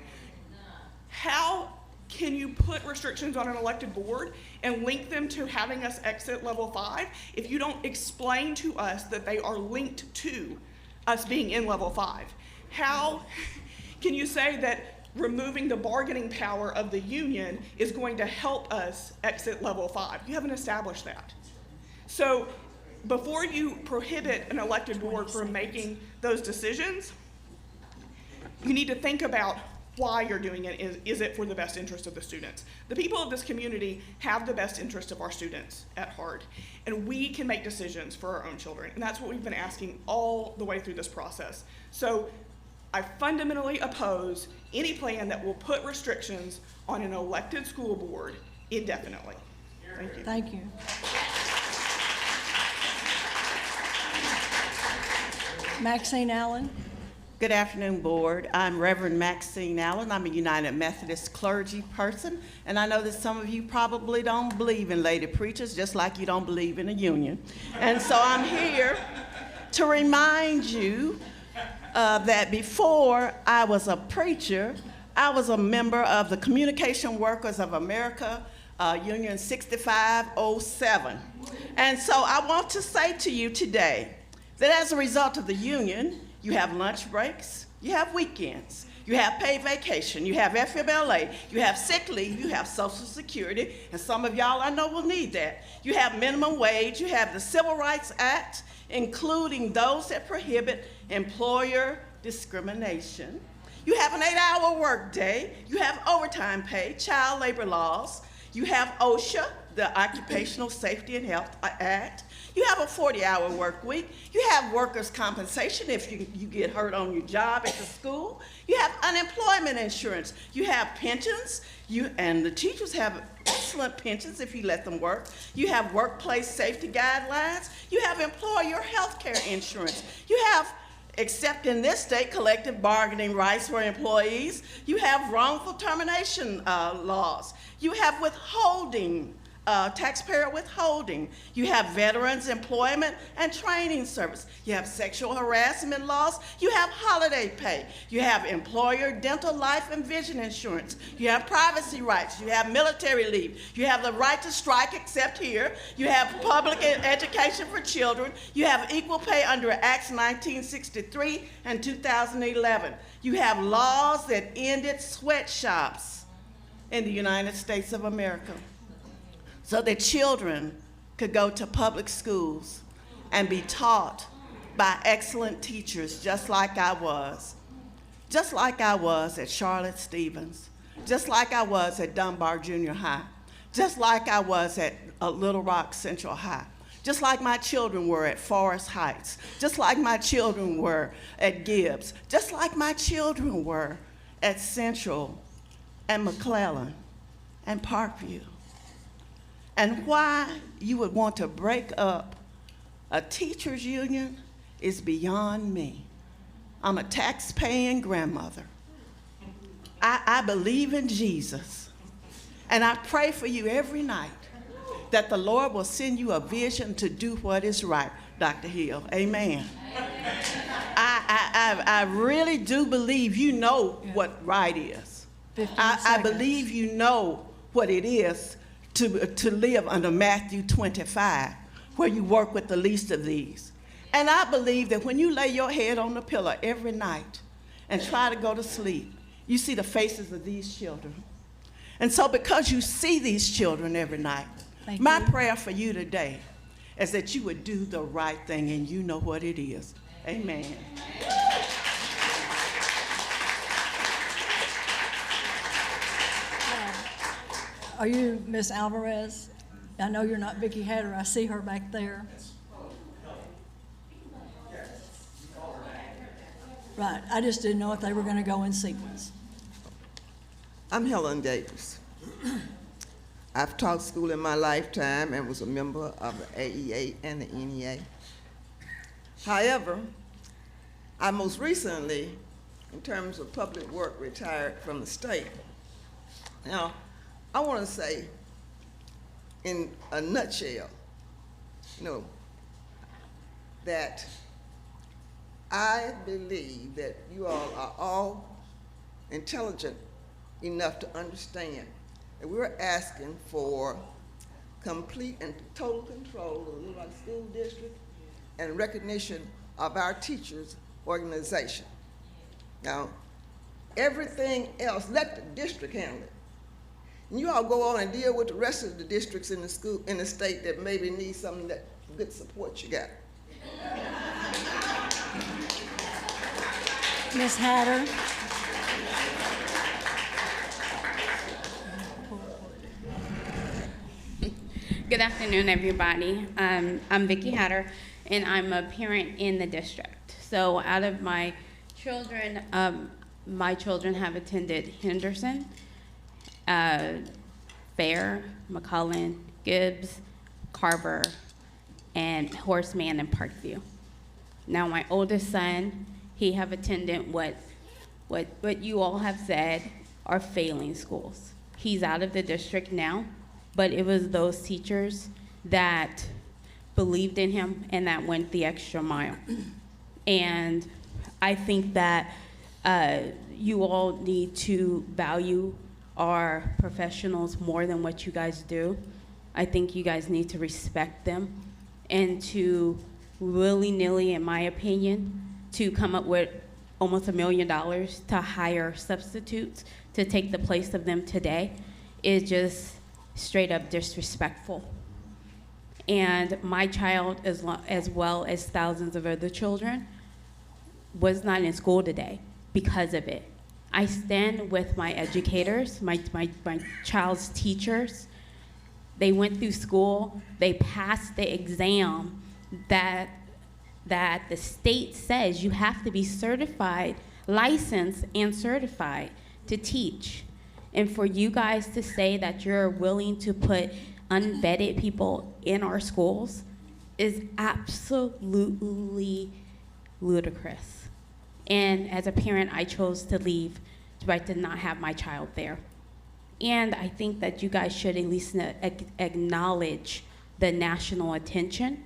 How can you put restrictions on an elected board and link them to having us exit level 5 if you don't explain to us that they are linked to us being in level 5? How can you say that removing the bargaining power of the union is going to help us exit level 5? You haven't established that. So before you prohibit an elected board from making those decisions, you need to think about why you're doing it. Is it for the best interest of the students? The people of this community have the best interest of our students at heart, and we can make decisions for our own children, and that's what we've been asking all the way through this process. So I fundamentally oppose any plan that will put restrictions on an elected school board indefinitely. Thank you. Thank you. Maxine Allen. Good afternoon, Board. I'm Reverend Maxine Allen. I'm a United Methodist clergy person, and I know that some of you probably don't believe in lady preachers, just like you don't believe in a union. And so I'm here to remind you that before I was a preacher, I was a member of the Communication Workers of America, Union 6507. And so I want to say to you today that as a result of the union, you have lunch breaks, you have weekends, you have paid vacation, you have FMLA, you have sick leave, you have Social Security, and some of y'all I know will need that. You have minimum wage, you have the Civil Rights Act, including those that prohibit employer discrimination. You have an 8-hour workday, you have overtime pay, child labor laws, You have OSHA, the Occupational Safety and Health Act. You have a 40-hour work week. You have workers' compensation if you get hurt on your job at the school. You have unemployment insurance. You have pensions. And the teachers have excellent pensions if you let them work. You have workplace safety guidelines. You have employer health care insurance. You have, except in this state, collective bargaining rights for employees. You have wrongful termination laws. You have withholding, taxpayer withholding. You have veterans employment and training service. You have sexual harassment laws. You have holiday pay. You have employer dental, life, and vision insurance. You have privacy rights. You have military leave. You have the right to strike except here. You have public education for children. You have equal pay under Acts 1963 and 2011. You have laws that ended sweatshops in the United States of America, so that children could go to public schools and be taught by excellent teachers just like I was at Charlotte Stevens, just like I was at Dunbar Junior High, just like I was at Little Rock Central High, just like my children were at Forest Heights, just like my children were at Gibbs, just like my children were at Central and McClellan and Parkview. And why you would want to break up a teachers' union is beyond me. I'm a tax-paying grandmother. I believe in Jesus. And I pray for you every night that the Lord will send you a vision to do what is right, Dr. Hill. Amen. I really do believe you know what right is. I believe you know what it is to live under Matthew 25, where you work with the least of these. And I believe that when you lay your head on the pillow every night and try to go to sleep, you see the faces of these children. And so because you see these children every night, my prayer for you today is that you would do the right thing, and you know what it is. Amen. Are you Miss Alvarez? I know you're not Vicki Hatter. I see her back there. Right. I just didn't know if they were going to go in sequence. I'm Helen Davis. I've taught school in my lifetime and was a member of the AEA and the NEA. However, I most recently, in terms of public work, retired from the state. Now, I want to say, in a nutshell, that I believe that you all are all intelligent enough to understand that we're asking for complete and total control of the Little Rock School District and recognition of our teachers' organization. Now, everything else, let the district handle it. And you all go on and deal with the rest of the districts in the school, in the state that maybe need some of that good support you got. Ms. Hatter. Good afternoon, everybody. I'm Vicki Hatter, and I'm a parent in the district. So out of my children have attended Henderson, Fair, McCullen, Gibbs, Carver, and Horseman and Parkview. Now my oldest son, he have attended what you all have said are failing schools. He's out of the district now, but it was those teachers that believed in him and that went the extra mile. And I think that you all need to value our professionals more than what you guys do. I think you guys need to respect them and to willy-nilly, in my opinion, to come up with almost $1 million to hire substitutes to take the place of them today is just straight up disrespectful. And my child, as well as thousands of other children, was not in school today because of it. I stand with my educators, my child's teachers, They went through school, they passed the exam that the state says you have to be certified, licensed and certified to teach. And for you guys to say that you're willing to put unvetted people in our schools is absolutely ludicrous. And as a parent, I chose to leave, but I did not have my child there. And I think that you guys should at least acknowledge the national attention.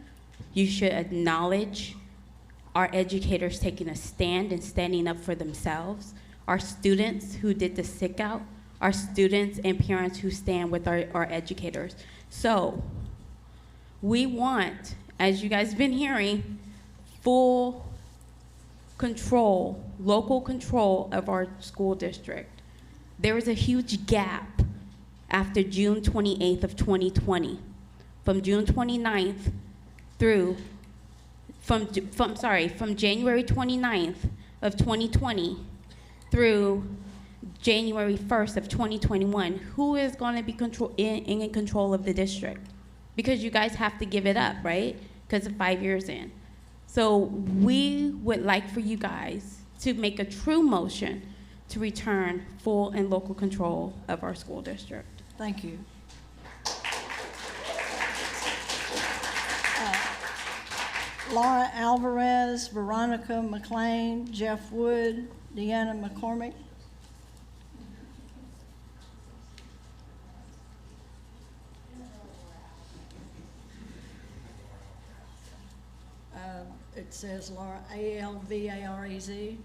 You should acknowledge our educators taking a stand and standing up for themselves, our students who did the sick out, our students and parents who stand with our educators. So we want, as you guys have been hearing, full control, local control of our school district. There was a huge gap after June 28th of 2020. From June 29th through, from January 29th of 2020 through January 1st of 2021, who is going to be in control of the district? Because you guys have to give it up, right? Because of 5 years in. So we would like for you guys to make a true motion to return full and local control of our school district. Thank you. Laura Alvarez, Veronica McLean, Jeff Wood, Deanna McCormick. It says Laura, A-L-V-A-R-E-Z.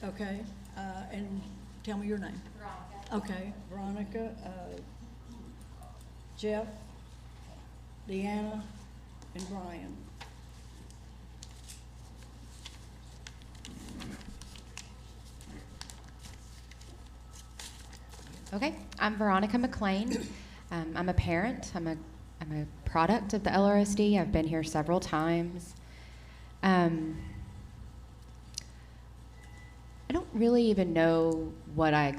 Okay, and tell me your name. Veronica. Okay, Veronica, Jeff, Deanna, and Brian. Okay, I'm Veronica McLean. I'm a parent. I'm a product of the LRSD. I've been here several times. I don't really even know what I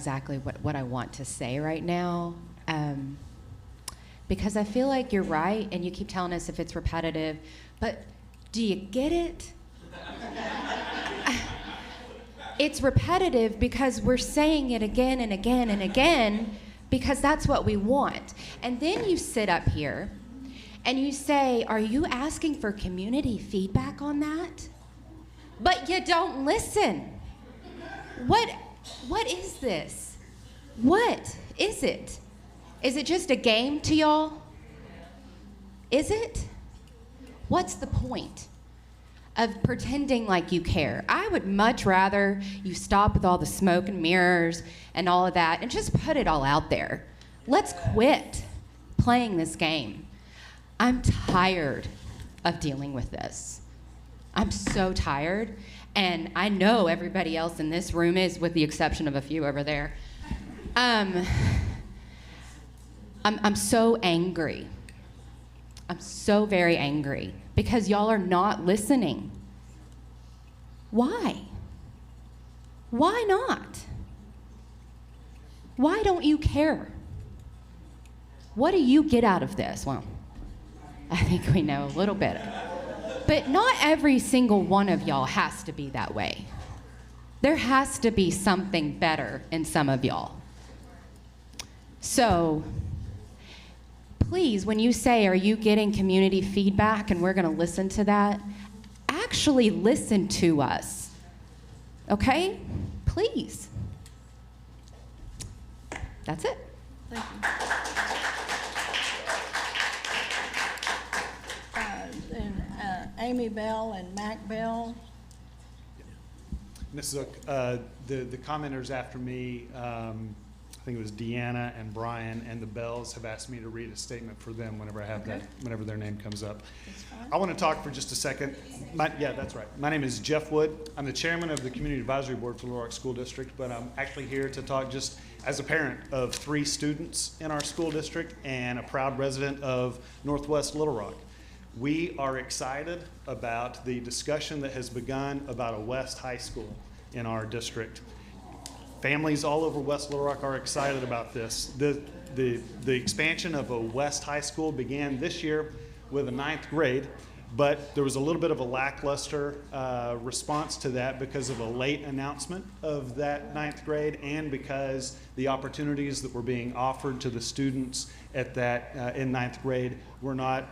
want to say right now, because I feel like you're right, and you keep telling us if it's repetitive, but do you get it? It's repetitive because we're saying it again and again and again because that's what we want. And then you sit up here and you say, are you asking for community feedback on that? But you don't listen. What is this? What is it? Is it just a game to y'all? Is it? What's the point of pretending like you care? I would much rather you stop with all the smoke and mirrors and all of that and just put it all out there. Let's quit playing this game. I'm tired of dealing with this. I'm so tired, and I know everybody else in this room is, with the exception of a few over there. I'm so angry. I'm so very angry because y'all are not listening. Why? Why not? Why don't you care? What do you get out of this? Well, I think we know a little bit. But not every single one of y'all has to be that way. There has to be something better in some of y'all. So, please, when you say, are you getting community feedback and we're going to listen to that, actually listen to us. Okay? Please. That's it. Thank you. Amy Bell and Mac Bell. Ms. Zook, the commenters after me, I think it was Deanna and Brian and the Bells, have asked me to read a statement for them whenever I have that, whenever their name comes up. I want to talk for just a second. Yeah, that's right. My name is Jeff Wood. I'm the chairman of the Community Advisory Board for Little Rock School District, but I'm actually here to talk just as a parent of 3 students in our school district and a proud resident of Northwest Little Rock. We are excited about the discussion that has begun about a West High School in our district. Families all over West Little Rock are excited about this. The expansion of a West High School began this year with a 9th grade, but there was a little bit of a lackluster response to that because of a late announcement of that 9th grade and because the opportunities that were being offered to the students at that in 9th grade were not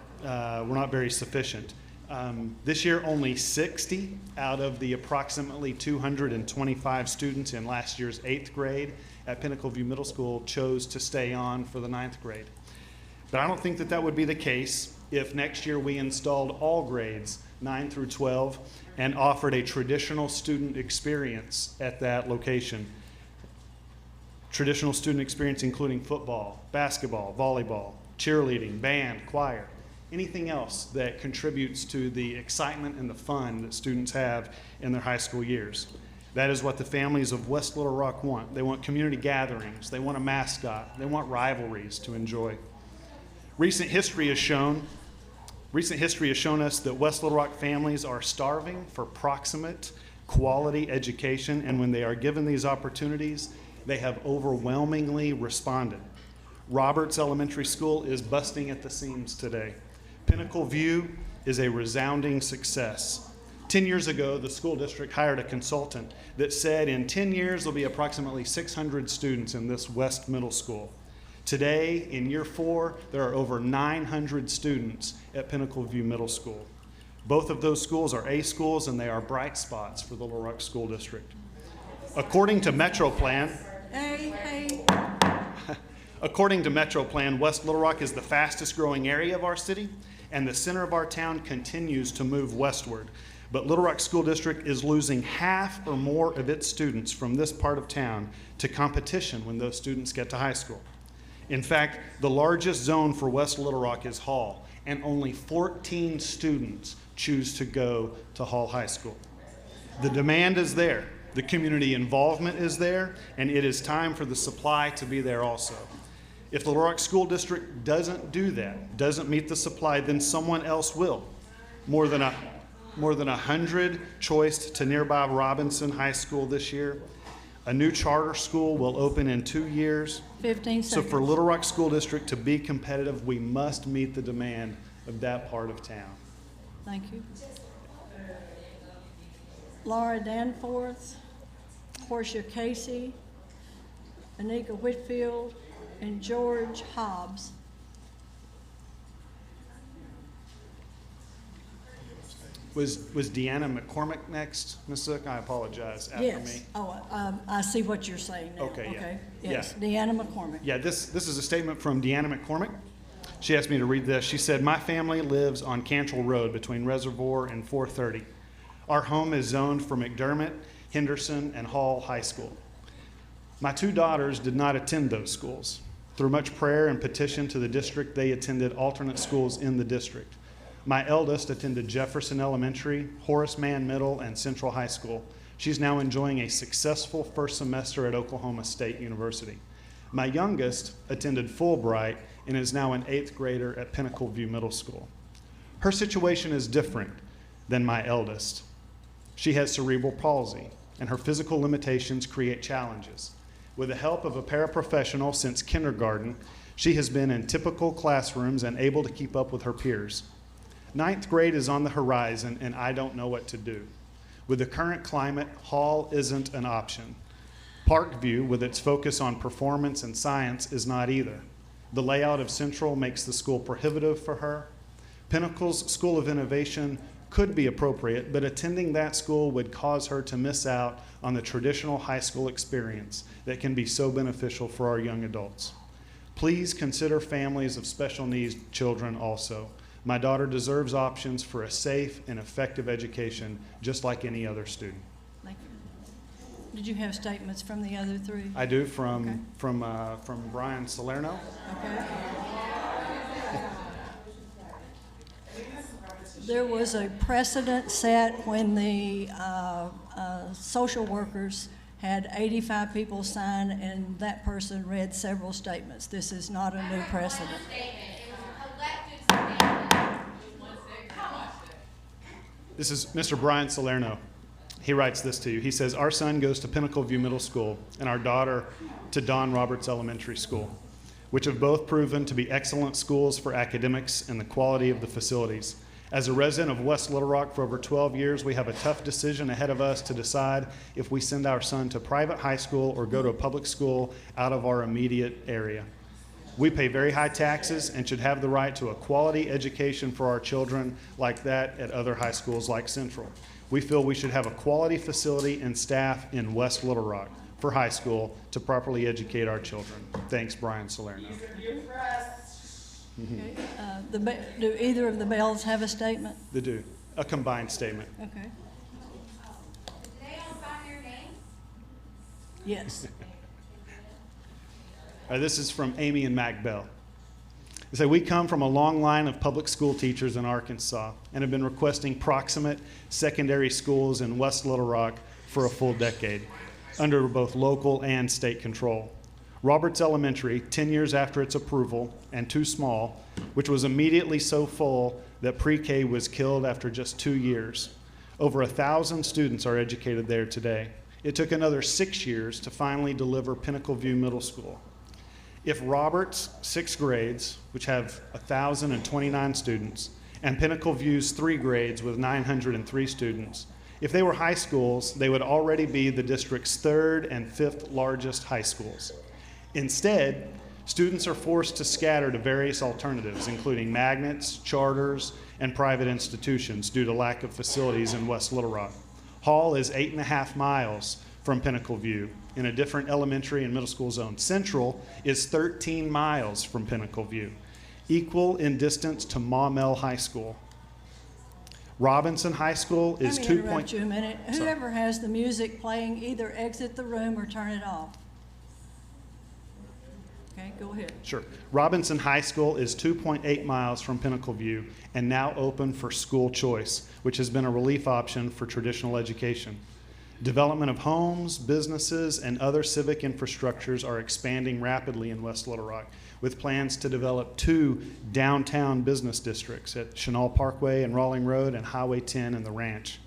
very sufficient. This year, only 60 out of the approximately 225 students in last year's 8th grade at Pinnacle View Middle School chose to stay on for the 9th grade. But I don't think that would be the case if next year we installed all grades 9 through 12 and offered a traditional student experience at that location. Traditional student experience including football, basketball, volleyball, cheerleading, band, choir, anything else that contributes to the excitement and the fun that students have in their high school years. That is what the families of West Little Rock want. They want community gatherings, they want a mascot, they want rivalries to enjoy. Recent history has shown us that West Little Rock families are starving for proximate, quality education, and when they are given these opportunities, they have overwhelmingly responded. Roberts Elementary School is busting at the seams today. Pinnacle View is a resounding success. 10 years ago, the school district hired a consultant that said in 10 years there'll be approximately 600 students in this West Middle School. Today, in year 4, there are over 900 students at Pinnacle View Middle School. Both of those schools are A schools and they are bright spots for the Little Rock School District. According to Metro Plan, according to Metro Plan, West Little Rock is the fastest growing area of our city and the center of our town continues to move westward. But Little Rock School District is losing half or more of its students from this part of town to competition when those students get to high school. In fact, the largest zone for West Little Rock is Hall, and only 14 students choose to go to Hall High School. The demand is there, the community involvement is there, and it is time for the supply to be there also. If the Little Rock School District doesn't do that, doesn't meet the supply, then someone else will. More than 100 choiced to nearby Robinson High School this year. A new charter school will open in 2 years. 15 seconds. So for Little Rock School District to be competitive, we must meet the demand of that part of town. Thank you. Laura Danforth, Portia Casey, Anika Whitfield, and George Hobbs. Was Deanna McCormick next, Ms. Zook? I apologize, after Yes. me. Oh, I see what you're saying now. Okay, yeah. Yes, Yeah. Deanna McCormick. Yeah, this is a statement from Deanna McCormick. She asked me to read this. She said, "My family lives on Cantrell Road between Reservoir and 430. Our home is zoned for McDermott, Henderson, and Hall High School. My 2 daughters did not attend those schools. Through much prayer and petition to the district, they attended alternate schools in the district. My eldest attended Jefferson Elementary, Horace Mann Middle, and Central High School. She's now enjoying a successful first semester at Oklahoma State University. My youngest attended Fulbright and is now an 8th grader at Pinnacle View Middle School. Her situation is different than my eldest. She has cerebral palsy, and her physical limitations create challenges. With the help of a paraprofessional since kindergarten, she has been in typical classrooms and able to keep up with her peers. 9th grade is on the horizon, and I don't know what to do. With the current climate, Hall isn't an option. Parkview, with its focus on performance and science, is not either. The layout of Central makes the school prohibitive for her. Pinnacle's School of Innovation could be appropriate, but attending that school would cause her to miss out on the traditional high school experience that can be so beneficial for our young adults. Please consider families of special needs children also. My daughter deserves options for a safe and effective education, just like any other student." Thank you. Did you have statements from the other 3? I do from Brian Salerno. Okay. There was a precedent set when the social workers had 85 people sign, and that person read several statements. This is not a new precedent. This is Mr. Brian Salerno. He writes this to you. He says, our son goes to Pinnacle View Middle School and our daughter to Don Roberts Elementary School, which have both proven to be excellent schools for academics and the quality of the facilities. As a resident of West Little Rock for over 12 years, we have a tough decision ahead of us to decide if we send our son to private high school or go to a public school out of our immediate area. We pay very high taxes and should have the right to a quality education for our children like that at other high schools like Central. We feel we should have a quality facility and staff in West Little Rock for high school to properly educate our children. Thanks, Brian Salerno. Okay. Do either of the Bells have a statement? They do. A combined statement. Okay. Did they all sign their names? Yes. This is from Amy and Mac Bell. They say, we come from a long line of public school teachers in Arkansas and have been requesting proximate secondary schools in West Little Rock for a full decade, under both local and state control. Roberts Elementary, 10 years after its approval, and too small, which was immediately so full that pre-K was killed after just 2 years. Over 1,000 students are educated there today. It took another 6 years to finally deliver Pinnacle View Middle School. If Roberts' 6 grades, which have 1,029 students, and Pinnacle View's 3 grades with 903 students, if they were high schools, they would already be the district's 3rd and 5th largest high schools. Instead, students are forced to scatter to various alternatives, including magnets, charters, and private institutions due to lack of facilities in West Little Rock. Hall is 8.5 miles from Pinnacle View in a different elementary and middle school zone. Central is 13 miles from Pinnacle View, equal in distance to Maumelle High School. Robinson High School is Let me interrupt you a minute. Whoever has the music playing, either exit the room or turn it off. Okay, go ahead. Sure. Robinson High School is 2.8 miles from Pinnacle View and now open for school choice, which has been a relief option for traditional education. Development of homes, businesses, and other civic infrastructures are expanding rapidly in West Little Rock, with plans to develop 2 downtown business districts at Chenal Parkway and Rawling Road and Highway 10 and the Ranch.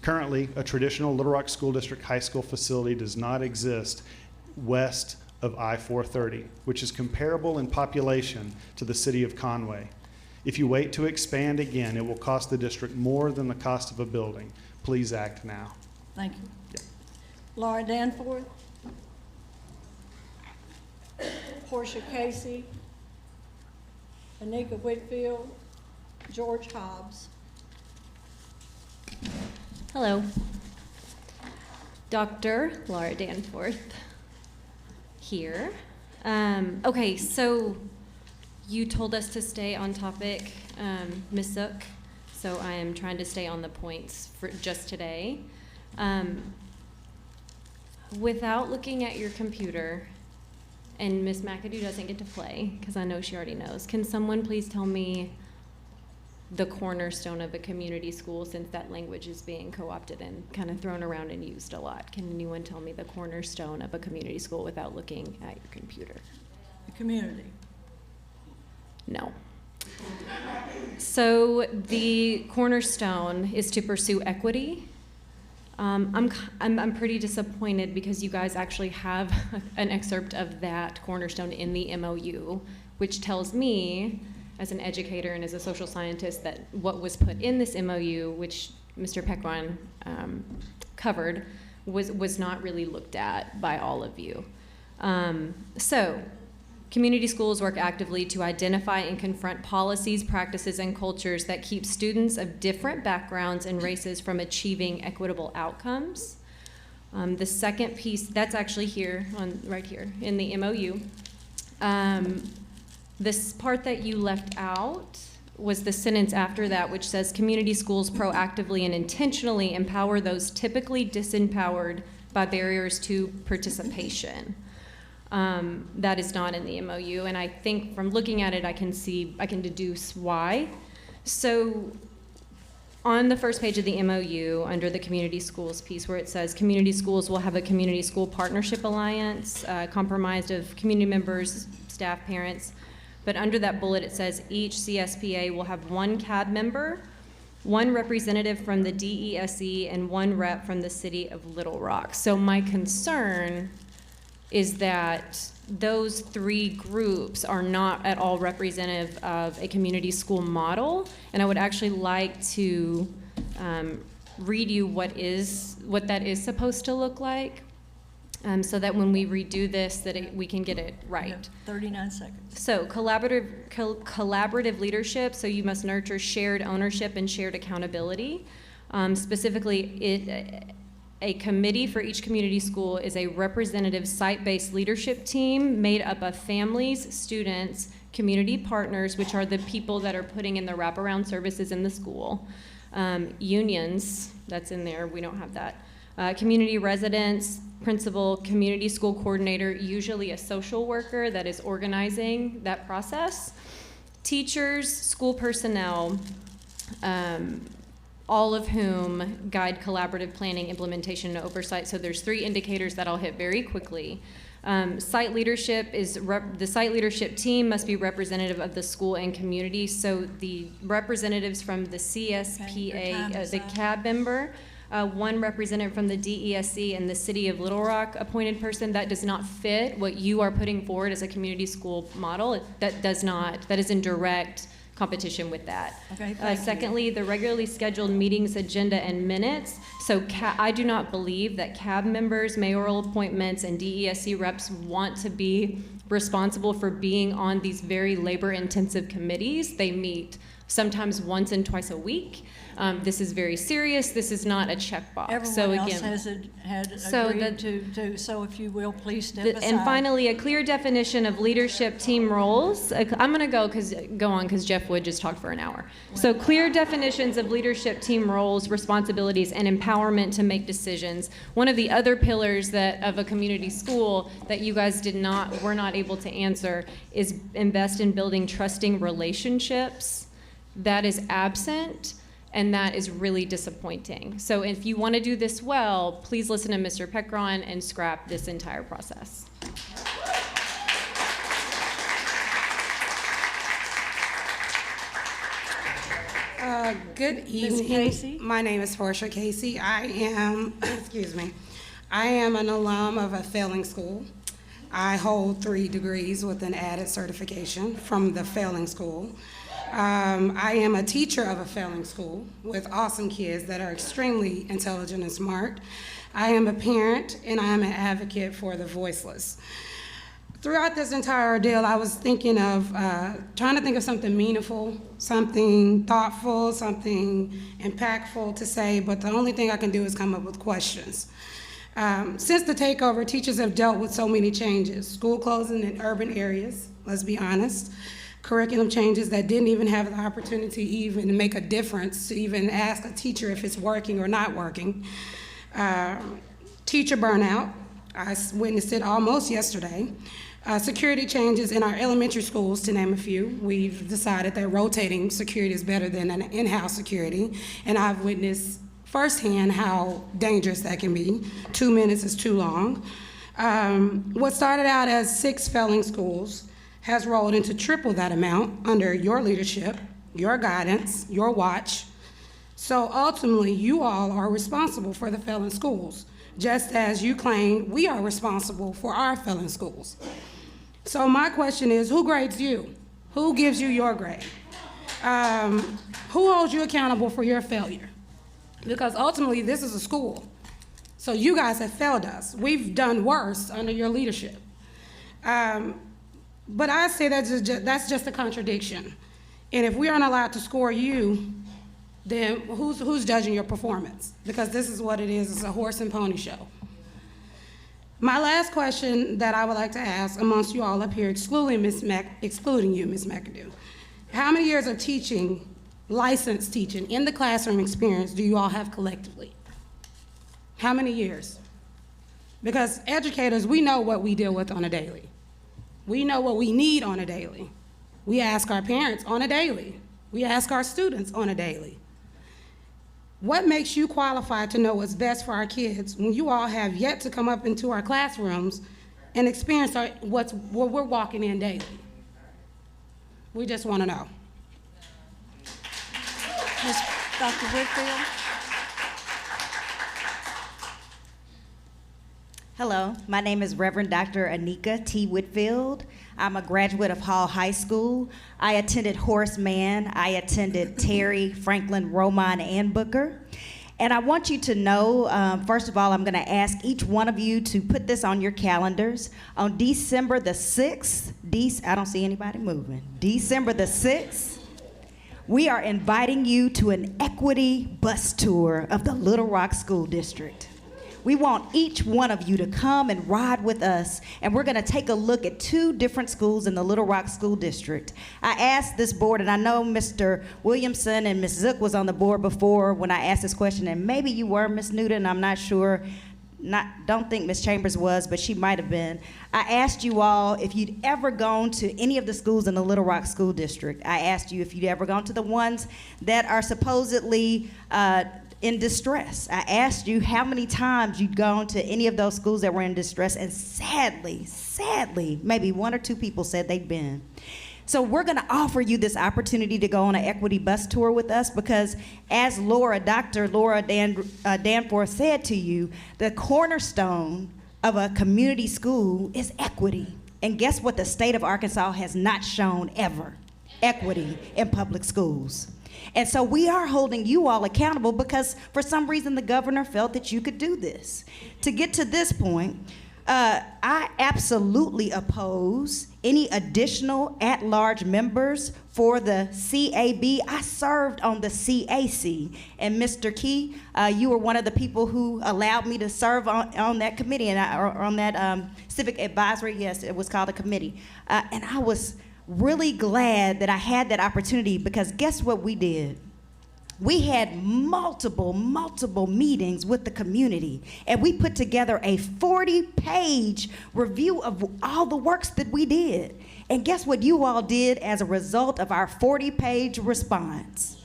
Currently, a traditional Little Rock School District high school facility does not exist west of I-430, which is comparable in population to the city of Conway. If you wait to expand again, it will cost the district more than the cost of a building. Please act now. Thank you. Laura Danforth. Portia Casey. Anika Whitfield. George Hobbs. Hello. Dr. Laura Danforth here. Okay, so you told us to stay on topic, Ms. Zook, so I am trying to stay on the points for just today. Without looking at your computer, and Ms. McAdoo doesn't get to play, because I know she already knows, can someone please tell me the cornerstone of a community school, since that language is being co-opted and kind of thrown around and used a lot? Can anyone tell me the cornerstone of a community school without looking at your computer? The community. No. So the cornerstone is to pursue equity. I'm pretty disappointed because you guys actually have an excerpt of that cornerstone in the MOU, which tells me, as an educator and as a social scientist, that what was put in this MOU, which Mr. Pequan covered, was not really looked at by all of you. So, community schools work actively to identify and confront policies, practices, and cultures that keep students of different backgrounds and races from achieving equitable outcomes. The second piece, that's actually here, right here in the MOU. This part that you left out was the sentence after that, which says community schools proactively and intentionally empower those typically disempowered by barriers to participation. That is not in the MOU, and I think from looking at it, I can deduce why. So on the first page of the MOU, under the community schools piece where it says community schools will have a community school partnership alliance comprised of community members, staff, parents, but under that bullet it says each CSPA will have 1 CAD member one representative from the DESE, and one rep from the city of Little Rock. So my concern is that those three groups are not at all representative of a community school model, and I would actually like to read you what that is supposed to look like, so that when we redo this, we can get it right. You have 39 seconds. So collaborative leadership, so you must nurture shared ownership and shared accountability. Specifically, a committee for each community school is a representative site-based leadership team made up of families, students, community partners, which are the people that are putting in the wraparound services in the school, unions, that's in there, we don't have that, community residents, principal, community school coordinator, usually a social worker that is organizing that process, teachers, school personnel, all of whom guide collaborative planning, implementation, and oversight. So there's 3 indicators that I'll hit very quickly. Site leadership is, the site leadership team must be representative of the school and community. So the representatives from the CSPA, the CAB member, one representative from the DESE and the City of Little Rock appointed person, that does not fit what you are putting forward as a community school model. That is in direct competition with that. Okay, thank you. Secondly, the regularly scheduled meetings agenda and minutes. So I do not believe that CAB members, mayoral appointments, and DESE reps want to be responsible for being on these very labor-intensive committees. They meet sometimes once and twice a week. This is very serious. This is not a checkbox. Everyone else had agreed to, so if you will, please step aside. And finally, a clear definition of leadership team roles. I'm going to go on because Jeff Wood just talked for an hour. So clear definitions of leadership team roles, responsibilities, and empowerment to make decisions. One of the other pillars of a community school that you guys were not able to answer is invest in building trusting relationships. That is absent. And that is really disappointing. So if you want to do this well, please listen to Mr. Pekron and scrap this entire process. Good Ms. evening. Casey? My name is Portia Casey. I am, I am an alum of a failing school. I hold 3 degrees with an added certification from the failing school. I am a teacher of a failing school with awesome kids that are extremely intelligent and smart. I am a parent, and I am an advocate for the voiceless. Throughout this entire ordeal, I was thinking of trying to think of something meaningful, something thoughtful, something impactful to say, but the only thing I can do is come up with questions. Since the takeover, teachers have dealt with so many changes. School closing in urban areas, let's be honest. Curriculum changes that didn't even have the opportunity even to make a difference, to even ask a teacher if it's working or not working. Teacher burnout, I witnessed it almost yesterday. Security changes in our elementary schools, to name a few. We've decided that rotating security is better than an in-house security, and I've witnessed firsthand how dangerous that can be. 2 minutes is too long. What started out as 6 failing schools has rolled into triple that amount under your leadership, your guidance, your watch. So ultimately, you all are responsible for the failing schools, just as you claim we are responsible for our failing schools. So my question is, who grades you? Who gives you your grade? Who holds you accountable for your failure? Because ultimately, this is a school. So you guys have failed us. We've done worse under your leadership. But I say that's just a contradiction. And if we aren't allowed to score you, then who's judging your performance? Because this is what it is, it's a horse and pony show. My last question that I would like to ask amongst you all up here, excluding you, Ms. McAdoo, how many years of teaching, licensed teaching, in the classroom experience do you all have collectively? How many years? Because educators, we know what we deal with on a daily. We know what we need on a daily. We ask our parents on a daily. We ask our students on a daily. What makes you qualified to know what's best for our kids when you all have yet to come up into our classrooms and experience what we're walking in daily? We just want to know. Dr. Whitfield? Hello, my name is Reverend Dr. Anika T. Whitfield. I'm a graduate of Hall High School. I attended Horace Mann. I attended Terry, Franklin, Roman, and Booker. And I want you to know, first of all, I'm going to ask each one of you to put this on your calendars. On December the 6th, I don't see anybody moving. December the 6th, we are inviting you to an equity bus tour of the Little Rock School District. We want each one of you to come and ride with us, and we're gonna take a look at 2 different schools in the Little Rock School District. I asked this board, and I know Mr. Williamson and Ms. Zook was on the board before when I asked this question, and maybe you were, Ms. Newton, I'm not sure. Don't think Ms. Chambers was, but she might have been. I asked you all if you'd ever gone to any of the schools in the Little Rock School District. I asked you if you'd ever gone to the ones that are supposedly in distress. I asked you how many times you'd gone to any of those schools that were in distress, and sadly, maybe 1 or 2 people said they'd been. So we're gonna offer you this opportunity to go on an equity bus tour with us because as Dr. Laura Danforth said to you, the cornerstone of a community school is equity. And guess what the state of Arkansas has not shown ever? Equity in public schools. And so we are holding you all accountable because for some reason the governor felt that you could do this. To get to this point, I absolutely oppose any additional at-large members for the CAB. I served on the CAC, and Mr. Key, you were one of the people who allowed me to serve on that committee, or on that civic advisory, yes, it was called a committee. And I was really glad that I had that opportunity because guess what we did? We had multiple meetings with the community, and we put together a 40-page review of all the works that we did. And guess what you all did as a result of our 40-page response?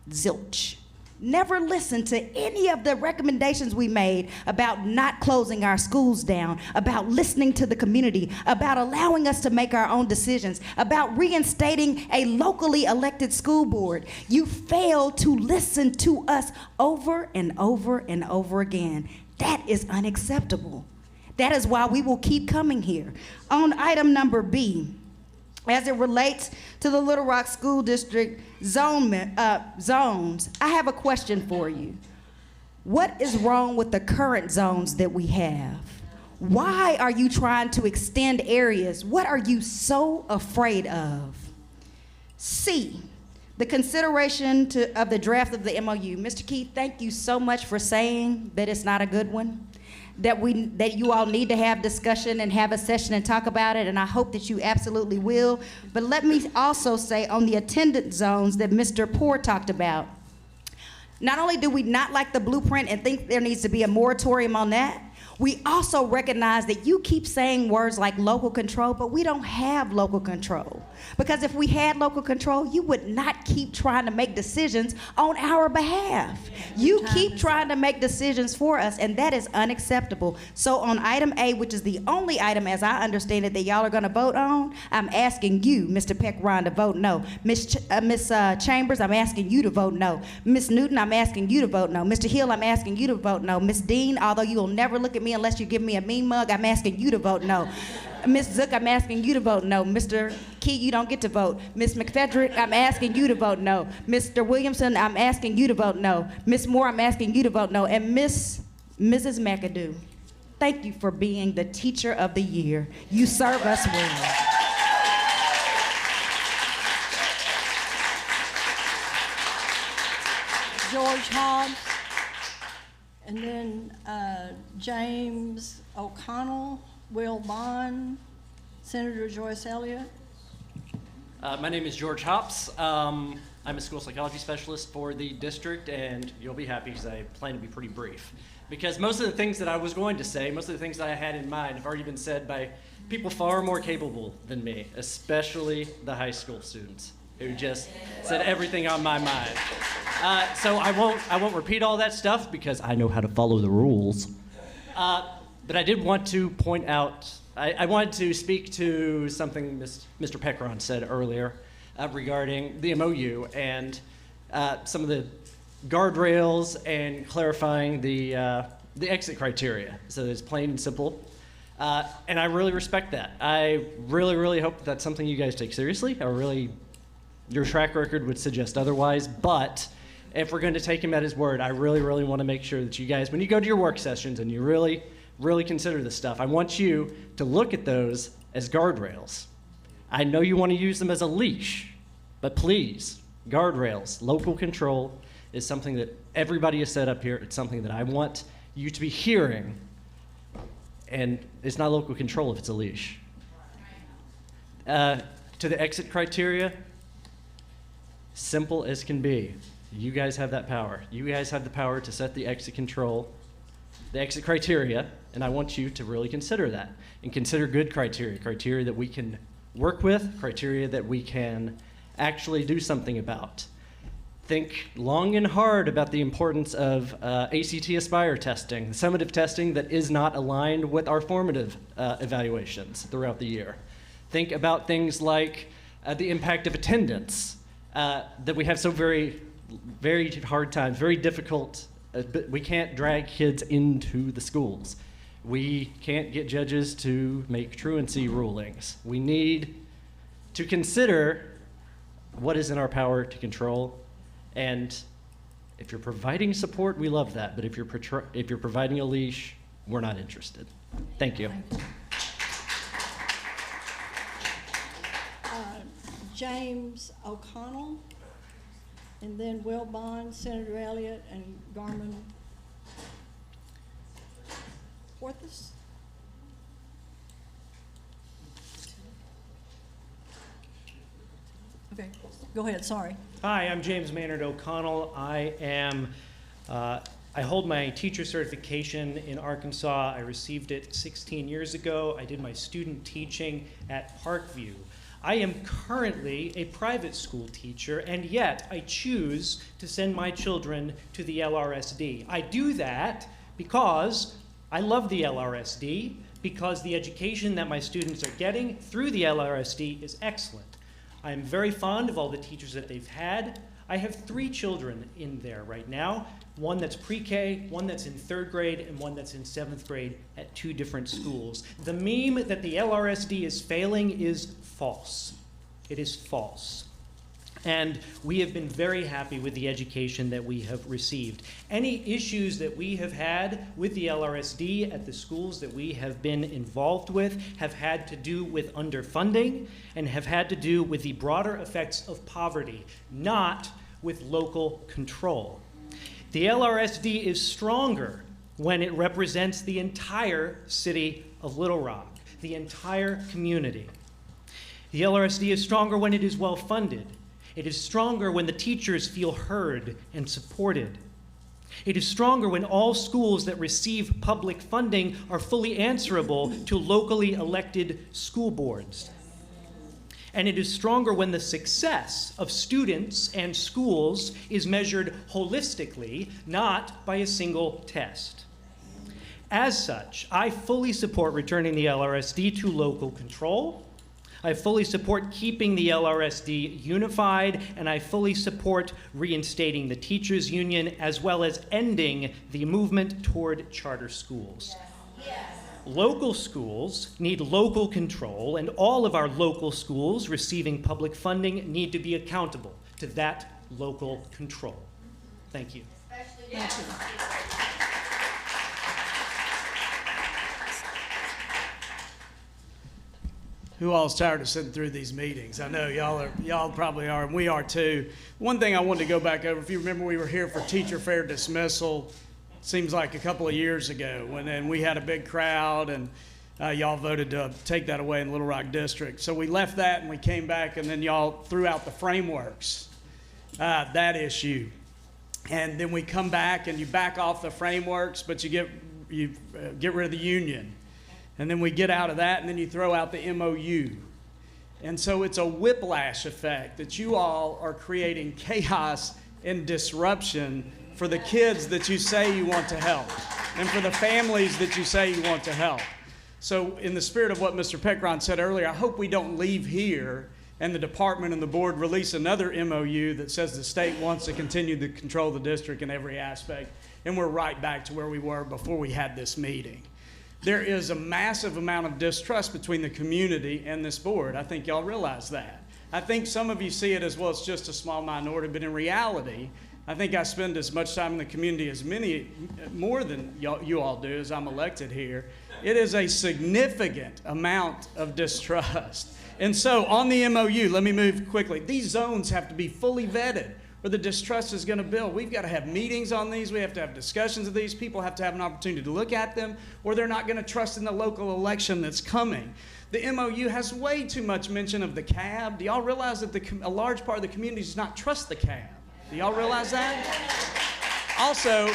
Zilch. Never listened to any of the recommendations we made about not closing our schools down, about listening to the community, about allowing us to make our own decisions, about reinstating a locally elected school board. You failed to listen to us over and over and over again. That is unacceptable. That is why we will keep coming here. On item number B, as it relates to the Little Rock School District zones, I have a question for you. What is wrong with the current zones that we have? Why are you trying to extend areas? What are you so afraid of? C, the consideration of the draft of the MOU. Mr. Keith, thank you so much for saying that it's not a good one. That you all need to have discussion and have a session and talk about it, and I hope that you absolutely will. But let me also say on the attendance zones that Mr. Poore talked about, not only do we not like the blueprint and think there needs to be a moratorium on that, we also recognize that you keep saying words like local control, but we don't have local control. Because if we had local control, you would not keep trying to make decisions on our behalf. You keep trying to make decisions for us, and that is unacceptable. So on item A, which is the only item, as I understand it, that y'all are gonna vote on, I'm asking you, Mr. Peck-Ron, to vote no. Ms. Chambers, I'm asking you to vote no. Ms. Newton, I'm asking you to vote no. Mr. Hill, I'm asking you to vote no. Ms. Dean, although you will never look at me unless you give me a mean mug, I'm asking you to vote no. Ms. Zook, I'm asking you to vote no. Mr. Key, you don't get to vote. Ms. McFedrick, I'm asking you to vote no. Mr. Williamson, I'm asking you to vote no. Ms. Moore, I'm asking you to vote no. And Mrs. McAdoo, thank you for being the Teacher of the Year. You serve us well. George Hobbs, and then James O'Connell, Will Bond, Senator Joyce Elliott. My name is George Hobbs. I'm a school psychology specialist for the district, and you'll be happy because I plan to be pretty brief. Because most of the things that I was going to say, most of the things that I had in mind have already been said by people far more capable than me, especially the high school students who just said everything on my mind. So I won't repeat all that stuff because I know how to follow the rules. But I did want to point out, I wanted to speak to something Mr. Peck-Ron said earlier regarding the MOU and some of the guardrails and clarifying the exit criteria. So it's plain and simple. And I really respect that. I really, really hope that that's something you guys take seriously. Your track record would suggest otherwise, but if we're going to take him at his word, I really, really want to make sure that you guys, when you go to your work sessions and you really, really consider this stuff, I want you to look at those as guardrails. I know you want to use them as a leash, but please, guardrails, local control is something that everybody has set up here. It's something that I want you to be hearing, and it's not local control if it's a leash. To the exit criteria, simple as can be. You guys have that power. You guys have the power to set the exit criteria, and I want you to really consider that and consider good criteria that we can work with, criteria that we can actually do something about. Think long and hard about the importance of ACT Aspire testing, the summative testing that is not aligned with our formative evaluations throughout the year. Think about things like the impact of attendance, that we have so very, very hard times, very difficult. We can't drag kids into the schools. We can't get judges to make truancy rulings. We need to consider what is in our power to control. And if you're providing support, we love that. But if you're providing a leash, we're not interested. Thank you. James O'Connell, and then Will Bond, Senator Elliott, and Garmin Porthos. Okay, go ahead, sorry. Hi, I'm James Maynard O'Connell. I hold my teacher certification in Arkansas. I received it 16 years ago. I did my student teaching at Parkview. I am currently a private school teacher, and yet I choose to send my children to the LRSD. I do that because I love the LRSD, because the education that my students are getting through the LRSD is excellent. I am very fond of all the teachers that they've had. I have 3 children in there right now, one that's pre-K, one that's in 3rd grade, and one that's in 7th grade at 2 different schools. The meme that the LRSD is failing is false. It is false. And we have been very happy with the education that we have received. Any issues that we have had with the LRSD at the schools that we have been involved with have had to do with underfunding and have had to do with the broader effects of poverty, not with local control. The LRSD is stronger when it represents the entire city of Little Rock, the entire community. The LRSD is stronger when it is well funded. It is stronger when the teachers feel heard and supported. It is stronger when all schools that receive public funding are fully answerable to locally elected school boards. And it is stronger when the success of students and schools is measured holistically, not by a single test. As such, I fully support returning the LRSD to local control. I fully support keeping the LRSD unified, and I fully support reinstating the teachers' union as well as ending the movement toward charter schools. Yes. Local schools need local control, and all of our local schools receiving public funding need to be accountable to that local control. Thank you. Thank you. Who all's tired of sitting through these meetings? I know y'all probably are, and we are too. One thing I wanted to go back over, if you remember, we were here for teacher fair dismissal, seems like a couple of years ago, when we had a big crowd, and y'all voted to take that away in Little Rock District. So we left that and we came back, and then y'all threw out the frameworks, that issue. And then we come back and you back off the frameworks, but you get rid of the union. And then we get out of that, and then you throw out the MOU. And so it's a whiplash effect that you all are creating chaos and disruption for the kids that you say you want to help, and for the families that you say you want to help. So in the spirit of what Mr. Peckron said earlier, I hope we don't leave here and the department and the board release another MOU that says the state wants to continue to control the district in every aspect, and we're right back to where we were before we had this meeting. There is a massive amount of distrust between the community and this board. I think y'all realize that. I think some of you see it as, well, it's just a small minority, but in reality, I think I spend as much time in the community as more than you all do, as I'm elected here. It is a significant amount of distrust. And so on the MOU, let me move quickly. These zones have to be fully vetted, or the distrust is going to build. We've got to have meetings on these. We have to have discussions of these. People have to have an opportunity to look at them, or they're not going to trust in the local election that's coming. The MOU has way too much mention of the CAB. Do y'all realize that a large part of the community does not trust the CAB? Do y'all realize that? Also,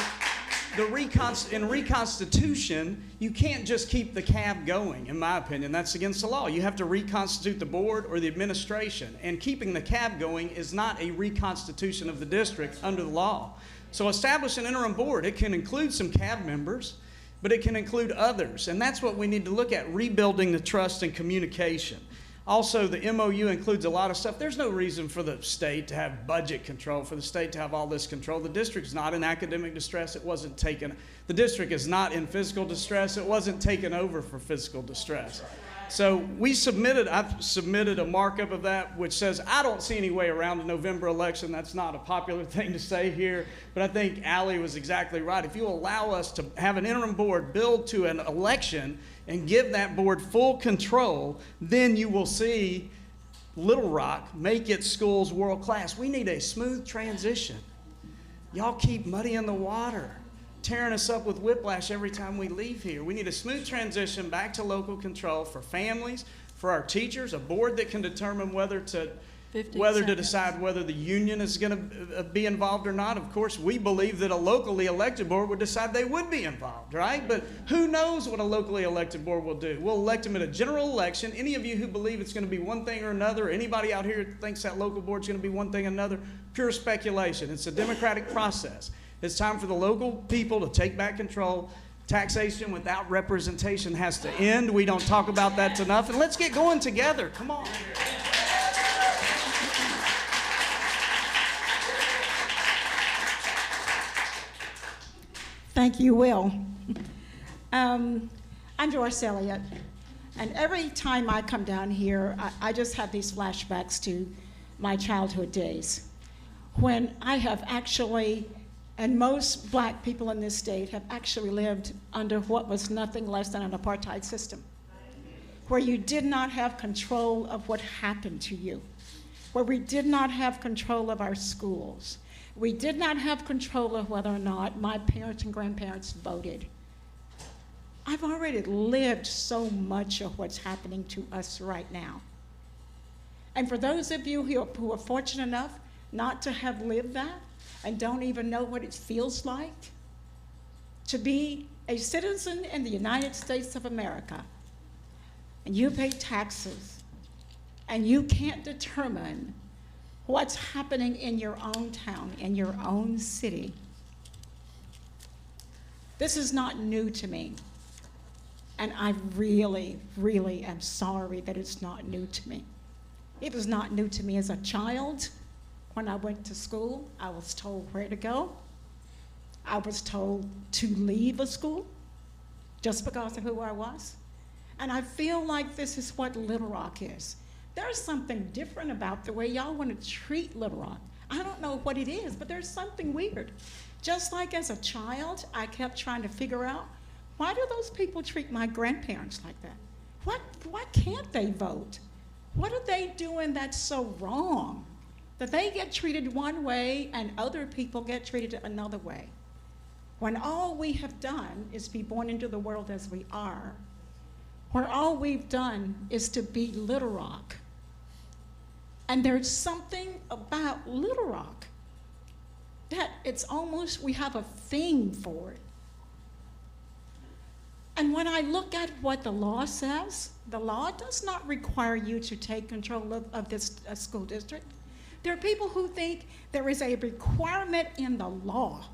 in reconstitution, you can't just keep the CAB going, in my opinion. That's against the law. You have to reconstitute the board or the administration. And keeping the CAB going is not a reconstitution of the district under the law. So establish an interim board. It can include some CAB members, but it can include others. And that's what we need to look at, rebuilding the trust and communication. Also, the MOU includes a lot of stuff. There's no reason for the state to have budget control, for the state to have all this control. The district is not in academic distress. It wasn't taken. The district is not in physical distress. It wasn't taken over for physical distress. So I've submitted a markup of that, which says I don't see any way around the November election. That's not a popular thing to say here, but I think Allie was exactly right. If you allow us to have an interim board build to an election and give that board full control, then you will see Little Rock make its schools world class. We need a smooth transition. Y'all keep muddying the water, tearing us up with whiplash every time we leave here. We need a smooth transition back to local control for families, for our teachers, a board that can determine whether to decide whether the union is going to be involved or not. Of course, we believe that a locally elected board would decide they would be involved, right? But who knows what a locally elected board will do? We'll elect them at a general election. Any of you who believe it's going to be one thing or another, anybody out here who thinks that local board is going to be one thing or another, pure speculation. It's a democratic process. It's time for the local people to take back control. Taxation without representation has to end. We don't talk about that enough. And let's get going together. Come on. Thank you, Will. I'm Doris Elliott, and every time I come down here, I just have these flashbacks to my childhood days when I have actually, and most black people in this state have actually lived under what was nothing less than an apartheid system, where you did not have control of what happened to you, where we did not have control of our schools. We did not have control of whether or not my parents and grandparents voted. I've already lived so much of what's happening to us right now. And for those of you who are fortunate enough not to have lived that and don't even know what it feels like to be a citizen in the United States of America, and you pay taxes, and you can't determine what's happening in your own town, in your own city. This is not new to me. And I really, really am sorry that it's not new to me. It was not new to me as a child. When I went to school, I was told where to go. I was told to leave a school just because of who I was. And I feel like this is what Little Rock is. There's something different about the way y'all want to treat Little Rock. I don't know what it is, but there's something weird. Just like as a child, I kept trying to figure out, why do those people treat my grandparents like that? Why can't they vote? What are they doing that's so wrong that they get treated one way and other people get treated another way? When all we have done is be born into the world as we are, where all we've done is to be Little Rock. And there's something about Little Rock that it's almost, we have a thing for it. And when I look at what the law says, the law does not require you to take control of this school district. There are people who think there is a requirement in the law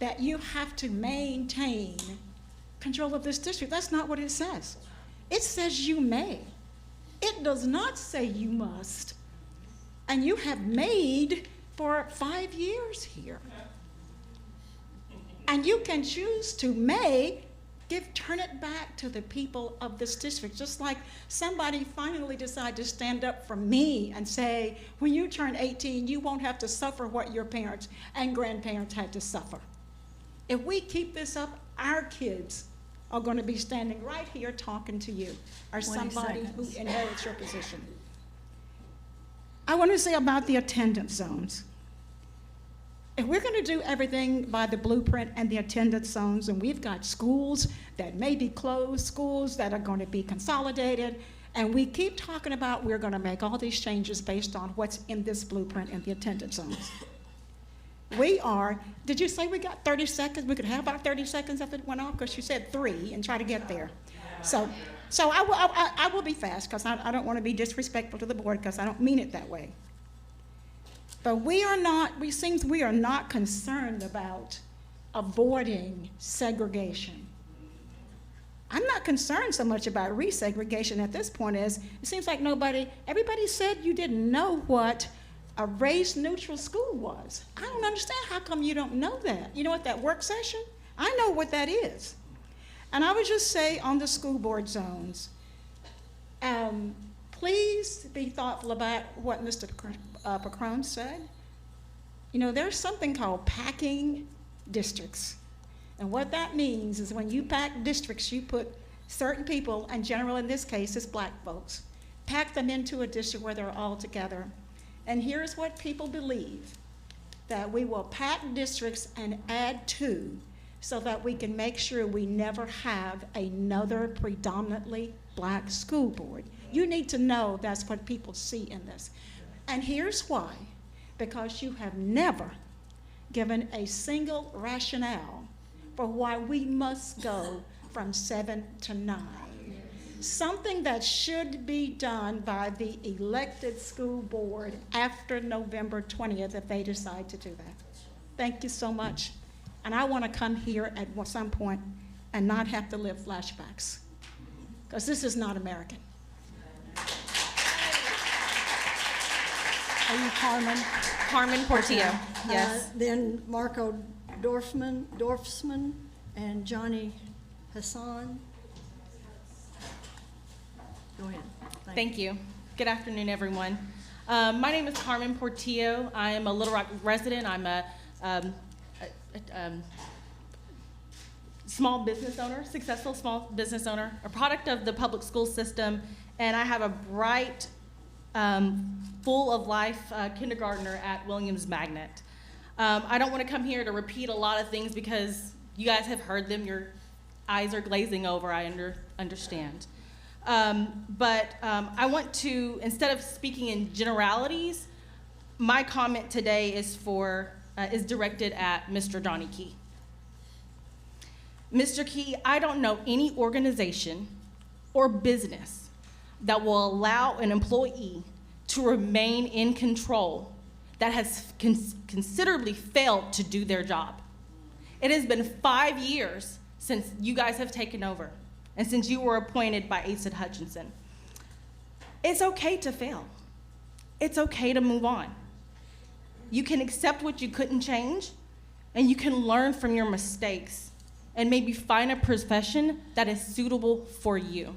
that you have to maintain control of this district. That's not what it says. It says you may. It does not say you must And you have made for 5 years here. And you can choose to turn it back to the people of this district. Just like somebody finally decided to stand up for me and say, when you turn 18, you won't have to suffer what your parents and grandparents had to suffer. If we keep this up, our kids are going to be standing right here talking to you, or 20 somebody who seconds. inherits your position. I want to say about the attendance zones. If we're going to do everything by the blueprint and the attendance zones, and we've got schools that may be closed, schools that are going to be consolidated, and we keep talking about we're going to make all these changes based on what's in this blueprint and the attendance zones. Did you say we got 30 seconds? We could have about 30 seconds if it went off, because you said 3 and try to get there. So I will be fast, because I don't want to be disrespectful to the board, because I don't mean it that way. But we are not concerned about avoiding segregation. I'm not concerned so much about resegregation at this point as it seems like everybody said you didn't know what a race-neutral school was. I don't understand how come you don't know that. You know what that work session? I know what that is. And I would just say on the school board zones, please be thoughtful about what Mr. Pacron said. You know, there's something called packing districts. And what that means is when you pack districts, you put certain people, and generally in this case it's black folks, pack them into a district where they're all together. And here's what people believe, that we will pack districts and add to so that we can make sure we never have another predominantly black school board. You need to know that's what people see in this. And here's why. Because you have never given a single rationale for why we must go from 7 to 9. Something that should be done by the elected school board after November 20th if they decide to do that. Thank you so much. And I want to come here at some point and not have to live flashbacks, because this is not American. Are you Carmen? Carmen Portillo, yes. Then Marco Dorfsman and Johnny Hassan. Go ahead. Thank you. Good afternoon, everyone. My name is Carmen Portillo. I am a Little Rock resident. I'm a small business owner, successful small business owner, a product of the public school system, and I have a bright, full of life kindergartner at Williams Magnet. I don't want to come here to repeat a lot of things because you guys have heard them. Your eyes are glazing over, I understand. But I want to, instead of speaking in generalities, my comment today is directed at Mr. Donnie Key. Mr. Key, I don't know any organization or business that will allow an employee to remain in control that has considerably failed to do their job. It has been 5 years since you guys have taken over and since you were appointed by Asa Hutchinson. It's okay to fail. It's okay to move on. You can accept what you couldn't change, and you can learn from your mistakes and maybe find a profession that is suitable for you.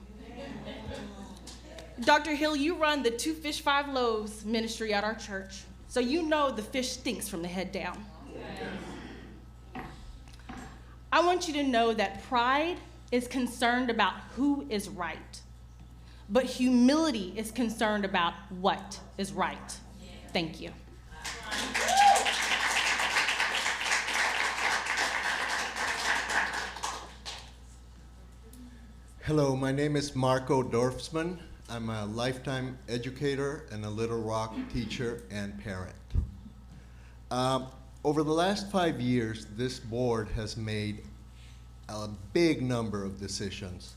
Dr. Hill, you run the 2 Fish 5 Loaves ministry at our church, so you know the fish stinks from the head down. I want you to know that pride is concerned about who is right, but humility is concerned about what is right. Thank you. Hello, my name is Marco Dorfsman. I'm a lifetime educator and a Little Rock teacher and parent. Over the last 5 years, this board has made a big number of decisions,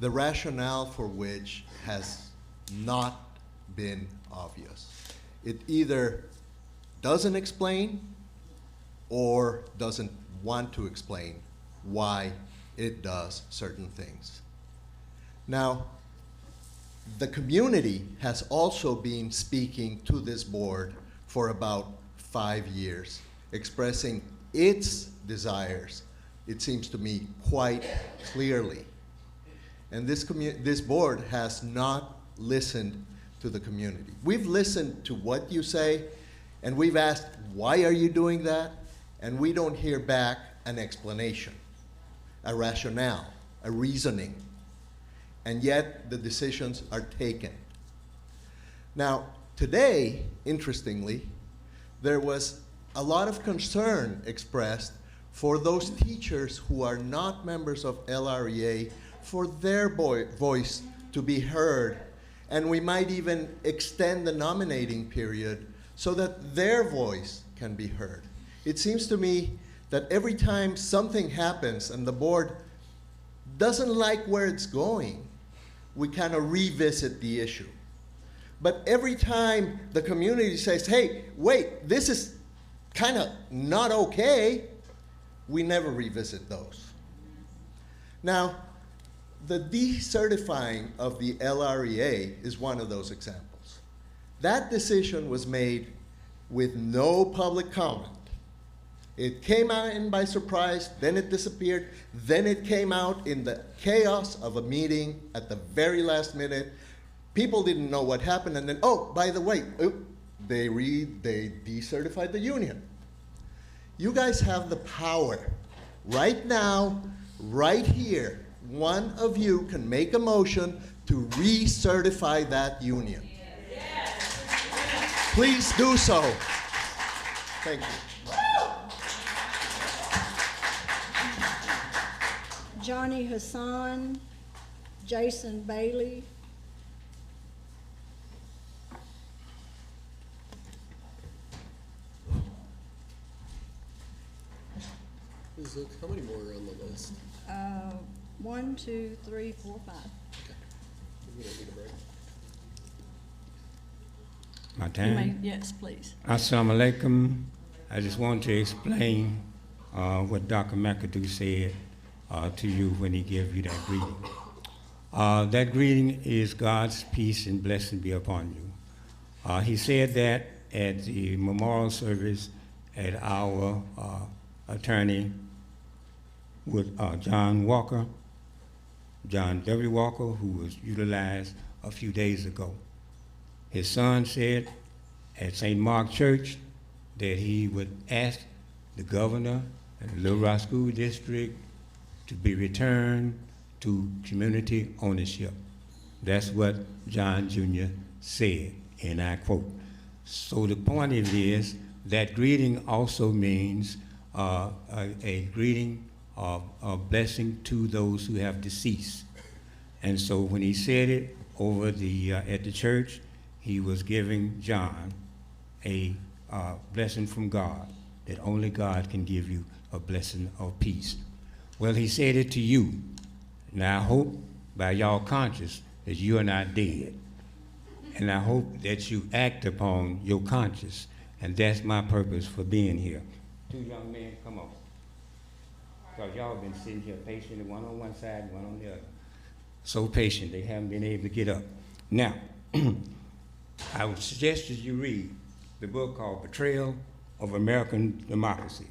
the rationale for which has not been obvious. It either doesn't explain or doesn't want to explain why it does certain things. Now, the community has also been speaking to this board for about 5 years, expressing its desires, it seems to me, quite clearly. And this board has not listened to the community. We've listened to what you say, and we've asked, why are you doing that? And we don't hear back an explanation, a rationale, a reasoning. And yet the decisions are taken. Now, today, interestingly, there was a lot of concern expressed for those teachers who are not members of LREA, for their voice to be heard. And we might even extend the nominating period so that their voice can be heard. It seems to me that every time something happens and the board doesn't like where it's going, we kind of revisit the issue. But every time the community says, hey, wait, this is kind of not okay, we never revisit those. Now, the decertifying of the LREA is one of those examples. That decision was made with no public comment. It came out in by surprise, then it disappeared, then it came out in the chaos of a meeting at the very last minute. People didn't know what happened, and then, oh, by the way, they decertified the union. You guys have the power. Right now, right here, one of you can make a motion to recertify that union. Please do so. Thank you. Johnny Hassan, Jason Bailey. How many more are on the list? 1, 2, 3, 4, 5. We don't need a break. My You time? may- Yes, please. Assalamu alaikum. I just want to explain what Dr. McAdoo said to you when he gave you that greeting. That greeting is God's peace and blessing be upon you. He said that at the memorial service at our attorney with John W. Walker, who was utilized a few days ago. His son said at St. Mark Church that he would ask the governor and the Little Rock School District to be returned to community ownership. That's what John Jr. said, and I quote. So the point of it is that greeting also means a greeting of a blessing to those who have deceased. And so when he said it over the at the church, he was giving John a blessing from God, that only God can give you a blessing of peace. Well, he said it to you. Now I hope by y'all conscience that you are not dead. And I hope that you act upon your conscience. And that's my purpose for being here. Two young men, come on. Because y'all been sitting here patiently, one on one side, one on the other. So patient, they haven't been able to get up. Now, I would suggest that you read the book called Betrayal of American Democracy.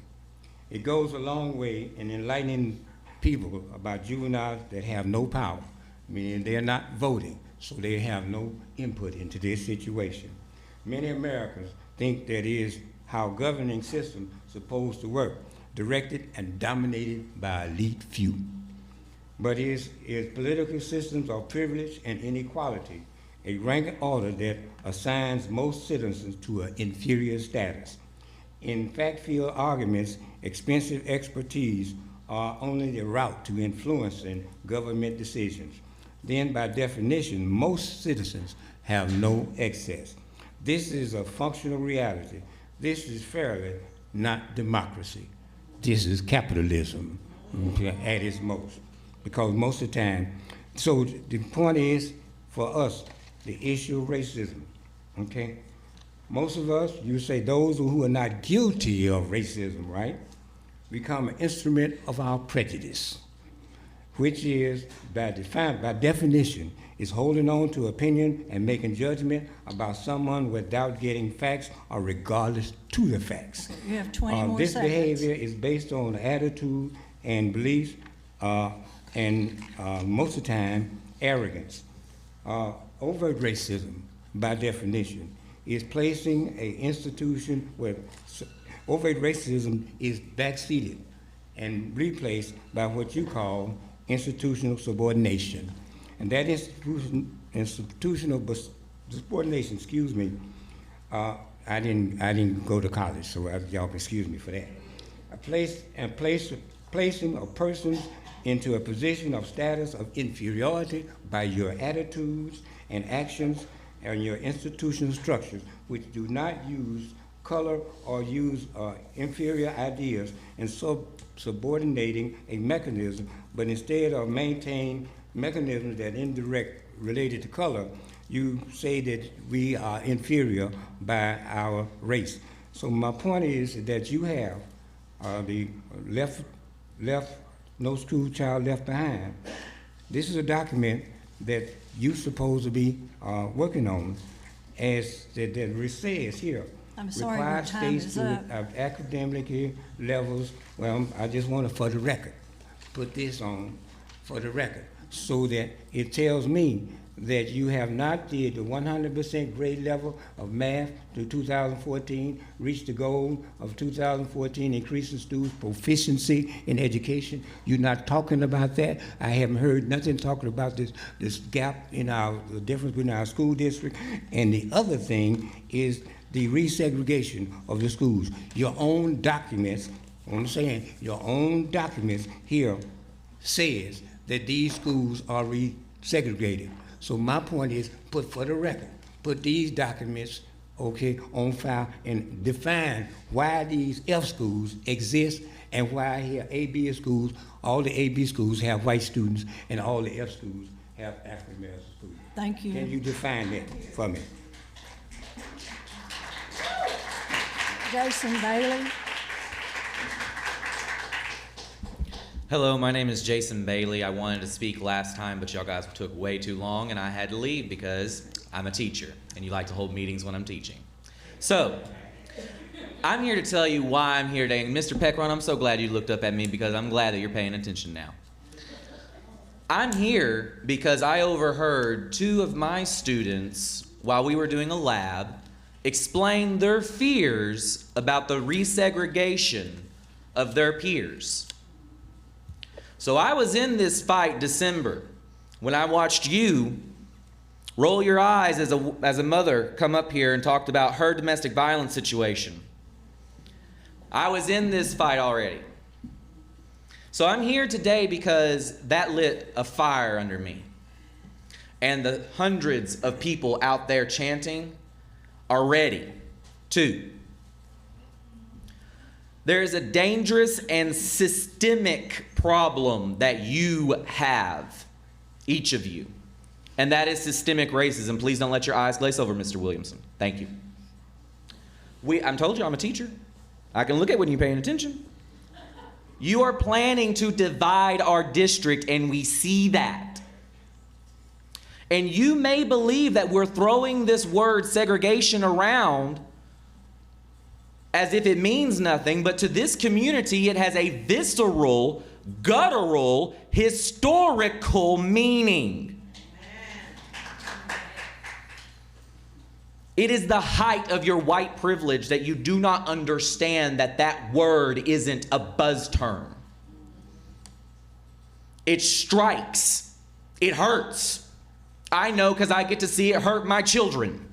It goes a long way in enlightening people about juveniles that have no power, meaning they're not voting, so they have no input into this situation. Many Americans think that is how governing systems supposed to work, directed and dominated by elite few. But is political systems of privilege and inequality a rank order that assigns most citizens to an inferior status. In fact-filled arguments, expensive expertise are only the route to influencing government decisions. Then, by definition, most citizens have no access. This is a functional reality. This is fairly not democracy. This is capitalism at its most, because most of the time, so the point is, for us, the issue of racism, okay? Most of us, you say those who are not guilty of racism, right, become an instrument of our prejudice. which is by definition, is holding on to opinion and making judgment about someone without getting facts or regardless to the facts. You have 20 more This seconds. behavior is based on attitude and beliefs, and most of the time, arrogance. Overt racism, by definition, is placing an institution where overt racism is backseated and replaced by what you call institutional subordination. And that institutional subordination, excuse me, I didn't go to college, so y'all excuse me for that. Placing a person into a position of status of inferiority by your attitudes and actions and your institutional structures, which do not use color or use inferior ideas in subordinating a mechanism, but instead of maintain mechanisms that indirect related to color, you say that we are inferior by our race. So my point is that you have the left, no school child left behind. This is a document that you're supposed to be working on, as that says here. I'm sorry, your required time states is up. of academic levels. Well, I just want to, for the record, put this on for the record, so that it tells me that you have not did the 100% grade level of math to 2014, reached the goal of 2014, increasing students' proficiency in education. You're not talking about that. I haven't heard nothing talking about this gap in the difference between our school district. And the other thing is the resegregation of the schools. Your own documents, I'm saying, your own documents here says that these schools are resegregated. So my point is, for the record, put these documents, okay, on file and define why these F schools exist and why here AB schools, all the AB schools have white students and all the F schools have African American students. Thank you. Can you define that for me? Jason Bailey. Hello, my name is Jason Bailey. I wanted to speak last time, but y'all guys took way too long, and I had to leave because I'm a teacher, and you like to hold meetings when I'm teaching. So, I'm here to tell you why I'm here today. And Mr. Peckron, I'm so glad you looked up at me because I'm glad that you're paying attention now. I'm here because I overheard two of my students, while we were doing a lab, explain their fears about the resegregation of their peers. So I was in this fight December when I watched you roll your eyes as a mother come up here and talked about her domestic violence situation. I was in this fight already. So I'm here today because that lit a fire under me. And the hundreds of people out there chanting are ready too. There is a dangerous and systemic problem that you have, each of you, and that is systemic racism. Please don't let your eyes glaze over, Mr. Williamson. Thank you. I told you I'm a teacher. I can look at when you're paying attention. You are planning to divide our district, and we see that. And you may believe that we're throwing this word segregation around as if it means nothing, but to this community, it has a visceral, guttural, historical meaning. It is the height of your white privilege that you do not understand that that word isn't a buzz term. It strikes. It hurts. I know because I get to see it hurt my children.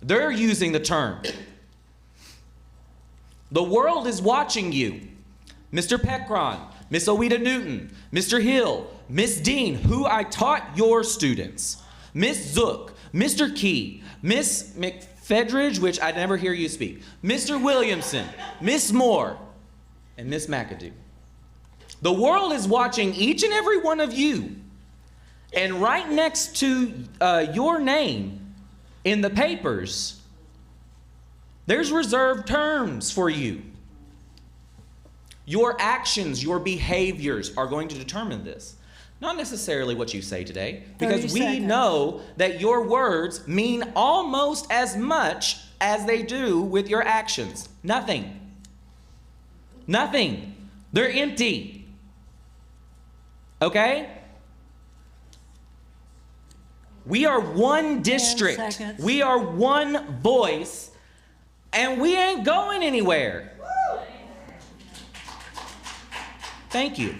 They're using the term. The world is watching you. Mr. Peckron, Miss Owita Newton, Mr. Hill, Miss Dean, who I taught your students, Miss Zook, Mr. Key, Miss McFedridge, which I never hear you speak, Mr. Williamson, Miss Moore, and Miss McAdoo. The world is watching each and every one of you. And right next to your name in the papers, there's reserved terms for you. Your actions, your behaviors are going to determine this. Not necessarily what you say today, because 30 we seconds. know that your words mean almost as much as they do with your actions. Nothing. Nothing. They're empty. Okay? We are one district. seconds. We are one voice, and we ain't going anywhere. Thank you.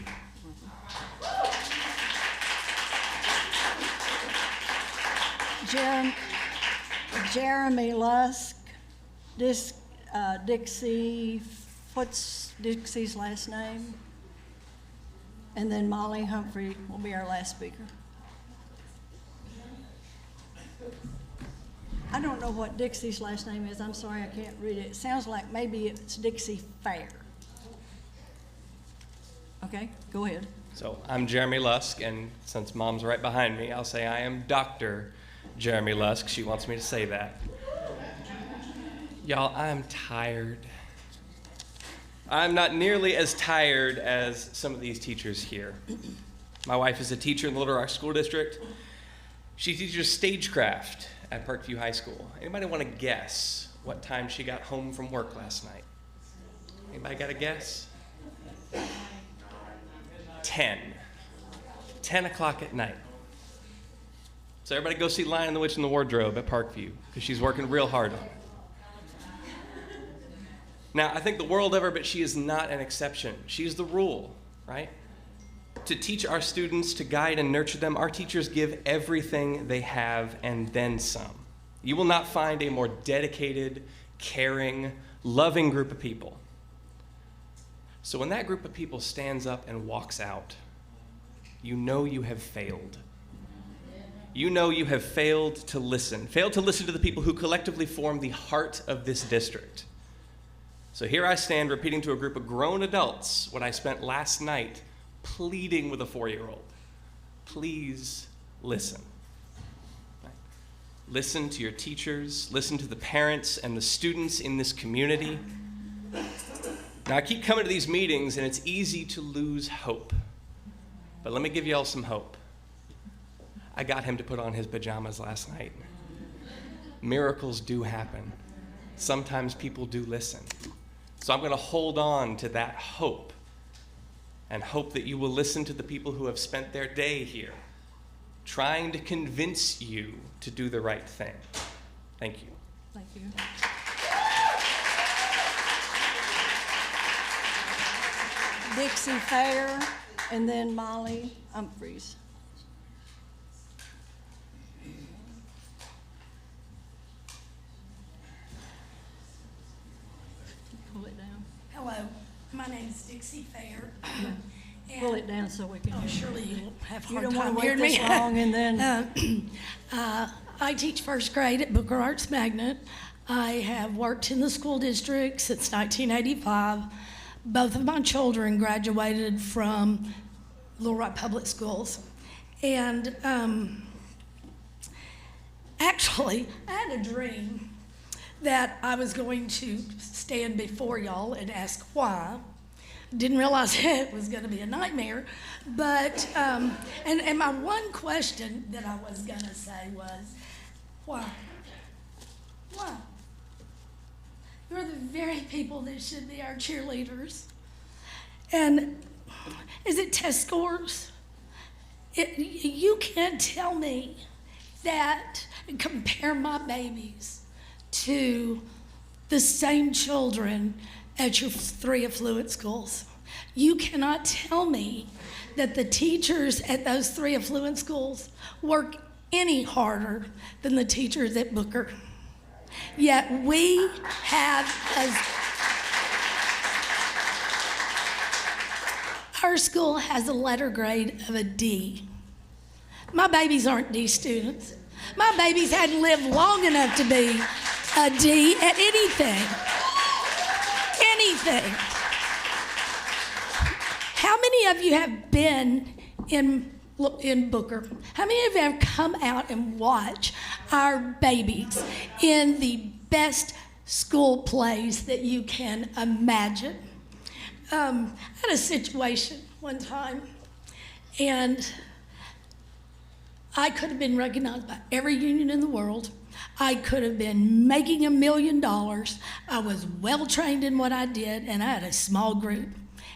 Jeremy Lusk, Dixie, what's Dixie's last name? And then Molly Humphrey will be our last speaker. I don't know what Dixie's last name is. I'm sorry, I can't read it. It sounds like maybe it's Dixie Fair. Okay, go ahead. So I'm Jeremy Lusk, and since Mom's right behind me, I'll say I am Dr. Jeremy Lusk. She wants me to say that. Y'all, I'm tired. I'm not nearly as tired as some of these teachers here. My wife is a teacher in the Little Rock School District. She teaches stagecraft at Parkview High School. Anybody want to guess what time she got home from work last night? Anybody got a guess? 10 o'clock at night. So everybody go see Lion the Witch in the Wardrobe at Parkview, because she's working real hard on it. Now, I think the world of her, but she is not an exception. She's the rule, right? To teach our students, to guide and nurture them, our teachers give everything they have and then some. You will not find a more dedicated, caring, loving group of people. So when that group of people stands up and walks out, you know you have failed. You know you have failed to listen to the people who collectively form the heart of this district. So here I stand repeating to a group of grown adults what I spent last night pleading with a 4-year-old. Please listen. Listen to your teachers, listen to the parents and the students in this community. Now, I keep coming to these meetings, and it's easy to lose hope. But let me give you all some hope. I got him to put on his pajamas last night. Miracles do happen. Sometimes people do listen. So I'm going to hold on to that hope, and hope that you will listen to the people who have spent their day here, trying to convince you to do the right thing. Thank you. Thank you. Dixie Fair, and then Molly Humphreys. Pull it down. Hello, my name is Dixie Fair. Pull it down so we can. Oh, surely you'll have a You hard don't time want to wait hearing me. this long and then. I teach first grade at Booker Arts Magnet. I have worked in the school district since 1985. Both of my children graduated from Little Rock Public Schools. And actually, I had a dream that I was going to stand before y'all and ask why. Didn't realize it was going to be a nightmare. But, and my one question that I was going to say was, why? Why? You're the very people that should be our cheerleaders. And is it test scores? You can't tell me that and compare my babies to the same children at your 3 affluent schools. You cannot tell me that the teachers at those 3 affluent schools work any harder than the teachers at Booker. Yet we have, our school has a letter grade of a D. My babies aren't D students. My babies hadn't lived long enough to be a D at anything. Anything. How many of you have been in Booker? How many of you have come out and watched our babies in the best school plays that you can imagine? had a situation one time, and I could have been recognized by every union in the world. I could have been making $1 million. I was well trained in what I did, and I had a small group.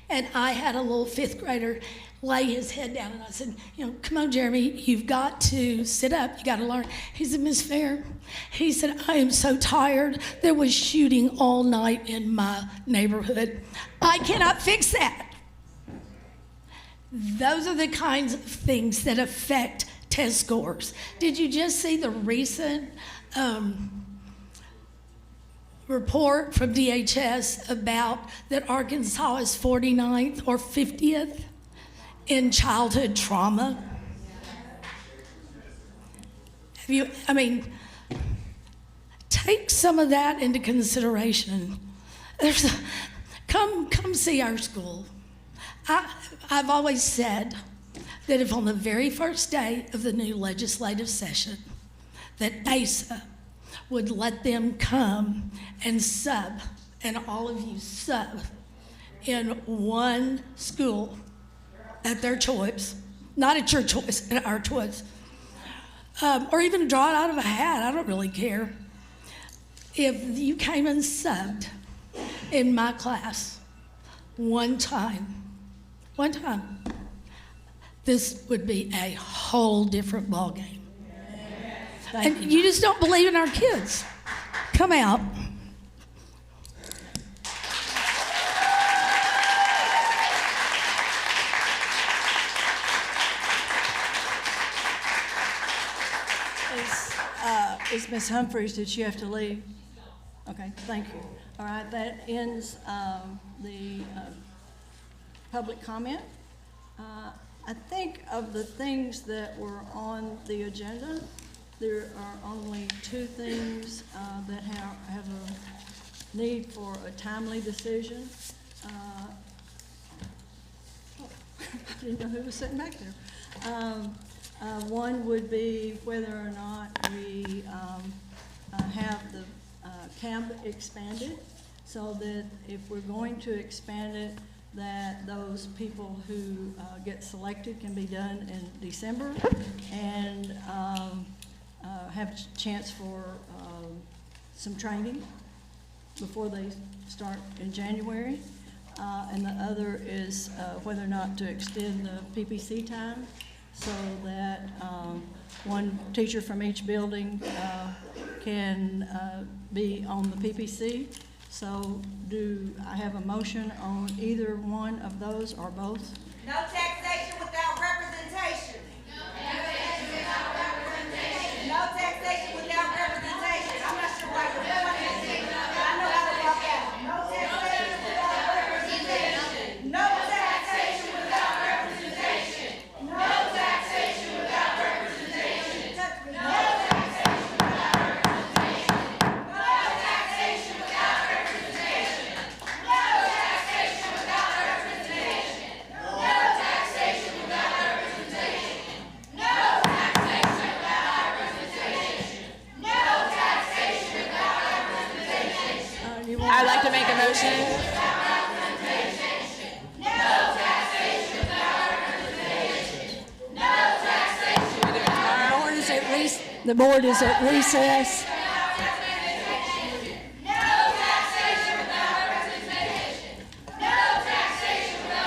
And I had a little fifth grader lay his head down, and I said, come on, Jeremy, you've got to sit up. You got to learn. He said, Miss Fair, he said, I am so tired. There was shooting all night in my neighborhood. I cannot fix that. Those are the kinds of things that affect test scores. Did you just see the recent report from DHS about that Arkansas is 49th or 50th in childhood trauma? Take some of that into consideration. Come see our school. I've always said that if on the very first day of the new legislative session, that ASA would let them come and sub, and all of you sub, in one school at their choice, not at your choice, at our choice, or even draw it out of a hat, I don't really care. If you came and subbed in my class one time, this would be a whole different ballgame. And you just don't believe in our kids. Come out. Is Ms. Humphreys, did she have to leave? Okay, thank you. All right, that ends the public comment. I think of the things that were on the agenda, there are only two things that have a need for a timely decision. I didn't know who was sitting back there. One would be whether or not we have the camp expanded, so that if we're going to expand it, that those people who get selected can be done in December, and have a chance for some training before they start in January. And the other is whether or not to extend the PPC time, so that one teacher from each building can be on the PPC. So do I have a motion on either one of those or both? No taxation without representation. No taxation without representation. No taxation without representation. I'm not sure why you're doing it, but I know how to walk out. No taxation without representation. No taxation without representation. No taxation without representation. No taxation without representation. No taxation without representation. No taxation without representation. No taxation without representation. No taxation without representation. No taxation without representation. I'd like to make a motion. The board is at recess. No taxation without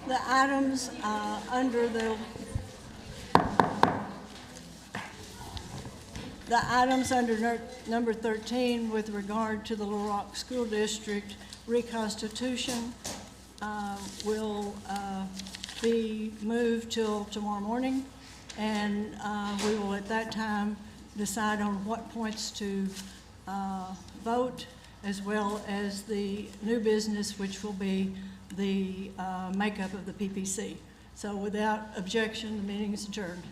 The items under number 13 with regard to the Little Rock School District reconstitution will be moved till tomorrow morning, and we will at that time decide on what points to vote, as well as the new business, which will be the makeup of the PPC. So without objection, the meeting is adjourned.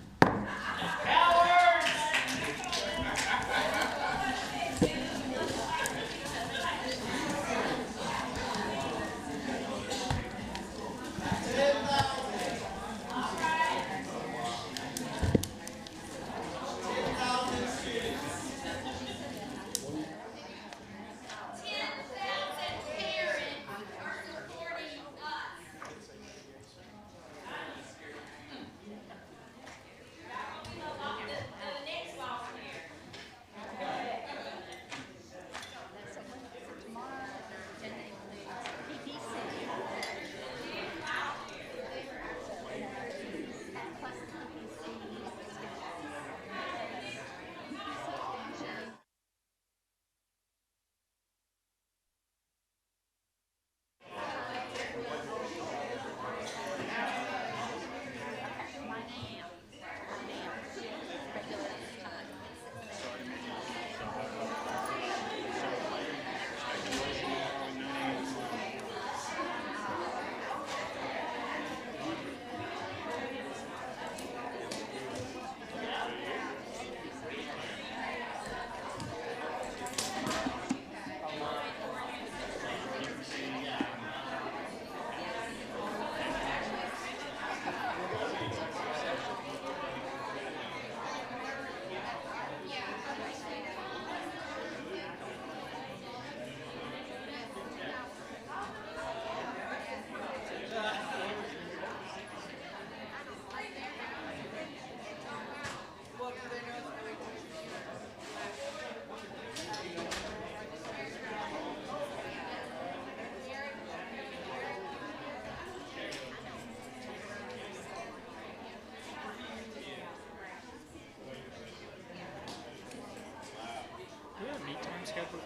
Do we have a meet time scheduled